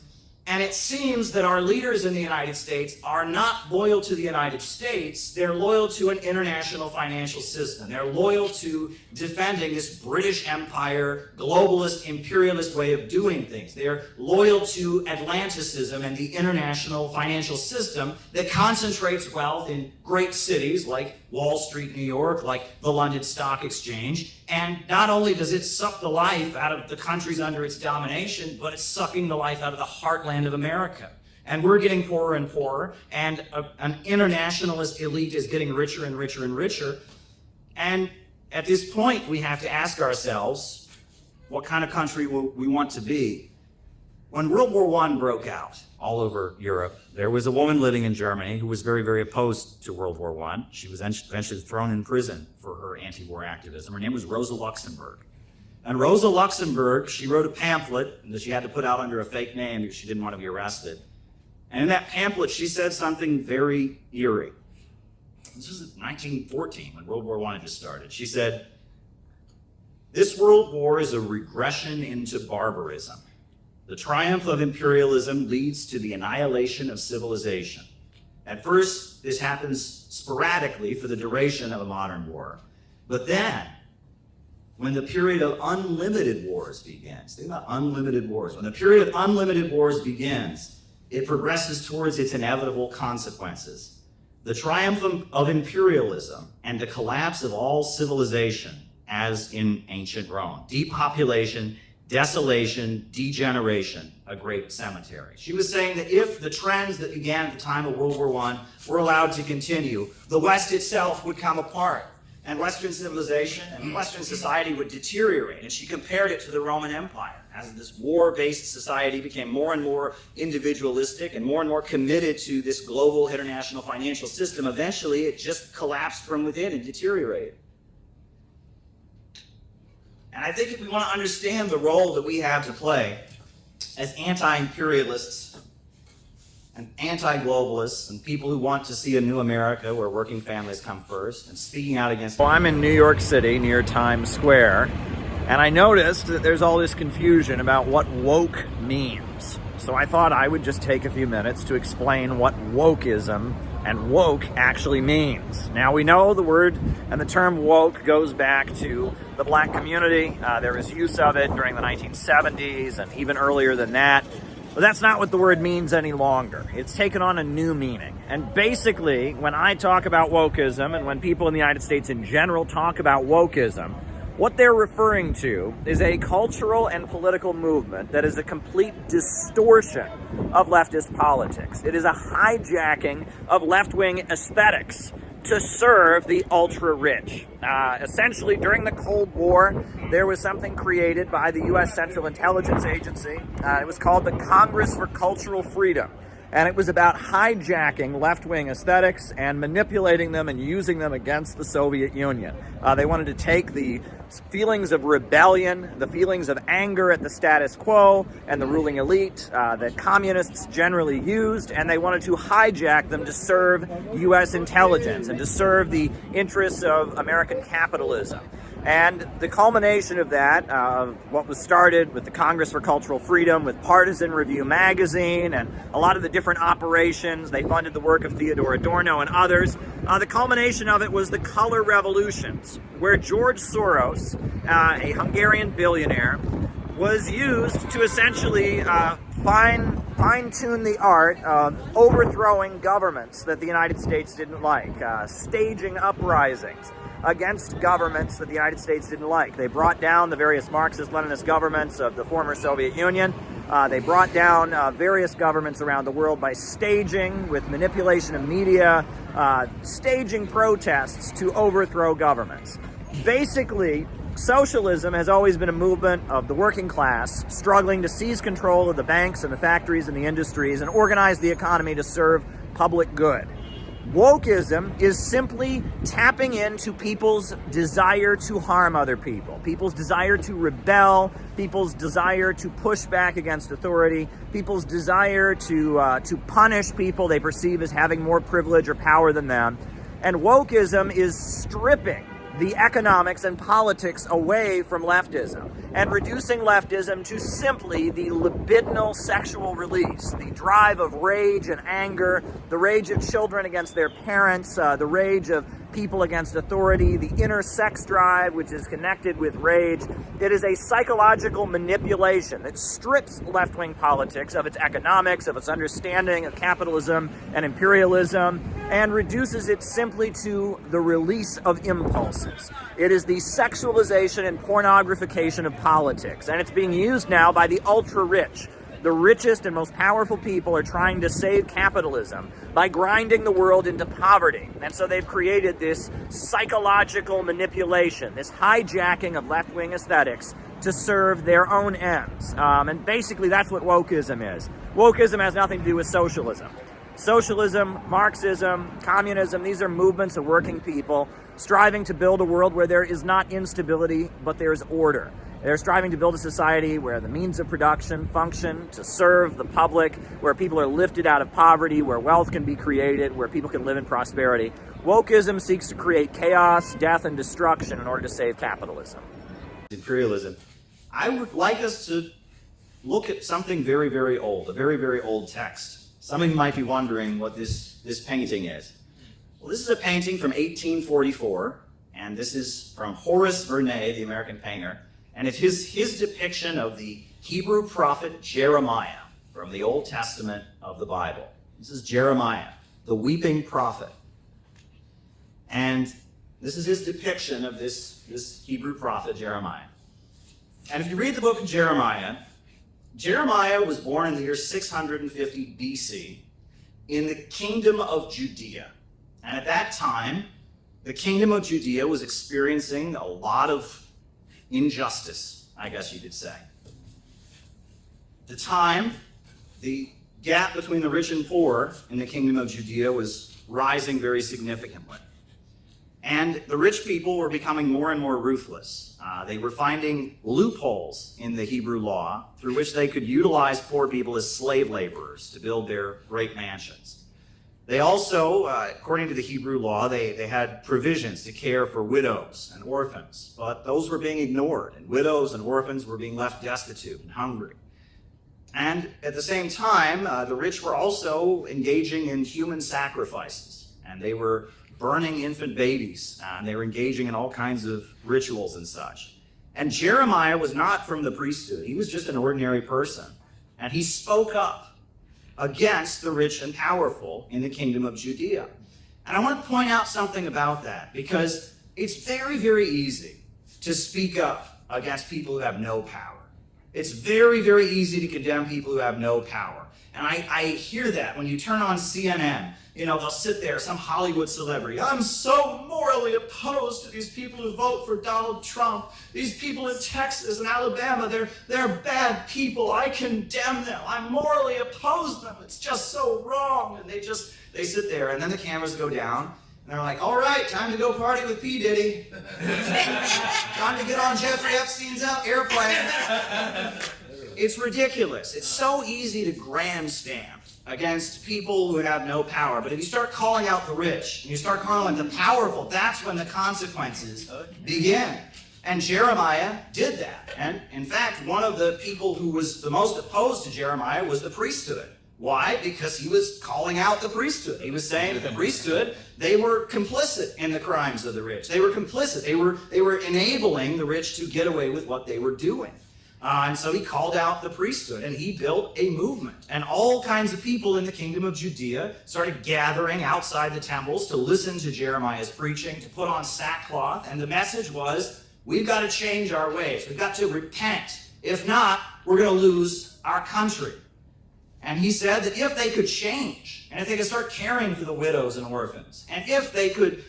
And it seems that our leaders in the United States are not loyal to the United States. They're loyal to an international financial system. They're loyal to defending this British Empire, globalist, imperialist way of doing things. They're loyal to Atlanticism and the international financial system that concentrates wealth in great cities like Wall Street, New York, like the London Stock Exchange. And not only does it suck the life out of the countries under its domination, but it's sucking the life out of the heartland of America. And we're getting poorer and poorer, and an internationalist elite is getting richer and richer and richer. And at this point, we have to ask ourselves what kind of country we want to be. When World War I broke out all over Europe, there was a woman living in Germany who was very, very opposed to World War I. She was eventually thrown in prison for her anti-war activism. Her name was Rosa Luxemburg. And Rosa Luxemburg, she wrote a pamphlet that she had to put out under a fake name because she didn't want to be arrested. And in that pamphlet, she said something very eerie. This was 1914, when World War I had just started. She said, "This world war is a regression into barbarism. The triumph of imperialism leads to the annihilation of civilization. At first, this happens sporadically for the duration of a modern war. But then, when the period of unlimited wars begins," think about unlimited wars, when the period of unlimited wars begins, it progresses towards its inevitable consequences. The triumph of imperialism and the collapse of all civilization, as in ancient Rome. Depopulation, desolation, degeneration, a great cemetery. She was saying that if the trends that began at the time of World War I were allowed to continue, the West itself would come apart, and Western civilization and Western society would deteriorate. And she compared it to the Roman Empire. As this war-based society became more and more individualistic and more committed to this global international financial system, eventually it just collapsed from within and deteriorated. And I think if we want to understand the role that we have to play as anti-imperialists and anti-globalists and people who want to see a new America where working families come first and speaking out against... Well, I'm in New York City near Times Square, and I noticed that there's all this confusion about what woke means. So I thought I would just take a few minutes to explain what wokeism and woke actually means. Now, we know the word and the term woke goes back to the black community. There was use of it during the 1970s and even earlier than that. But that's not what the word means any longer. It's taken on a new meaning. And basically, when I talk about wokeism and when people in the United States in general talk about wokeism, what they're referring to is a cultural and political movement that is a complete distortion of leftist politics. It is a hijacking of left-wing aesthetics to serve the ultra-rich. Essentially, during the Cold War, there was something created by the U.S. Central Intelligence Agency. It was called the Congress for Cultural Freedom. And it was about hijacking left-wing aesthetics and manipulating them and using them against the Soviet Union. They wanted to take the feelings of rebellion, the feelings of anger at the status quo and the ruling elite that communists generally used, and they wanted to hijack them to serve U.S. intelligence and to serve the interests of American capitalism. And the culmination of that, what was started with the Congress for Cultural Freedom, with Partisan Review magazine, and a lot of the different operations, they funded the work of Theodore Adorno and others. The culmination of it was the color revolutions, where George Soros, a Hungarian billionaire, was used to essentially fine-tune the art of overthrowing governments that the United States didn't like, staging uprisings against governments that the United States didn't like. They brought down the various Marxist-Leninist governments of the former Soviet Union. They brought down various governments around the world by staging, with manipulation of media, staging protests to overthrow governments. Basically, socialism has always been a movement of the working class struggling to seize control of the banks and the factories and the industries and organize the economy to serve public good. Wokeism is simply tapping into people's desire to harm other people, people's desire to rebel, people's desire to push back against authority, people's desire to punish people they perceive as having more privilege or power than them. And wokeism is stripping the economics and politics away from leftism and reducing leftism to simply the libidinal sexual release, the drive of rage and anger, the rage of children against their parents, the rage of people against authority, the inner sex drive, which is connected with rage. It is a psychological manipulation that strips left-wing politics of its economics, of its understanding of capitalism and imperialism, and reduces it simply to the release of impulses. It is the sexualization and pornographication of politics, and it's being used now by the ultra-rich. The richest and most powerful people are trying to save capitalism by grinding the world into poverty. And so they've created this psychological manipulation, this hijacking of left-wing aesthetics to serve their own ends. And basically that's what wokeism is. Wokeism has nothing to do with socialism. Socialism, Marxism, communism, these are movements of working people striving to build a world where there is not instability, but there is order. They're striving to build a society where the means of production function to serve the public, where people are lifted out of poverty, where wealth can be created, where people can live in prosperity. Wokeism seeks to create chaos, death, and destruction in order to save capitalism. Imperialism. I would like us to look at something very, very old, a very, very old text. Some of you might be wondering what this painting is. Well, this is a painting from 1844, and this is from Horace Vernet, the American painter, and it's his depiction of the Hebrew prophet Jeremiah from the Old Testament of the Bible. This is Jeremiah, the weeping prophet. And this is his depiction of this Hebrew prophet Jeremiah. And if you read the book of Jeremiah, Jeremiah was born in the year 650 BC in the kingdom of Judea. And at that time, the kingdom of Judea was experiencing a lot of injustice, I guess you could say. At the time, the gap between the rich and poor in the kingdom of Judea was rising very significantly. And the rich people were becoming more and more ruthless. They were finding loopholes in the Hebrew law through which they could utilize poor people as slave laborers to build their great mansions. They also, according to the Hebrew law, they had provisions to care for widows and orphans, but those were being ignored, and widows and orphans were being left destitute and hungry. And at the same time, the rich were also engaging in human sacrifices, and they were burning infant babies, and they were engaging in all kinds of rituals and such. And Jeremiah was not from the priesthood. He was just an ordinary person. And he spoke up against the rich and powerful in the kingdom of Judea. And I want to point out something about that, because it's very, very easy to speak up against people who have no power. It's very, very easy to condemn people who have no power. And I hear that when you turn on CNN. You know, they'll sit there, some Hollywood celebrity. I'm so morally opposed to these people who vote for Donald Trump. These people in Texas and Alabama, they're bad people. I condemn them. I morally oppose them. It's just so wrong. And they sit there, and then the cameras go down, and they're like, all right, time to go party with P. Diddy. Time to get on Jeffrey Epstein's airplane. It's ridiculous. It's so easy to grandstand against people who have no power. But if you start calling out the rich, and you start calling out the powerful, that's when the consequences begin. And Jeremiah did that. And in fact, one of the people who was the most opposed to Jeremiah was the priesthood. Why? Because he was calling out the priesthood. He was saying that the priesthood, they were complicit in the crimes of the rich. They were complicit. They were enabling the rich to get away with what they were doing. And so he called out the priesthood, and he built a movement. And all kinds of people in the kingdom of Judea started gathering outside the temples to listen to Jeremiah's preaching, to put on sackcloth. And the message was, we've got to change our ways. We've got to repent. If not, we're going to lose our country. And he said that if they could change, and if they could start caring for the widows and orphans, and if they could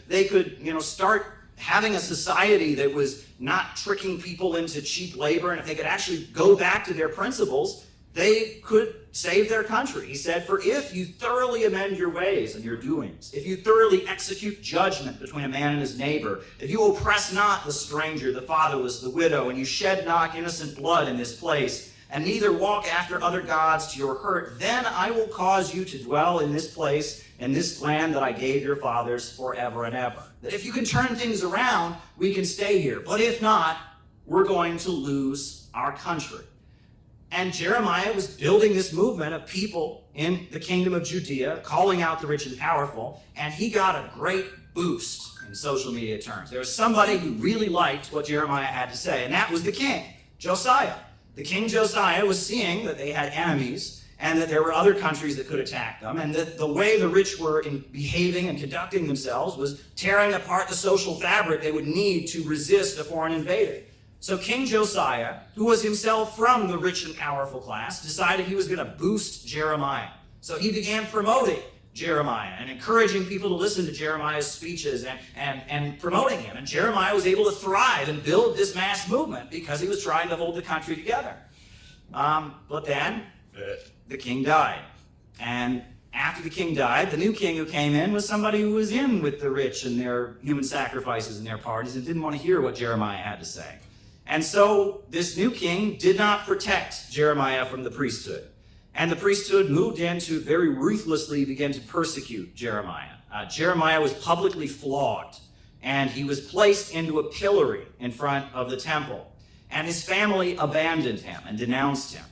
start having a society that was not tricking people into cheap labor, and if they could actually go back to their principles, they could save their country. He said, for if you thoroughly amend your ways and your doings, if you thoroughly execute judgment between a man and his neighbor, if you oppress not the stranger, the fatherless, the widow, and you shed not innocent blood in this place, and neither walk after other gods to your hurt, then I will cause you to dwell in this place, in this land that I gave your fathers forever and ever. That if you can turn things around, we can stay here. But if not, we're going to lose our country. And Jeremiah was building this movement of people in the kingdom of Judea, calling out the rich and powerful, and he got a great boost in social media terms. There was somebody who really liked what Jeremiah had to say, and that was the king, Josiah. The king Josiah was seeing that they had enemies, and that there were other countries that could attack them, and that the way the rich were behaving and conducting themselves was tearing apart the social fabric they would need to resist a foreign invader. So King Josiah, who was himself from the rich and powerful class, decided he was going to boost Jeremiah. So he began promoting Jeremiah and encouraging people to listen to Jeremiah's speeches and promoting him. And Jeremiah was able to thrive and build this mass movement because he was trying to hold the country together. But then the king died. And after the king died, the new king who came in was somebody who was in with the rich and their human sacrifices and their parties and didn't want to hear what Jeremiah had to say. And so this new king did not protect Jeremiah from the priesthood. And the priesthood moved in to very ruthlessly begin to persecute Jeremiah. Jeremiah was publicly flogged, and he was placed into a pillory in front of the temple. And his family abandoned him and denounced him.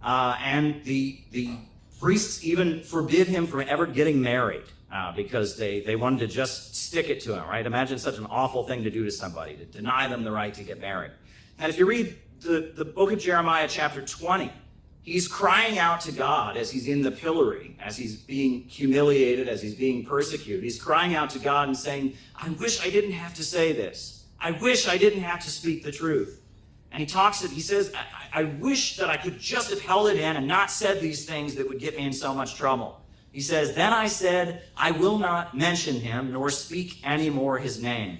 And the priests even forbid him from ever getting married because they wanted to just stick it to him, right? Imagine such an awful thing to do to somebody, to deny them the right to get married. And if you read the book of Jeremiah, chapter 20, he's crying out to God as he's in the pillory, as he's being humiliated, as he's being persecuted. He's crying out to God and saying, I wish I didn't have to say this. I wish I didn't have to speak the truth. And he says, I wish that I could just have held it in and not said these things that would get me in so much trouble. He says, then I said, I will not mention him nor speak any more his name.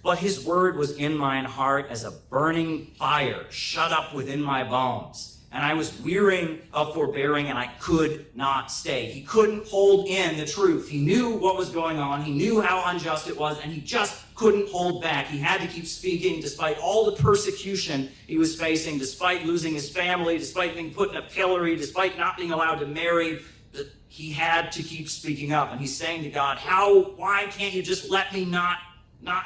But his word was in mine heart as a burning fire shut up within my bones. And I was wearying of forbearing, and I could not stay. He couldn't hold in the truth. He knew what was going on. He knew how unjust it was, and he just couldn't hold back. He had to keep speaking despite all the persecution he was facing, despite losing his family, despite being put in a pillory, despite not being allowed to marry. He had to keep speaking up. And he's saying to God, why can't you just let me not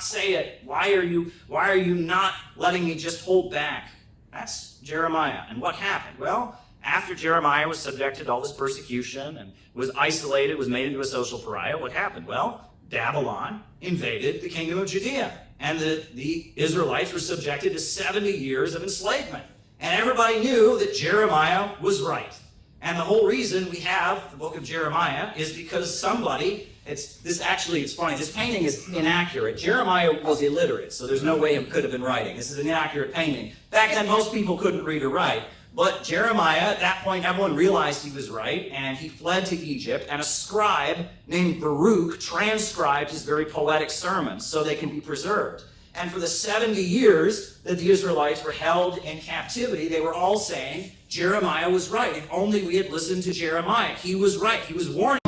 say it? Why are you not letting me just hold back? That's Jeremiah. And what happened? Well, after Jeremiah was subjected to all this persecution and was isolated, was made into a social pariah, what happened? Well, Babylon invaded the kingdom of Judea. And the Israelites were subjected to 70 years of enslavement. And everybody knew that Jeremiah was right. And the whole reason we have the book of Jeremiah is because somebody, it's funny, this painting is inaccurate. Jeremiah was illiterate, so there's no way he could have been writing. This is an inaccurate painting. Back then, most people couldn't read or write. But Jeremiah, at that point, everyone realized he was right, and he fled to Egypt, and a scribe named Baruch transcribed his very poetic sermons so they can be preserved. And for the 70 years that the Israelites were held in captivity, they were all saying, Jeremiah was right. If only we had listened to Jeremiah. He was right. He was warning.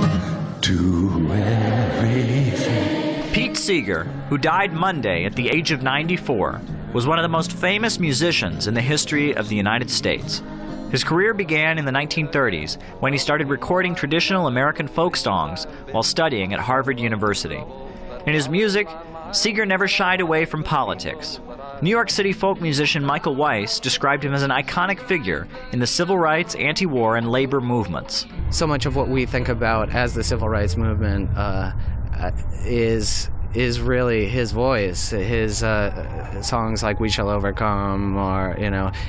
Do everything. Pete Seeger, who died Monday at the age of 94, was one of the most famous musicians in the history of the United States. His career began in the 1930s when he started recording traditional American folk songs while studying at Harvard University. In his music, Seeger never shied away from politics. New York City folk musician Michael Weiss described him as an iconic figure in the civil rights, anti-war, and labor movements. So much of what we think about as the civil rights movement is really his voice, his songs like We Shall Overcome or,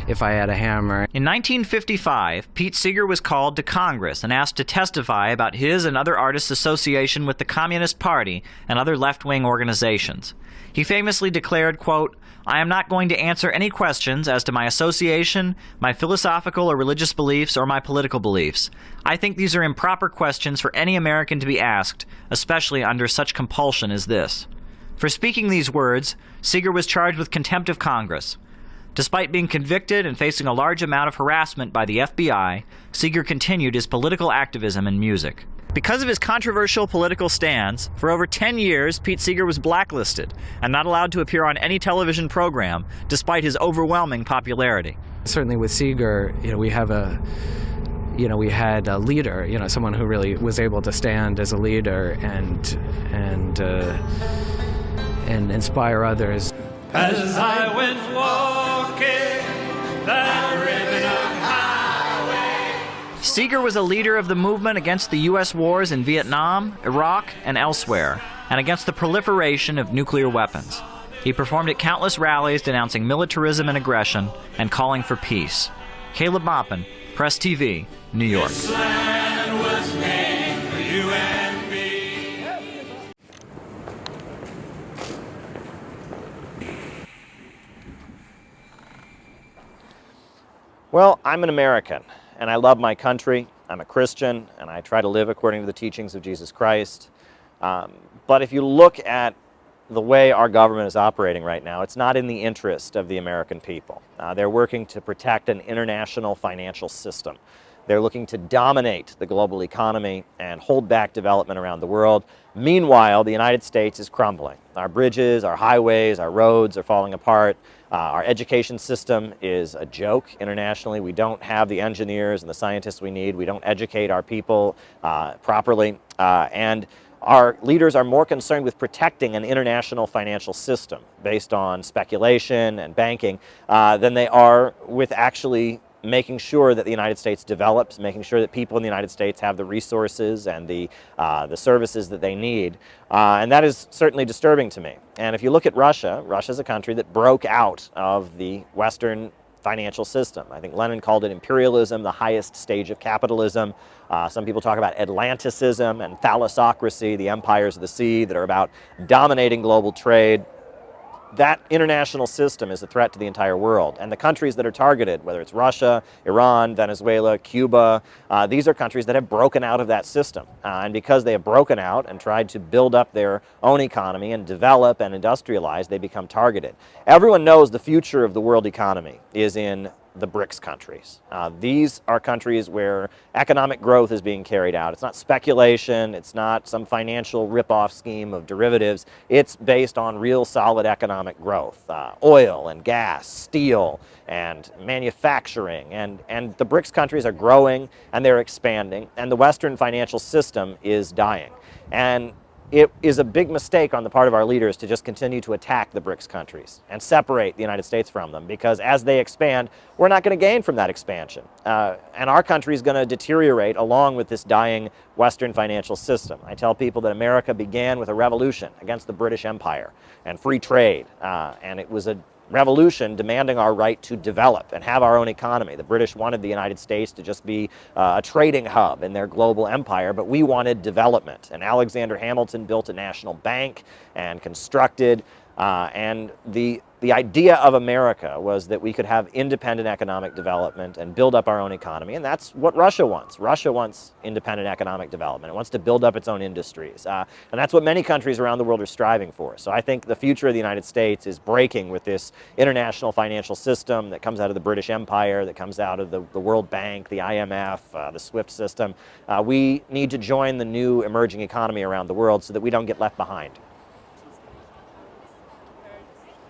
If I Had a Hammer. In 1955, Pete Seeger was called to Congress and asked to testify about his and other artists' association with the Communist Party and other left-wing organizations. He famously declared, quote, I am not going to answer any questions as to my association, my philosophical or religious beliefs, or my political beliefs. I think these are improper questions for any American to be asked, especially under such compulsion as this. For speaking these words, Seeger was charged with contempt of Congress. Despite being convicted and facing a large amount of harassment by the FBI, Seeger continued his political activism in music. Because of his controversial political stands, for over 10 years, Pete Seeger was blacklisted and not allowed to appear on any television program, despite his overwhelming popularity. Certainly with Seeger, we had a leader, someone who really was able to stand as a leader and inspire others. As I went walking that ribbon of highway. Seeger was a leader of the movement against the U.S. wars in Vietnam, Iraq, and elsewhere, and against the proliferation of nuclear weapons. He performed at countless rallies denouncing militarism and aggression and calling for peace. Caleb Maupin, Press TV, New York. This land was made for you and me. Well, I'm an American, and I love my country. I'm a Christian, and I try to live according to the teachings of Jesus Christ. But if you look at the way our government is operating right now, it's not in the interest of the American people. They're working to protect an international financial system. They're looking to dominate the global economy and hold back development around the world. Meanwhile, the United States is crumbling. Our bridges, our highways, our roads are falling apart. Our education system is a joke internationally. We don't have the engineers and the scientists we need. We don't educate our people properly. And our leaders are more concerned with protecting an international financial system based on speculation and banking than they are with actually making sure that the United States develops, making sure that people in the United States have the resources and the services that they need. And that is certainly disturbing to me. And if you look at Russia, Russia's a country that broke out of the Western financial system. I think Lenin called it imperialism, the highest stage of capitalism. Some people talk about Atlanticism and thalassocracy, the empires of the sea that are about dominating global trade. That international system is a threat to the entire world. And the countries that are targeted, whether it's Russia, Iran, Venezuela, Cuba, these are countries that have broken out of that system. And because they have broken out and tried to build up their own economy and develop and industrialize, they become targeted. Everyone knows the future of the world economy is in the BRICS countries. These are countries where economic growth is being carried out. It's not speculation, it's not some financial rip-off scheme of derivatives. It's based on real solid economic growth. Oil and gas, steel, and manufacturing. And the BRICS countries are growing and they're expanding, and the Western financial system is dying. And it is a big mistake on the part of our leaders to just continue to attack the BRICS countries and separate the United States from them, because as they expand, we're not going to gain from that expansion. And our country is going to deteriorate along with this dying Western financial system. I tell people that America began with a revolution against the British Empire and free trade, and it was a revolution demanding our right to develop and have our own economy. The British wanted the United States to just be a trading hub in their global empire, but we wanted development. And Alexander Hamilton built a national bank and constructed, and the idea of America was that we could have independent economic development and build up our own economy, and that's what Russia wants. Russia wants independent economic development. It wants to build up its own industries, and that's what many countries around the world are striving for. So I think the future of the United States is breaking with this international financial system that comes out of the British Empire, that comes out of the World Bank, the IMF, the SWIFT system. We need to join the new emerging economy around the world so that we don't get left behind.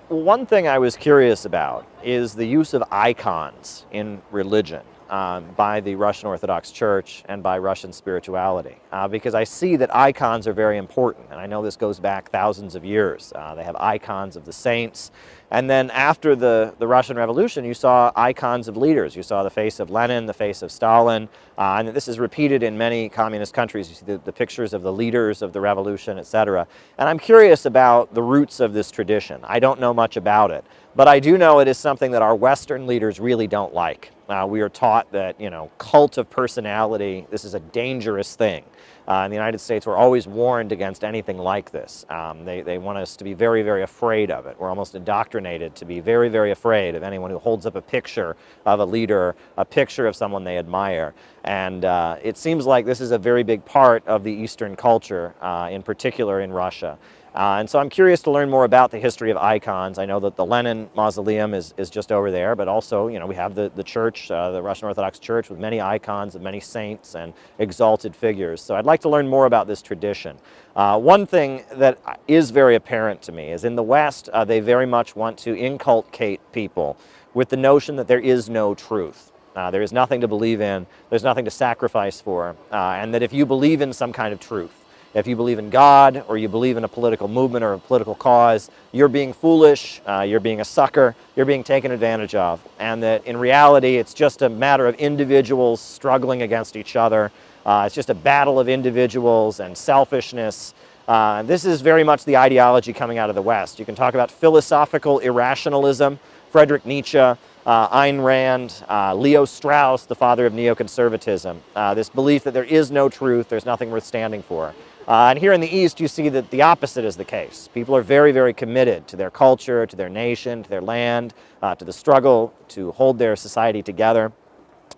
One thing I was curious about is the use of icons in religion by the Russian Orthodox Church and by Russian spirituality, because I see that icons are very important, and I know this goes back thousands of years. They have icons of the saints, and then after the Russian Revolution, you saw icons of leaders. You saw the face of Lenin, the face of Stalin, and this is repeated in many communist countries. You see the pictures of the leaders of the revolution, etc. And I'm curious about the roots of this tradition. I don't know much about it, but I do know it is something that our Western leaders really don't like. We are taught that, cult of personality, this is a dangerous thing. In the United States, we're always warned against anything like this. They want us to be very, very afraid of it. We're almost indoctrinated to be very, very afraid of anyone who holds up a picture of a leader, a picture of someone they admire. And it seems like this is a very big part of the Eastern culture, in particular in Russia. And so I'm curious to learn more about the history of icons. I know that the Lenin Mausoleum is just over there, but also, we have the church, the Russian Orthodox Church, with many icons of many saints and exalted figures. So I'd like to learn more about this tradition. One thing that is very apparent to me is in the West, they very much want to inculcate people with the notion that there is no truth. There is nothing to believe in, there's nothing to sacrifice for, and that if you believe in some kind of truth, if you believe in God or you believe in a political movement or a political cause, you're being foolish, you're being a sucker, you're being taken advantage of. And that in reality, it's just a matter of individuals struggling against each other. It's just a battle of individuals and selfishness. This is very much the ideology coming out of the West. You can talk about philosophical irrationalism, Friedrich Nietzsche, Ayn Rand, Leo Strauss, the father of neoconservatism. This belief that there is no truth, there's nothing worth standing for. And here in the East, you see that the opposite is the case. People are very, very committed to their culture, to their nation, to their land, to the struggle to hold their society together.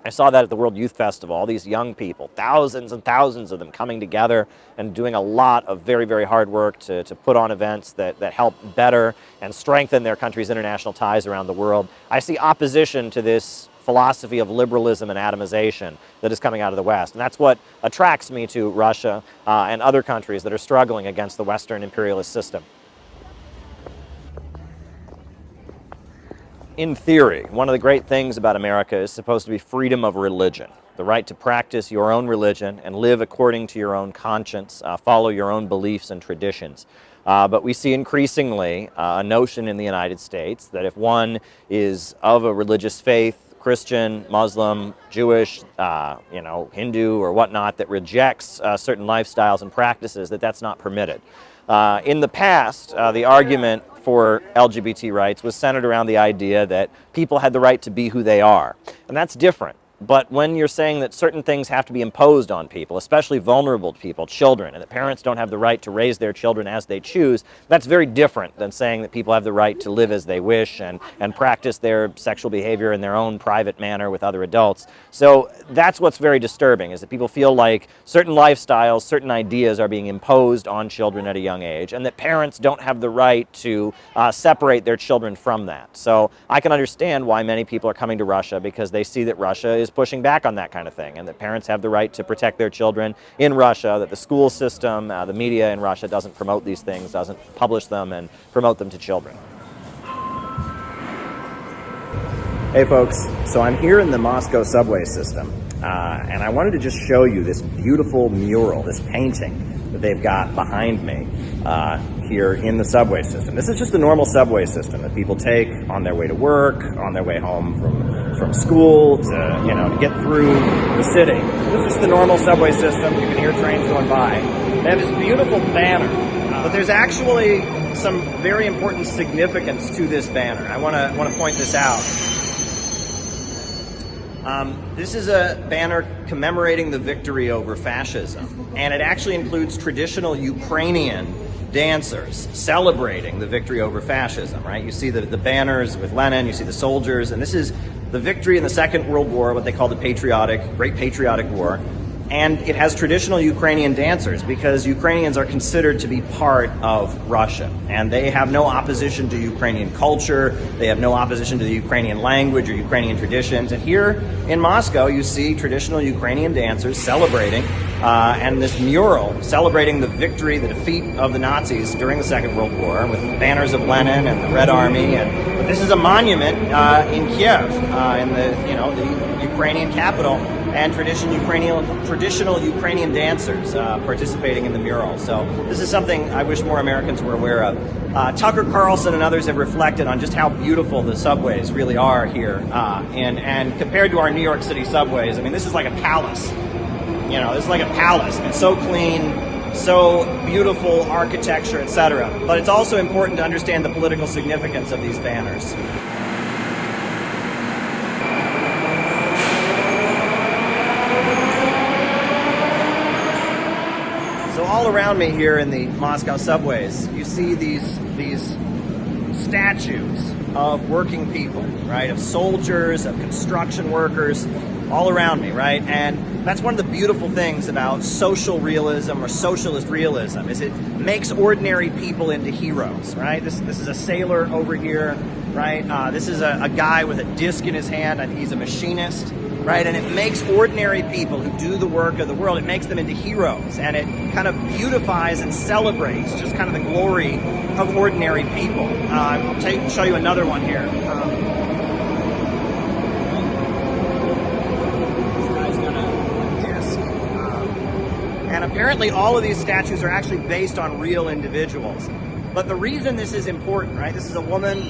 I saw that at the World Youth Festival, all these young people, thousands and thousands of them coming together and doing a lot of very, very hard work to put on events that help better and strengthen their country's international ties around the world. I see opposition to this philosophy of liberalism and atomization that is coming out of the West. And that's what attracts me to Russia and other countries that are struggling against the Western imperialist system. In theory, one of the great things about America is supposed to be freedom of religion, the right to practice your own religion and live according to your own conscience, follow your own beliefs and traditions. But we see increasingly a notion in the United States that if one is of a religious faith, Christian, Muslim, Jewish, Hindu or whatnot, that rejects certain lifestyles and practices, that's not permitted. In the past, the argument for LGBT rights was centered around the idea that people had the right to be who they are. And that's different. But when you're saying that certain things have to be imposed on people, especially vulnerable people, children, and that parents don't have the right to raise their children as they choose, that's very different than saying that people have the right to live as they wish and practice their sexual behavior in their own private manner with other adults. So that's what's very disturbing, is that people feel like certain lifestyles, certain ideas are being imposed on children at a young age, and that parents don't have the right to separate their children from that. So I can understand why many people are coming to Russia, because they see that Russia is pushing back on that kind of thing, and that parents have the right to protect their children in Russia, that the school system, the media in Russia doesn't promote these things, doesn't publish them and promote them to children. Hey folks, so I'm here in the Moscow subway system, and I wanted to just show you this beautiful mural, this painting that they've got behind me here in the subway system. This is just the normal subway system that people take on their way to work, on their way home from school, to get through the city. This is the normal subway system. You can hear trains going by. They have this beautiful banner, but there's actually some very important significance to this banner. I want to point this out. This is a banner commemorating the victory over fascism, and it actually includes traditional Ukrainian dancers celebrating the victory over fascism, right? You see the banners with Lenin, you see the soldiers, and this is the victory in the Second World War, what they call the Great Patriotic War. And it has traditional Ukrainian dancers, because Ukrainians are considered to be part of Russia. And they have no opposition to Ukrainian culture, they have no opposition to the Ukrainian language or Ukrainian traditions. And here in Moscow, you see traditional Ukrainian dancers celebrating, and this mural celebrating the victory, the defeat of the Nazis during the Second World War, with banners of Lenin and the Red Army. But this is a monument in Kiev, in the Ukrainian capital, and traditional Ukrainian dancers participating in the mural. So this is something I wish more Americans were aware of. Tucker Carlson and others have reflected on just how beautiful the subways really are here. And compared to our New York City subways, I mean, this is like a palace. This is like a palace. It's so clean, so beautiful architecture, etc. But it's also important to understand the political significance of these banners. So all around me here in the Moscow subways, you see these statues of working people, right? Of soldiers, of construction workers, all around me, right? And that's one of the beautiful things about social realism or socialist realism, is it makes ordinary people into heroes, right? This is a sailor over here, right? This is a guy with a disc in his hand, and he's a machinist, right? And it makes ordinary people who do the work of the world, it makes them into heroes, and it kind of beautifies and celebrates just kind of the glory of ordinary people. I'll show you another one here. This guy's got a disc. And apparently all of these statues are actually based on real individuals. But the reason this is important, right? This is a woman,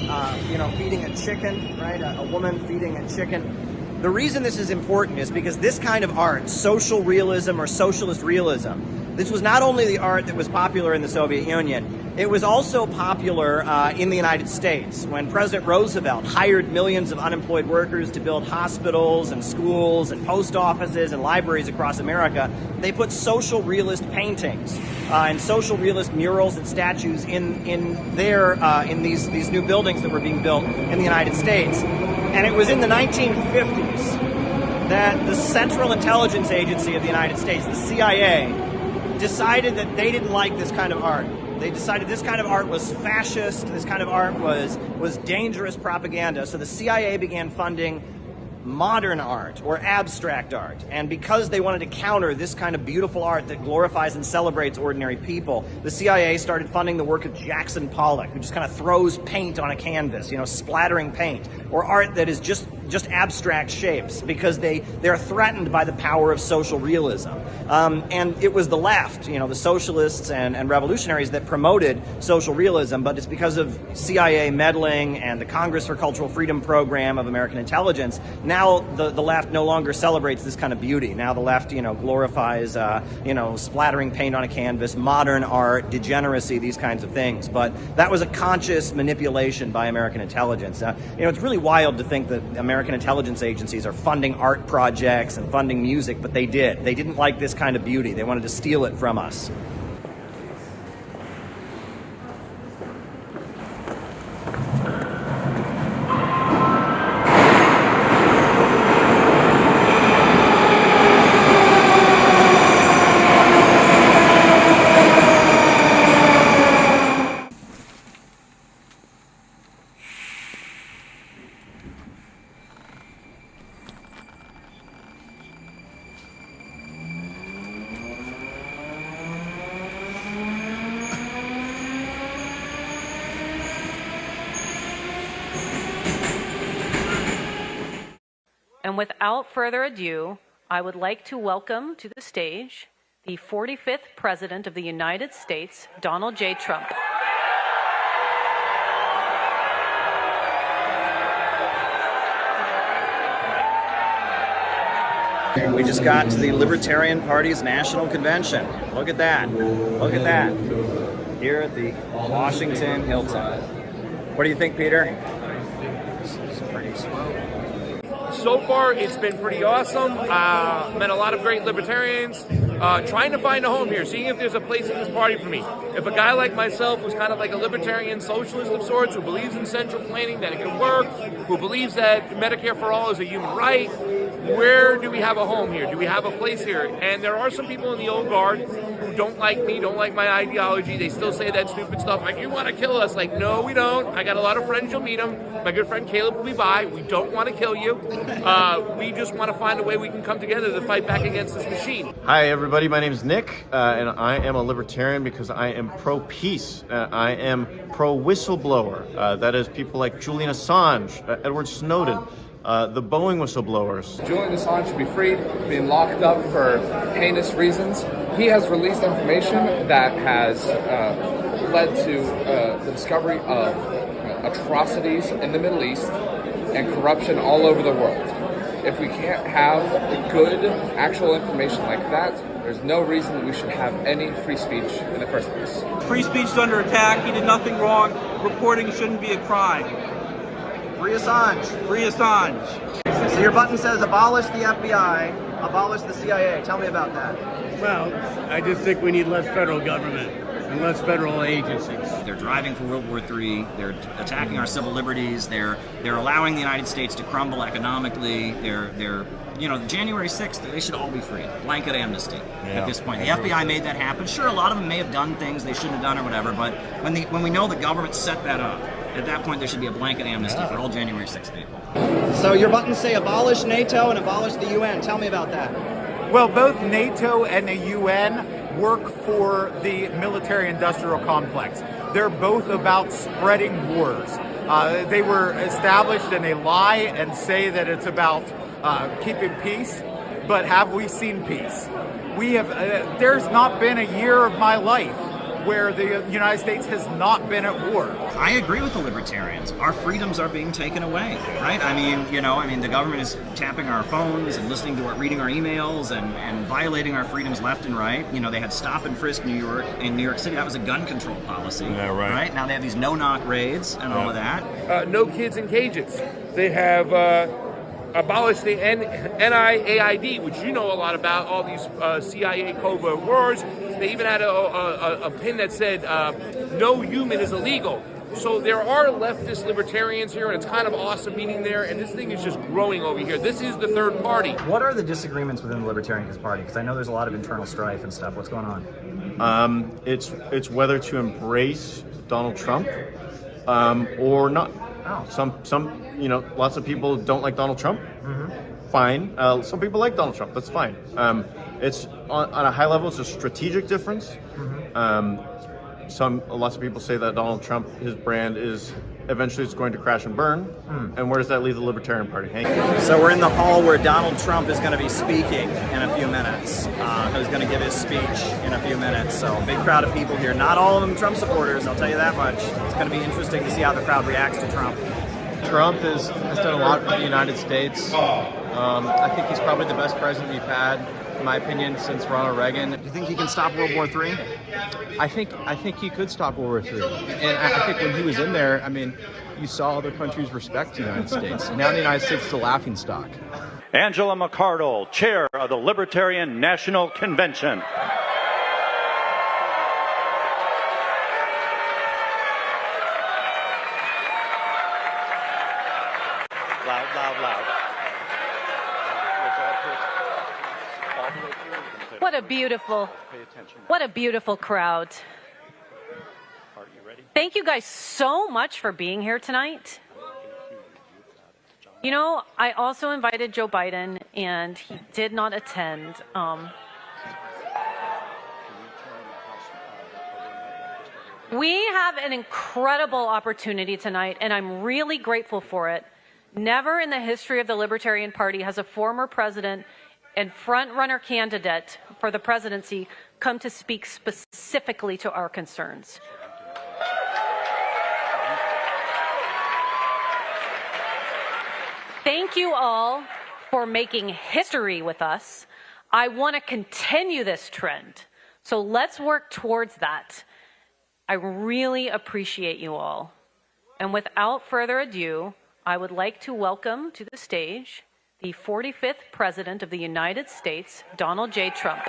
feeding a chicken, right? A woman feeding a chicken. The reason this is important is because this kind of art, social realism or socialist realism, this was not only the art that was popular in the Soviet Union, it was also popular in the United States. When President Roosevelt hired millions of unemployed workers to build hospitals and schools and post offices and libraries across America, they put social realist paintings and social realist murals and statues in these new buildings that were being built in the United States. And it was in the 1950s that the Central Intelligence Agency of the United States, the CIA, decided that they didn't like this kind of art. They decided this kind of art was fascist, this kind of art was dangerous propaganda, so the CIA began funding modern art or abstract art. And because they wanted to counter this kind of beautiful art that glorifies and celebrates ordinary people, the CIA started funding the work of Jackson Pollock, who just kind of throws paint on a canvas, you know, splattering paint, or art that is just abstract shapes, because they're threatened by the power of social realism. And it was the left, you know, the socialists and revolutionaries that promoted social realism, but it's because of CIA meddling and the Congress for Cultural Freedom program of American intelligence. Now the left no longer celebrates this kind of beauty. Now the left, you know, glorifies, you know, splattering paint on a canvas, modern art, degeneracy, these kinds of things. But that was a conscious manipulation by American intelligence. You know, it's really wild to think that American intelligence agencies are funding art projects and funding music, but they did. They didn't like this kind of beauty. They wanted to steal it from us. And without further ado, I would like to welcome to the stage the 45th President of the United States, Donald J. Trump. We just got to the Libertarian Party's National Convention. Look at that. Look at that. Here at the Washington Hilton. What do you think, Peter? This is pretty swell. So far, it's been pretty awesome. Met a lot of great libertarians. Trying to find a home here, seeing if there's a place in this party for me. If a guy like myself who's kind of like a libertarian socialist of sorts, who believes in central planning, that it can work, who believes that Medicare for all is a human right, where do we have a home here? Do we have a place here? And there are some people in the old guard who don't like me, don't like my ideology. They still say that stupid stuff like, you want to kill us. Like, no, we don't. I got a lot of friends, you'll meet them. My good friend Caleb will be by. We don't want to kill you. We just want to find a way we can come together to fight back against this machine. Hi, everybody. My name is Nick, and I am a libertarian because I am pro-peace. I am pro-whistleblower. That is people like Julian Assange, Edward Snowden, the Boeing whistleblowers. Julian Assange should be freed, being locked up for heinous reasons. He has released information that has led to the discovery of atrocities in the Middle East and corruption all over the world. If we can't have good, actual information like that, there's no reason that we should have any free speech in the first place. Free speech is under attack. He did nothing wrong. Reporting shouldn't be a crime. Free Assange. Free Assange. So your button says abolish the FBI, abolish the CIA. Tell me about that. Well, I just think we need less federal government and less federal agencies. They're driving for World War III. They're attacking our civil liberties. They're allowing the United States to crumble economically. They're you know, January 6th, they should all be free. Blanket amnesty at this point. The FBI made that happen. Sure, a lot of them may have done things they shouldn't have done or whatever, but when we know the government set that up, at that point there should be a blanket amnesty for all January 6th people. So your buttons say abolish NATO and abolish the UN. Tell me about that. Well, both NATO and the UN work for the military-industrial complex. They're both about spreading wars. They were established and they lie and say that it's about keeping peace, but have we seen peace? We have. There's not been a year of my life where the United States has not been at war. I agree with the libertarians. Our freedoms are being taken away, right? I mean, the government is tapping our phones and listening to reading our emails and violating our freedoms left and right. You know, they had stop and frisk in New York City. That was a gun control policy. Yeah, right. Now they have these no-knock raids and all of that. No kids in cages. They have abolished the NIAID, which you know a lot about, all these CIA covert wars. They even had a pin that said, no human is illegal. So there are leftist libertarians here, and it's kind of awesome meeting there, and this thing is just growing over here. This is the third party. What are the disagreements within the Libertarian Party? Because I know there's a lot of internal strife and stuff. What's going on? It's whether to embrace Donald Trump or not. Oh. Some lots of people don't like Donald Trump. Fine. Some people like Donald Trump. That's fine. It's on a high level. It's a strategic difference. Lots of people say that Donald Trump, his brand is eventually it's going to crash and burn. And where does that leave the Libertarian Party? So we're in the hall where Donald Trump is going to be speaking in a few minutes. He's going to give his speech in a few minutes. So big crowd of people here. Not all of them Trump supporters, I'll tell you that much. It's going to be interesting to see how the crowd reacts to Trump. Trump has done a lot for the United States. I think he's probably the best president we've had, in my opinion, since Ronald Reagan. Do you think he can stop World War III? I think he could stop World War III. And I think when he was in there, I mean, you saw other countries respect the United States. Now the United States is a laughingstock. Angela McArdle, chair of the Libertarian National Convention. Loud, loud, loud. What a beautiful crowd. Are you ready? Thank you guys so much for being here tonight. You know, I also invited Joe Biden, and he did not attend. We have an incredible opportunity tonight, and I'm really grateful for it. Never in the history of the Libertarian Party has a former president and front-runner candidate for the presidency come to speak specifically to our concerns. Thank you all for making history with us. I want to continue this trend, so let's work towards that. I really appreciate you all. And without further ado, I would like to welcome to the stage the 45th President of the United States, Donald J. Trump.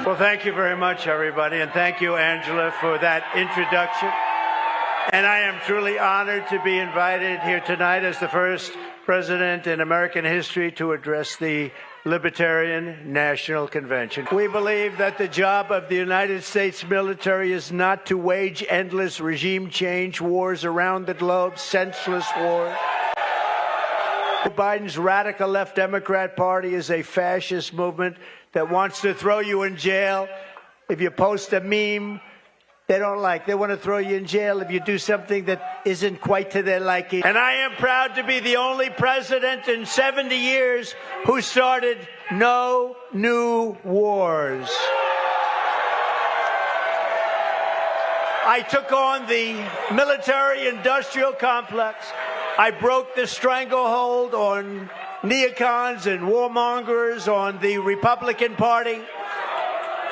Well, thank you very much, everybody, and thank you, Angela, for that introduction. And I am truly honored to be invited here tonight as the first president in American history to address the Libertarian National Convention. We believe that the job of the United States military is not to wage endless regime change wars around the globe, senseless wars. Biden's radical left Democrat Party is a fascist movement that wants to throw you in jail if you post a meme they don't like. They want to throw you in jail if you do something that isn't quite to their liking. And I am proud to be the only president in 70 years who started no new wars. I took on the military-industrial complex. I broke the stranglehold on neocons and warmongers on the Republican Party.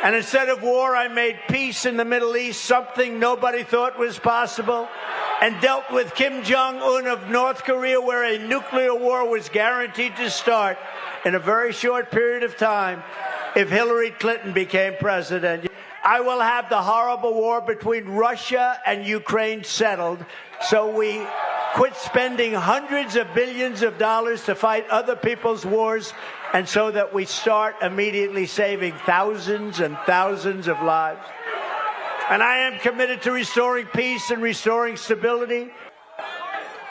And instead of war, I made peace in the Middle East, something nobody thought was possible, and dealt with Kim Jong-un of North Korea, where a nuclear war was guaranteed to start in a very short period of time if Hillary Clinton became president. I will have the horrible war between Russia and Ukraine settled, so we quit spending hundreds of billions of dollars to fight other people's wars, and so that we start immediately saving thousands and thousands of lives. And I am committed to restoring peace and restoring stability.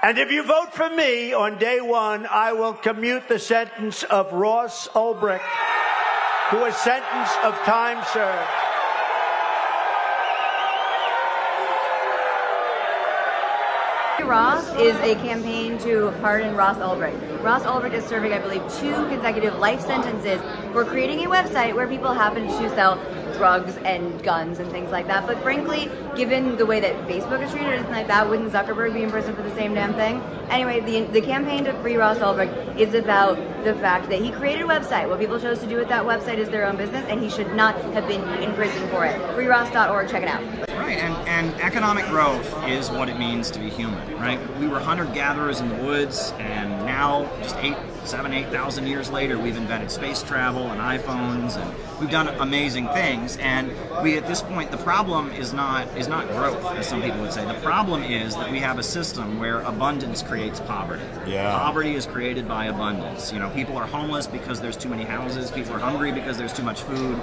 And if you vote for me on day one, I will commute the sentence of Ross Ulbricht to a sentence of time served. Ross is a campaign to pardon Ross Ulbricht. Ross Ulbricht is serving, I believe, 2 consecutive life sentences for creating a website where people happen to sell drugs and guns and things like that. But frankly, given the way that Facebook is treated or anything like that, wouldn't Zuckerberg be in prison for the same damn thing? Anyway, the campaign to free Ross Ulbricht is about the fact that he created a website. What people chose to do with that website is their own business, and he should not have been in prison for it. FreeRoss.org, check it out. Right, and economic growth is what it means to be human, right? We were hunter-gatherers in the woods, and now, just 8,000 years later, we've invented space travel and iPhones, and we've done amazing things. And we, at this point, the problem is not growth, as some people would say. The problem is that we have a system where abundance creates poverty. Yeah. Poverty is created by abundance. You know, people are homeless because there's too many houses. People are hungry because there's too much food.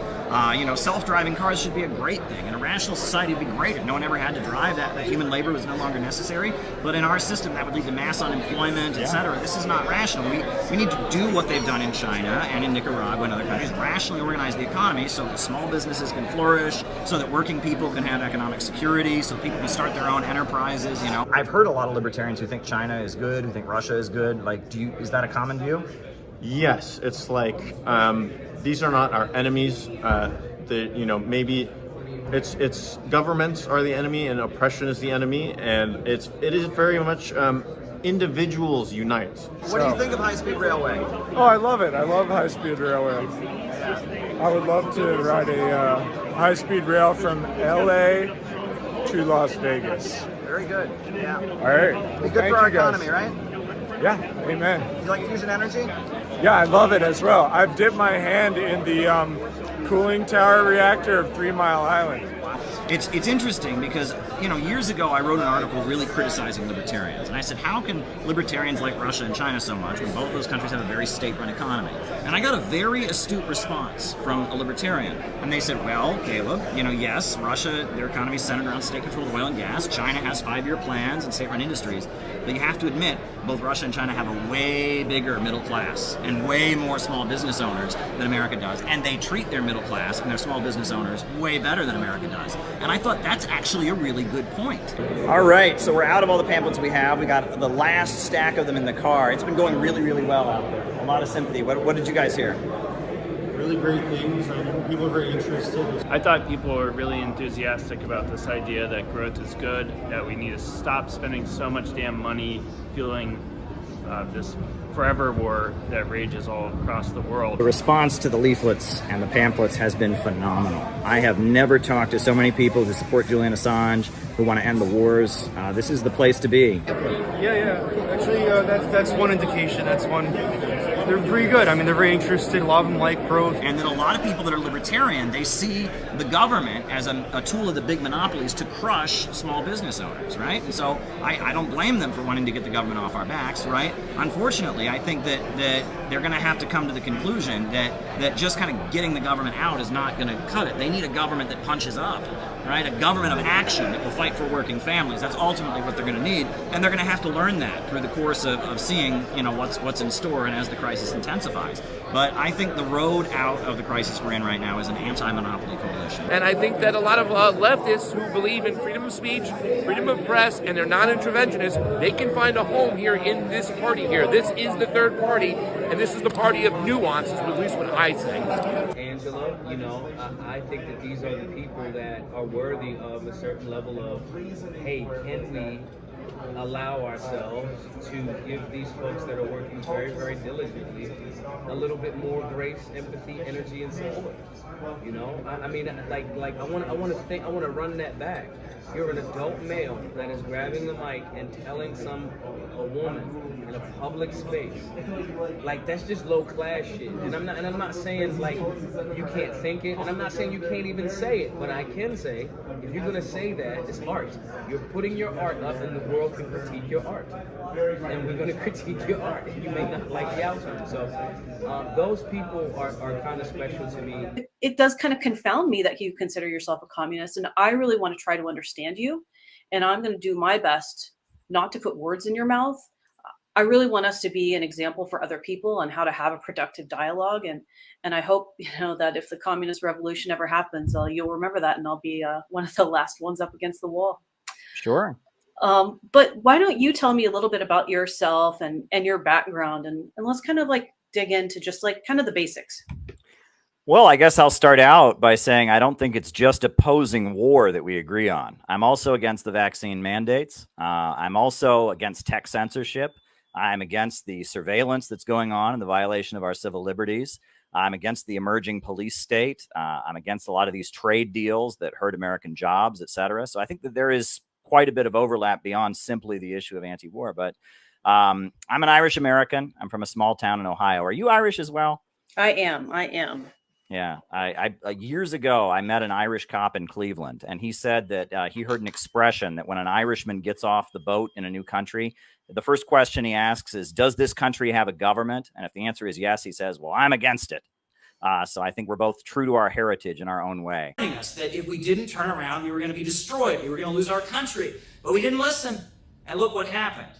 Self-driving cars should be a great thing. In a rational society, it'd be great if no one ever had to drive. That human labor was no longer necessary. But in our system, that would lead to mass unemployment, etc. This is not rational. We need to do what they've done in China and in Nicaragua and other countries, rationally organize the economy so that small businesses can flourish, so that working people can have economic security, so people can start their own enterprises, you know. I've heard a lot of libertarians who think China is good, who think Russia is good. Like, is that a common view? Yes, it's like these are not our enemies. Maybe it's governments are the enemy and oppression is the enemy, and it is very much individuals unite. What do you think of high-speed railway? Oh, I love it. I love high-speed railway. I would love to ride a high-speed rail from LA to Las Vegas. Very good. Yeah. All right. Be good for our economy, right? Yeah. Amen. You like fusion energy? Yeah, I love it as well. I've dipped my hand in the cooling tower reactor of 3 Mile Island. It's interesting because, years ago I wrote an article really criticizing libertarians. And I said, how can libertarians like Russia and China so much when both those countries have a very state-run economy? And I got a very astute response from a libertarian. And they said, well, Caleb, yes, Russia, their economy is centered around state-controlled oil and gas. China has 5-year plans and state-run industries. But you have to admit, both Russia and China have a way bigger middle class and way more small business owners than America does. And they treat their middle class and their small business owners way better than America does. And I thought that's actually a really good point. All right, so we're out of all the pamphlets we have. We got the last stack of them in the car. It's been going really, really well out there. A lot of sympathy. What did you guys hear? Really great things. I know people are very interested. I thought people were really enthusiastic about this idea that growth is good, that we need to stop spending so much damn money fueling this forever war that rages all across the world. The response to the leaflets and the pamphlets has been phenomenal. I have never talked to so many people who support Julian Assange, who want to end the wars. This is the place to be. Yeah. Actually, that's one indication. That's one. They're pretty good. I mean, they're very interested. A lot of them like growth. And then a lot of people that are libertarian, they see the government as a tool of the big monopolies to crush small business owners, right? And so I don't blame them for wanting to get the government off our backs, right? Unfortunately, I think that they're going to have to come to the conclusion that just kind of getting the government out is not going to cut it. They need a government that punches up, right? A government of action that will fight for working families. That's ultimately what they're going to need, and they're going to have to learn that through the course of seeing, what's in store and as the crisis intensifies. But I think the road out of the crisis we're in right now is an anti-monopoly coalition. And I think that a lot of leftists who believe in freedom of speech, freedom of press, and they're non-interventionists, they can find a home here in this party here. This is the third party, and this is the party of nuance, is at least what I say. Angela, I think that these are the people that are worthy of a certain level of, hey, can we allow ourselves to give these folks that are working very, very diligently a little bit more grace, empathy, energy, and support. I want to run that back. You're an adult male that is grabbing the mic and telling a woman in a public space, that's just low class shit. And I'm not saying you can't think it, and I'm not saying you can't even say it, but I can say if you're gonna say that, it's art. You're putting your art up, and the world can critique your art. and we're going to critique your art, and you may not like the outcome. So those people are kind of special to me. It does kind of confound me that you consider yourself a communist, and I really want to try to understand you, and I'm going to do my best not to put words in your mouth. I really want us to be an example for other people on how to have a productive dialogue, and I hope that if the communist revolution ever happens, you'll remember that, and I'll be one of the last ones up against the wall. Sure. But why don't you tell me a little bit about yourself and your background, and let's kind of like dig into just like kind of the basics. Well, I guess I'll start out by saying I don't think it's just opposing war that we agree on. I'm also against the vaccine mandates. I'm also against tech censorship. I'm against the surveillance that's going on and the violation of our civil liberties. I'm against the emerging police state. I'm against a lot of these trade deals that hurt American jobs, et cetera. So I think that there is quite a bit of overlap beyond simply the issue of anti-war. But I'm an Irish American. I'm from a small town in Ohio. Are you Irish as well? I am. Yeah. I years ago, I met an Irish cop in Cleveland, and he said that he heard an expression that when an Irishman gets off the boat in a new country, the first question he asks is, does this country have a government? And if the answer is yes, he says, well, I'm against it. So I think we're both true to our heritage in our own way. Us that if we didn't turn around, we were going to be destroyed. We were going to lose our country. But we didn't listen. And look what happened.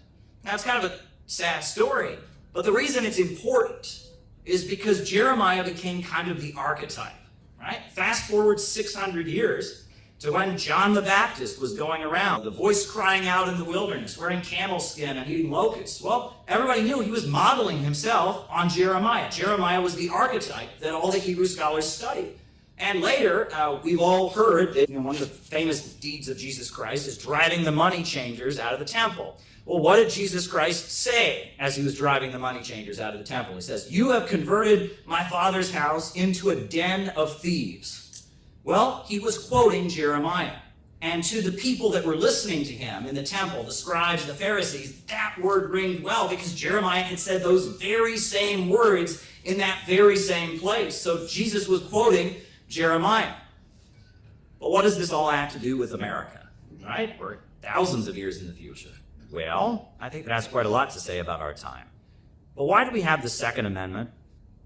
Now, it's kind of a sad story. But the reason it's important is because Jeremiah became kind of the archetype, right? Fast forward 600 years to when John the Baptist was going around, the voice crying out in the wilderness, wearing camel skin and eating locusts. Well, everybody knew he was modeling himself on Jeremiah. Jeremiah was the archetype that all the Hebrew scholars studied. And later, we've all heard that one of the famous deeds of Jesus Christ is driving the money changers out of the temple. Well, what did Jesus Christ say as he was driving the money changers out of the temple? He says, "You have converted my Father's house into a den of thieves." Well, he was quoting Jeremiah. And to the people that were listening to him in the temple, the scribes, the Pharisees, that word ringed well because Jeremiah had said those very same words in that very same place. So Jesus was quoting Jeremiah. But what does this all have to do with America, right? We're thousands of years in the future. Well, I think that has quite a lot to say about our time. But why do we have the Second Amendment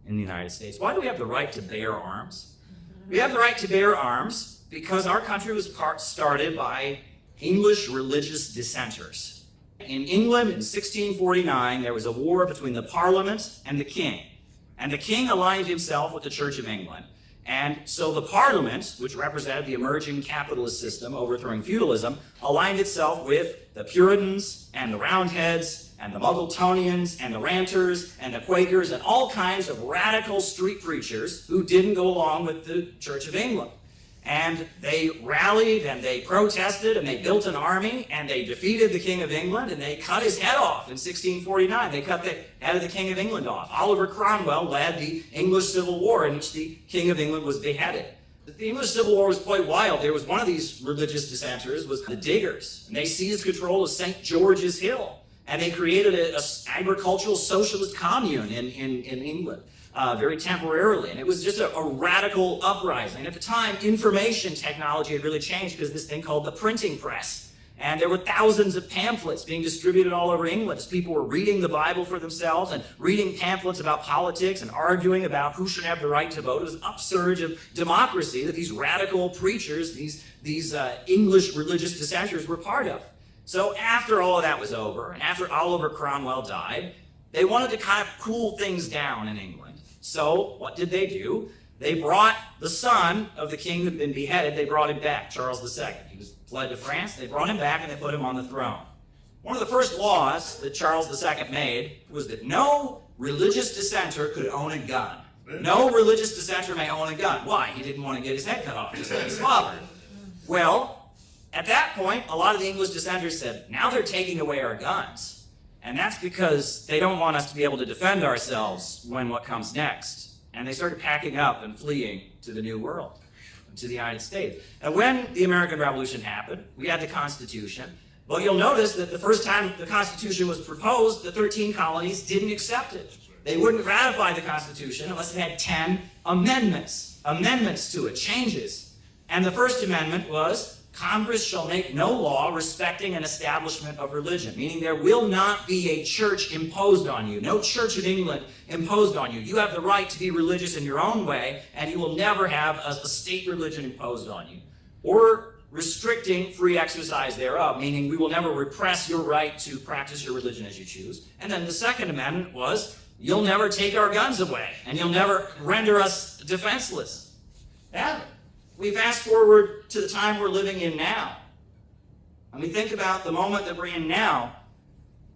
in the United States? Why do we have the right to bear arms? We have the right to bear arms because our country was started by English religious dissenters. In England in 1649, there was a war between the Parliament and the King. And the King aligned himself with the Church of England. And so the Parliament, which represented the emerging capitalist system overthrowing feudalism, aligned itself with the Puritans and the Roundheads and the Muggletonians and the Ranters and the Quakers and all kinds of radical street preachers who didn't go along with the Church of England. And they rallied and they protested and they built an army and they defeated the King of England and they cut his head off in 1649. They cut the head of the King of England off. Oliver Cromwell led the English Civil War in which the King of England was beheaded. The English Civil War was quite wild. There was one of these religious dissenters was the Diggers. And they seized control of St. George's Hill. And they created an agricultural socialist commune in England. Very temporarily. And it was just a radical uprising. And at the time, information technology had really changed because this thing called the printing press. And there were thousands of pamphlets being distributed all over England as people were reading the Bible for themselves and reading pamphlets about politics and arguing about who should have the right to vote. It was an upsurge of democracy that these radical preachers, these English religious dissenters were part of. So after all of that was over, and after Oliver Cromwell died, they wanted to kind of cool things down in England. So what did they do? They brought the son of the king who had been beheaded, they brought him back, Charles II. He was fled to France. They brought him back and they put him on the throne. One of the first laws that Charles II made was that no religious dissenter could own a gun. No religious dissenter may own a gun. Why? He didn't want to get his head cut off, just like his father. Well, at that point, a lot of the English dissenters said, now they're taking away our guns. And that's because they don't want us to be able to defend ourselves when what comes next. And they started packing up and fleeing to the New World, to the United States. And when the American Revolution happened, we had the Constitution. But you'll notice that the first time the Constitution was proposed, the 13 colonies didn't accept it. They wouldn't ratify the Constitution unless it had 10 amendments to it, changes. And the First Amendment was Congress shall make no law respecting an establishment of religion, meaning there will not be a church imposed on you. No church in England imposed on you. You have the right to be religious in your own way, and you will never have a state religion imposed on you. Or restricting free exercise thereof, meaning we will never repress your right to practice your religion as you choose. And then the Second Amendment was, you'll never take our guns away, and you'll never render us defenseless. Ever. We fast forward to the time we're living in now, and we think about the moment that we're in now,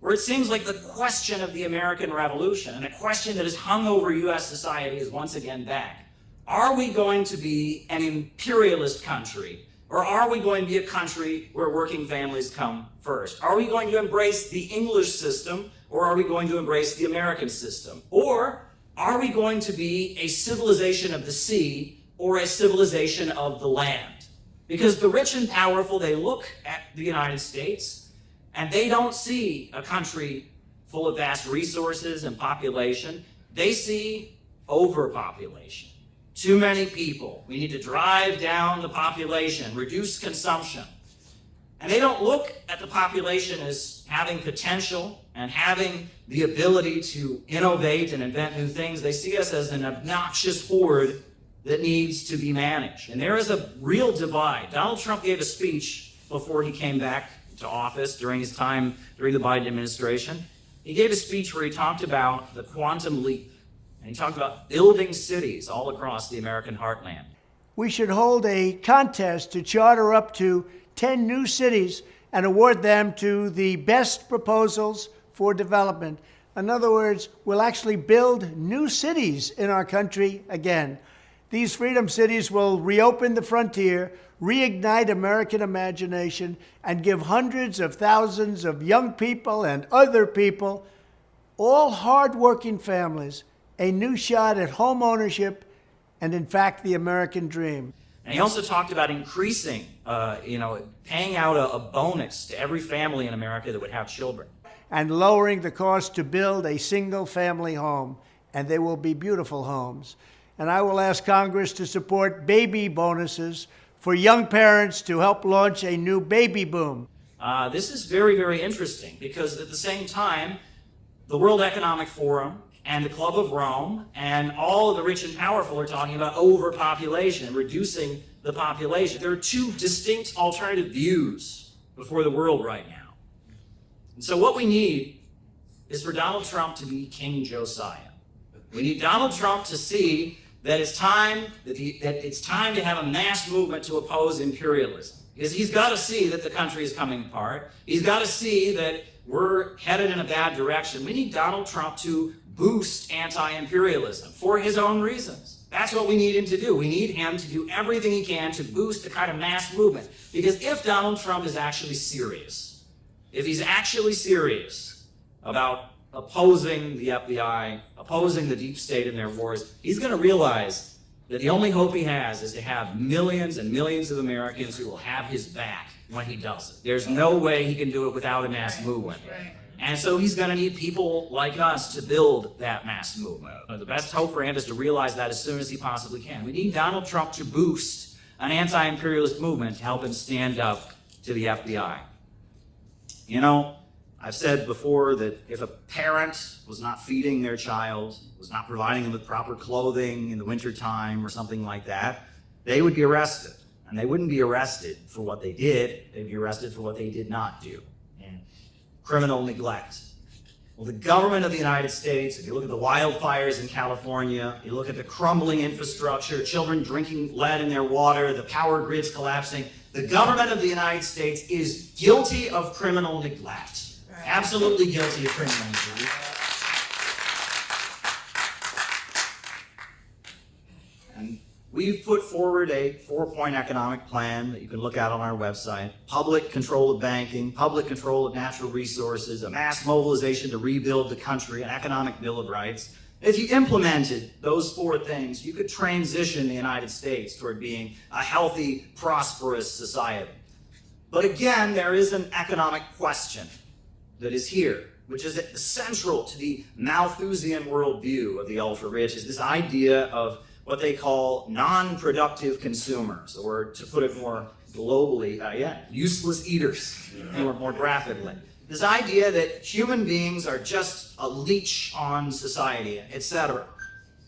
where it seems like the question of the American Revolution, and a question that has hung over U.S. society, is once again back. Are we going to be an imperialist country, or are we going to be a country where working families come first? Are we going to embrace the English system, or are we going to embrace the American system? Or are we going to be a civilization of the sea, or a civilization of the land? Because the rich and powerful, they look at the United States and they don't see a country full of vast resources and population. They see overpopulation. Too many people. We need to drive down the population, reduce consumption. And they don't look at the population as having potential and having the ability to innovate and invent new things. They see us as an obnoxious horde that needs to be managed. And there is a real divide. Donald Trump gave a speech before he came back to office during his time during the Biden administration. He gave a speech where he talked about the quantum leap. And he talked about building cities all across the American heartland. We should hold a contest to charter up to 10 new cities and award them to the best proposals for development. In other words, we'll actually build new cities in our country again. These freedom cities will reopen the frontier, reignite American imagination, and give hundreds of thousands of young people and other people, all hardworking families, a new shot at home ownership and, in fact, the American dream. And he also talked about increasing, paying out a bonus to every family in America that would have children. And lowering the cost to build a single-family home. And they will be beautiful homes. And I will ask Congress to support baby bonuses for young parents to help launch a new baby boom. This is very, very interesting because at the same time, the World Economic Forum and the Club of Rome and all of the rich and powerful are talking about overpopulation and reducing the population. There are two distinct alternative views before the world right now. And so what we need is for Donald Trump to be King Josiah. We need Donald Trump to see that it's time to have a mass movement to oppose imperialism. Because he's got to see that the country is coming apart. He's got to see that we're headed in a bad direction. We need Donald Trump to boost anti-imperialism for his own reasons. That's what we need him to do. We need him to do everything he can to boost the kind of mass movement. Because if Donald Trump is actually serious, if he's actually serious about opposing the FBI, opposing the deep state in their wars, he's going to realize that the only hope he has is to have millions and millions of Americans who will have his back when he does it. There's no way he can do it without a mass movement. And so he's going to need people like us to build that mass movement. The best hope for him is to realize that as soon as he possibly can. We need Donald Trump to boost an anti-imperialist movement to help him stand up to the FBI. You know, I've said before that if a parent was not feeding their child, was not providing them with proper clothing in the wintertime or something like that, they would be arrested. And they wouldn't be arrested for what they did, they'd be arrested for what they did not do. Criminal neglect. Well, the government of the United States, if you look at the wildfires in California, you look at the crumbling infrastructure, children drinking lead in their water, the power grids collapsing, the government of the United States is guilty of criminal neglect. Absolutely guilty of criminal neglect. And we've put forward a 4-point economic plan that you can look at on our website. Public control of banking, public control of natural resources, a mass mobilization to rebuild the country, an economic bill of rights. If you implemented those 4 things, you could transition the United States toward being a healthy, prosperous society. But again, there is an economic question that is here, which is central to the Malthusian worldview of the ultra-rich, is this idea of what they call non-productive consumers, or to put it more globally, useless eaters, more graphically. This idea that human beings are just a leech on society, etc.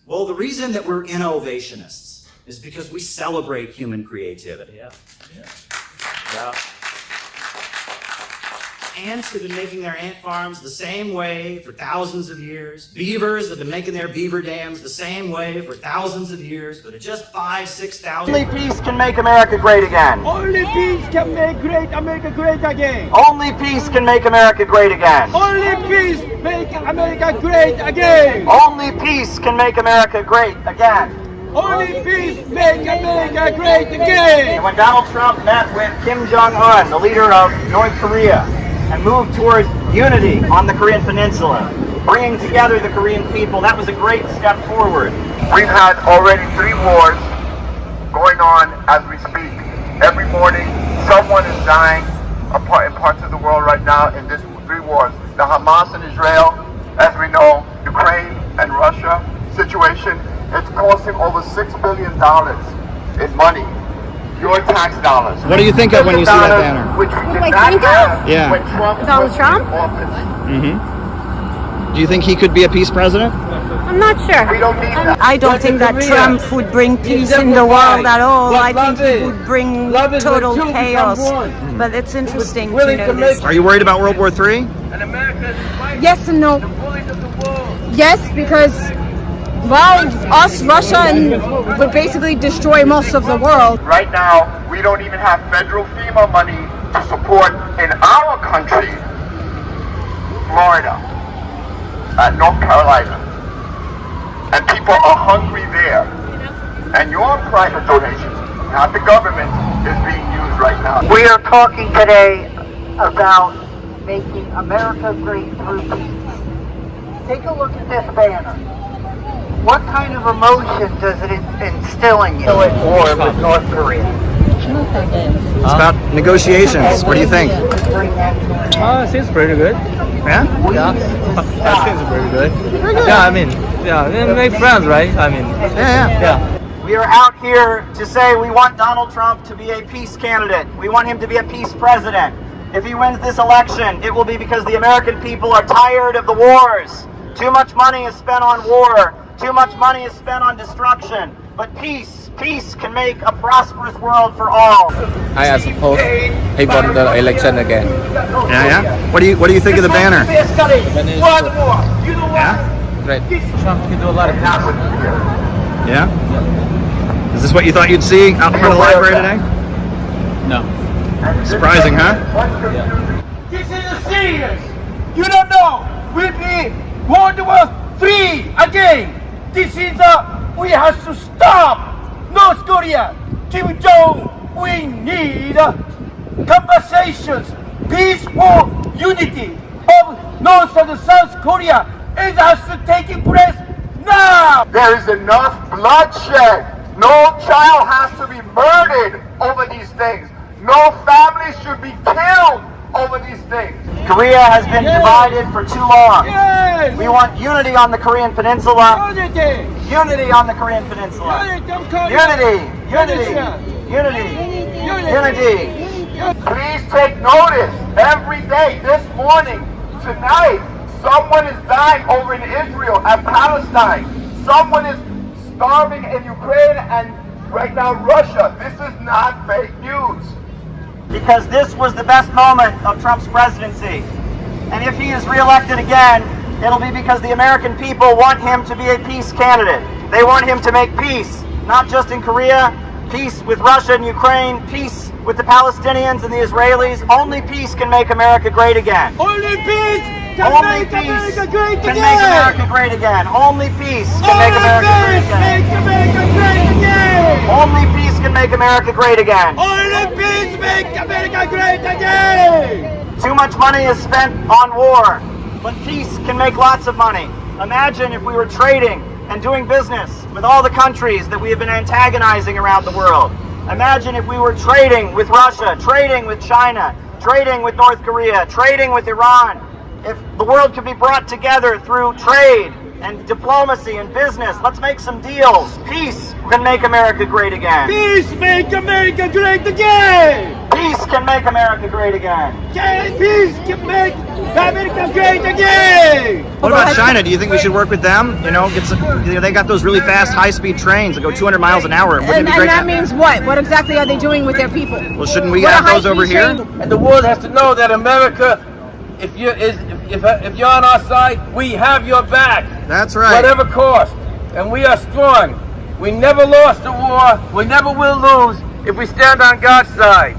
Well, the reason that we're innovationists is because we celebrate human creativity. Ants have been making their ant farms the same way for thousands of years. Beavers have been making their beaver dams the same way for thousands of years, but at just 5,000 to 6,000. Only peace can make America great again. Only peace can make America great again. Only peace can make America great again. Only peace make America great again. Only peace can make America great again. Only peace make America great again. And when Donald Trump met with Kim Jong-un, the leader of North Korea, and moved toward unity on the Korean Peninsula, bringing together the Korean people, that was a great step forward. We've had already 3 wars going on as we speak. Every morning, someone is dying in parts of the world right now in these 3 wars. The Hamas and Israel, as we know, Ukraine and Russia situation, it's costing over $6 billion in money. Your tax dollars. What do you think of when you see that banner? Which we did not have when Trump Donald Trump? was in office. Do you think he could be a peace president? I'm not sure. We don't need that. I don't think that Trump would bring peace in the world at all. I think he would bring total chaos. But it's interesting to know this. Are you worried about World War III? Yes and no. Yes, because, well, us, Russia, and would basically destroy most of the world. Right now, we don't even have federal FEMA money to support in our country, Florida, North Carolina. And people are hungry there. And your private donations, not the government, is being used right now. We are talking today about making America great through peace. Take a look at this banner. What kind of emotion does it instill in you? At war with North Korea. It's about negotiations. What do you think? Seems pretty good. Yeah? Yeah. That seems pretty good. Yeah, I mean, we make friends, right? I mean, yeah. We are out here to say we want Donald Trump to be a peace candidate. We want him to be a peace president. If he wins this election, it will be because the American people are tired of the wars. Too much money is spent on war. Too much money is spent on destruction. But peace can make a prosperous world for all. I suppose he won the election again. Yeah. What do you think of the banner? Yeah. Great. Trump can do a lot of things. Yeah. Is this what you thought you'd see out in front of the library today? No. Surprising, huh? This is serious. You don't know. We'll be World War III again. This is we have to stop North Korea. Kim Jong. We need conversations, peaceful unity of North and South Korea. It has to take place now. There is enough bloodshed. No child has to be murdered over these things. No family should be killed over these things. Korea has been divided for too long. We want unity on the Korean Peninsula. Unity on the Korean Peninsula. Unity. Please take notice. Every day, this morning, tonight, someone is dying over in Israel and Palestine. Someone is starving in Ukraine and right now Russia. This is not fake news. Because this was the best moment of Trump's presidency. And if he is reelected again, it'll be because the American people want him to be a peace candidate. They want him to make peace, not just in Korea, peace with Russia and Ukraine, peace with the Palestinians and the Israelis. Only peace can make America great again. Only peace can make America great again. Make America great again. Only peace can make America great again. Only peace can make America great again. Only peace make America great again. Too much money is spent on war, but peace can make lots of money. Imagine if we were trading and doing business with all the countries that we have been antagonizing around the world. Imagine if we were trading with Russia, trading with China, trading with North Korea, trading with Iran. If the world could be brought together through trade, and diplomacy and business. Let's make some deals. Peace can make America great again. Peace make America great again. Peace can make America great again. Peace can make America great again. What about China? Do you think we should work with them? You know, they got those really fast, high-speed trains that go 200 miles an hour. Wouldn't it be great? And that means what? What exactly are they doing with their people? Well, shouldn't we have those over here? And the world has to know that America, if you're on our side, we have your back. That's right. Whatever cost. And we are strong. We never lost a war. We never will lose if we stand on God's side.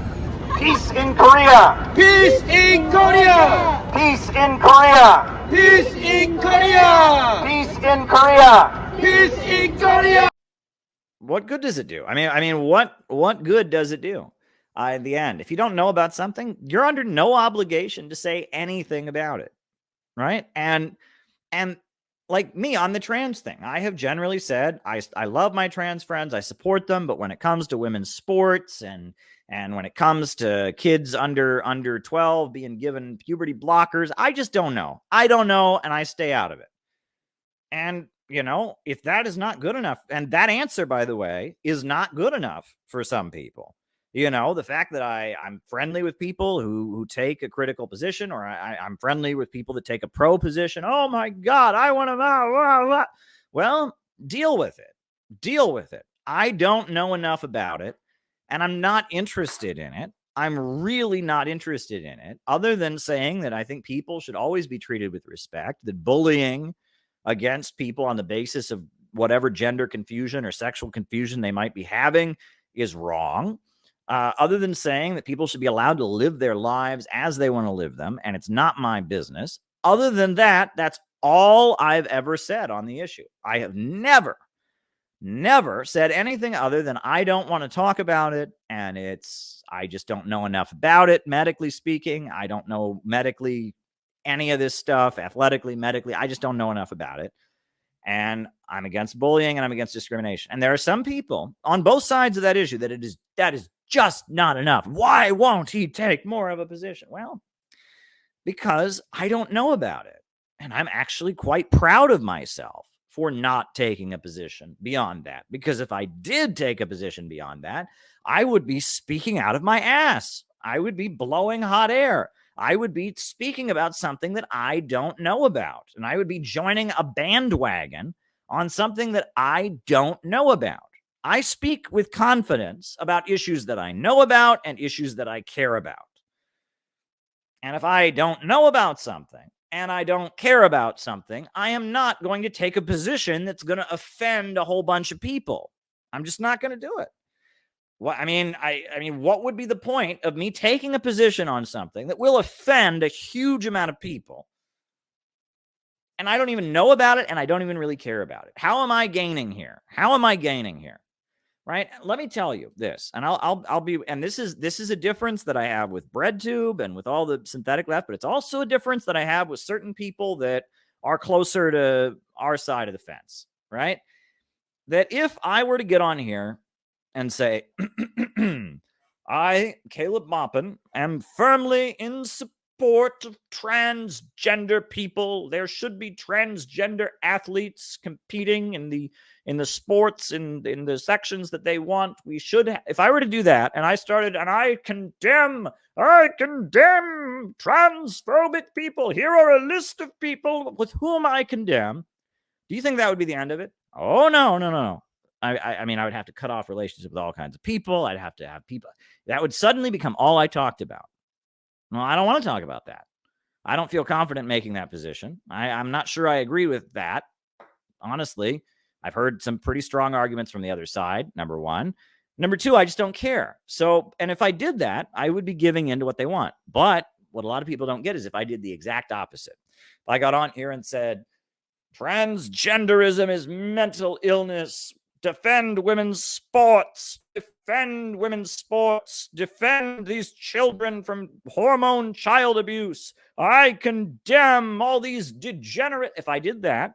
Peace in Korea. Peace in Korea. Peace in Korea. Peace in Korea. Peace in Korea. Peace in Korea. What good does it do? I mean, what good does it do? In the end, if you don't know about something, you're under no obligation to say anything about it, right? And like me on the trans thing, I have generally said I love my trans friends, I support them, but when it comes to women's sports and when it comes to kids under 12 being given puberty blockers, I just don't know. I don't know, and I stay out of it. And you know, if that is not good enough, and that answer, by the way, is not good enough for some people. You know, the fact that I'm friendly with people who take a critical position, or I'm friendly with people that take a pro position. Oh my God, I want to. Well, deal with it. Deal with it. I don't know enough about it, and I'm not interested in it. I'm really not interested in it, other than saying that I think people should always be treated with respect, that bullying against people on the basis of whatever gender confusion or sexual confusion they might be having is wrong. Other than saying that people should be allowed to live their lives as they want to live them, and it's not my business. Other than that, that's all I've ever said on the issue. I have never said anything other than I don't want to talk about it, and I just don't know enough about it, medically speaking. I don't know medically any of this stuff, athletically, medically. I just don't know enough about it. And I'm against bullying and I'm against discrimination. And there are some people on both sides of that issue that is just not enough. Why won't he take more of a position? Well, because I don't know about it. And I'm actually quite proud of myself for not taking a position beyond that. Because if I did take a position beyond that, I would be speaking out of my ass. I would be blowing hot air. I would be speaking about something that I don't know about. And I would be joining a bandwagon on something that I don't know about. I speak with confidence about issues that I know about and issues that I care about. And if I don't know about something and I don't care about something, I am not going to take a position that's going to offend a whole bunch of people. I'm just not going to do it. Well, I mean, what would be the point of me taking a position on something that will offend a huge amount of people? And I don't even know about it, and I don't even really care about it. How am I gaining here? How am I gaining here? Right? Let me tell you this, and I'll be, and this is a difference that I have with BreadTube and with all the synthetic left, but it's also a difference that I have with certain people that are closer to our side of the fence, right? That if I were to get on here and say, I, Caleb Maupin, am firmly in support of transgender people. There should be transgender athletes competing in the sports, in the sections that they want. We should, if I were to do that, and I started, and I condemn transphobic people. Here are a list of people with whom I condemn. Do you think that would be the end of it? Oh, no. I mean, I would have to cut off relationships with all kinds of people. I'd have to have people. That would suddenly become all I talked about. Well, I don't want to talk about that. I don't feel confident making that position. I'm not sure I agree with that. Honestly, I've heard some pretty strong arguments from the other side, number one. Number two, I just don't care. So, and if I did that, I would be giving in to what they want. But what a lot of people don't get is if I did the exact opposite. If I got on here and said, transgenderism is mental illness, defend women's sports, defend these children from hormone child abuse. I condemn all these degenerate. If I did that,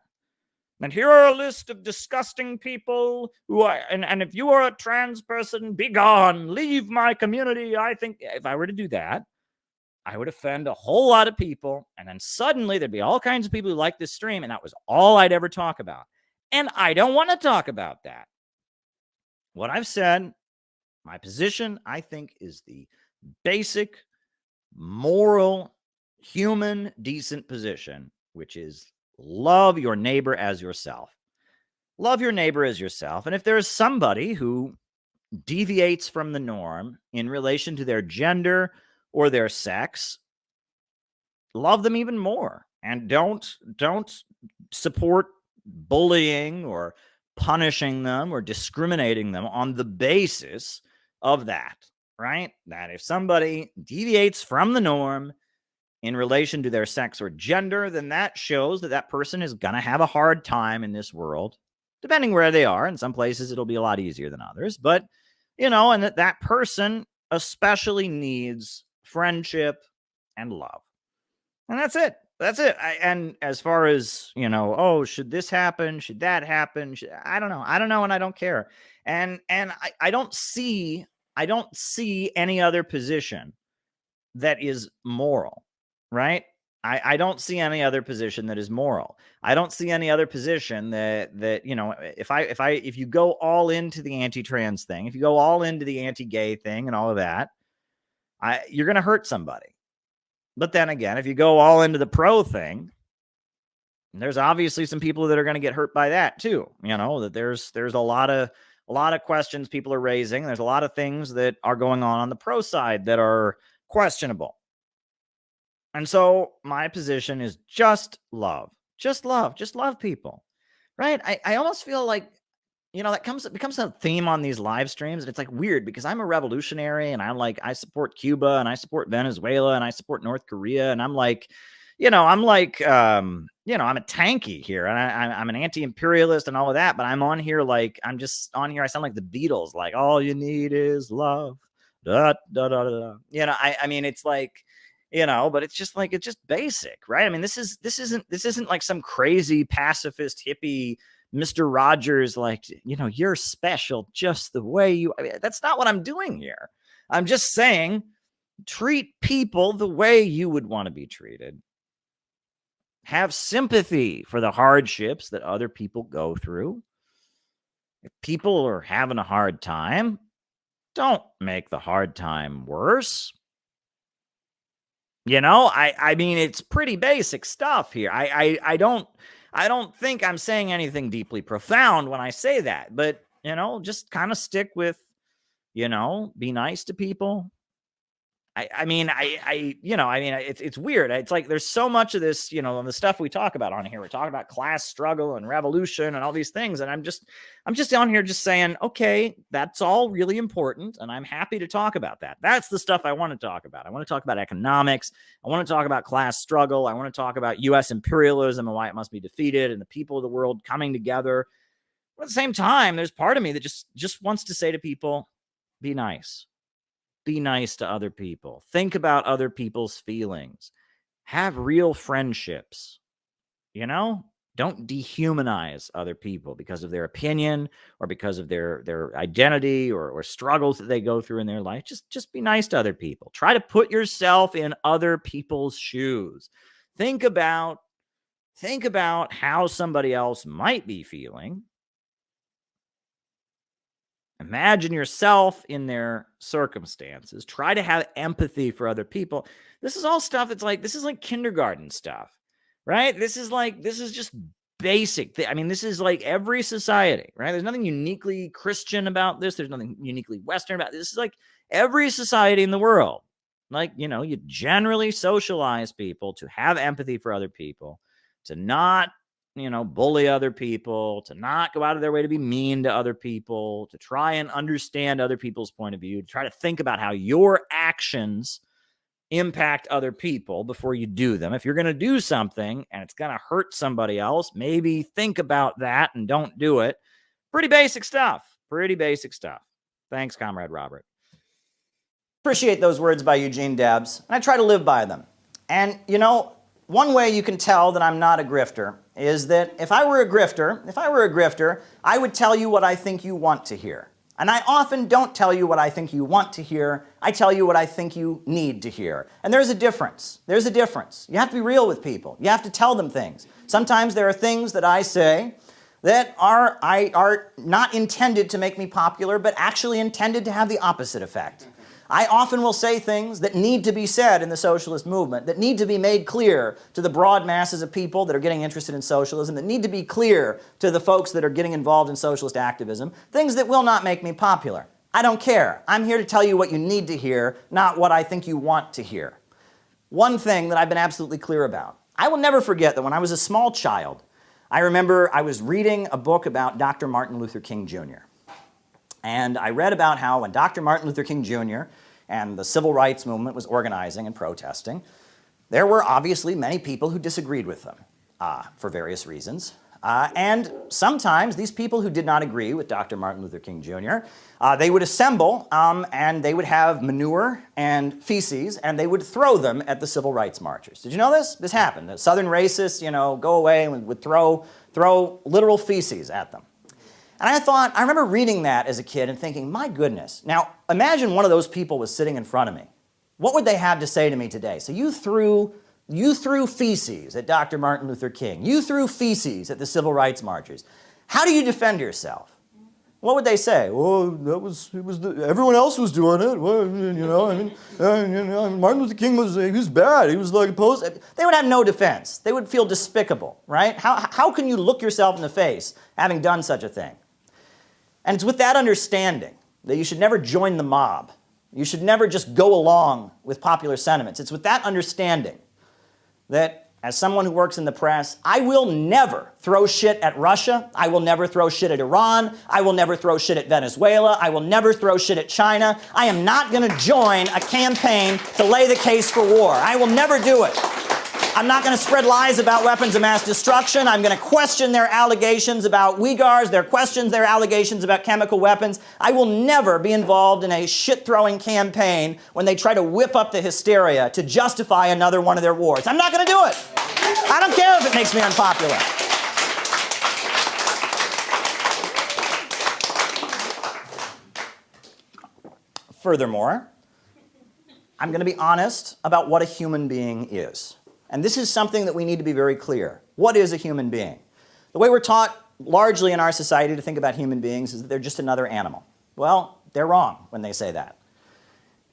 and here are a list of disgusting people who are, and if you are a trans person, be gone, leave my community. I think if I were to do that, I would offend a whole lot of people, and then suddenly there'd be all kinds of people who like this stream, and that was all I'd ever talk about. And I don't want to talk about that. What I've said, my position, I think, is the basic, moral, human, decent position, which is love your neighbor as yourself. Love your neighbor as yourself. And if there is somebody who deviates from the norm in relation to their gender or their sex, love them even more. And don't support bullying or punishing them or discriminating them on the basis of that, right? That if somebody deviates from the norm in relation to their sex or gender, then that shows that that person is going to have a hard time in this world, depending where they are. In some places, it'll be a lot easier than others. But, and that person especially needs friendship and love. And that's it. That's it. And as far as, should this happen? Should that happen? I don't know. I don't know, and I don't care. And I don't see any other position that is moral, right? I don't see any other position that is moral. I don't see any other position that if you go all into the anti-trans thing, if you go all into the anti-gay thing and all of that, you're going to hurt somebody. But then again, if you go all into the pro thing, there's obviously some people that are going to get hurt by that too. That there's a lot of questions people are raising. There's a lot of things that are going on the pro side that are questionable. And so my position is just love. Just love people. Right? I almost feel like it becomes a theme on these live streams. And it's like weird because I'm a revolutionary and I support Cuba and I support Venezuela and I support North Korea. And I'm like, I'm a tanky here and I'm an anti-imperialist and all of that. But I'm on here I'm just on here. I sound like the Beatles, like all you need is love. Da, da, da, da. I mean, it's like, but it's just basic, right? I mean, this isn't like some crazy pacifist hippie Mr. Rogers, you're special just the way you. I mean, that's not what I'm doing here. I'm just saying, treat people the way you would want to be treated. Have sympathy for the hardships that other people go through. If people are having a hard time, don't make the hard time worse. I mean, it's pretty basic stuff here. I don't think I'm saying anything deeply profound when I say that, but just kind of stick with, be nice to people. It's weird. It's like there's so much of this, the stuff we talk about on here. We're talking about class struggle and revolution and all these things, and I'm just on here just saying, okay, that's all really important, and I'm happy to talk about that. That's the stuff I want to talk about. I want to talk about economics. I want to talk about class struggle. I want to talk about U.S. imperialism and why it must be defeated, and the people of the world coming together. But at the same time, there's part of me that just wants to say to people, be nice. Be nice to other people. Think about other people's feelings. Have real friendships. Don't dehumanize other people because of their opinion or because of their identity or struggles that they go through in their life. Just be nice to other people. Try to put yourself in other people's shoes. Think about how somebody else might be feeling. Imagine yourself in their circumstances. Try to have empathy for other people. This is all stuff. This is like kindergarten stuff, right? This is just basic. I mean, this is like every society, right? There's nothing uniquely Christian about this. There's nothing uniquely Western about this. This is like every society in the world. You generally socialize people to have empathy for other people, to not bully other people, to not go out of their way to be mean to other people, to try and understand other people's point of view, to try to think about how your actions impact other people before you do them. If you're going to do something and it's going to hurt somebody else, maybe think about that and don't do it. Pretty basic stuff. Thanks, Comrade Robert. Appreciate those words by Eugene Debs, and I try to live by them. And, one way you can tell that I'm not a grifter is that if I were a grifter, I would tell you what I think you want to hear. And I often don't tell you what I think you want to hear. I tell you what I think you need to hear. And there's a difference. There's a difference. You have to be real with people. You have to tell them things. Sometimes there are things that I say that are not intended to make me popular, but actually intended to have the opposite effect. I often will say things that need to be said in the socialist movement, that need to be made clear to the broad masses of people that are getting interested in socialism, that need to be clear to the folks that are getting involved in socialist activism, things that will not make me popular. I don't care. I'm here to tell you what you need to hear, not what I think you want to hear. One thing that I've been absolutely clear about. I will never forget that when I was a small child, I remember I was reading a book about Dr. Martin Luther King Jr. And I read about how when Dr. Martin Luther King Jr. and the civil rights movement was organizing and protesting, there were obviously many people who disagreed with them for various reasons. And sometimes these people who did not agree with Dr. Martin Luther King Jr., they would assemble and they would have manure and feces and they would throw them at the civil rights marchers. Did you know this? This happened. The Southern racists, go away and would throw literal feces at them. And I remember reading that as a kid and thinking, my goodness. Now, imagine one of those people was sitting in front of me. What would they have to say to me today? So you threw feces at Dr. Martin Luther King. You threw feces at the civil rights marchers. How do you defend yourself? What would they say? Well, everyone else was doing it. Well, Martin Luther King he was bad. He was like opposed. They would have no defense. They would feel despicable, right? How can you look yourself in the face having done such a thing? And it's with that understanding that you should never join the mob. You should never just go along with popular sentiments. It's with that understanding that as someone who works in the press, I will never throw shit at Russia. I will never throw shit at Iran. I will never throw shit at Venezuela. I will never throw shit at China. I am not going to join a campaign to lay the case for war. I will never do it. I'm not going to spread lies about weapons of mass destruction. I'm going to question their allegations about Uyghurs, their allegations about chemical weapons. I will never be involved in a shit-throwing campaign when they try to whip up the hysteria to justify another one of their wars. I'm not going to do it. I don't care if it makes me unpopular. Furthermore, I'm going to be honest about what a human being is. And this is something that we need to be very clear. What is a human being? The way we're taught largely in our society to think about human beings is that they're just another animal. Well, they're wrong when they say that.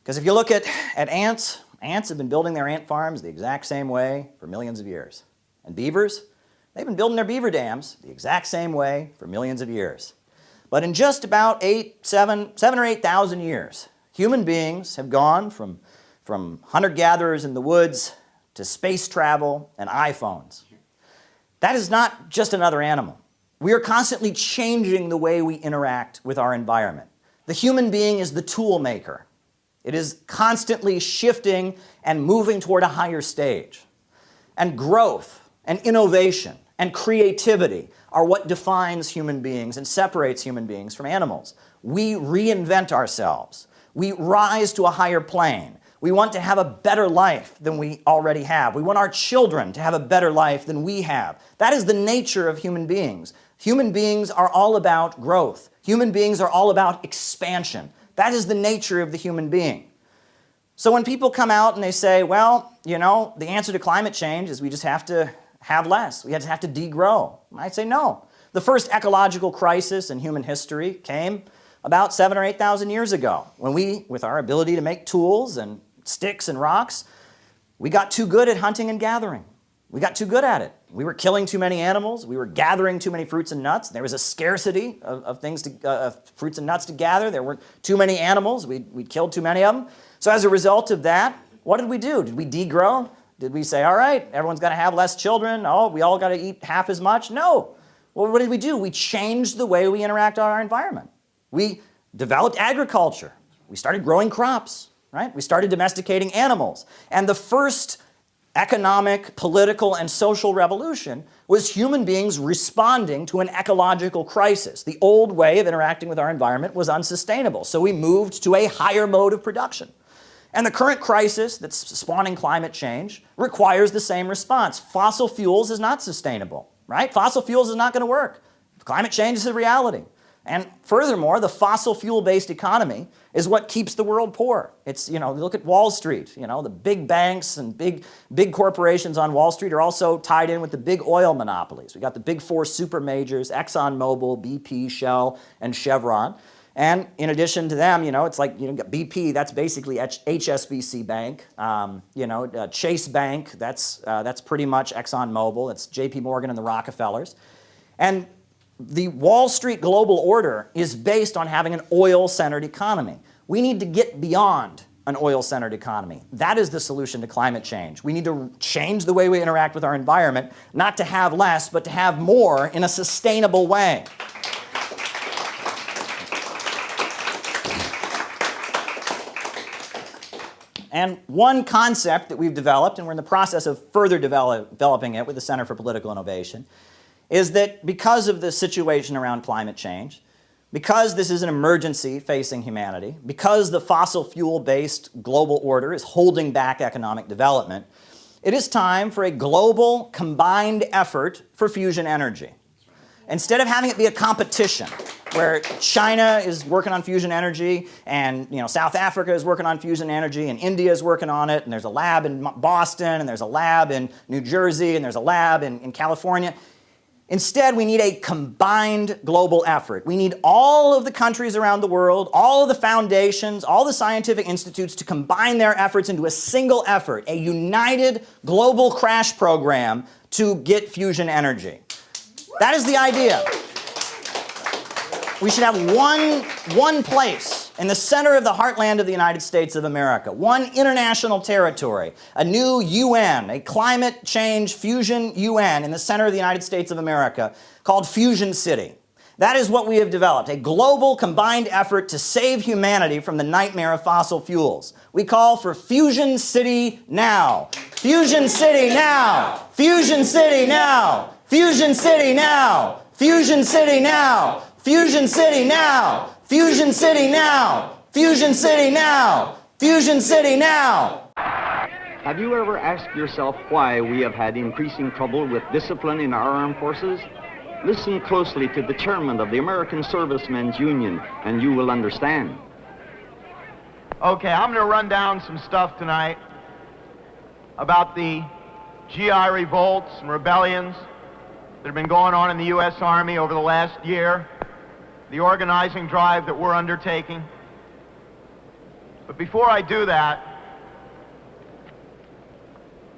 Because if you look at ants, ants have been building their ant farms the exact same way for millions of years. And beavers, they've been building their beaver dams the exact same way for millions of years. But in just about 7 or 8,000 years, human beings have gone from hunter-gatherers in the woods to space travel and iPhones. That is not just another animal. We are constantly changing the way we interact with our environment. The human being is the tool maker. It is constantly shifting and moving toward a higher stage. And growth and innovation and creativity are what defines human beings and separates human beings from animals. We reinvent ourselves. We rise to a higher plane. We want to have a better life than we already have. We want our children to have a better life than we have. That is the nature of human beings. Human beings are all about growth. Human beings are all about expansion. That is the nature of the human being. So when people come out and they say, well, the answer to climate change is we just have to have less. We just have to degrow. I say no. The first ecological crisis in human history came about 7 or 8,000 years ago when we, with our ability to make tools and sticks and rocks, we got too good at hunting and gathering. We got too good at it. We were killing too many animals. We were gathering too many fruits and nuts. There was a scarcity of fruits and nuts to gather. There were too many animals. We killed too many of them. So as a result of that, what did we do? Did we degrow? Did we say, all right, everyone's got to have less children? Oh, we all got to eat half as much? No. Well, what did we do? We changed the way we interact with our environment. We developed agriculture. We started growing crops. Right? We started domesticating animals. And the first economic, political, and social revolution was human beings responding to an ecological crisis. The old way of interacting with our environment was unsustainable, so we moved to a higher mode of production. And the current crisis that's spawning climate change requires the same response. Fossil fuels is not sustainable, right? Fossil fuels is not going to work. Climate change is a reality. And furthermore, the fossil fuel-based economy is what keeps the world poor. It's, look at Wall Street, the big banks and big corporations on Wall Street are also tied in with the big oil monopolies. We got the big four super majors, ExxonMobil, BP, Shell, and Chevron. And in addition to them, it's like, BP, that's basically HSBC Bank. Chase Bank, that's pretty much ExxonMobil. It's JP Morgan and the Rockefellers. And the Wall Street global order is based on having an oil-centered economy. We need to get beyond an oil-centered economy. That is the solution to climate change. We need to change the way we interact with our environment, not to have less, but to have more in a sustainable way. And one concept that we've developed, and we're in the process of further developing it with the Center for Political Innovation, is that because of the situation around climate change, because this is an emergency facing humanity, because the fossil fuel-based global order is holding back economic development, it is time for a global combined effort for fusion energy. Instead of having it be a competition where China is working on fusion energy and South Africa is working on fusion energy and India is working on it and there's a lab in Boston and there's a lab in New Jersey and there's a lab in California. Instead, we need a combined global effort. We need all of the countries around the world, all of the foundations, all the scientific institutes to combine their efforts into a single effort, a united global crash program to get fusion energy. That is the idea. We should have one place in the center of the heartland of the United States of America, one international territory, a new UN, a climate change fusion UN in the center of the United States of America called Fusion City. That is what we have developed, a global combined effort to save humanity from the nightmare of fossil fuels. We call for Fusion City now. Fusion City now. Fusion City now. Fusion City now. Fusion City now. Fusion City now. Fusion City now. Fusion City now. Fusion City now. Have you ever asked yourself why we have had increasing trouble with discipline in our armed forces? Listen closely to the chairman of the American Servicemen's Union, and you will understand. Okay, I'm going to run down some stuff tonight about the GI revolts and rebellions that have been going on in the U.S. Army over the last year, the organizing drive that we're undertaking. But before I do that,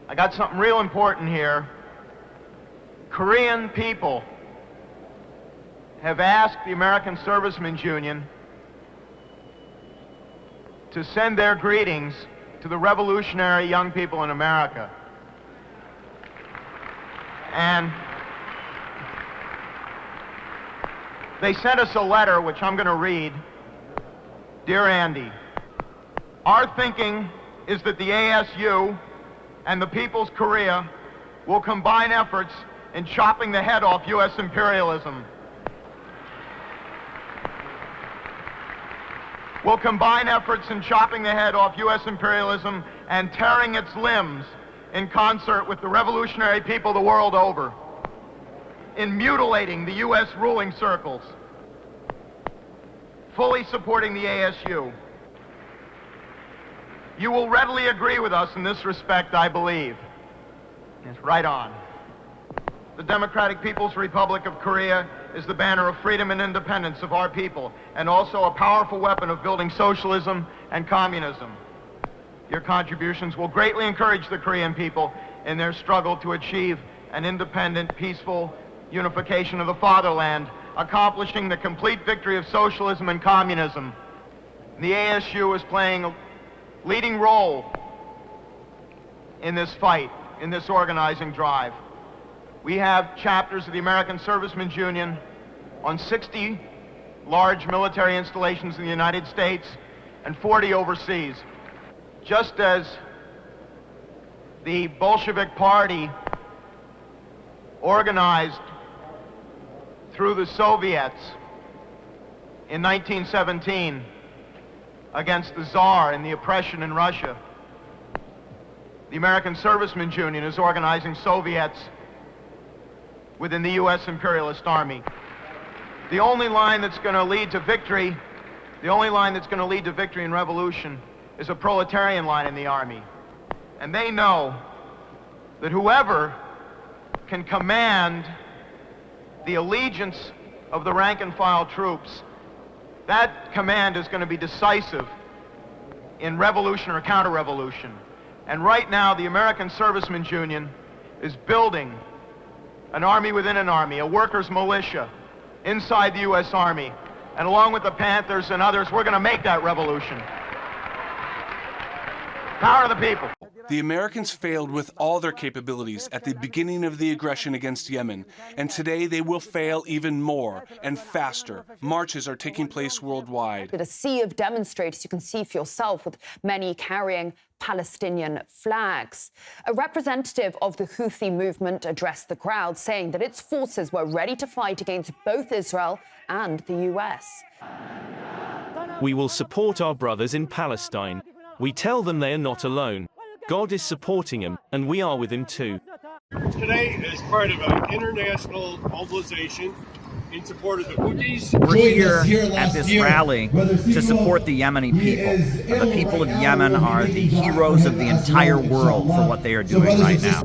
I got something real important here. Korean people have asked the American Servicemen's Union to send their greetings to the revolutionary young people in America. And they sent us a letter, which I'm going to read. Dear Andy, our thinking is that the ASU and the People's Korea will combine efforts in chopping the head off U.S. imperialism. Will combine efforts in chopping the head off U.S. imperialism and tearing its limbs in concert with the revolutionary people the world over, in mutilating the U.S. ruling circles, fully supporting the ASU. You will readily agree with us in this respect, I believe. Yes, right on. The Democratic People's Republic of Korea is the banner of freedom and independence of our people, and also a powerful weapon of building socialism and communism. Your contributions will greatly encourage the Korean people in their struggle to achieve an independent, peaceful unification of the fatherland, accomplishing the complete victory of socialism and communism. The ASU is playing a leading role in this fight, in this organizing drive. We have chapters of the American Servicemen's Union on 60 large military installations in the United States and 40 overseas. Just as the Bolshevik Party organized through the Soviets in 1917 against the Tsar and the oppression in Russia, the American Servicemen's Union is organizing Soviets within the U.S. imperialist army. The only line that's going to lead to victory, the only line that's going to lead to victory and revolution is a proletarian line in the army. And they know that whoever can command the allegiance of the rank and file troops, that command is going to be decisive in revolution or counter-revolution. And right now, the American Servicemen's Union is building an army within an army, a workers' militia inside the U.S. Army. And along with the Panthers and others, we're going to make that revolution. Power to the people. The Americans failed with all their capabilities at the beginning of the aggression against Yemen, and today they will fail even more and faster. Marches are taking place worldwide. A sea of demonstrators, you can see for yourself, with many carrying Palestinian flags. A representative of the Houthi movement addressed the crowd, saying that its forces were ready to fight against both Israel and the US. We will support our brothers in Palestine. We tell them they are not alone. God is supporting him, and we are with him too. Today is part of an international mobilization in support of the Houthis. We're here at this rally to support the Yemeni people. The people of Yemen are the heroes of the entire world for what they are doing right now.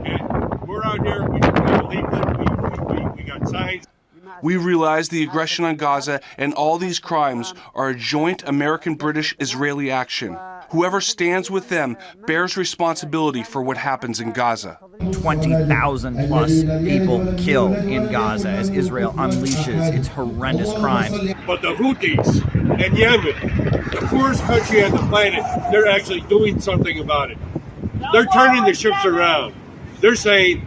We're out here, we believe that we got signs. We realize the aggression on Gaza and all these crimes are a joint American-British-Israeli action. Whoever stands with them bears responsibility for what happens in Gaza. 20,000 plus people killed in Gaza as Israel unleashes its horrendous crimes. But the Houthis in Yemen, the poorest country on the planet, they're actually doing something about it. They're turning the ships around. They're saying,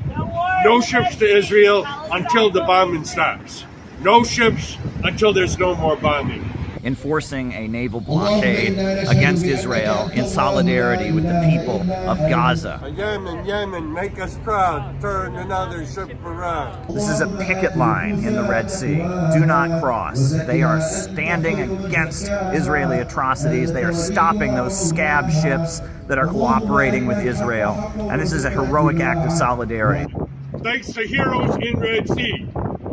no ships to Israel until the bombing stops. No ships until there's no more bombing. Enforcing a naval blockade against Israel in solidarity with the people of Gaza. Yemen, make us proud. Turn another ship around. This is a picket line in the Red Sea. Do not cross. They are standing against Israeli atrocities. They are stopping those scab ships that are cooperating with Israel. And this is a heroic act of solidarity. Thanks to heroes in Red Sea,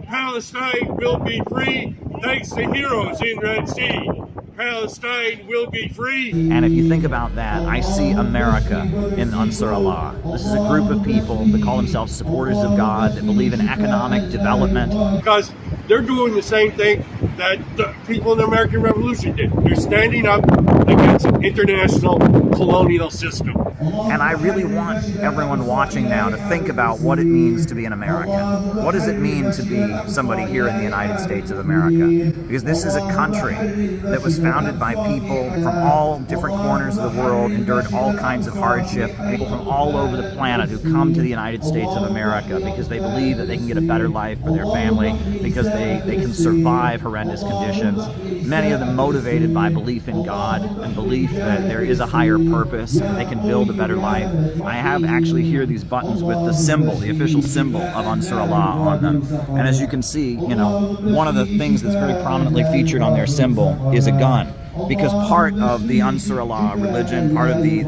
Palestine will be free. Thanks to heroes in Red Sea, Palestine will be free. And if you think about that, I see America in Ansar Allah. This is a group of people that call themselves supporters of God, that believe in economic development. Because they're doing the same thing that the people in the American Revolution did. They're standing up against an international colonial system. And I really want everyone watching now to think about what it means to be an American. What does it mean to be somebody here in the United States of America? Because this is a country that was founded by people from all different corners of the world, endured all kinds of hardship, people from all over the planet who come to the United States of America because they believe that they can get a better life for their family, because they can survive horrendous conditions. Many of them motivated by belief in God and belief that there is a higher purpose and they can build a better life. I have actually here these buttons with the symbol, the official symbol of Ansar Allah on them. And as you can see, you know, one of the things that's very prominently featured on their symbol is a gun. Because part of the Ansar Allah religion, part of the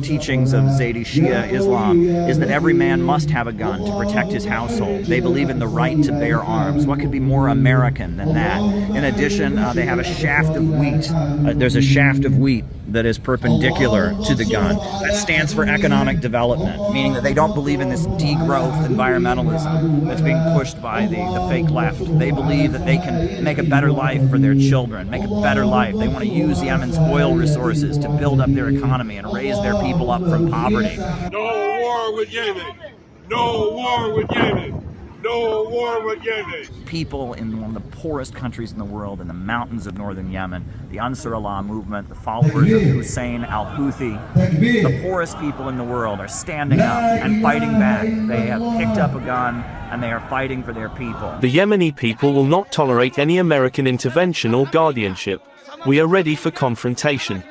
teachings of Zaydi Shia Islam is that every man must have a gun to protect his household. They believe in the right to bear arms. What could be more American than that? In addition, they have a shaft of wheat. There's a shaft of wheat that is perpendicular to the gun. That stands for economic development, meaning that they don't believe in this degrowth environmentalism that's being pushed by the fake left. They believe that they can make a better life for their children, make a better life. They want to use Yemen's oil resources to build up their economy and raise their people up from poverty. No war with Yemen! No war with Yemen! No war with Yemen! People in one of the poorest countries in the world, in the mountains of northern Yemen, the Ansar Allah movement, the followers of Hussein al-Houthi, the poorest people in the world are standing up and fighting back. They have picked up a gun and they are fighting for their people. The Yemeni people will not tolerate any American intervention or guardianship. We are ready for confrontation.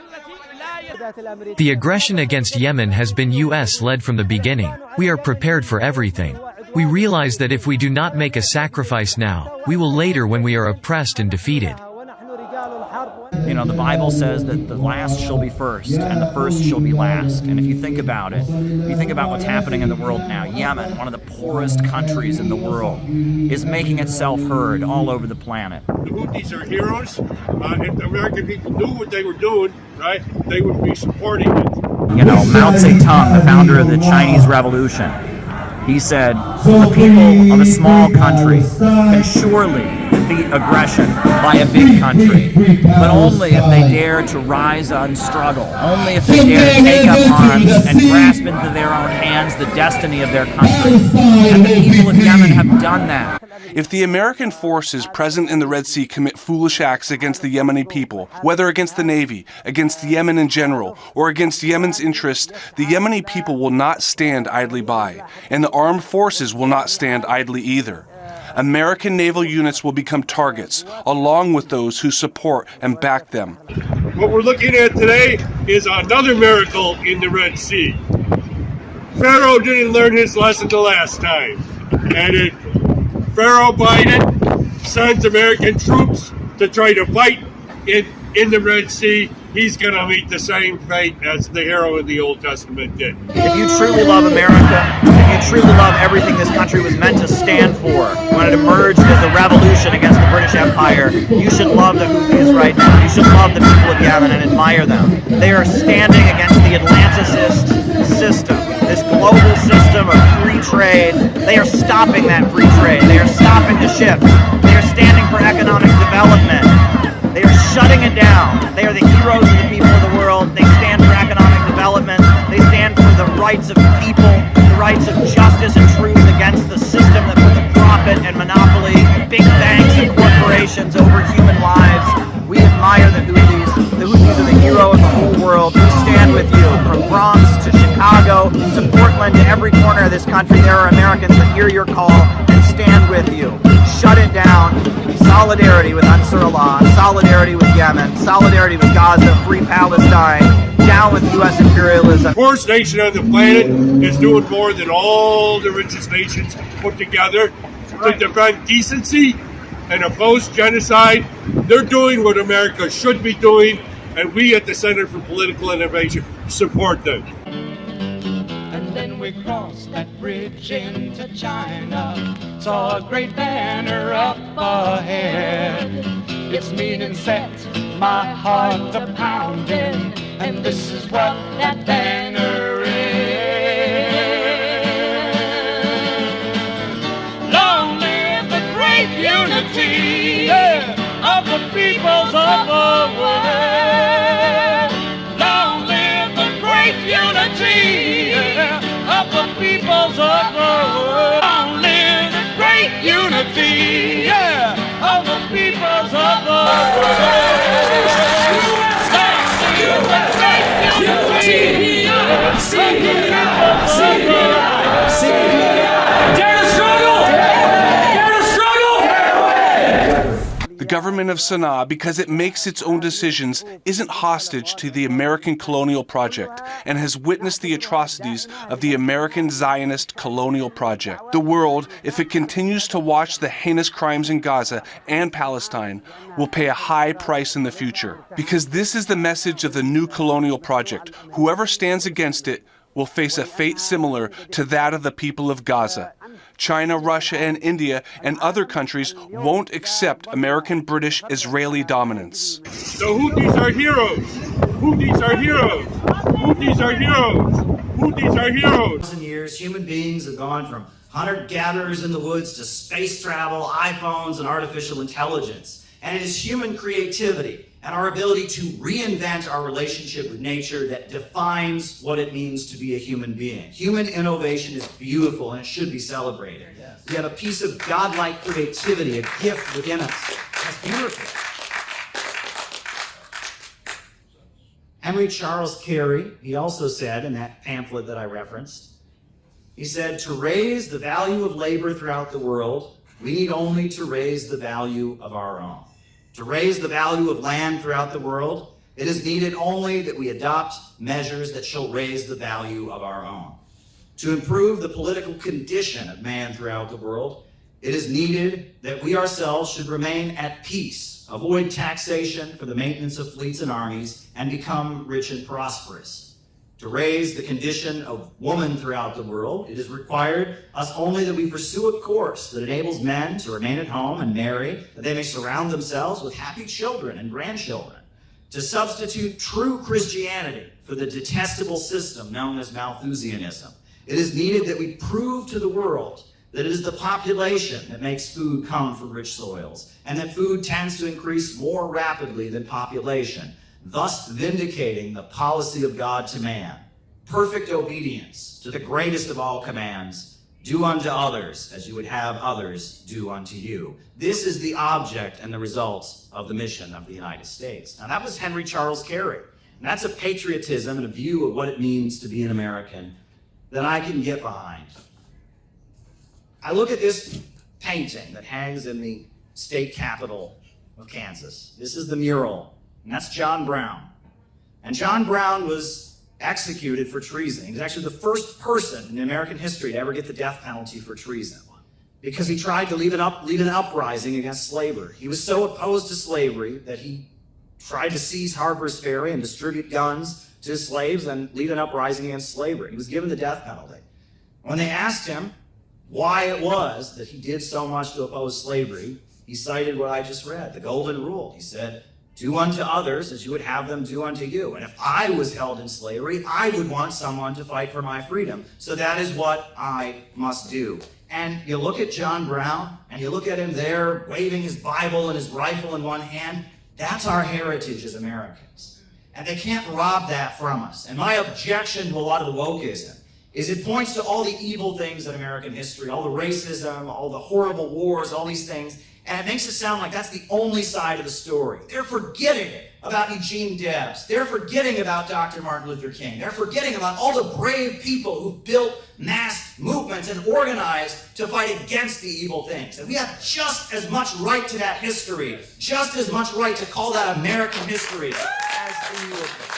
The aggression against Yemen has been US-led from the beginning. We are prepared for everything. We realize that if we do not make a sacrifice now, we will later when we are oppressed and defeated. You know, the Bible says that the last shall be first and the first shall be last. And if you think about it, if you think about what's happening in the world now, Yemen, one of the poorest countries in the world, is making itself heard all over the planet. The Houthis are heroes. If the American people knew what they were doing, right, they would be supporting it. You know, Mao Zedong, the founder of the Chinese Revolution, he said, the people of a small country can surely defeat aggression by a big country, but only if they dare to rise and struggle, only if they dare to take up arms and grasp into their own hands the destiny of their country. And the people of Yemen have done that. If the American forces present in the Red Sea commit foolish acts against the Yemeni people, whether against the Navy, against Yemen in general, or against Yemen's interests, the Yemeni people will not stand idly by, and the armed forces will not stand idly either. American naval units will become targets, along with those who support and back them. What we're looking at today is another miracle in the Red Sea. Pharaoh didn't learn his lesson the last time, and if Pharaoh Biden sends American troops to try to fight in the Red Sea, he's going to meet the same fate as the hero of the Old Testament did. If you truly love America, if you truly love everything this country was meant to stand for, when it emerged as a revolution against the British Empire, you should love the Houthis right now. You should love the people of Yemen and admire them. They are standing against the Atlanticist system, this global system of free trade. They are stopping that free trade. They are stopping the ships. They are standing for economic development. They are shutting it down. They are the heroes of the people of the world. They stand for economic development. They stand for the rights of people, the rights of justice and truth against the system that puts profit and monopoly, big banks and corporations over human lives. We admire the Houthis. The Houthis are the hero of the whole world. We stand with you. From Bronx to Chicago to Portland to every corner of this country, there are Americans that hear your call and stand with you. Shut it down. Solidarity with Ansar Allah, solidarity with Yemen, solidarity with Gaza, free Palestine, down with U.S. imperialism. The poorest nation on the planet is doing more than all the richest nations put together to defend decency and oppose genocide. They're doing what America should be doing, and we at the Center for Political Innovation support them. And then we crossed that bridge into China, saw a great banner up ahead. Its meaning set my heart a pounding, and this is what that banner is. Long live the great unity of the peoples of the world. Long live the great unity of the peoples of the world. Long live the great unity of the peoples of the world. The government of Sana'a, because it makes its own decisions, isn't hostage to the American colonial project and has witnessed the atrocities of the American Zionist colonial project. The world, if it continues to watch the heinous crimes in Gaza and Palestine, will pay a high price in the future. Because this is the message of the new colonial project. Whoever stands against it will face a fate similar to that of the people of Gaza. China, Russia, and India and other countries won't accept American, British, Israeli dominance. The Houthis are heroes. Houthis are heroes. Houthis are heroes. Houthis are heroes. In years, human beings have gone from hunter-gatherers in the woods to space travel, iPhones, and artificial intelligence. And it is human creativity and our ability to reinvent our relationship with nature that defines what it means to be a human being. Human innovation is beautiful and it should be celebrated. Yes. We have a piece of godlike creativity, a gift within us. That's beautiful. Henry Charles Carey, he also said in that pamphlet that I referenced, he said, to raise the value of labor throughout the world, we need only to raise the value of our own. To raise the value of land throughout the world, it is needed only that we adopt measures that shall raise the value of our own. To improve the political condition of man throughout the world, It is needed that we ourselves should remain at peace, avoid taxation for the maintenance of fleets and armies, and become rich and prosperous. To raise the condition of woman throughout the world, it is required us only that we pursue a course that enables men to remain at home and marry, that they may surround themselves with happy children and grandchildren. To substitute true Christianity for the detestable system known as Malthusianism, it is needed that we prove to the world that it is the population that makes food come from rich soils, and that food tends to increase more rapidly than population, thus vindicating the policy of God to man. Perfect obedience to the greatest of all commands, do unto others as you would have others do unto you. This is the object and the results of the mission of the United States. Now that was Henry Charles Carey. And that's a patriotism and a view of what it means to be an American that I can get behind. I look at this painting that hangs in the state capitol of Kansas. This is the mural, and that's John Brown. And John Brown was executed for treason. He was actually the first person in American history to ever get the death penalty for treason, because he tried to lead an uprising against slavery. He was so opposed to slavery that he tried to seize Harper's Ferry and distribute guns to slaves and lead an uprising against slavery. He was given the death penalty. When they asked him why it was that he did so much to oppose slavery, he cited what I just read, the golden rule. He said, do unto others as you would have them do unto you. And if I was held in slavery, I would want someone to fight for my freedom. So that is what I must do. And you look at John Brown, and you look at him there waving his Bible and his rifle in one hand. That's our heritage as Americans. And they can't rob that from us. And my objection to a lot of the wokeism is it points to all the evil things in American history, all the racism, all the horrible wars, all these things, and it makes it sound like that's the only side of the story. They're forgetting about Eugene Debs. They're forgetting about Dr. Martin Luther King. They're forgetting about all the brave people who built mass movements and organized to fight against the evil things. And we have just as much right to that history, just as much right to call that American history as the European.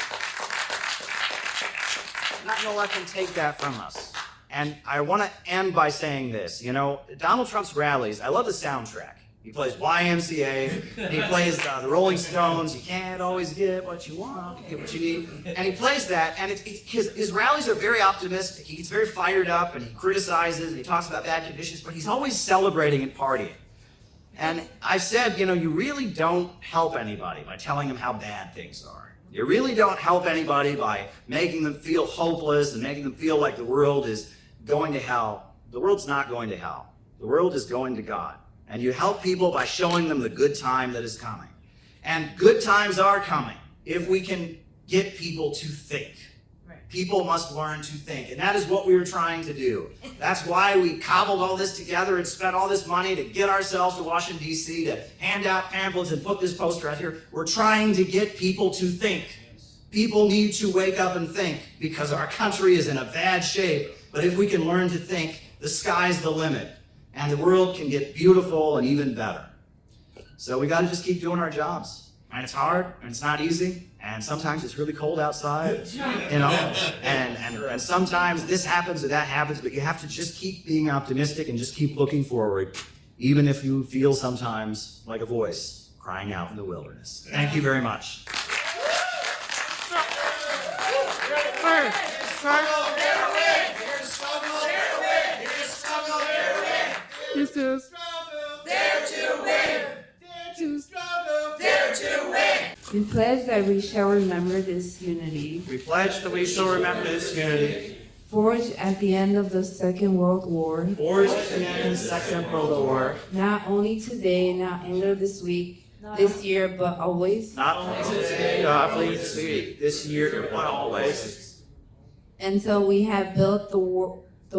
Not going to let them take that from us. And I want to end by saying this. You know, Donald Trump's rallies, I love the soundtrack. He plays YMCA, he plays the Rolling Stones, you can't always get what you want, you get what you need. And he plays that, and his rallies are very optimistic. He gets very fired up, and he criticizes, and he talks about bad conditions, but he's always celebrating and partying. And I've said, you know, you really don't help anybody by telling them how bad things are. You really don't help anybody by making them feel hopeless and making them feel like the world is going to hell. The world's not going to hell. The world is going to God. And you help people by showing them the good time that is coming. And good times are coming if we can get people to think. Right. People must learn to think. And that is what we were trying to do. That's why we cobbled all this together and spent all this money to get ourselves to Washington, D.C., to hand out pamphlets and put this poster out here. We're trying to get people to think. People need to wake up and think, because our country is in a bad shape. But if we can learn to think, the sky's the limit. And the world can get beautiful and even better. So we got to just keep doing our jobs. And it's hard, and it's not easy, and sometimes it's really cold outside, you know, and sometimes this happens or that happens, but you have to just keep being optimistic and just keep looking forward, even if you feel sometimes like a voice crying out in the wilderness. Thank you very much. This is Dare to Win. Dare to struggle. Dare to win. We pledge that we shall remember this unity. We pledge that we shall remember this unity. Forged at the end of the Second World War. Forged at the end of the Second World War. Not only today, not end of this week, this year, but always. Not only today, not only this week, this year, but always. Until we have built the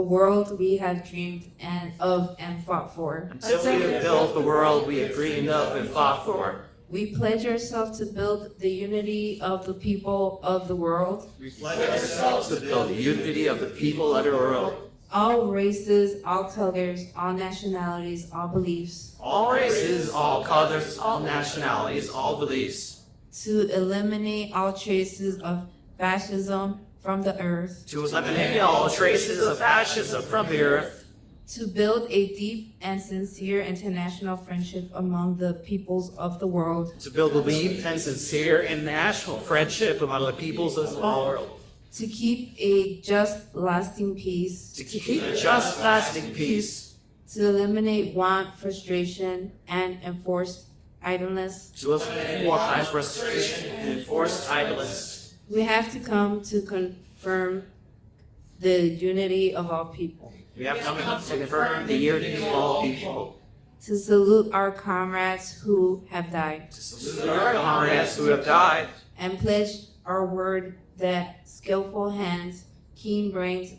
world we have dreamed of and fought for. Until we have built the world we have dreamed of and fought for. We pledge ourselves to build the unity of the people of the world. We pledge ourselves to build the unity of the people of the world. All races, all colors, all nationalities, all beliefs. All races, all colors, all nationalities, all beliefs. To eliminate all traces of fascism from the earth. To eliminate all traces of fascism from the earth. to build a deep and sincere international friendship among the peoples of the world, to build a deep and sincere international friendship among the peoples of the world, to keep a just, lasting peace, to keep a just, lasting peace, to eliminate want, frustration, and enforced idleness. to eliminate frustration and enforced idleness. We have to come to confirm the unity of all people, We have come to confirm the unity of all people, to salute our comrades who have died, to salute our comrades who have died, and pledge our word that skillful hands, keen brains,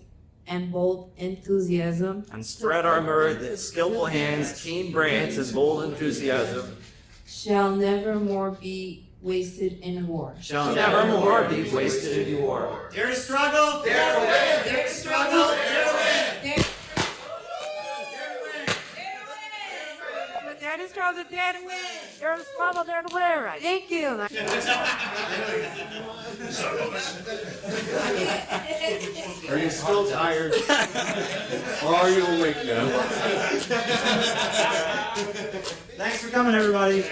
and bold enthusiasm and spread our word that skillful hands, keen brains, and bold enthusiasm shall never more be wasted in war. shall never more be wasted in war. There is struggle, there to win. There is struggle, there to win. There is struggle, there to win. There is struggle, there to win. Right. Thank you. Are you still tired? Or are you awake now? Thanks for coming, everybody.